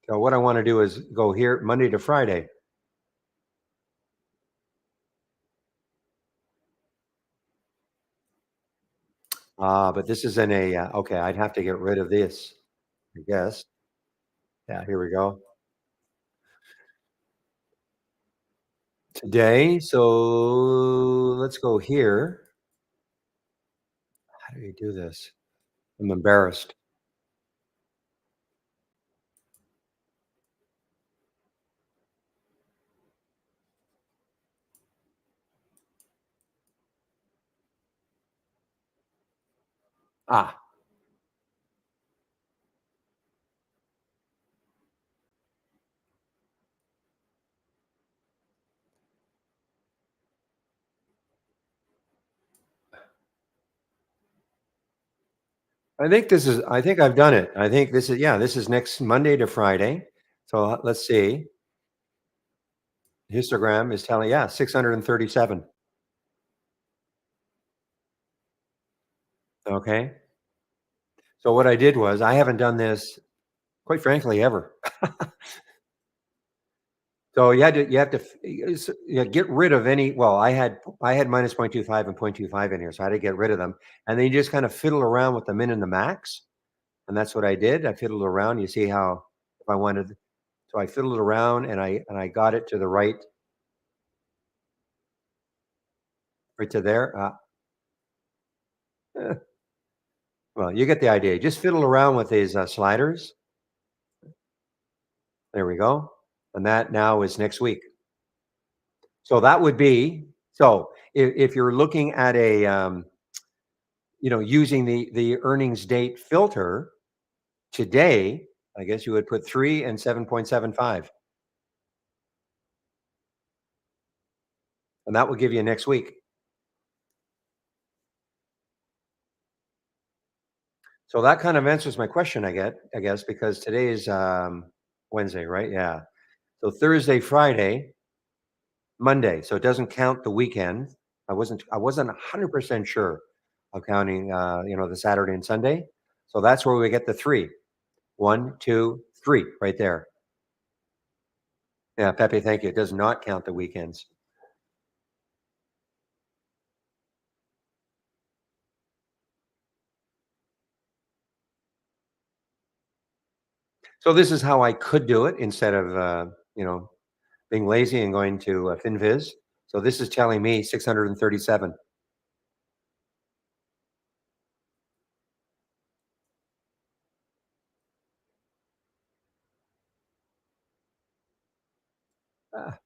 [SPEAKER 1] So what I want to do is go here Monday to Friday. But this is in a okay. I'd have to get rid of this, I guess. Yeah, here we go. Today, so let's go here. How do you do this? I'm embarrassed. Ah, I think I've done it. I think this is, yeah, this is next Monday to Friday. So let's see. Histogram is telling, yeah, 637. Okay. So what I did was I haven't done this, quite frankly, ever. So you have to get rid of any. Well, I had minus 0.25 and 0.25 in here, so I had to get rid of them. And then you just kind of fiddle around with the min and the max, and that's what I did. I fiddled around. You see how if I wanted, so I fiddled around and I got it to the right to there. Eh, well, you get the idea. Just fiddle around with these sliders. There we go, and that now is next week. So that would be so if you're looking at a using the earnings date filter today, I guess you would put 3 and 7.75, and that will give you next week. So that kind of answers my question, I guess, because today is Wednesday, right? Yeah. So Thursday, Friday, Monday. So it doesn't count the weekend. I wasn't 100% sure of counting the Saturday and Sunday. So that's where we get the three. One, two, three, right there. Yeah, Pepe, thank you. It does not count the weekends. So this is how I could do it instead of being lazy and going to FinViz. So this is telling me 637. Ah,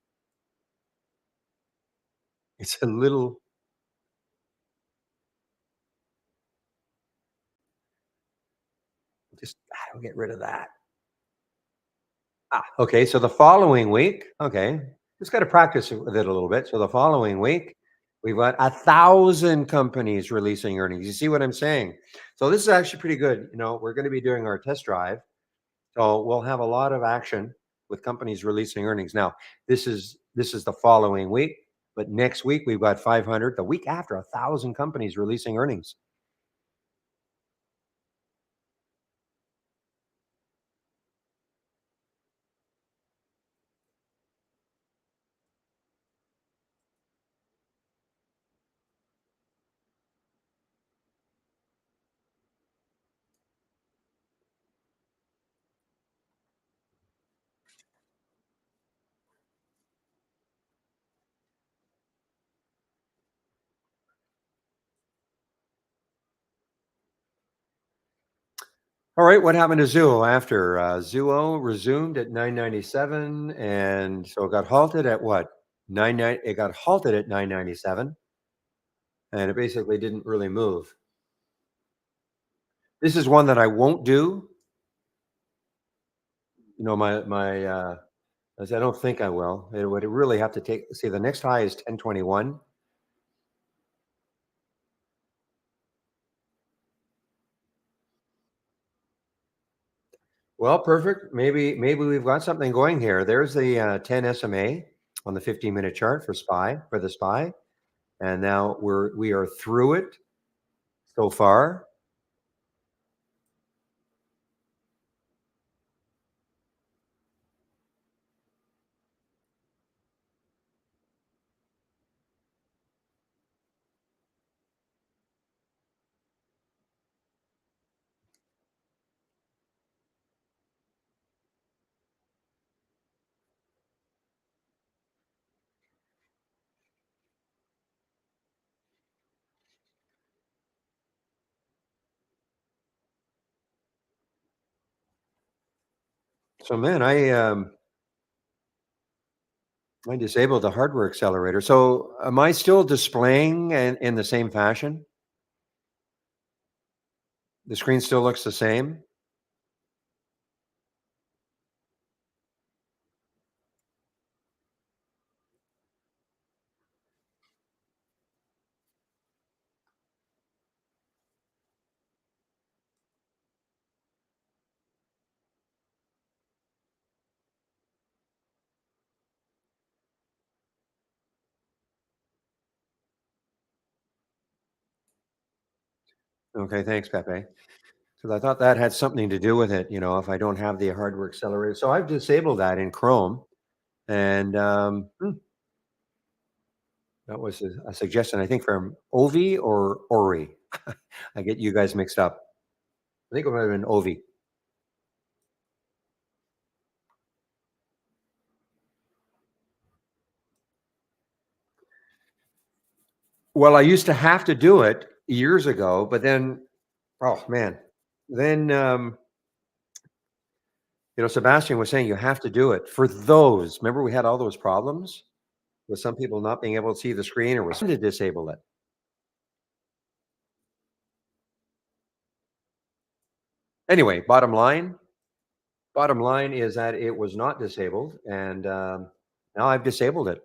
[SPEAKER 1] it's a little. Just I'll get rid of that. Okay, so the following week, okay, just got to practice with it a little bit. So the following week, we've got 1,000 companies releasing earnings. You see what I'm saying? So this is actually pretty good. We're going to be doing our test drive, so we'll have a lot of action with companies releasing earnings. Now, this is the following week, but next week we've got 500. The week after, 1,000 companies releasing earnings. All right, what happened to Zuo after? Zuo resumed at 997, and so it got halted at what? It got halted at 997, and it basically didn't really move. This is one that I won't do. As I don't think I will. It would really have to take. See, the next high is 1021. Well, perfect. Maybe we've got something going here. There's the 10 SMA on the 15-minute chart for the SPY, and now we are through it so far. So, man, I disabled the hardware accelerator. So, am I still displaying in the same fashion? The screen still looks the same. Okay, thanks, Pepe. Because I thought that had something to do with it. If I don't have the hardware accelerator, so I've disabled that in Chrome, and that was a suggestion, I think, from Ovi or Ori. I get you guys mixed up. I think it might have been Ovi. Well, I used to have to do it years ago, but then, oh man, then Sebastian was saying you have to do it for those. Remember, we had all those problems with some people not being able to see the screen or was to disable it. Anyway, bottom line is that it was not disabled, and now I've disabled it.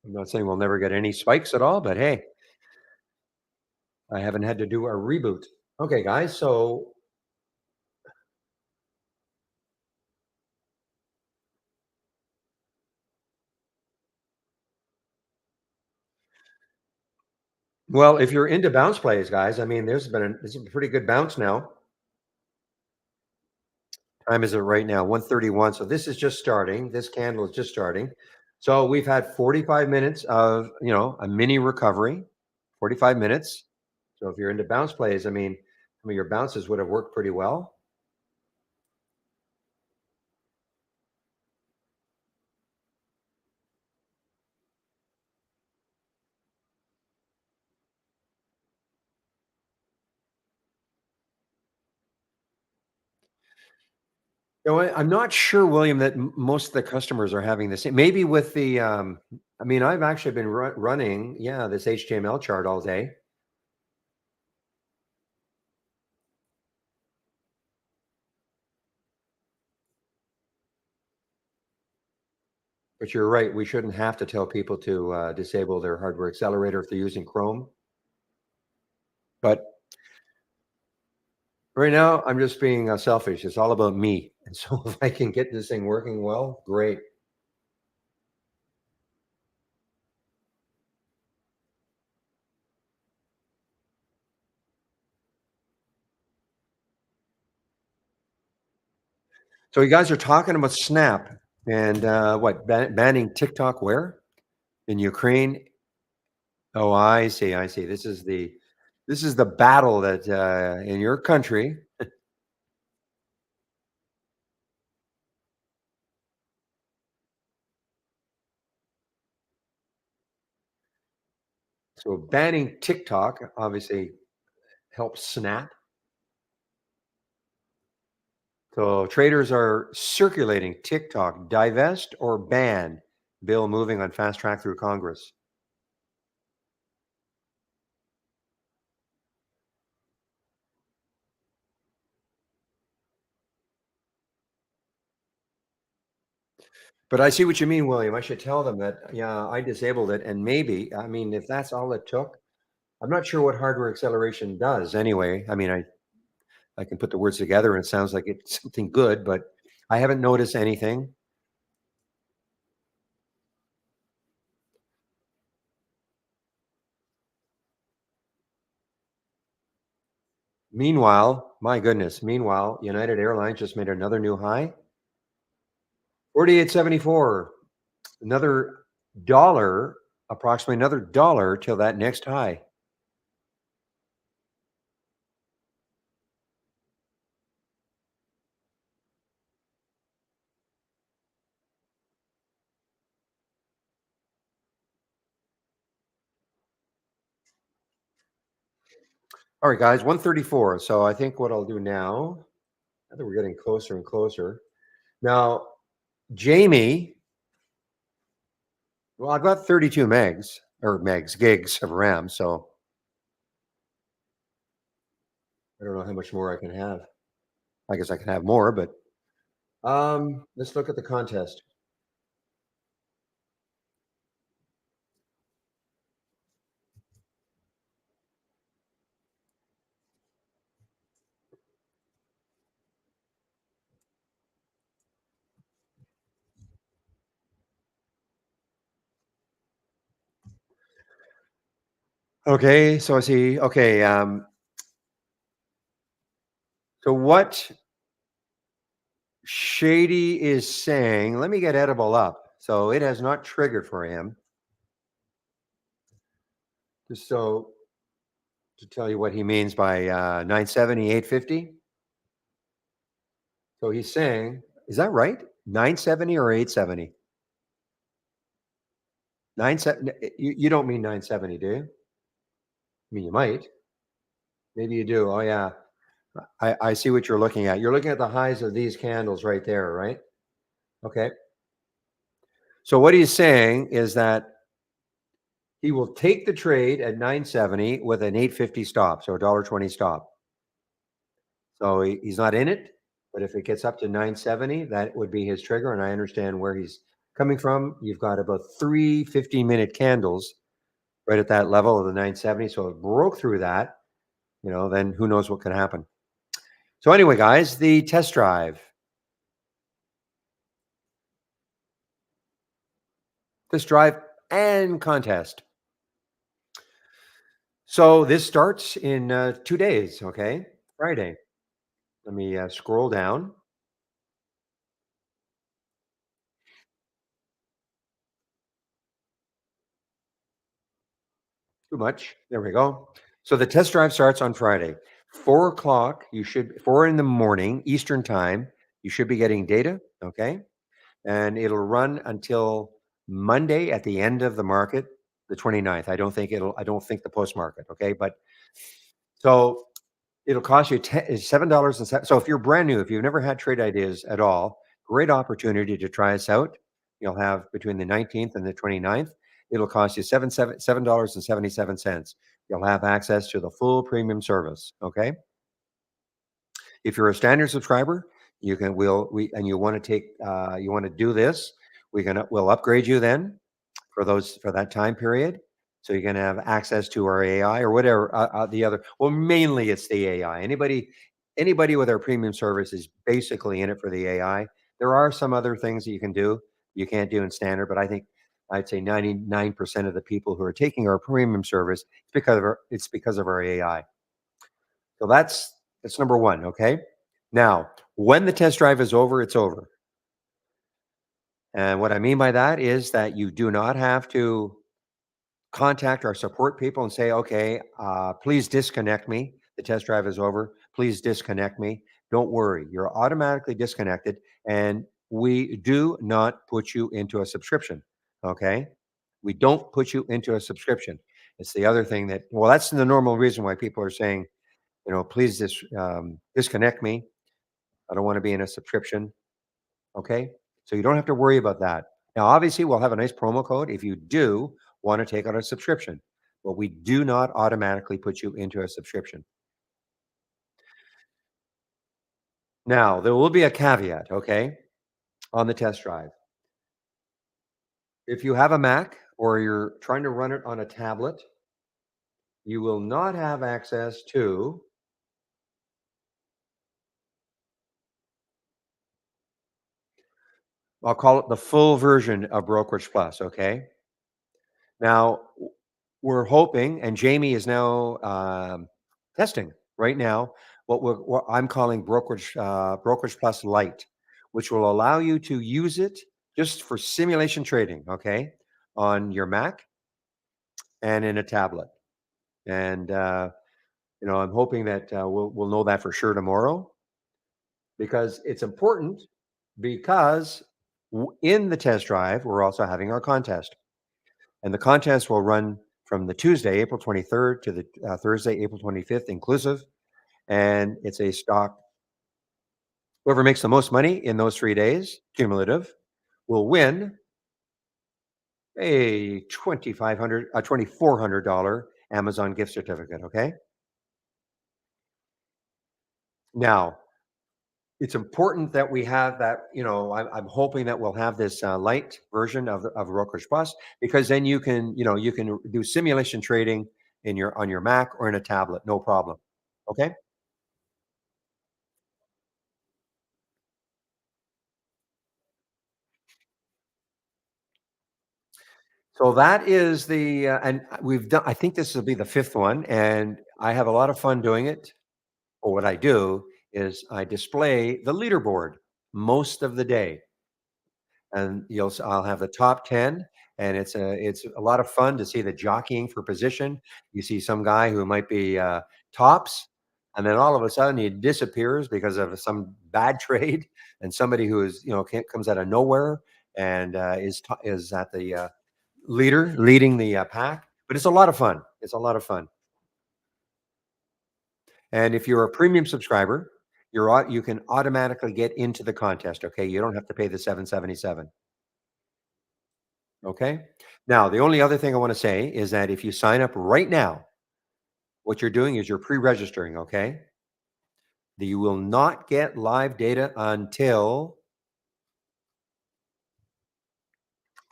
[SPEAKER 1] I'm not saying we'll never get any spikes at all, but hey, I haven't had to do a reboot. Okay, guys. So, well, if you're into bounce plays, guys, I mean, there's a pretty good bounce now. Time is it right now? 1:31. So this is just starting. This candle is just starting. So we've had 45 minutes of, a mini recovery, 45 minutes. So if you're into bounce plays, I mean, some of your bounces would have worked pretty well. No, I'm not sure, William, that most of the customers are having the same. Maybe with the, I mean, I've actually been running, yeah, this HTML chart all day. But you're right. We shouldn't have to tell people to disable their hardware accelerator if they're using Chrome. But right now, I'm just being selfish. It's all about me. And so if I can get this thing working well, great. So you guys are talking about Snap and what banning TikTok where in Ukraine? Oh, I see. I see. This is the battle that in your country. So banning TikTok obviously helps Snap. So traders are circulating TikTok divest or ban bill moving on fast track through Congress. But I see what you mean, William. I should tell them that, yeah, I disabled it. And maybe, I mean, if that's all it took, I'm not sure what hardware acceleration does anyway. I mean, I can put the words together and it sounds like it's something good, but I haven't noticed anything. Meanwhile, my goodness, meanwhile, United Airlines just made another new high, 48.74. Another dollar, approximately another dollar till that next high. All right, guys, 134. So I think what I'll do now that we're getting closer and closer. Now, Jamie, well, I've got 32 gigs of RAM, so I don't know how much more I can have. I guess I can have more, but let's look at the contest. Okay, so I see. Okay, so what Shady is saying, let me get Edible up. So it has not triggered for him. Just so to tell you what he means by 970, 850. So he's saying, is that right? 970 or 870? 970. You don't mean 970, do you? I mean, you might. Maybe you do. Oh, yeah. I see what you're looking at. You're looking at the highs of these candles right there, right? Okay. So what he's saying is that he will take the trade at 970 with an 850 stop, so a $1.20 stop. So he's not in it, but if it gets up to 970, that would be his trigger. And I understand where he's coming from. You've got about three 15-minute candles right at that level of the 970. So it broke through that, then who knows what can happen. So anyway, guys, the test drive. Test drive and contest. So this starts in 2 days, okay? Friday. Let me scroll down. Too much. There we go. So the test drive starts on Friday. 4 o'clock, 4 in the morning, Eastern time, you should be getting data. Okay. And it'll run until Monday at the end of the market, the 29th. I don't think the post market. Okay. But so It'll cost you $7 and so if you're brand new, if you've never had Trade Ideas at all, great opportunity to try us out. You'll have between the 19th and the 29th. It'll cost you $7.77. You'll have access to the full premium service. Okay. If you're a standard subscriber, you can we and you want to take you want to do this, we'll upgrade you then for that time period. So you're going to have access to our AI or whatever the other. Well, mainly it's the AI. Anybody with our premium service is basically in it for the AI. There are some other things that you can do you can't do in standard, but I think I'd say 99% of the people who are taking our premium service it's because of our AI. So that's number one. Okay. Now, when the test drive is over, it's over. And what I mean by that is that you do not have to contact our support people and say, okay, please disconnect me. The test drive is over. Please disconnect me. Don't worry, you're automatically disconnected. And we do not put you into a subscription. Okay. We don't put you into a subscription. It's the other thing well, that's the normal reason why people are saying, please disconnect me. I don't want to be in a subscription. Okay. So you don't have to worry about that. Now, obviously, we'll have a nice promo code if you do want to take on a subscription, but we do not automatically put you into a subscription. Now, there will be a caveat, okay, on the test drive. If you have a Mac or you're trying to run it on a tablet, you will not have access to I'll call it the full version of Brokerage Plus, okay? Now, we're hoping, and Jamie is now testing right now what I'm calling Brokerage Plus Lite, which will allow you to use it just for simulation trading, okay, on your Mac and in a tablet. And I'm hoping that we'll know that for sure tomorrow because it's important because in the test drive we're also having our contest. And the contest will run from the Tuesday, April 23rd to the Thursday, April 25th, inclusive. And it's a stock. Whoever makes the most money in those 3 days, cumulative, will win a $2,400 Amazon gift certificate. Okay. Now, it's important that we have that. I'm hoping that we'll have this light version of Brokerage Plus because then you can do simulation trading on your Mac or in a tablet, no problem. Okay. So that is and we've done. I think this will be the fifth one, and I have a lot of fun doing it. Or what I do is I display the leaderboard most of the day. And I'll have the top 10, and it's a lot of fun to see the jockeying for position. You see some guy who might be tops, and then all of a sudden he disappears because of some bad trade, and somebody who is comes out of nowhere and is at the leading the pack. But it's a lot of fun. It's a lot of fun. And if you're a premium subscriber, you can automatically get into the contest. Okay, you don't have to pay the 777. Okay. Now, the only other thing I want to say is that if you sign up right now, what you're doing is you're pre-registering. Okay, you will not get live data until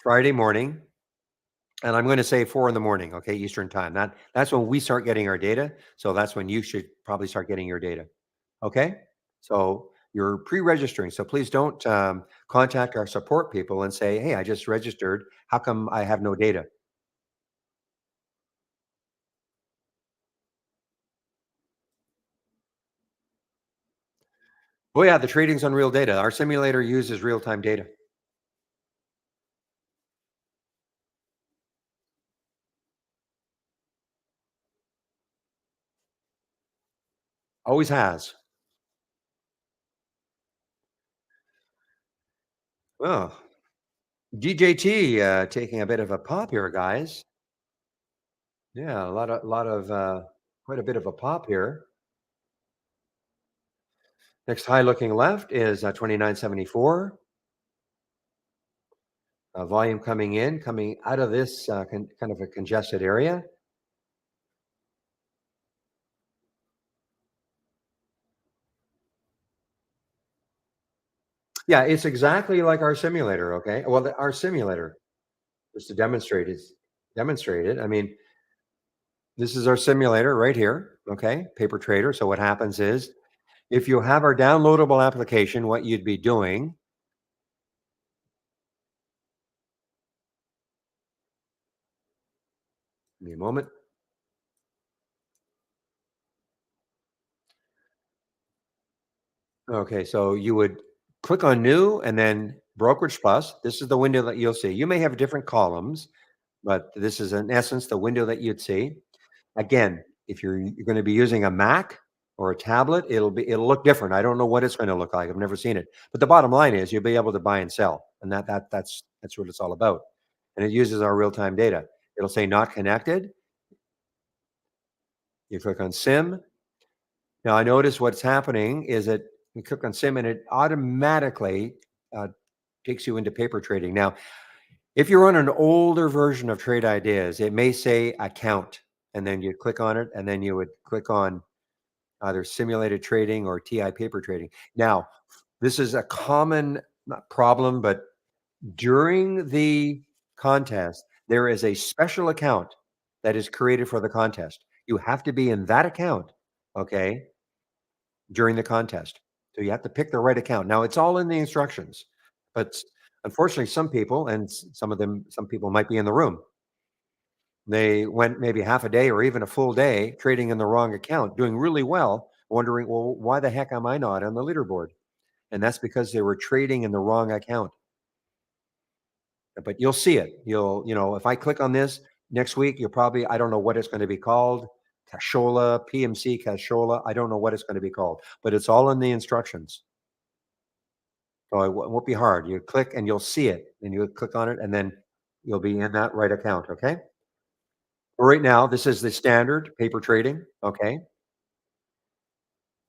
[SPEAKER 1] Friday morning, and I'm going to say 4 in the morning. Okay, Eastern time. That's when we start getting our data. So that's when you should probably start getting your data. Okay. So you're pre-registering. So please don't contact our support people and say, "Hey, I just registered. How come I have no data?" Oh yeah, the trading's on real data. Our simulator uses real-time data. Always has. Oh, DJT taking a bit of a pop here, guys. Yeah, quite a bit of a pop here. Next high looking left is 2974. Volume coming in, coming out of this kind of a congested area. Yeah, it's exactly like our simulator. Okay, well, our simulator, just to demonstrate it. I mean, this is our simulator right here. Okay, Paper Trader. So what happens is, if you have our downloadable application, what you'd be doing. Give me a moment. Okay, so you would click on New and then Brokerage Plus. This is the window that you'll see. You may have different columns, but this is in essence the window that you'd see. Again, if you're going to be using a Mac or a tablet, it'll look different. I don't know what it's going to look like. I've never seen it. But the bottom line is you'll be able to buy and sell. And that's what it's all about. And it uses our real-time data. It'll say not connected. You click on SIM. Now I notice what's happening is that you click on SIM and it automatically uh, takes you into paper trading. Now, if you're on an older version of Trade Ideas, it may say account, and then you click on it, and then you would click on either simulated trading or TI paper trading. Now, this is a common not problem, but during the contest, there is a special account that is created for the contest. You have to be in that account, okay, during the contest. So you have to pick the right account. Now, it's all in the instructions, but unfortunately, some people, and some people might be in the room, they went maybe half a day or even a full day trading in the wrong account, doing really well, wondering, well, why the heck am I not on the leaderboard? And that's because they were trading in the wrong account. But you'll see it. If I click on this next week, you'll probably, I don't know what it's going to be called, Cashola, PMC Cashola. I don't know what it's going to be called, but it's all in the instructions. So it won't be hard. You click and you'll see it, and you click on it, and then you'll be in that right account. Okay. Right now, this is the standard paper trading. Okay.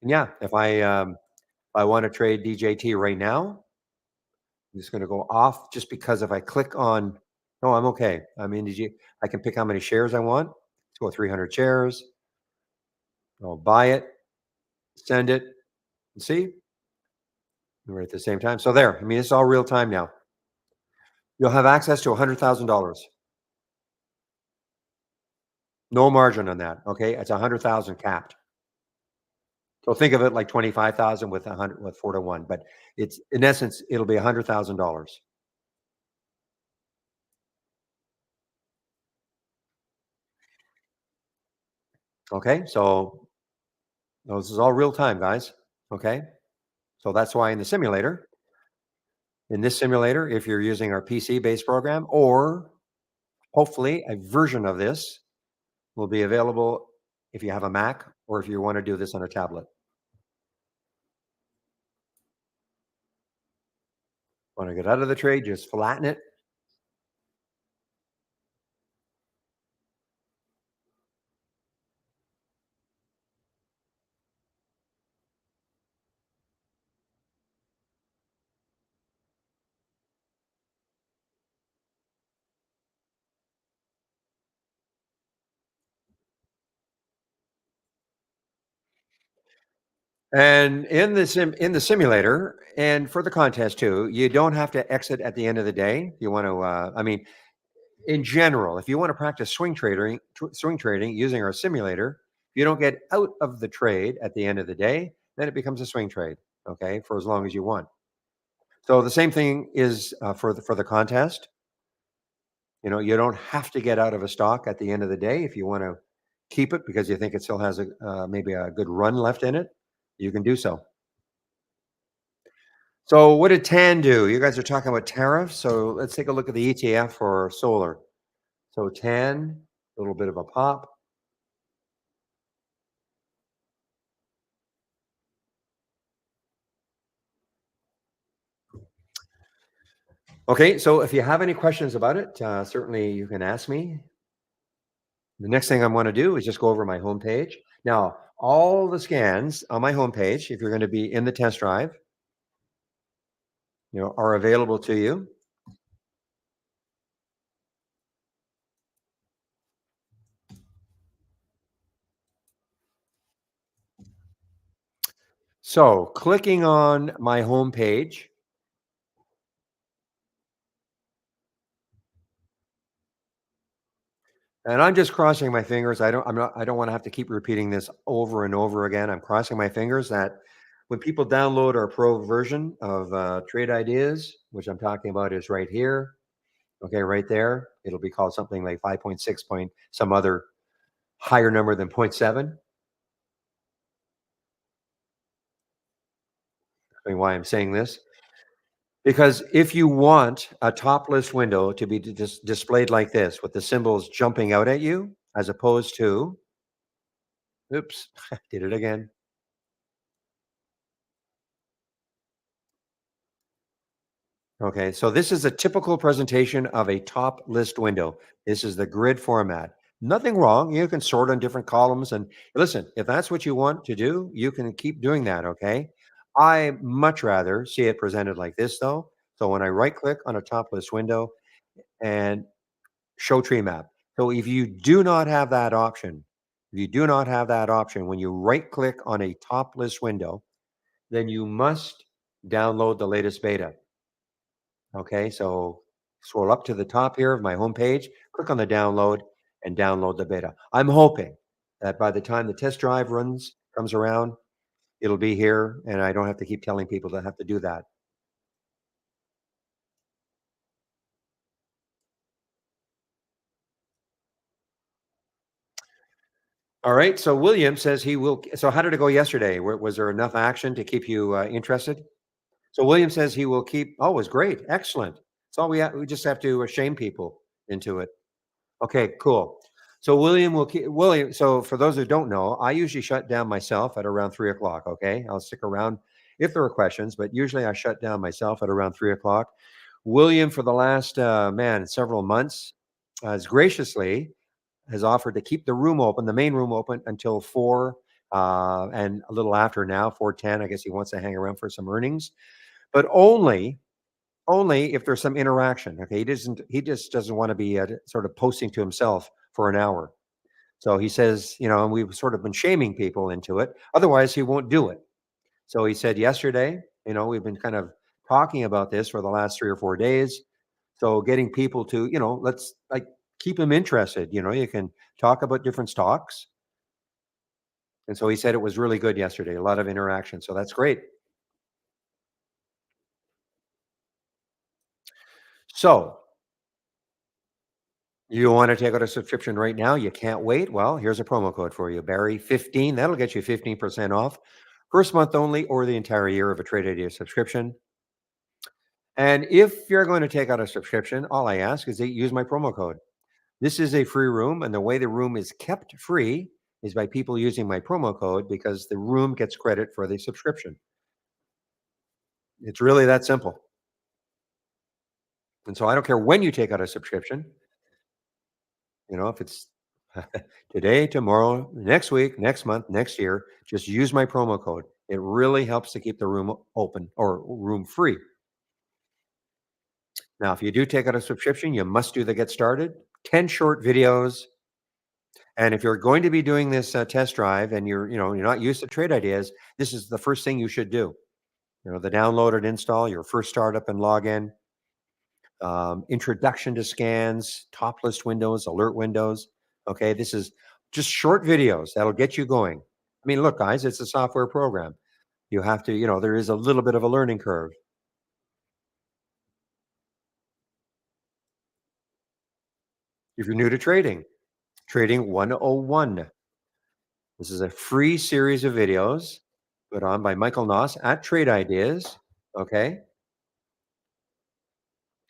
[SPEAKER 1] And yeah, if I want to trade DJT right now, I'm just going to go off just because if I click on, no, I'm okay. I mean, I can pick how many shares I want. Let's go 300 shares. I'll buy it, send it, and see, we're at the same time. So there, I mean, it's all real time now. You'll have access to $100,000. No margin on that. Okay. It's 100,000 capped. So think of it like 25,000 with 100 with 4 to 1, but it's in essence, it'll be $100,000. Okay. So this is all real time, guys. Okay. So that's why in this simulator, if you're using our PC based program, or hopefully a version of this will be available if you have a Mac or if you want to do this on a tablet. Want to get out of the trade, just flatten it. And in the simulator and for the contest too, you don't have to exit at the end of the day. You want to, I mean, in general, if you want to practice swing trading using our simulator, if you don't get out of the trade at the end of the day, then it becomes a swing trade. Okay, for as long as you want. So the same thing is for the contest. You don't have to get out of a stock at the end of the day if you want to keep it because you think it still has a maybe a good run left in it. You can do so. So what did TAN do? You guys are talking about tariffs. So let's take a look at the ETF for solar. So TAN, a little bit of a pop. Okay, so if you have any questions about it, certainly you can ask me. The next thing I want to do is just go over my homepage. Now, all the scans on my homepage, if you're going to be in the test drive, are available to you. So, clicking on my homepage, and I'm just crossing my fingers. I don't want to have to keep repeating this over and over again. I'm crossing my fingers that when people download our pro version of Trade Ideas, which I'm talking about is right here. Okay, right there. It'll be called something like 5.6 point some other higher number than point 0.7. I mean, why I'm saying this? Because if you want a top list window to be displayed like this with the symbols jumping out at you, as opposed to, oops, did it again. Okay, so this is a typical presentation of a top list window. This is the grid format. Nothing wrong. You can sort on different columns. And listen, if that's what you want to do, you can keep doing that. Okay. I much rather see it presented like this, though. So when I right click on a top list window and show tree map. So if you do not have that option, if you do not have that option, when you right click on a top list window, then you must download the latest beta. Okay, so scroll up to the top here of my homepage, click on the download and download the beta. I'm hoping that by the time the test drive comes around, it'll be here and I don't have to keep telling people to have to do that. All right, so William says he will. So how did it go yesterday? Was there enough action to keep you interested? So William says he will keep. Oh, it was great, excellent. So we just have to shame people into it. Okay, cool. So William. So for those who don't know, I usually shut down myself at around 3 o'clock. Okay, I'll stick around if there are questions, but usually I shut down myself at around 3 o'clock. William, for the last several months, has graciously has offered to keep the room open, the main room open until 4, and a little after now, 4:10. I guess he wants to hang around for some earnings, but only if there's some interaction. Okay, he just doesn't want to be sort of posting to himself for an hour. So he says, and we've sort of been shaming people into it. Otherwise, he won't do it. So he said yesterday, we've been kind of talking about this for the last 3 or 4 days. So getting people to, let's like keep them interested. You can talk about different stocks. And so he said it was really good yesterday, a lot of interaction. So that's great. So you want to take out a subscription right now? You can't wait? Well, here's a promo code for you, Barry 15. That'll get you 15% off. First month only or the entire year of a Trade Idea subscription. And if you're going to take out a subscription, all I ask is that you use my promo code. This is a free room, and the way the room is kept free is by people using my promo code because the room gets credit for the subscription. It's really that simple. And so I don't care when you take out a subscription, if it's today, tomorrow, next week, next month, next year, just use my promo code. It really helps to keep the room open or room free. Now, if you do take out a subscription, you must do the get started, 10 short videos. And if you're going to be doing this test drive and you're not used to Trade Ideas, this is the first thing you should do. The download and install, your first startup and login, introduction to scans, top list windows, alert windows. Okay, this is just short videos that'll get you going. I mean, look, guys, it's a software program. You have to, there is a little bit of a learning curve. If you're new to trading, Trading 101. This is a free series of videos put on by Michael Noss at Trade Ideas. Okay.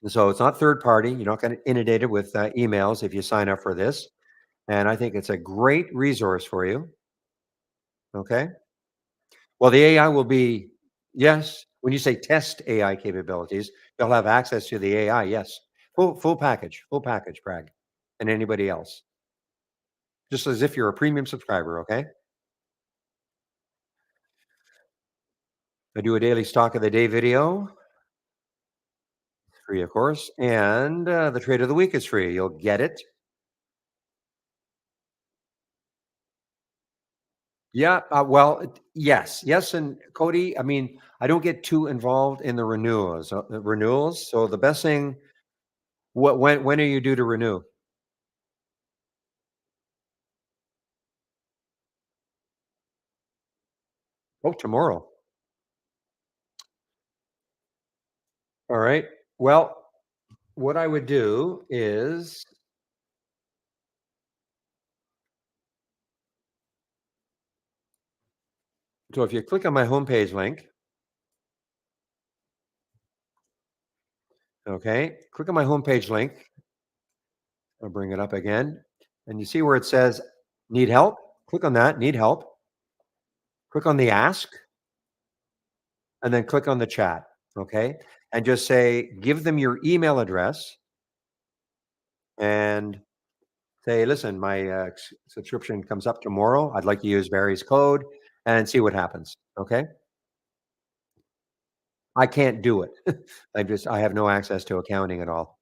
[SPEAKER 1] And so it's not third party. You're not going to inundated with emails if you sign up for this. And I think it's a great resource for you. Okay. Well, the AI will be, yes, when you say test AI capabilities, you'll have access to the AI. Yes. Full package, Bragg, and anybody else. just as if you're a premium subscriber, okay? I do a daily stock of the day video, free, of course, and the trade of the week is free. You'll get it. Yeah, well, yes, yes, and Cody, I mean, I don't get too involved in the renewals. So the best thing, when are you due to renew? Oh, tomorrow. All right. Well, what I would do is, so if you click on my homepage link, okay, click on my homepage link. I'll bring it up again, and you see where it says "Need help." Click on that. Need help. Click on the ask, and then click on the chat. Okay, and just say, give them your email address, and say, listen, my subscription comes up tomorrow. I'd like to use Barry's code and see what happens. Okay. I can't do it. I have no access to accounting at all.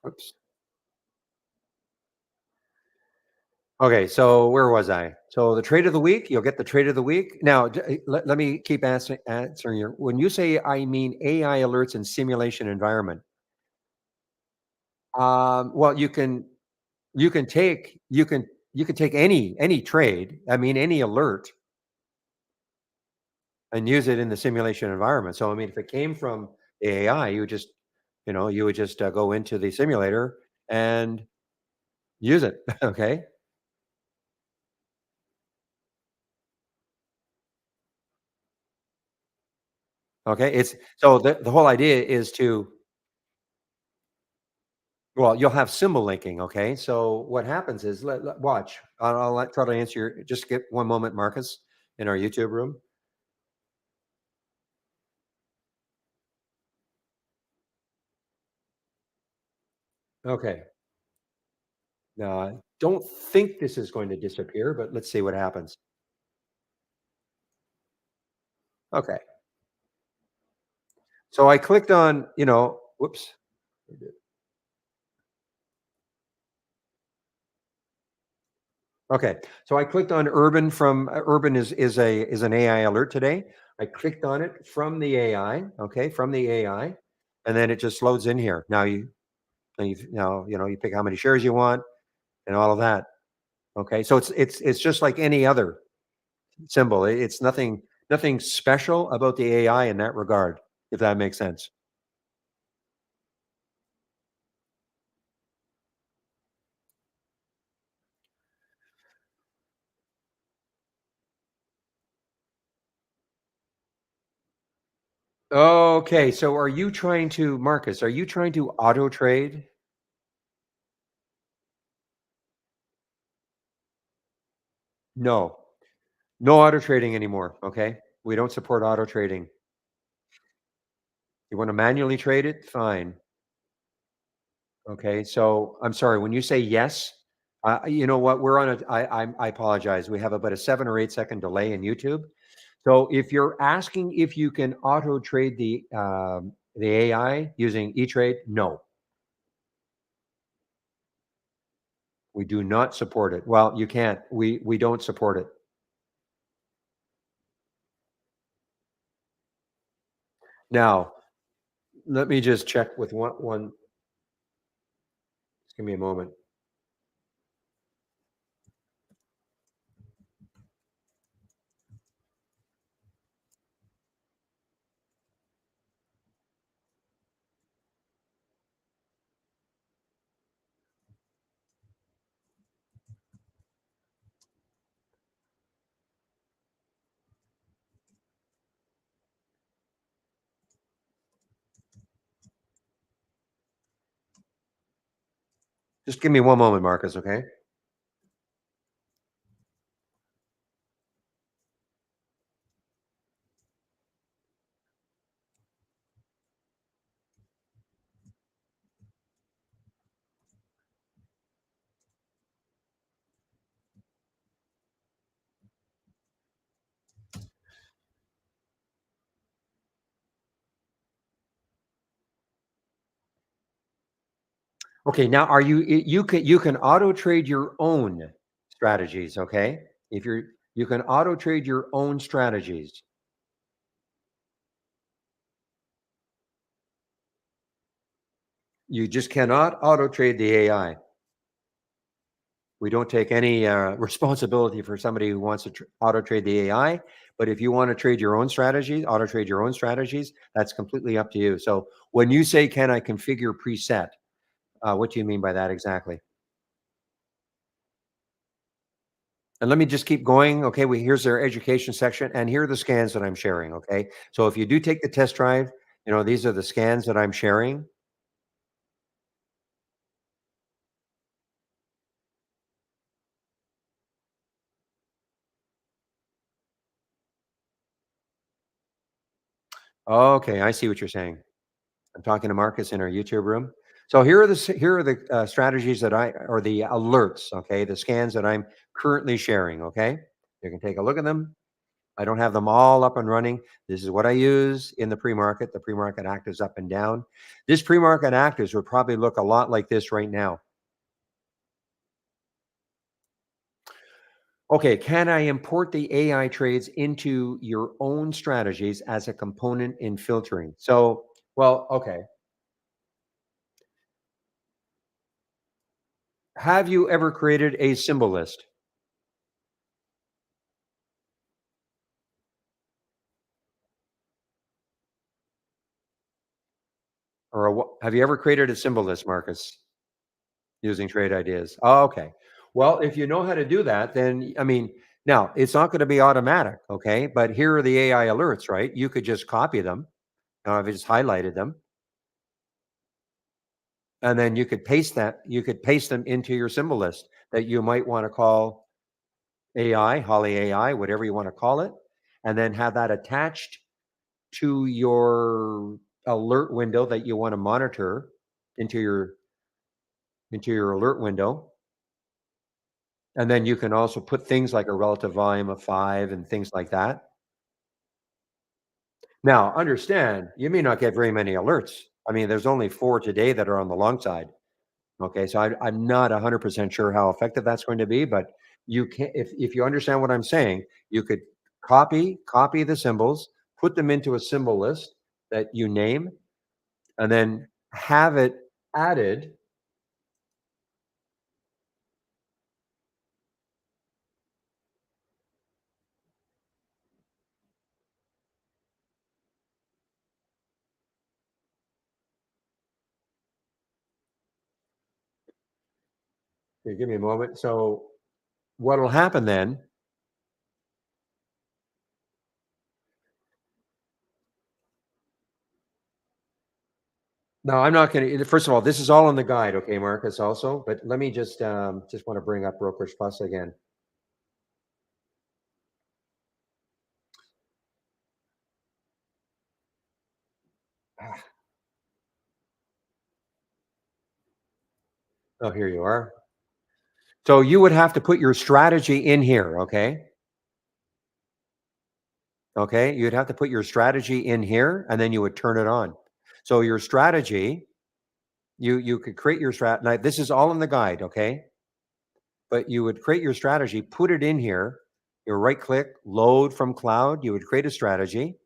[SPEAKER 1] Oops. Okay. So where was I? So the trade of the week, you'll get the trade of the week. Now, let me keep answering your, when you say, I mean AI alerts and simulation environment, well, you can take any trade, I mean, any alert, and use it in the simulation environment. So, I mean, if it came from the AI, you would just go into the simulator and use it. Okay. Okay. It's so the whole idea is to, well, you'll have symbol linking. Okay. So what happens is, watch. Try to answer your. Just get one moment, Marcus, in our YouTube room. Okay. Now, I don't think this is going to disappear, but let's see what happens. Okay. So I clicked on, whoops. Okay. So I clicked on Urban from Urban is an AI alert today. I clicked on it from the AI, okay, from the AI, and then it just loads in here. Now you pick how many shares you want and all of that. Okay. So it's just like any other symbol. It's nothing special about the AI in that regard, if that makes sense. Okay. So are you trying to, Marcus, are you trying to auto trade? No. No auto trading anymore. Okay. We don't support auto trading. You want to manually trade it? Fine. Okay. So I'm sorry. When you say yes, you know what? We're on a. I apologize. We have about a 7 or 8 second delay in YouTube. So if you're asking if you can auto trade the AI using E Trade, no, we do not support it. Well, you can't. We don't support it. Now, let me just check with one. Just give me a moment. Just give me one moment, Marcus. Okay. Okay, now are you can auto trade your own strategies, okay? If you can auto trade your own strategies. You just cannot auto trade the AI. We don't take any responsibility for somebody who wants to auto trade the AI. But if you want to trade your own strategies, auto trade your own strategies, that's completely up to you. So when you say, "Can I configure preset?" What do you mean by that exactly? And let me just keep going. Okay, here's their education section, and here are the scans that I'm sharing. Okay, so if you do take the test drive, these are the scans that I'm sharing. Okay, I see what you're saying. I'm talking to Marcus in our YouTube room. So here are the strategies that I or the alerts. Okay, the scans that I'm currently sharing. Okay, you can take a look at them. I don't have them all up and running. This is what I use in the pre-market. The pre-market actives up and down. This pre-market actives would probably look a lot like this right now. Okay, can I import the AI trades into your own strategies as a component in filtering? So, well, okay. Have you ever created a symbol list? Or have you ever created a symbol list, Marcus, using trade ideas? Oh, okay. Well, if you know how to do that, then I mean, now it's not going to be automatic, okay? But here are the AI alerts, right? You could just copy them. Now, I've just highlighted them, and then you could paste that. You could paste them into your symbol list that you might want to call AI, Holly AI, whatever you want to call it, and then have that attached to your alert window that you want to monitor into your alert window. And then you can also put things like a relative volume of 5 and things like that. Now, understand, you may not get very many alerts. I mean, there's only 4 today that are on the long side. Okay, so I'm not 100% sure how effective that's going to be, but you can if you understand what I'm saying, you could copy the symbols, put them into a symbol list that you name, and then have it added. Here, give me a moment. So what'll happen then. No, I'm not gonna first of all, this is all in the guide, okay, Marcus, also, but let me just wanna bring up Brokerage Plus again. Ah, oh, here you are. So you would have to put your strategy in here, okay? Okay, you'd have to put your strategy in here, and then you would turn it on. So your strategy, you could create your now this is all in the guide, okay? But you would create your strategy, put it in here, you right click, load from cloud, you would create a strategy,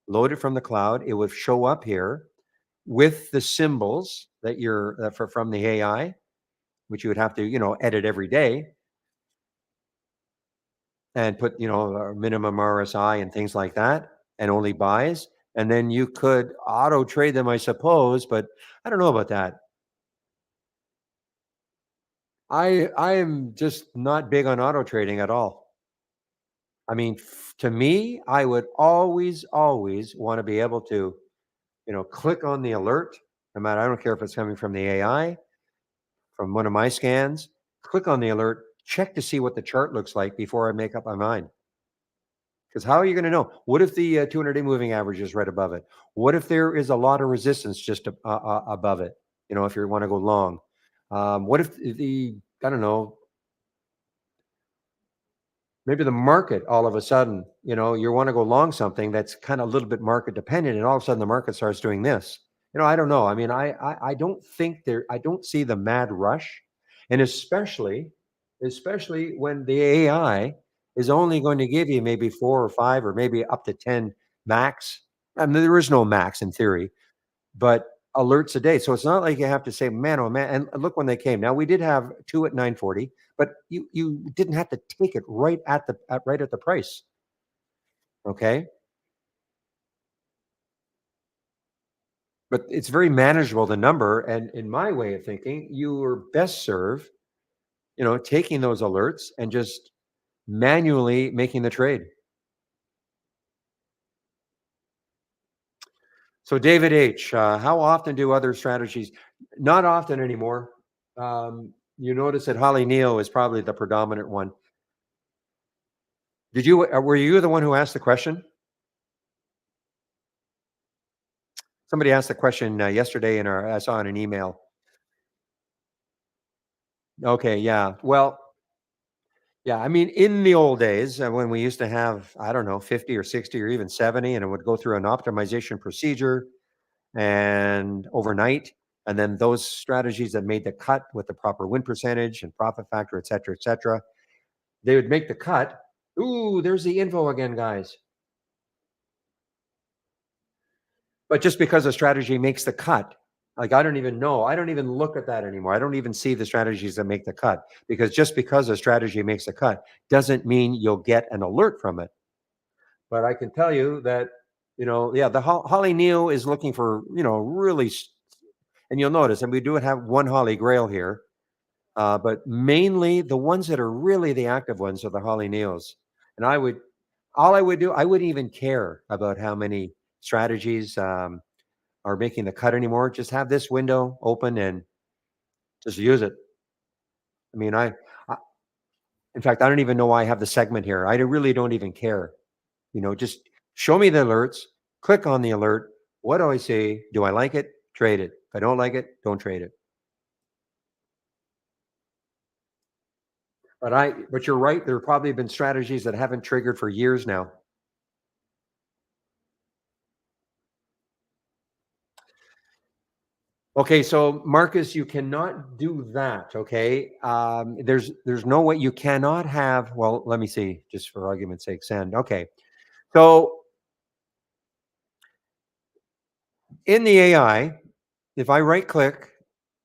[SPEAKER 1] load it from the cloud, it would show up here with the symbols that you're from the AI, which you would have to, edit every day and put, minimum RSI and things like that, and only buys. And then you could auto trade them, I suppose, but I don't know about that. I am just not big on auto trading at all. I mean, to me, I would always want to be able to, click on the alert, no matter, I don't care if it's coming from the AI, from one of my scans, click on the alert, check to see what the chart looks like before I make up my mind. Because how are you going to know? What if the 200-day moving average is right above it? What if there is a lot of resistance just above it? If you want to go long, what if I don't know, maybe the market all of a sudden, you want to go long something that's kind of a little bit market dependent, and all of a sudden the market starts doing this. I don't know. I mean, I don't think I don't see the mad rush, and especially when the AI is only going to give you maybe 4 or 5 or maybe up to 10 max. I mean, there is no max in theory, but alerts a day. So it's not like you have to say, man, oh man. And look when they came. Now we did have 2 at 940, but you didn't have to take it right at the price. Okay. But it's very manageable, the number. And in my way of thinking, you are best served, taking those alerts and just manually making the trade. So David H, how often do other strategies? Not often anymore. You notice that Holly Neal is probably the predominant one. Were you the one who asked the question? Somebody asked the question yesterday I saw in an email. Okay, yeah. Well, yeah, I mean, in the old days, when we used to have, I don't know, 50 or 60 or even 70, and it would go through an optimization procedure and overnight, and then those strategies that made the cut with the proper win percentage and profit factor, et cetera, they would make the cut. Ooh, there's the info again, guys. But just because a strategy makes the cut, like I don't even know, I don't even look at that anymore. I don't even see the strategies that make the cut, because just because a strategy makes the cut doesn't mean you'll get an alert from it. But I can tell you that, yeah, the Holly Neal is looking for, really, and you'll notice, and we do have one Holly Grail here, but mainly the ones that are really the active ones are the Holly Neals. And all I would do, I wouldn't even care about how many strategies are making the cut anymore. Just have this window open and just use it. I mean, I in fact, I don't even know why I have the segment here. I really don't even care. Just show me the alerts, click on the alert. What do I see? Do I like it? Trade it. If I don't like it, don't trade it. But you're right. There have probably been strategies that haven't triggered for years now. Okay, so Marcus, you cannot do that. Okay, there's no way you cannot have. Well, let me see, just for argument's sake, send. Okay, so in the AI, if I right click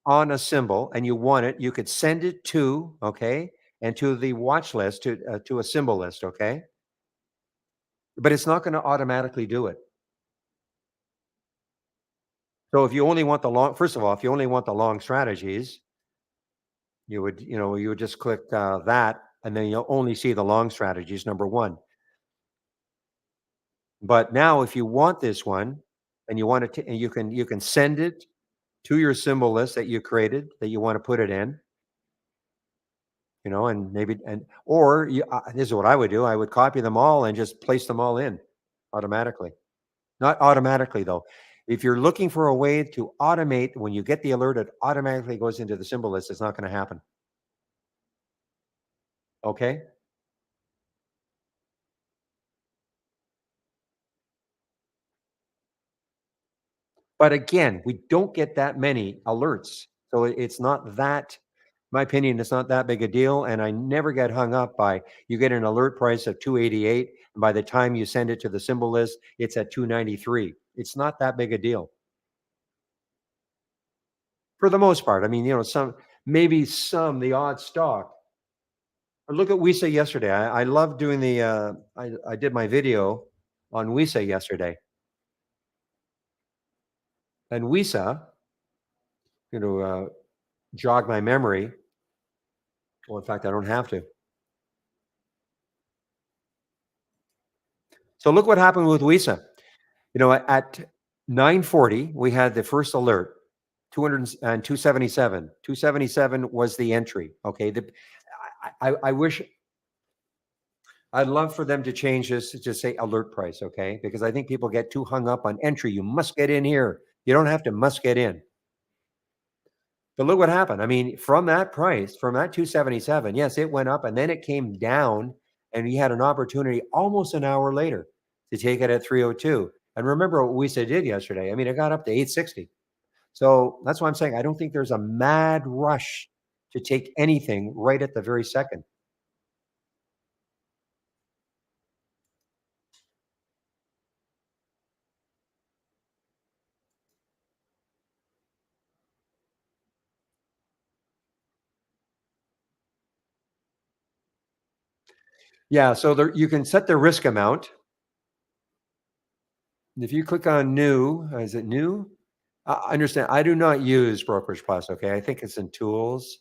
[SPEAKER 1] on a symbol and you want it, you could send it to, okay, and to the watch list, to a symbol list, okay, but it's not going to automatically do it. So if you only want the long, first of all, if you only want the long strategies, you would just click that, and then you'll only see the long strategies. Number one. But now, if you want this one, and you want it to, and you can send it to your symbol list that you created that you want to put it in, and maybe, or this is what I would do. I would copy them all and just place them all in automatically. Not automatically though. If you're looking for a way to automate, when you get the alert, it automatically goes into the symbol list. It's not going to happen. Okay. But again, we don't get that many alerts. So it's not that, my opinion, it's not that big a deal. And I never get hung up by, you get an alert price of 288. And by the time you send it to the symbol list, it's at 293. It's not that big a deal. For the most part. I mean, maybe the odd stock. Look at WISA yesterday. I love doing I did my video on WISA yesterday. And WISA, jog my memory. Well, in fact, I don't have to. So look what happened with WISA. At 940, we had the first alert, 277. 277 was the entry. Okay. I wish, I'd love for them to change this to just say alert price. Okay. Because I think people get too hung up on entry. You must get in here. You don't have to must get in. But look what happened. I mean, from that price, from that 277, yes, it went up and then it came down, and we had an opportunity almost an hour later to take it at 302. And remember what WISA did yesterday. I mean, it got up to 860. So that's why I'm saying I don't think there's a mad rush to take anything right at the very second. Yeah, so there you can set the risk amount. If you click on new, is it new? I understand. I do not use Brokerage Plus. Okay, I think it's in tools.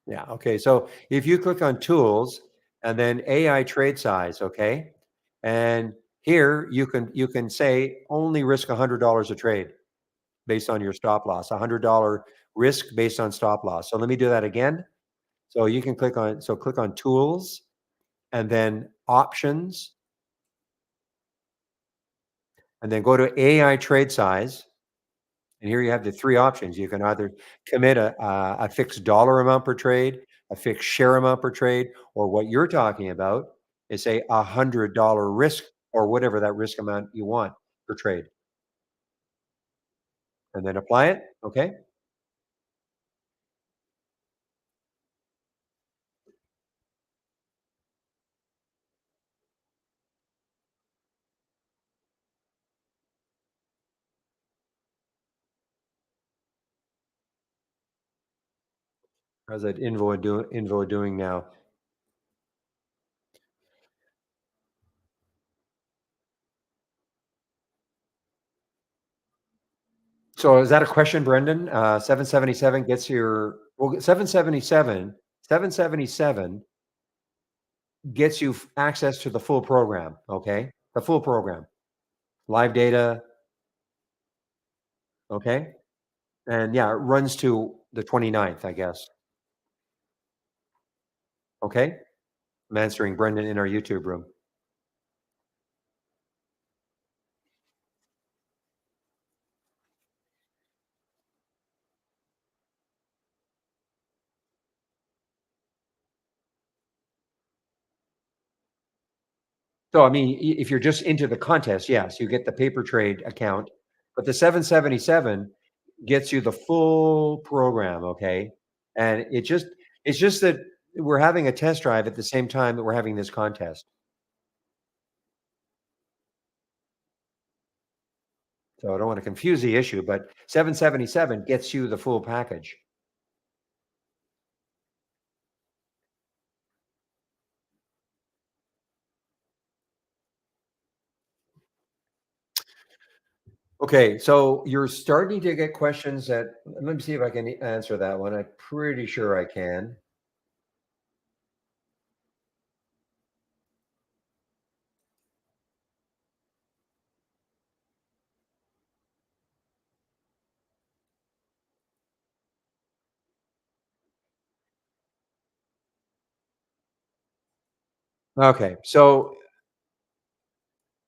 [SPEAKER 1] Yeah. Okay. So if you click on tools and then AI trade size, okay, and here you can say only risk $100 a trade based on your stop loss. $100 risk based on stop loss. So let me do that again. So you can click on tools and then options and then go to AI trade size. And here you have the three options. You can either commit a fixed dollar amount per trade, a fixed share amount per trade, or what you're talking about is say $100 risk or whatever that risk amount you want per trade, and then apply it. Okay. How's that Invo doing now? So is that a question, Brendan? 777 gets your well, 777 gets you access to the full program. Okay. The full program, live data. Okay. And yeah, it runs to the 29th, I guess. Okay. I'm answering Brendan in our YouTube room. So, I mean, if you're just into the contest, yes, you get the paper trade account, but the 777 gets you the full program. Okay. And it's just that we're having a test drive at the same time that we're having this contest. So I don't want to confuse the issue, but 777 gets you the full package. Okay, so you're starting to get questions that let me see if I can answer that one. I'm pretty sure I can. Okay, so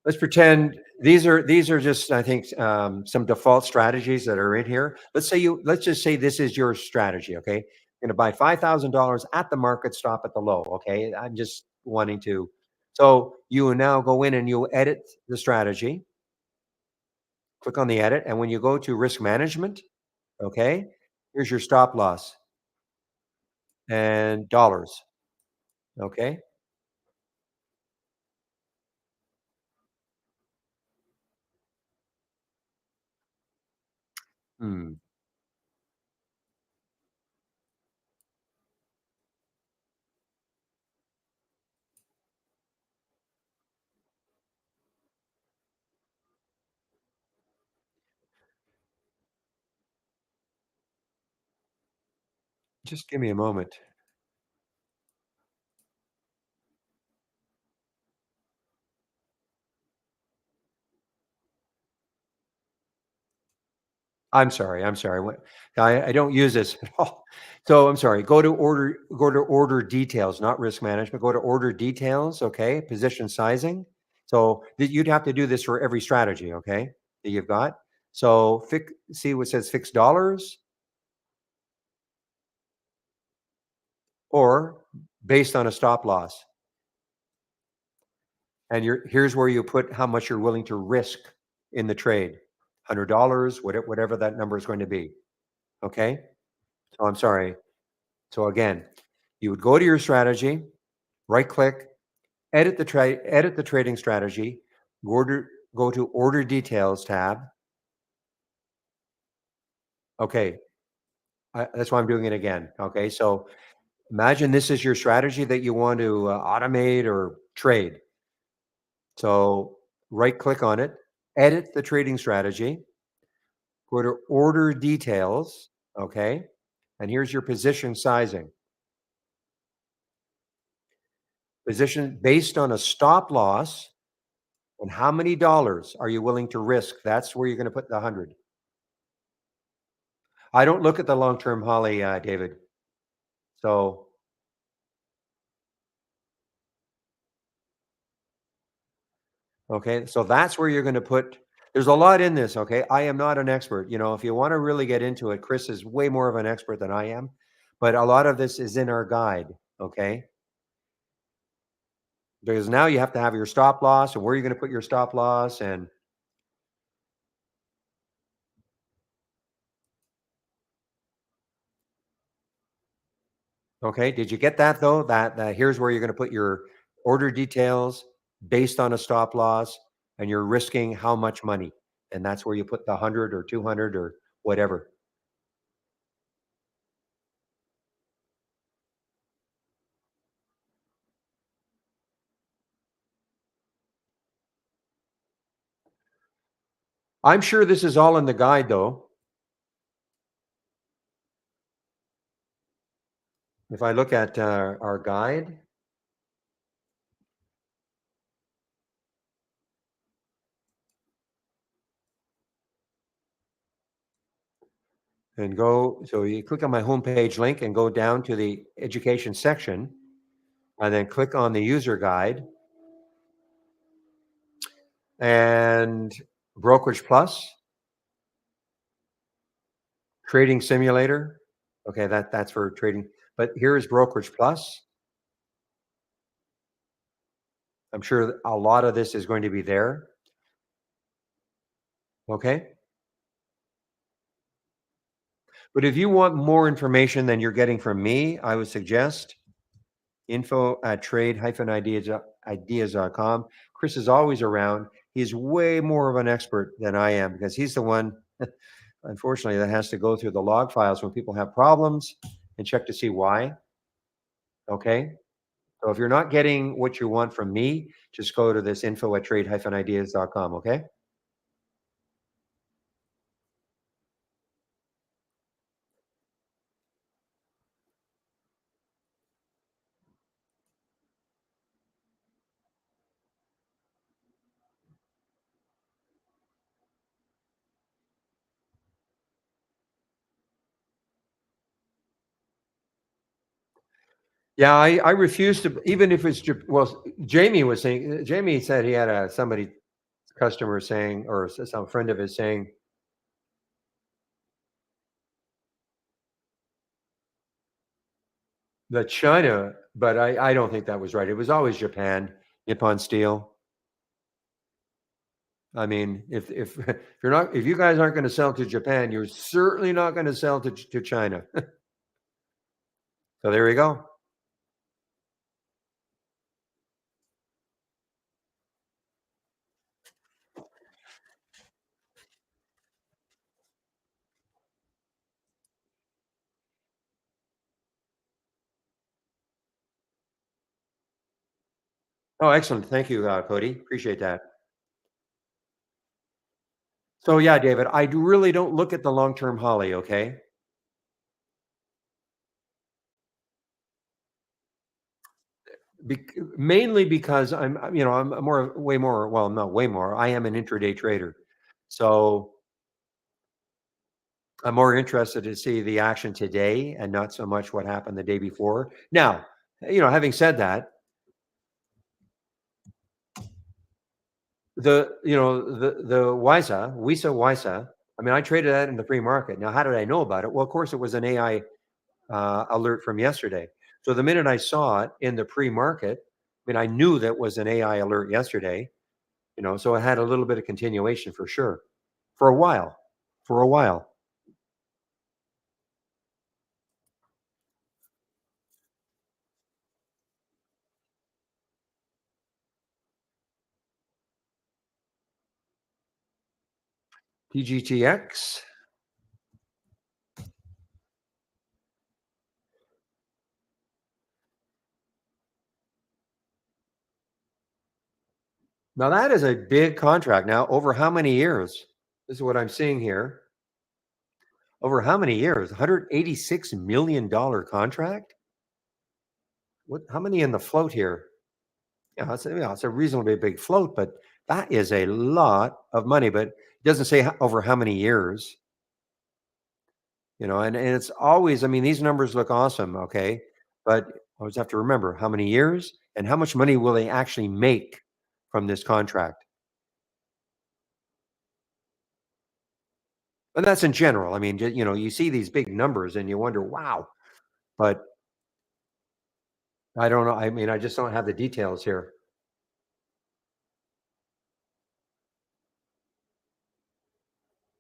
[SPEAKER 1] let's pretend these are just I think some default strategies that are in here. Let's just say this is your strategy. Okay, you're going to buy $5,000 at the market stop at the low. Okay, I'm just wanting to. So you will now go in and you edit the strategy. Click on the edit, and when you go to risk management, okay, here's your stop loss and dollars. Okay. Hmm. Just give me a moment. I'm sorry, I'm sorry. What I don't use this at all. So I'm sorry. Go to order details, not risk management. Go to order details, okay? Position sizing. So you'd have to do this for every strategy, okay? That you've got. So see what says fixed dollars or based on a stop loss. And here's where you put how much you're willing to risk in the trade. $100, whatever that number is going to be. Okay? So I'm sorry. So again, you would go to your strategy, right click, edit the trading strategy, go to order details tab. Okay. That's why I'm doing it again. Okay. So imagine this is your strategy that you want to automate or trade. So right click on it, edit the trading strategy, go to order details. Okay. And here's your position sizing. Position based on a stop loss and how many dollars are you willing to risk? That's where you're going to put the 100. I don't look at the long-term Holly, David. So, okay, so that's where you're going to put. There's a lot in this. Okay, I am not an expert. If you want to really get into it, Chris is way more of an expert than I am. But a lot of this is in our guide. Okay, because now you have to have your stop loss and where you're going to put your stop loss and okay. Did you get that though? That here's where you're going to put your order details based on a stop loss, and you're risking how much money, and that's where you put the 100 or 200 or whatever. I'm sure this is all in the guide though. If I look at our guide and go, so you click on my homepage link and go down to the education section, and then click on the user guide and Brokerage Plus, Trading Simulator. Okay, that's for trading. But here is Brokerage Plus. I'm sure a lot of this is going to be there. Okay. But if you want more information than you're getting from me, I would suggest info at trade-ideas.com. Chris is always around. He's way more of an expert than I am because he's the one, unfortunately, that has to go through the log files when people have problems and check to see why. Okay. So if you're not getting what you want from me, just go to this info at trade-ideas.com. Okay. Yeah, I refuse to, even if it's, well, Jamie said he had somebody, customer saying, or some friend of his saying, the China, but I don't think that was right. It was always Japan, Nippon Steel. I mean, if if you're not, if you guys aren't going to sell to Japan, you're certainly not going to sell to China. So there we go. Oh, excellent. Thank you, Cody. Appreciate that. So yeah, David, I really don't look at the long term Holly. Okay, mainly because I'm way more. Well, not way more. I am an intraday trader, so I'm more interested to see the action today and not so much what happened the day before. Now, having said that, the WISA. I mean, I traded that in the free market. Now, how did I know about it? Well, of course, it was an AI alert from yesterday. So the minute I saw it in the pre-market, mean, I knew that was an AI alert yesterday, so it had a little bit of continuation for sure. For a while. For a while. PGTX. Now that is a big contract. Now, over how many years? This is what I'm seeing here. Over how many years? $186 million contract? What? How many in the float here? It's a reasonably big float, but that is a lot of money. But it doesn't say over how many years. And it's always. I mean, these numbers look awesome. Okay, but always have to remember how many years and how much money will they actually make from this contract. And that's in general. I mean, you see these big numbers and you wonder, wow. But I don't know. I mean, I just don't have the details here.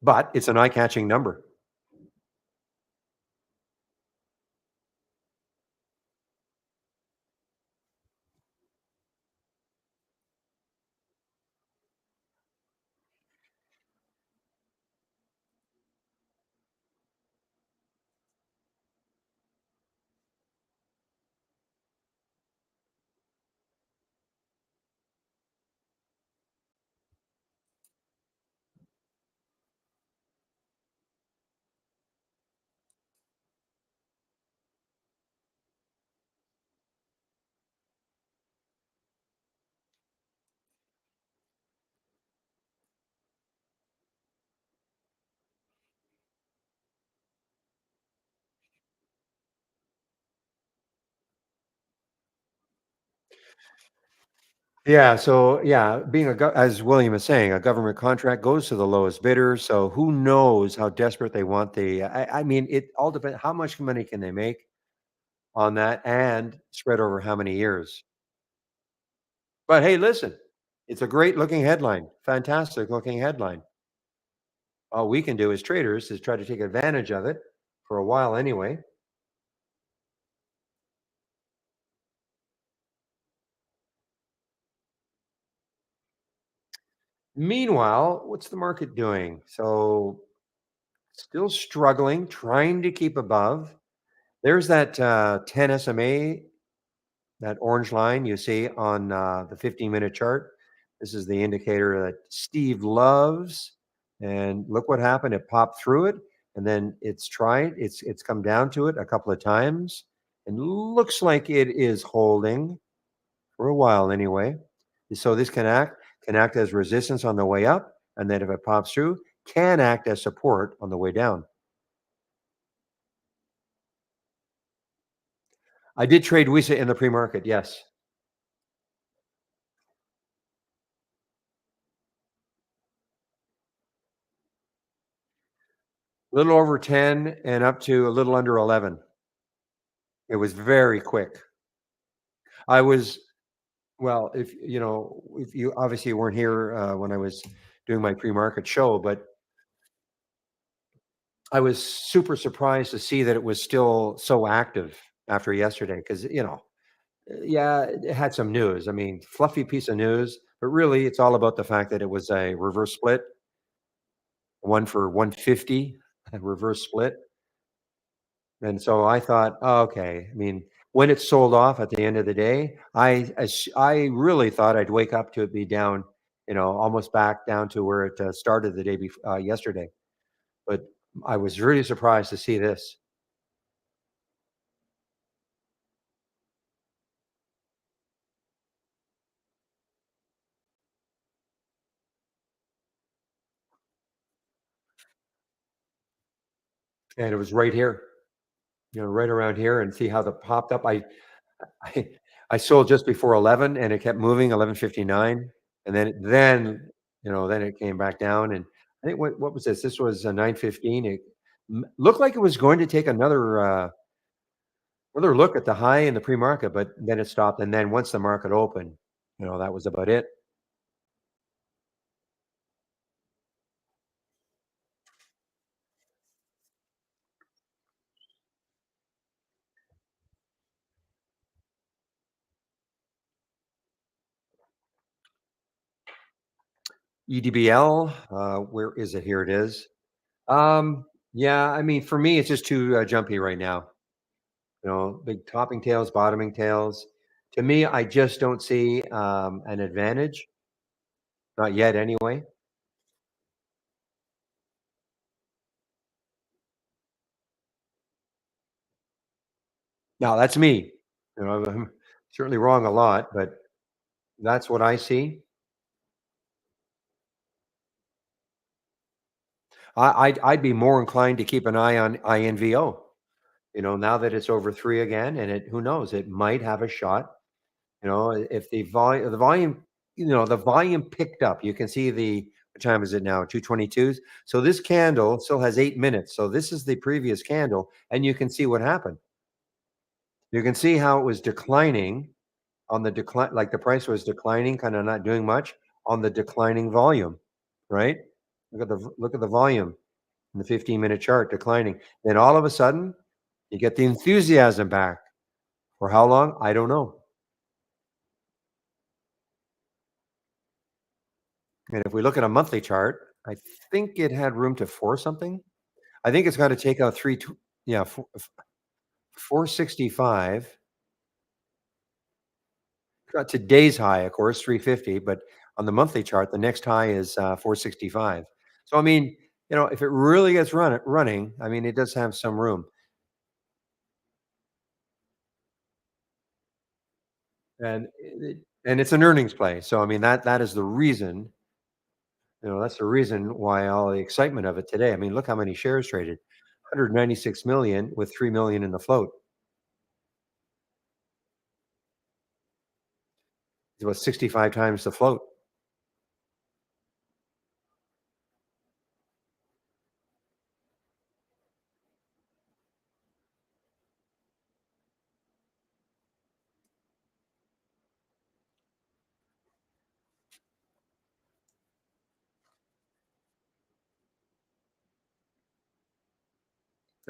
[SPEAKER 1] But it's an eye-catching number. Yeah. So yeah, as William is saying, a government contract goes to the lowest bidder. So who knows how desperate they want the? I mean, it all depends. How much money can they make on that, and spread over how many years? But hey, listen, it's a great looking headline, fantastic looking headline. All we can do as traders is try to take advantage of it for a while anyway. Meanwhile, what's the market doing? So still struggling, trying to keep above. There's that 10 SMA, that orange line you see on the 15-minute chart. This is the indicator that Steve loves. And look what happened. It popped through it, and then it's come down to it a couple of times, and looks like it is holding for a while anyway. So this can act as resistance on the way up, and then if it pops through, can act as support on the way down. I did trade WISA in the pre-market, yes. A little over 10 and up to a little under 11. It was very quick. I was well, if you obviously weren't here when I was doing my pre-market show, but I was super surprised to see that it was still so active after yesterday because, yeah, it had some news. I mean, fluffy piece of news, but really it's all about the fact that it was a reverse split, one for 150, a reverse split. And so I thought, "Oh, okay." I mean, when it sold off at the end of the day, I really thought I'd wake up to it be down, almost back down to where it started the day before yesterday. But I was really surprised to see this, and it was right here, right around here, and see how the popped up. I, I sold just before 11, and it kept moving 11:59, and then it came back down, and I think what was this? This was 9:15. It looked like it was going to take another Another look at the high in the pre-market, but then it stopped, and then once the market opened, that was about it. EDBL, where is it? Here it is. Yeah, I mean, for me, it's just too jumpy right now. Big topping tails, bottoming tails. To me, I just don't see an advantage. Not yet, anyway. Now, that's me. I'm certainly wrong a lot, but that's what I see. I'd be more inclined to keep an eye on INVO. Now that it's over 3 again, and who knows, it might have a shot. If the volume picked up. You can see what time is it now? 2:22. So this candle still has 8 minutes. So this is the previous candle, and you can see what happened. You can see how it was declining on the decline, like the price was declining, kind of not doing much on the declining volume, right? Look at the volume in the 15-minute chart declining. Then all of a sudden, you get the enthusiasm back. For how long? I don't know. And if we look at a monthly chart, I think it had room to four something. I think it's got to take out yeah, 465. Got today's high, of course, 350, but on the monthly chart, the next high is 465. So I mean, if it really gets running, I mean, it does have some room. And it's an earnings play. So I mean, that is the reason. That's the reason why all the excitement of it today. I mean, look how many shares traded. 196 million with 3 million in the float. It's about 65 times the float.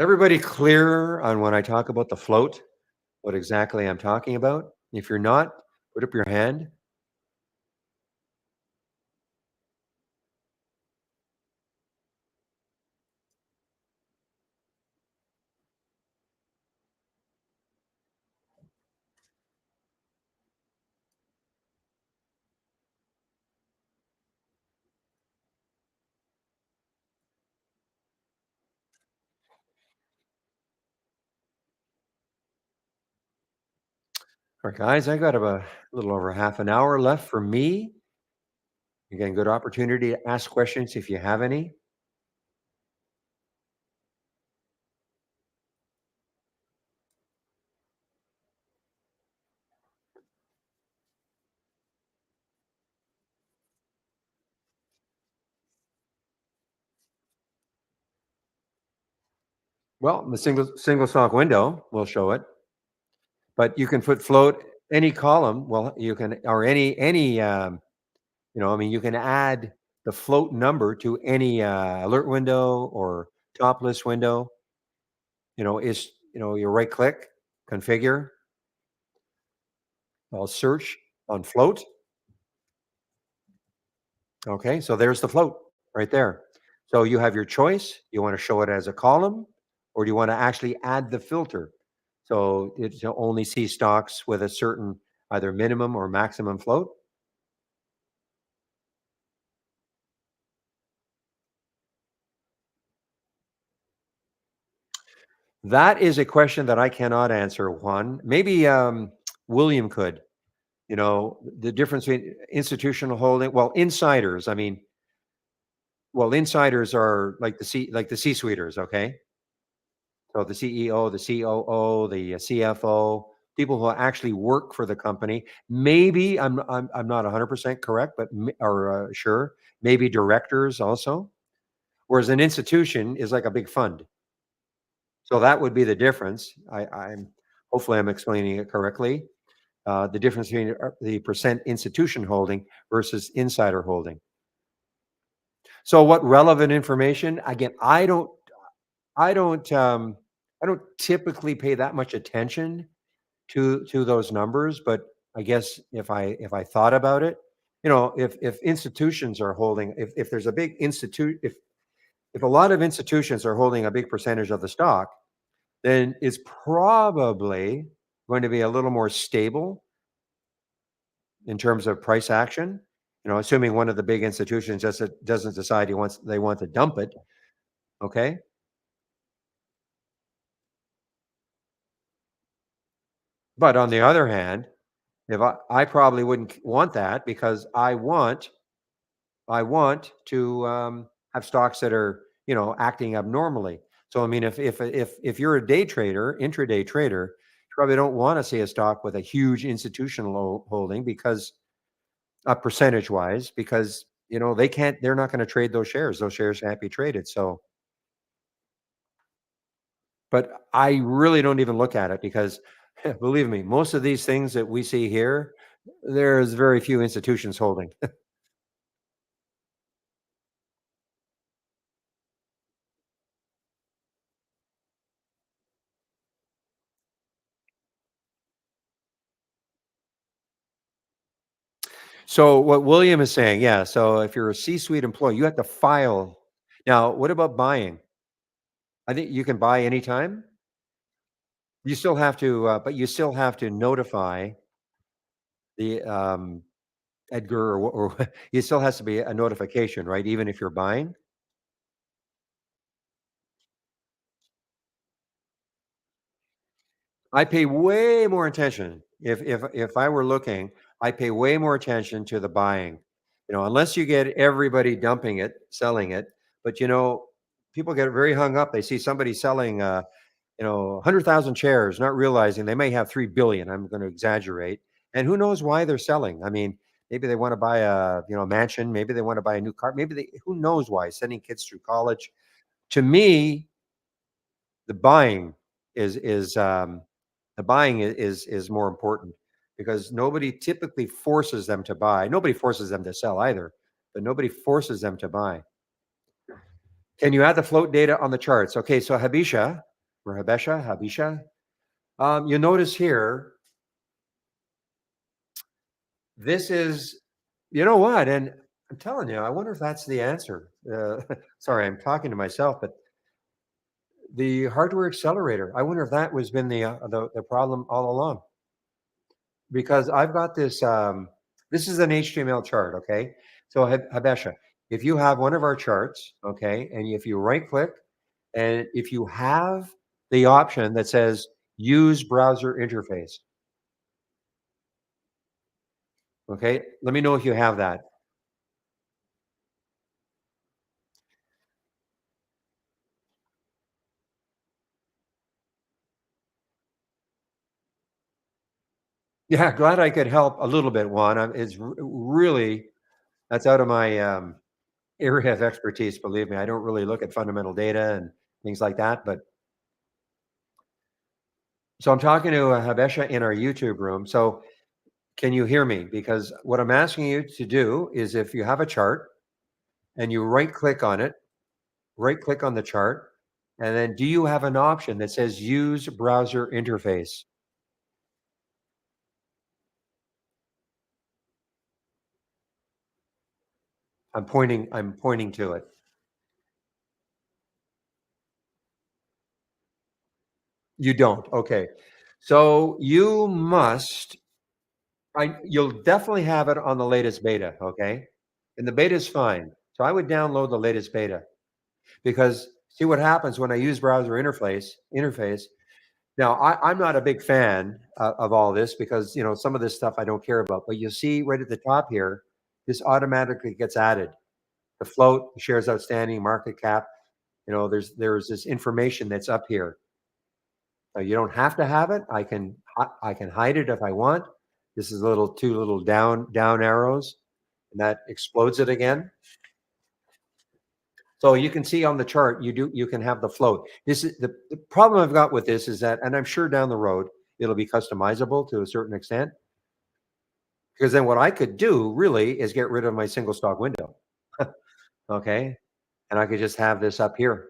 [SPEAKER 1] Everybody clear on when I talk about the float, what exactly I'm talking about? If you're not, put up your hand. All right, guys, I got a little over half an hour left for me. Again, good opportunity to ask questions if you have any. Well, the single stock window will show it, but you can put float any column. Well, you can, or any I mean, you can add the float number to any alert window or top list window. You right click, configure, I'll search on float. Okay, so there's the float right there. So you have your choice. You want to show it as a column, or do you want to actually add the filter? So it only see stocks with a certain either minimum or maximum float. That is a question that I cannot answer, Juan. Maybe William could. The difference between institutional holding, well, insiders. I mean, well, insiders are like the C-suiters, okay? So the CEO, the COO, the CFO, people who actually work for the company. Maybe I'm not 100% correct, but or sure, maybe directors also. Whereas an institution is like a big fund. So that would be the difference. Hopefully, I'm explaining it correctly. The difference between the percent institution holding versus insider holding. So, what relevant information? Again, I don't, I don't typically pay that much attention to those numbers, but I guess if I thought about it, if institutions are holding, if there's a big institute, if a lot of institutions are holding a big percentage of the stock, then it's probably going to be a little more stable in terms of price action. Assuming one of the big institutions just doesn't decide they want to dump it. Okay, but on the other hand, if I probably wouldn't want that because I want to have stocks that are acting abnormally. So I mean, if you're a day trader, intraday trader, you probably don't want to see a stock with a huge institutional holding because percentage wise, because they're not going to trade those shares. Those shares can't be traded. So, but I really don't even look at it because believe me, most of these things that we see here, there's very few institutions holding. So what William is saying, yeah. So if you're a C-suite employee, you have to file. Now, what about buying? I think you can buy anytime. You still have to, but you still have to notify the Edgar or it still has to be a notification, right? Even if you're buying. I pay way more attention. If I were looking, I pay way more attention to the buying. Unless you get everybody dumping it, selling it. But people get very hung up. They see somebody selling 100,000 shares, not realizing they may have 3 billion. I'm going to exaggerate. And who knows why they're selling? I mean, maybe they want to buy a mansion. Maybe they want to buy a new car. Who knows why? Sending kids through college. To me, the buying is the buying is more important because nobody typically forces them to buy. Nobody forces them to sell either, but nobody forces them to buy. Can you add the float data on the charts? Okay, so Habisha or Habisha, you notice here, this is, you know what? And I'm telling you, I wonder if that's the answer. Sorry, I'm talking to myself, but the hardware accelerator. I wonder if that was been the problem all along. Because I've got this. This is an HTML chart, okay? So Habesha, if you have one of our charts, okay, and if you right click, and if you have the option that says use browser interface, okay, let me know if you have that. Yeah, glad I could help a little bit, Juan. Really, that's out of my area of expertise. Believe me, I don't really look at fundamental data and things like that. But so I'm talking to Habesha in our YouTube room. So can you hear me? Because what I'm asking you to do is if you have a chart and you right click on it, right click on the chart, and then do you have an option that says use browser interface? I'm pointing to it. You don't. Okay. So you'll definitely have it on the latest beta, okay? And the beta is fine. So I would download the latest beta because see what happens when I use browser interface. Now, I'm not a big fan of all this because some of this stuff I don't care about. But you see right at the top here, this automatically gets added. The float, the shares outstanding, market cap. There's this information that's up here. You don't have to have it. I can hide it if I want. This is two little down arrows, and that explodes it again. So you can see on the chart, you can have the float. The problem I've got with this is that, and I'm sure down the road, it'll be customizable to a certain extent. Because then what I could do really is get rid of my single stock window. Okay. And I could just have this up here.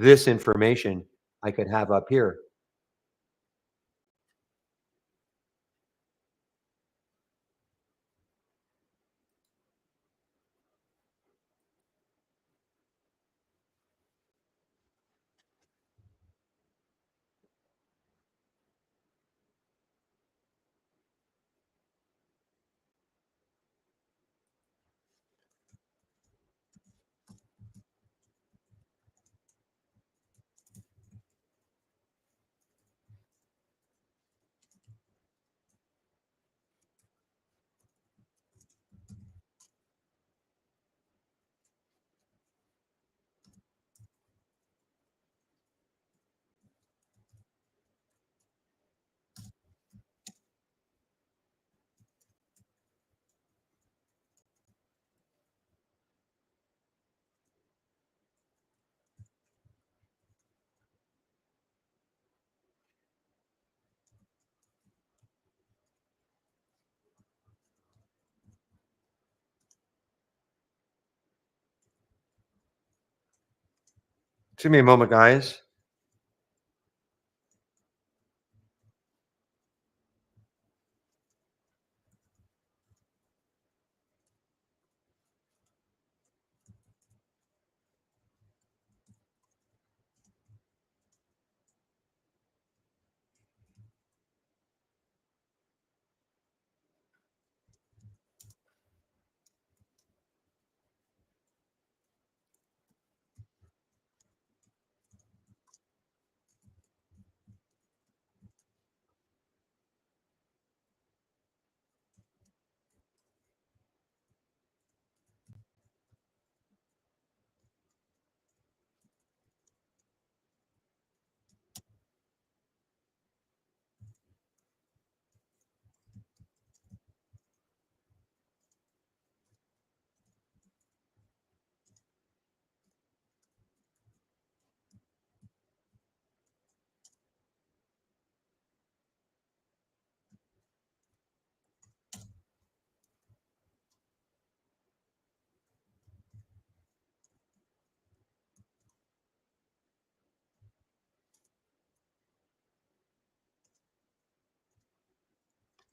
[SPEAKER 1] This information I could have up here. Give me a moment, guys.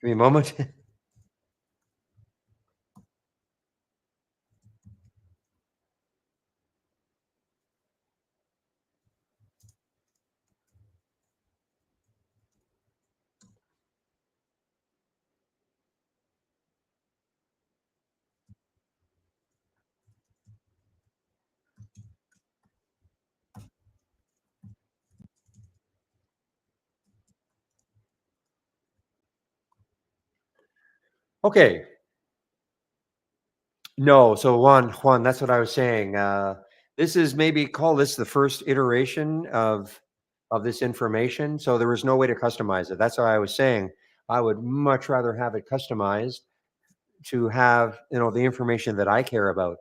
[SPEAKER 1] Give me a moment. Okay. No, so Juan, that's what I was saying. This is maybe call this the first iteration of this information. So there was no way to customize it. That's why I was saying I would much rather have it customized to have the information that I care about.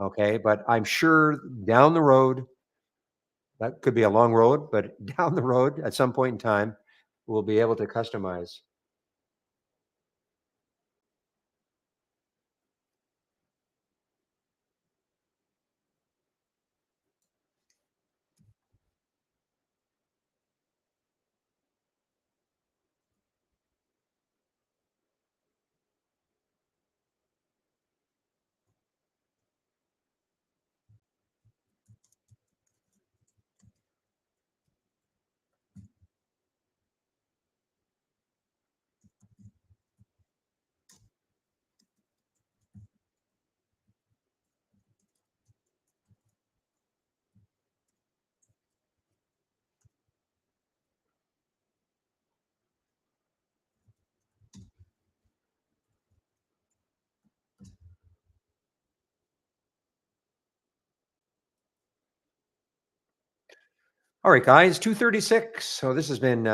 [SPEAKER 1] Okay, but I'm sure down the road, that could be a long road, but down the road at some point in time, we'll be able to customize. All right, guys, 2:36. So this has been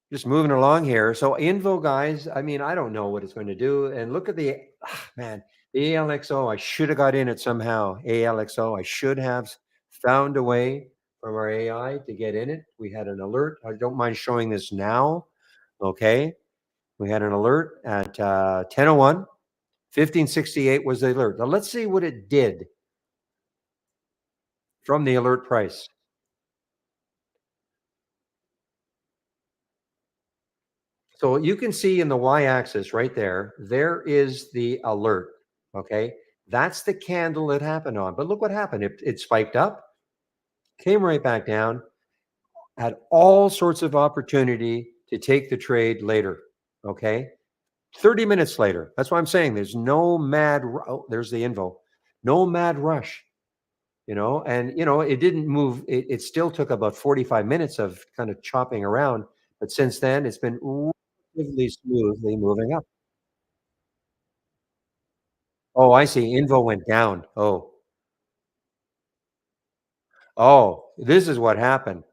[SPEAKER 1] just moving along here. So Invo, guys, I mean, I don't know what it's going to do. And look at man, the ALXO. I should have got in it somehow. ALXO. I should have found a way from our AI to get in it. We had an alert. I don't mind showing this now. Okay. We had an alert at 10:01. 1568 was the alert. Now let's see what it did from the alert price. So you can see in the y-axis right there, there is the alert. Okay. That's the candle it happened on. But look what happened. It spiked up, came right back down, had all sorts of opportunity to take the trade later. Okay. 30 minutes later. That's what I'm saying. There's no oh, there's the info. No mad rush, and it didn't move. It still took about 45 minutes of kind of chopping around. But since then, it's been relatively smoothly moving up. Oh, I see. Info went down. Oh, this is what happened.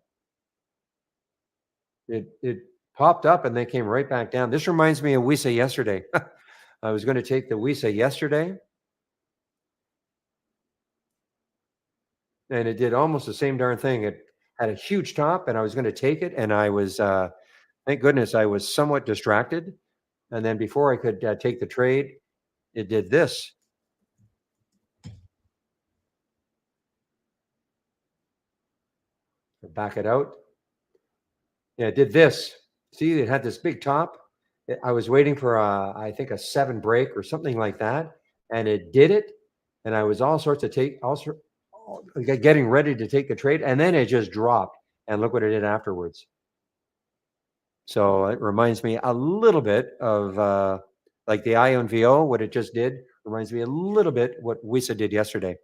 [SPEAKER 1] It popped up and then came right back down. This reminds me of WISA yesterday. I was going to take the WISA yesterday, and it did almost the same darn thing. It had a huge top, and I was going to take it, and I was, thank goodness, I was somewhat distracted. And then before I could take the trade, it did this. Back it out. Yeah, it did this. See, it had this big top. I was waiting for I think a 7 break or something like that, and it did it. And I was all sorts of getting ready to take the trade, and then it just dropped. And look what it did afterwards. So it reminds me a little bit of like the Ion VO. What it just did reminds me a little bit what WISA did yesterday.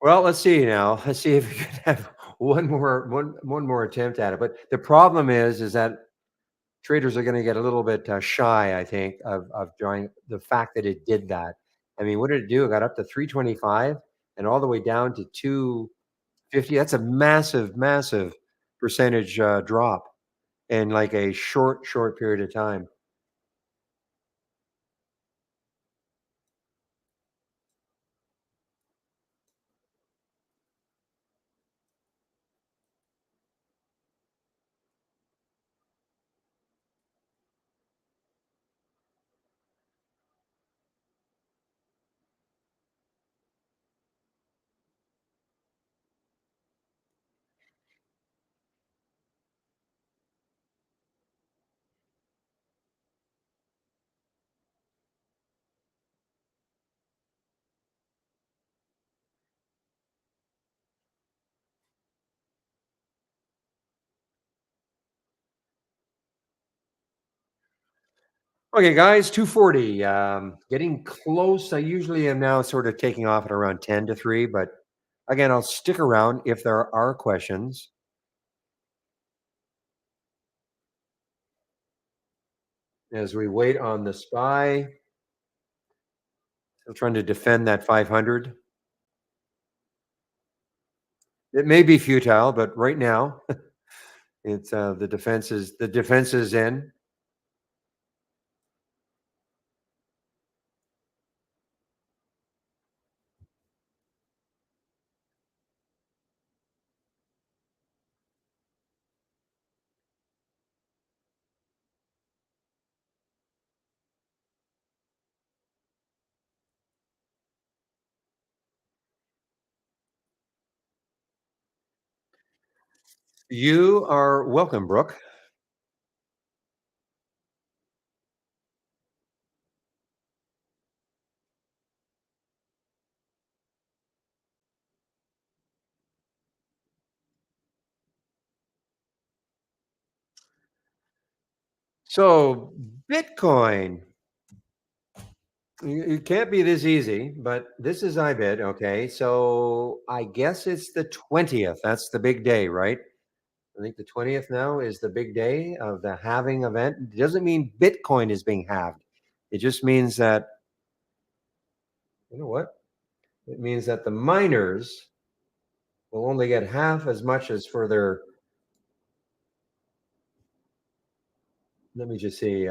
[SPEAKER 1] Well, let's see now. Let's see if we can have one more attempt at it. But the problem is that traders are going to get a little bit shy, I think, of drawing the fact that it did that. I mean, what did it do? It got up to 325 and all the way down to 250. That's a massive, massive percentage drop in like a short period of time. Okay, guys, 240. Getting close. I usually am now sort of taking off at around 10 to 3, but again, I'll stick around if there are questions as we wait on the SPY. Still trying to defend that 500. It may be futile, but right now, it's the defense is in. You are welcome, Brooke. So, Bitcoin, it can't be this easy, but this is IBIT. Okay. So, I guess it's the 20th. That's the big day, right? I think the 20th now is the big day of the halving event. It doesn't mean Bitcoin is being halved. It just means that, you know what? It means that the miners will only get half as much as for their, let me just see.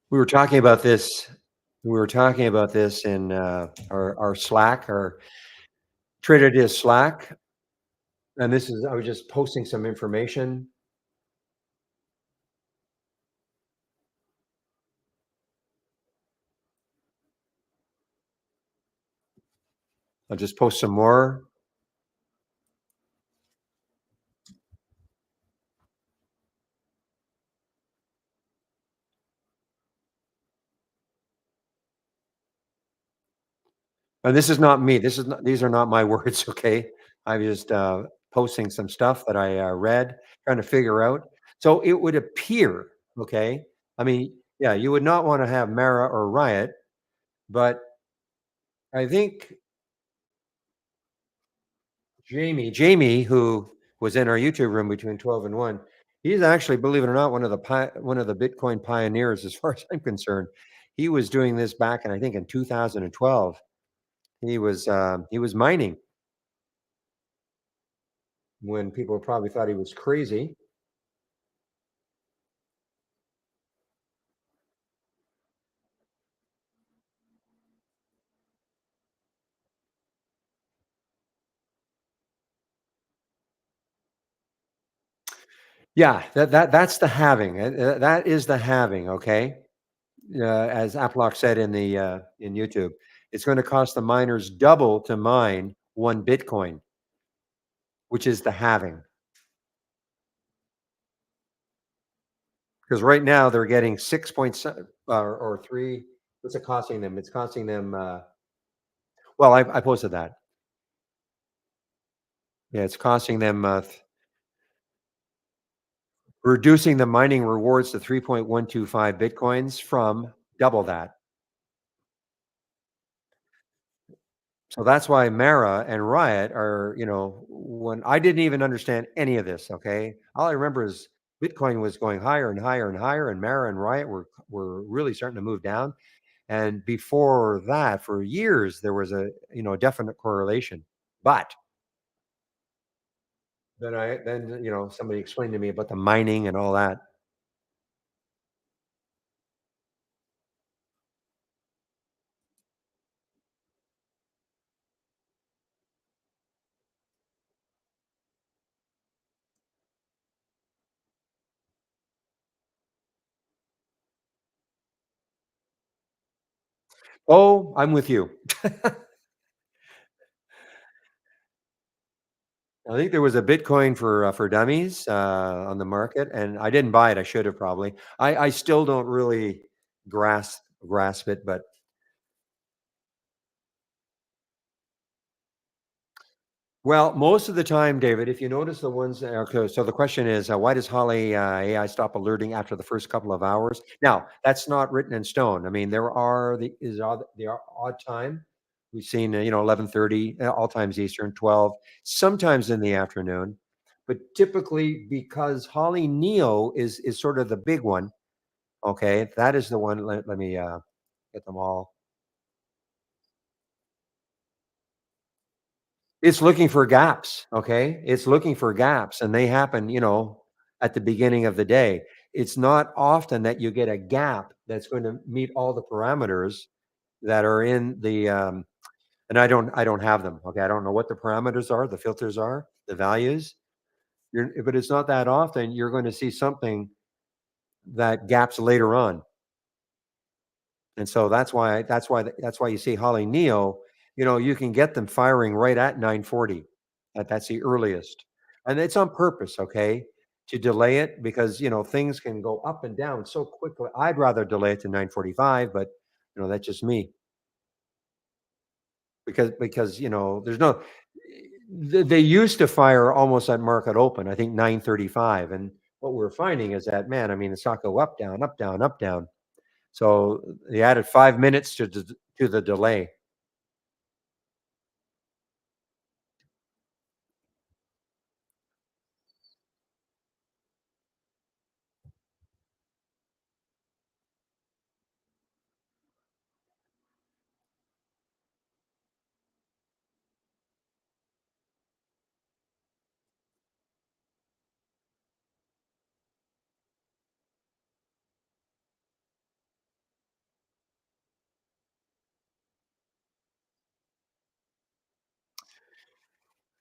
[SPEAKER 1] We were talking about this. We were talking about this in our Slack, our Trader Diz Slack. And this is, I was just posting some information. I'll just post some more. And this is not me. This is not, these are not my words. Okay. I'm just posting some stuff that I read, trying to figure out. So it would appear, okay. I mean, yeah, you would not want to have Mara or Riot, but I think Jamie, who was in our YouTube room between 12 and 1, he's actually, believe it or not, one of the Bitcoin pioneers as far as I'm concerned. He was doing this back in, I think, in 2012. He was mining when people probably thought he was crazy. Yeah, that's the halving. That is the halving, okay? As Aplock said in YouTube, it's going to cost the miners double to mine 1 Bitcoin, which is the halving. Because right now they're getting 6 or 3. What's it costing them? It's costing them. Well, I posted that. Yeah, it's costing them reducing the mining rewards to 3.125 bitcoins from double that. So that's why Mara and Riot are, when I didn't even understand any of this. Okay, all I remember is Bitcoin was going higher and higher and higher, and Mara and Riot were really starting to move down. And before that, for years, there was a definite correlation. But then somebody explained to me about the mining and all that. Oh, I'm with you. I think there was a Bitcoin for dummies on the market, and I didn't buy it. I should have probably. I still don't really grasp it, but well, most of the time, David, if you notice the ones that okay, so the question is, why does Holly AI stop alerting after the first couple of hours? Now, that's not written in stone. I mean, there are the odd time. We've seen, 11:30, all times Eastern, 12, sometimes in the afternoon, but typically because Holly Neo is sort of the big one. Okay, that is the one. Let me get them all. It's looking for gaps, okay? It's looking for gaps, and they happen, at the beginning of the day. It's not often that you get a gap that's going to meet all the parameters that are in the and I don't have them. Okay, I don't know what the parameters are, the filters are, the values. But it's not that often you're going to see something that gaps later on. And so that's why you see Holly Neo, you can get them firing right at 940. That's the earliest. And it's on purpose, okay, to delay it because things can go up and down so quickly. I'd rather delay it to 945, but that's just me. Because there's no they used to fire almost at market open, I think 935. And what we're finding is that, man, I mean, the stock go up, down, up, down, up, down. So they added 5 minutes to the delay.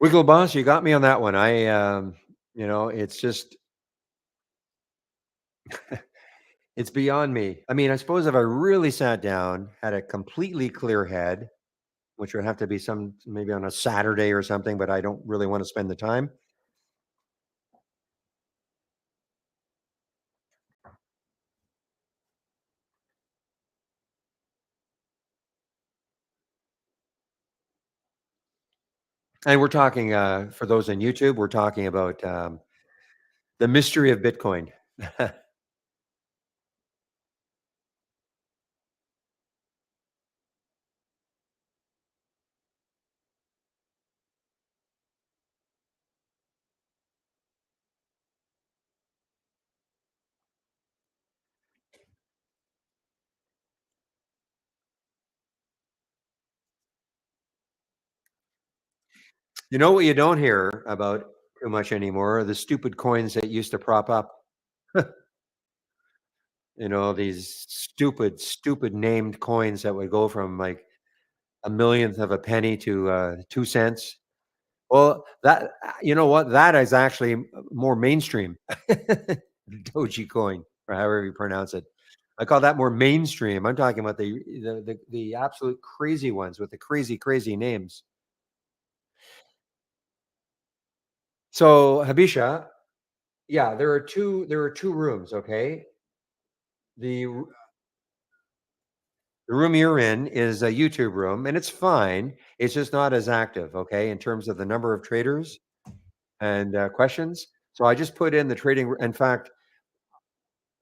[SPEAKER 1] Wiggle Boss, you got me on that one. It's just it's beyond me. I mean, I suppose if I really sat down, had a completely clear head, which would have to be some maybe on a Saturday or something, but I don't really want to spend the time. And we're talking for those on YouTube, we're talking about the mystery of Bitcoin. You know what you don't hear about too much anymore are the stupid coins that used to prop up. These stupid, stupid named coins that would go from like a millionth of a penny to 2 cents. Well, you know what? That is actually more mainstream. Doji coin, or however you pronounce it. I call that more mainstream. I'm talking about the absolute crazy ones with the crazy, crazy names. So Habisha, yeah, there are two rooms. Okay, the the room you're in is a YouTube room, and it's fine. It's just not as active, okay, in terms of the number of traders and questions. So I just put in the trading. In fact,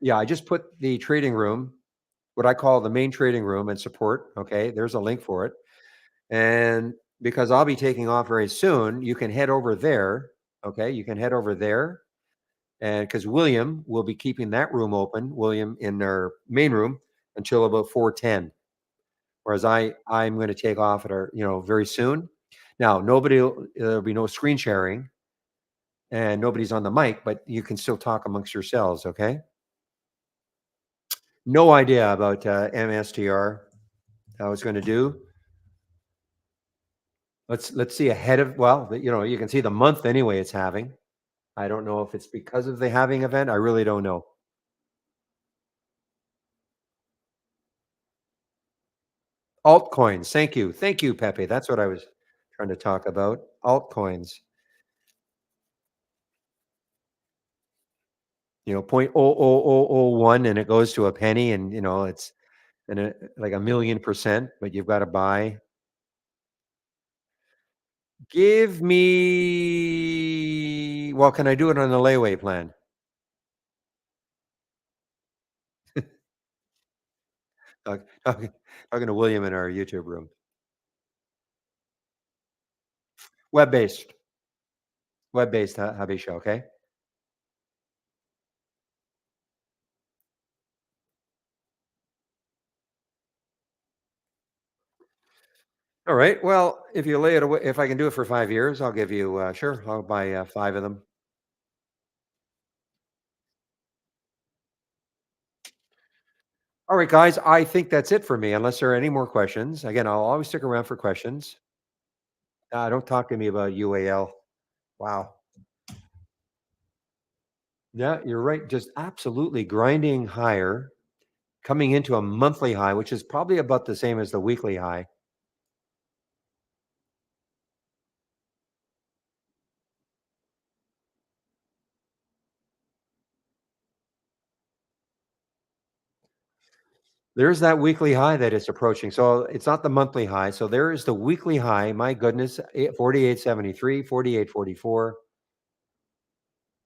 [SPEAKER 1] yeah, I just put the trading room, what I call the main trading room and support. Okay, there's a link for it. And because I'll be taking off very soon, you can head over there. Okay, you can head over there. And because William will be keeping that room open, William in our main room until about 4:10. Whereas I'm going to take off at our, very soon. Now, there'll be no screen sharing and nobody's on the mic, but you can still talk amongst yourselves. Okay. No idea about MSTR. I was going to do. Let's see ahead of, well, you can see the month anyway it's having. I don't know if it's because of the having event. I really don't know. Altcoins. Thank you. Thank you, Pepe. That's what I was trying to talk about. Altcoins. Point oh oh oh oh one, and it goes to a penny, and it's like 1,000,000%, but you've got to buy. Give me. Well, can I do it on a layaway plan? Talking to William in our YouTube room. Web based, web based, Habisha. Okay. All right. Well, if you lay it away, if I can do it for 5 years, I'll give you. Sure, I'll buy five of them. All right, guys, I think that's it for me, unless there are any more questions. Again, I'll always stick around for questions. Don't talk to me about UAL. Wow. Yeah, you're right. Just absolutely grinding higher, coming into a monthly high, which is probably about the same as the weekly high. There's that weekly high that it's approaching. So it's not the monthly high. So there is the weekly high. My goodness, 48.73, 48.44.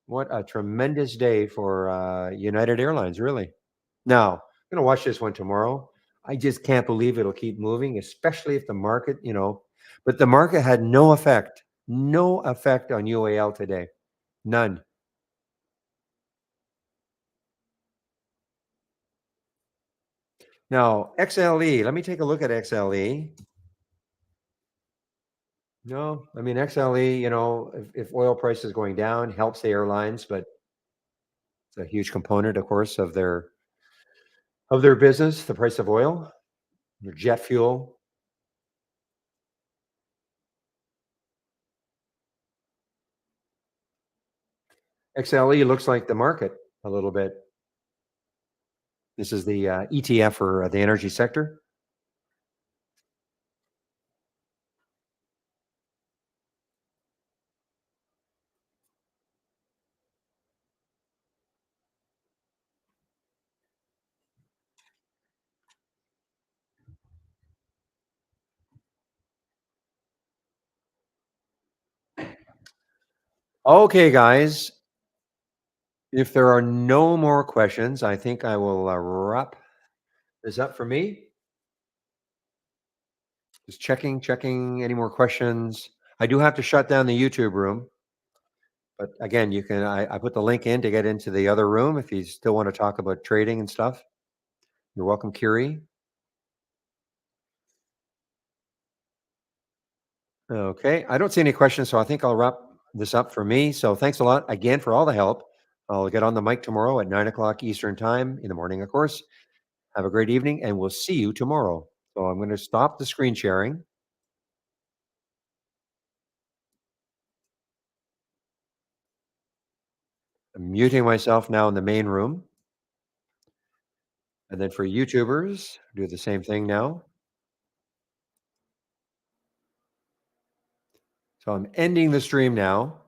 [SPEAKER 1] What a tremendous day for United Airlines, really. Now, I'm going to watch this one tomorrow. I just can't believe it'll keep moving, especially if the market, but the market had no effect on UAL today. None. Now, XLE, let me take a look at XLE. No, I mean, XLE, if oil price is going down, helps the airlines, but it's a huge component, of course, of their business, the price of oil, their jet fuel. XLE looks like the market a little bit. This is the ETF for the energy sector. Okay, guys, if there are no more questions, I think I will wrap this up for me. Just checking. Any more questions? I do have to shut down the YouTube room, but again, I put the link in to get into the other room if you still want to talk about trading and stuff. You're welcome, Curie. Okay, I don't see any questions, so I think I'll wrap this up for me. So thanks a lot again for all the help. I'll get on the mic tomorrow at 9 o'clock Eastern time in the morning, of course. Have a great evening, and we'll see you tomorrow. So I'm going to stop the screen sharing. I'm muting myself now in the main room. And then for YouTubers, do the same thing now. So I'm ending the stream now.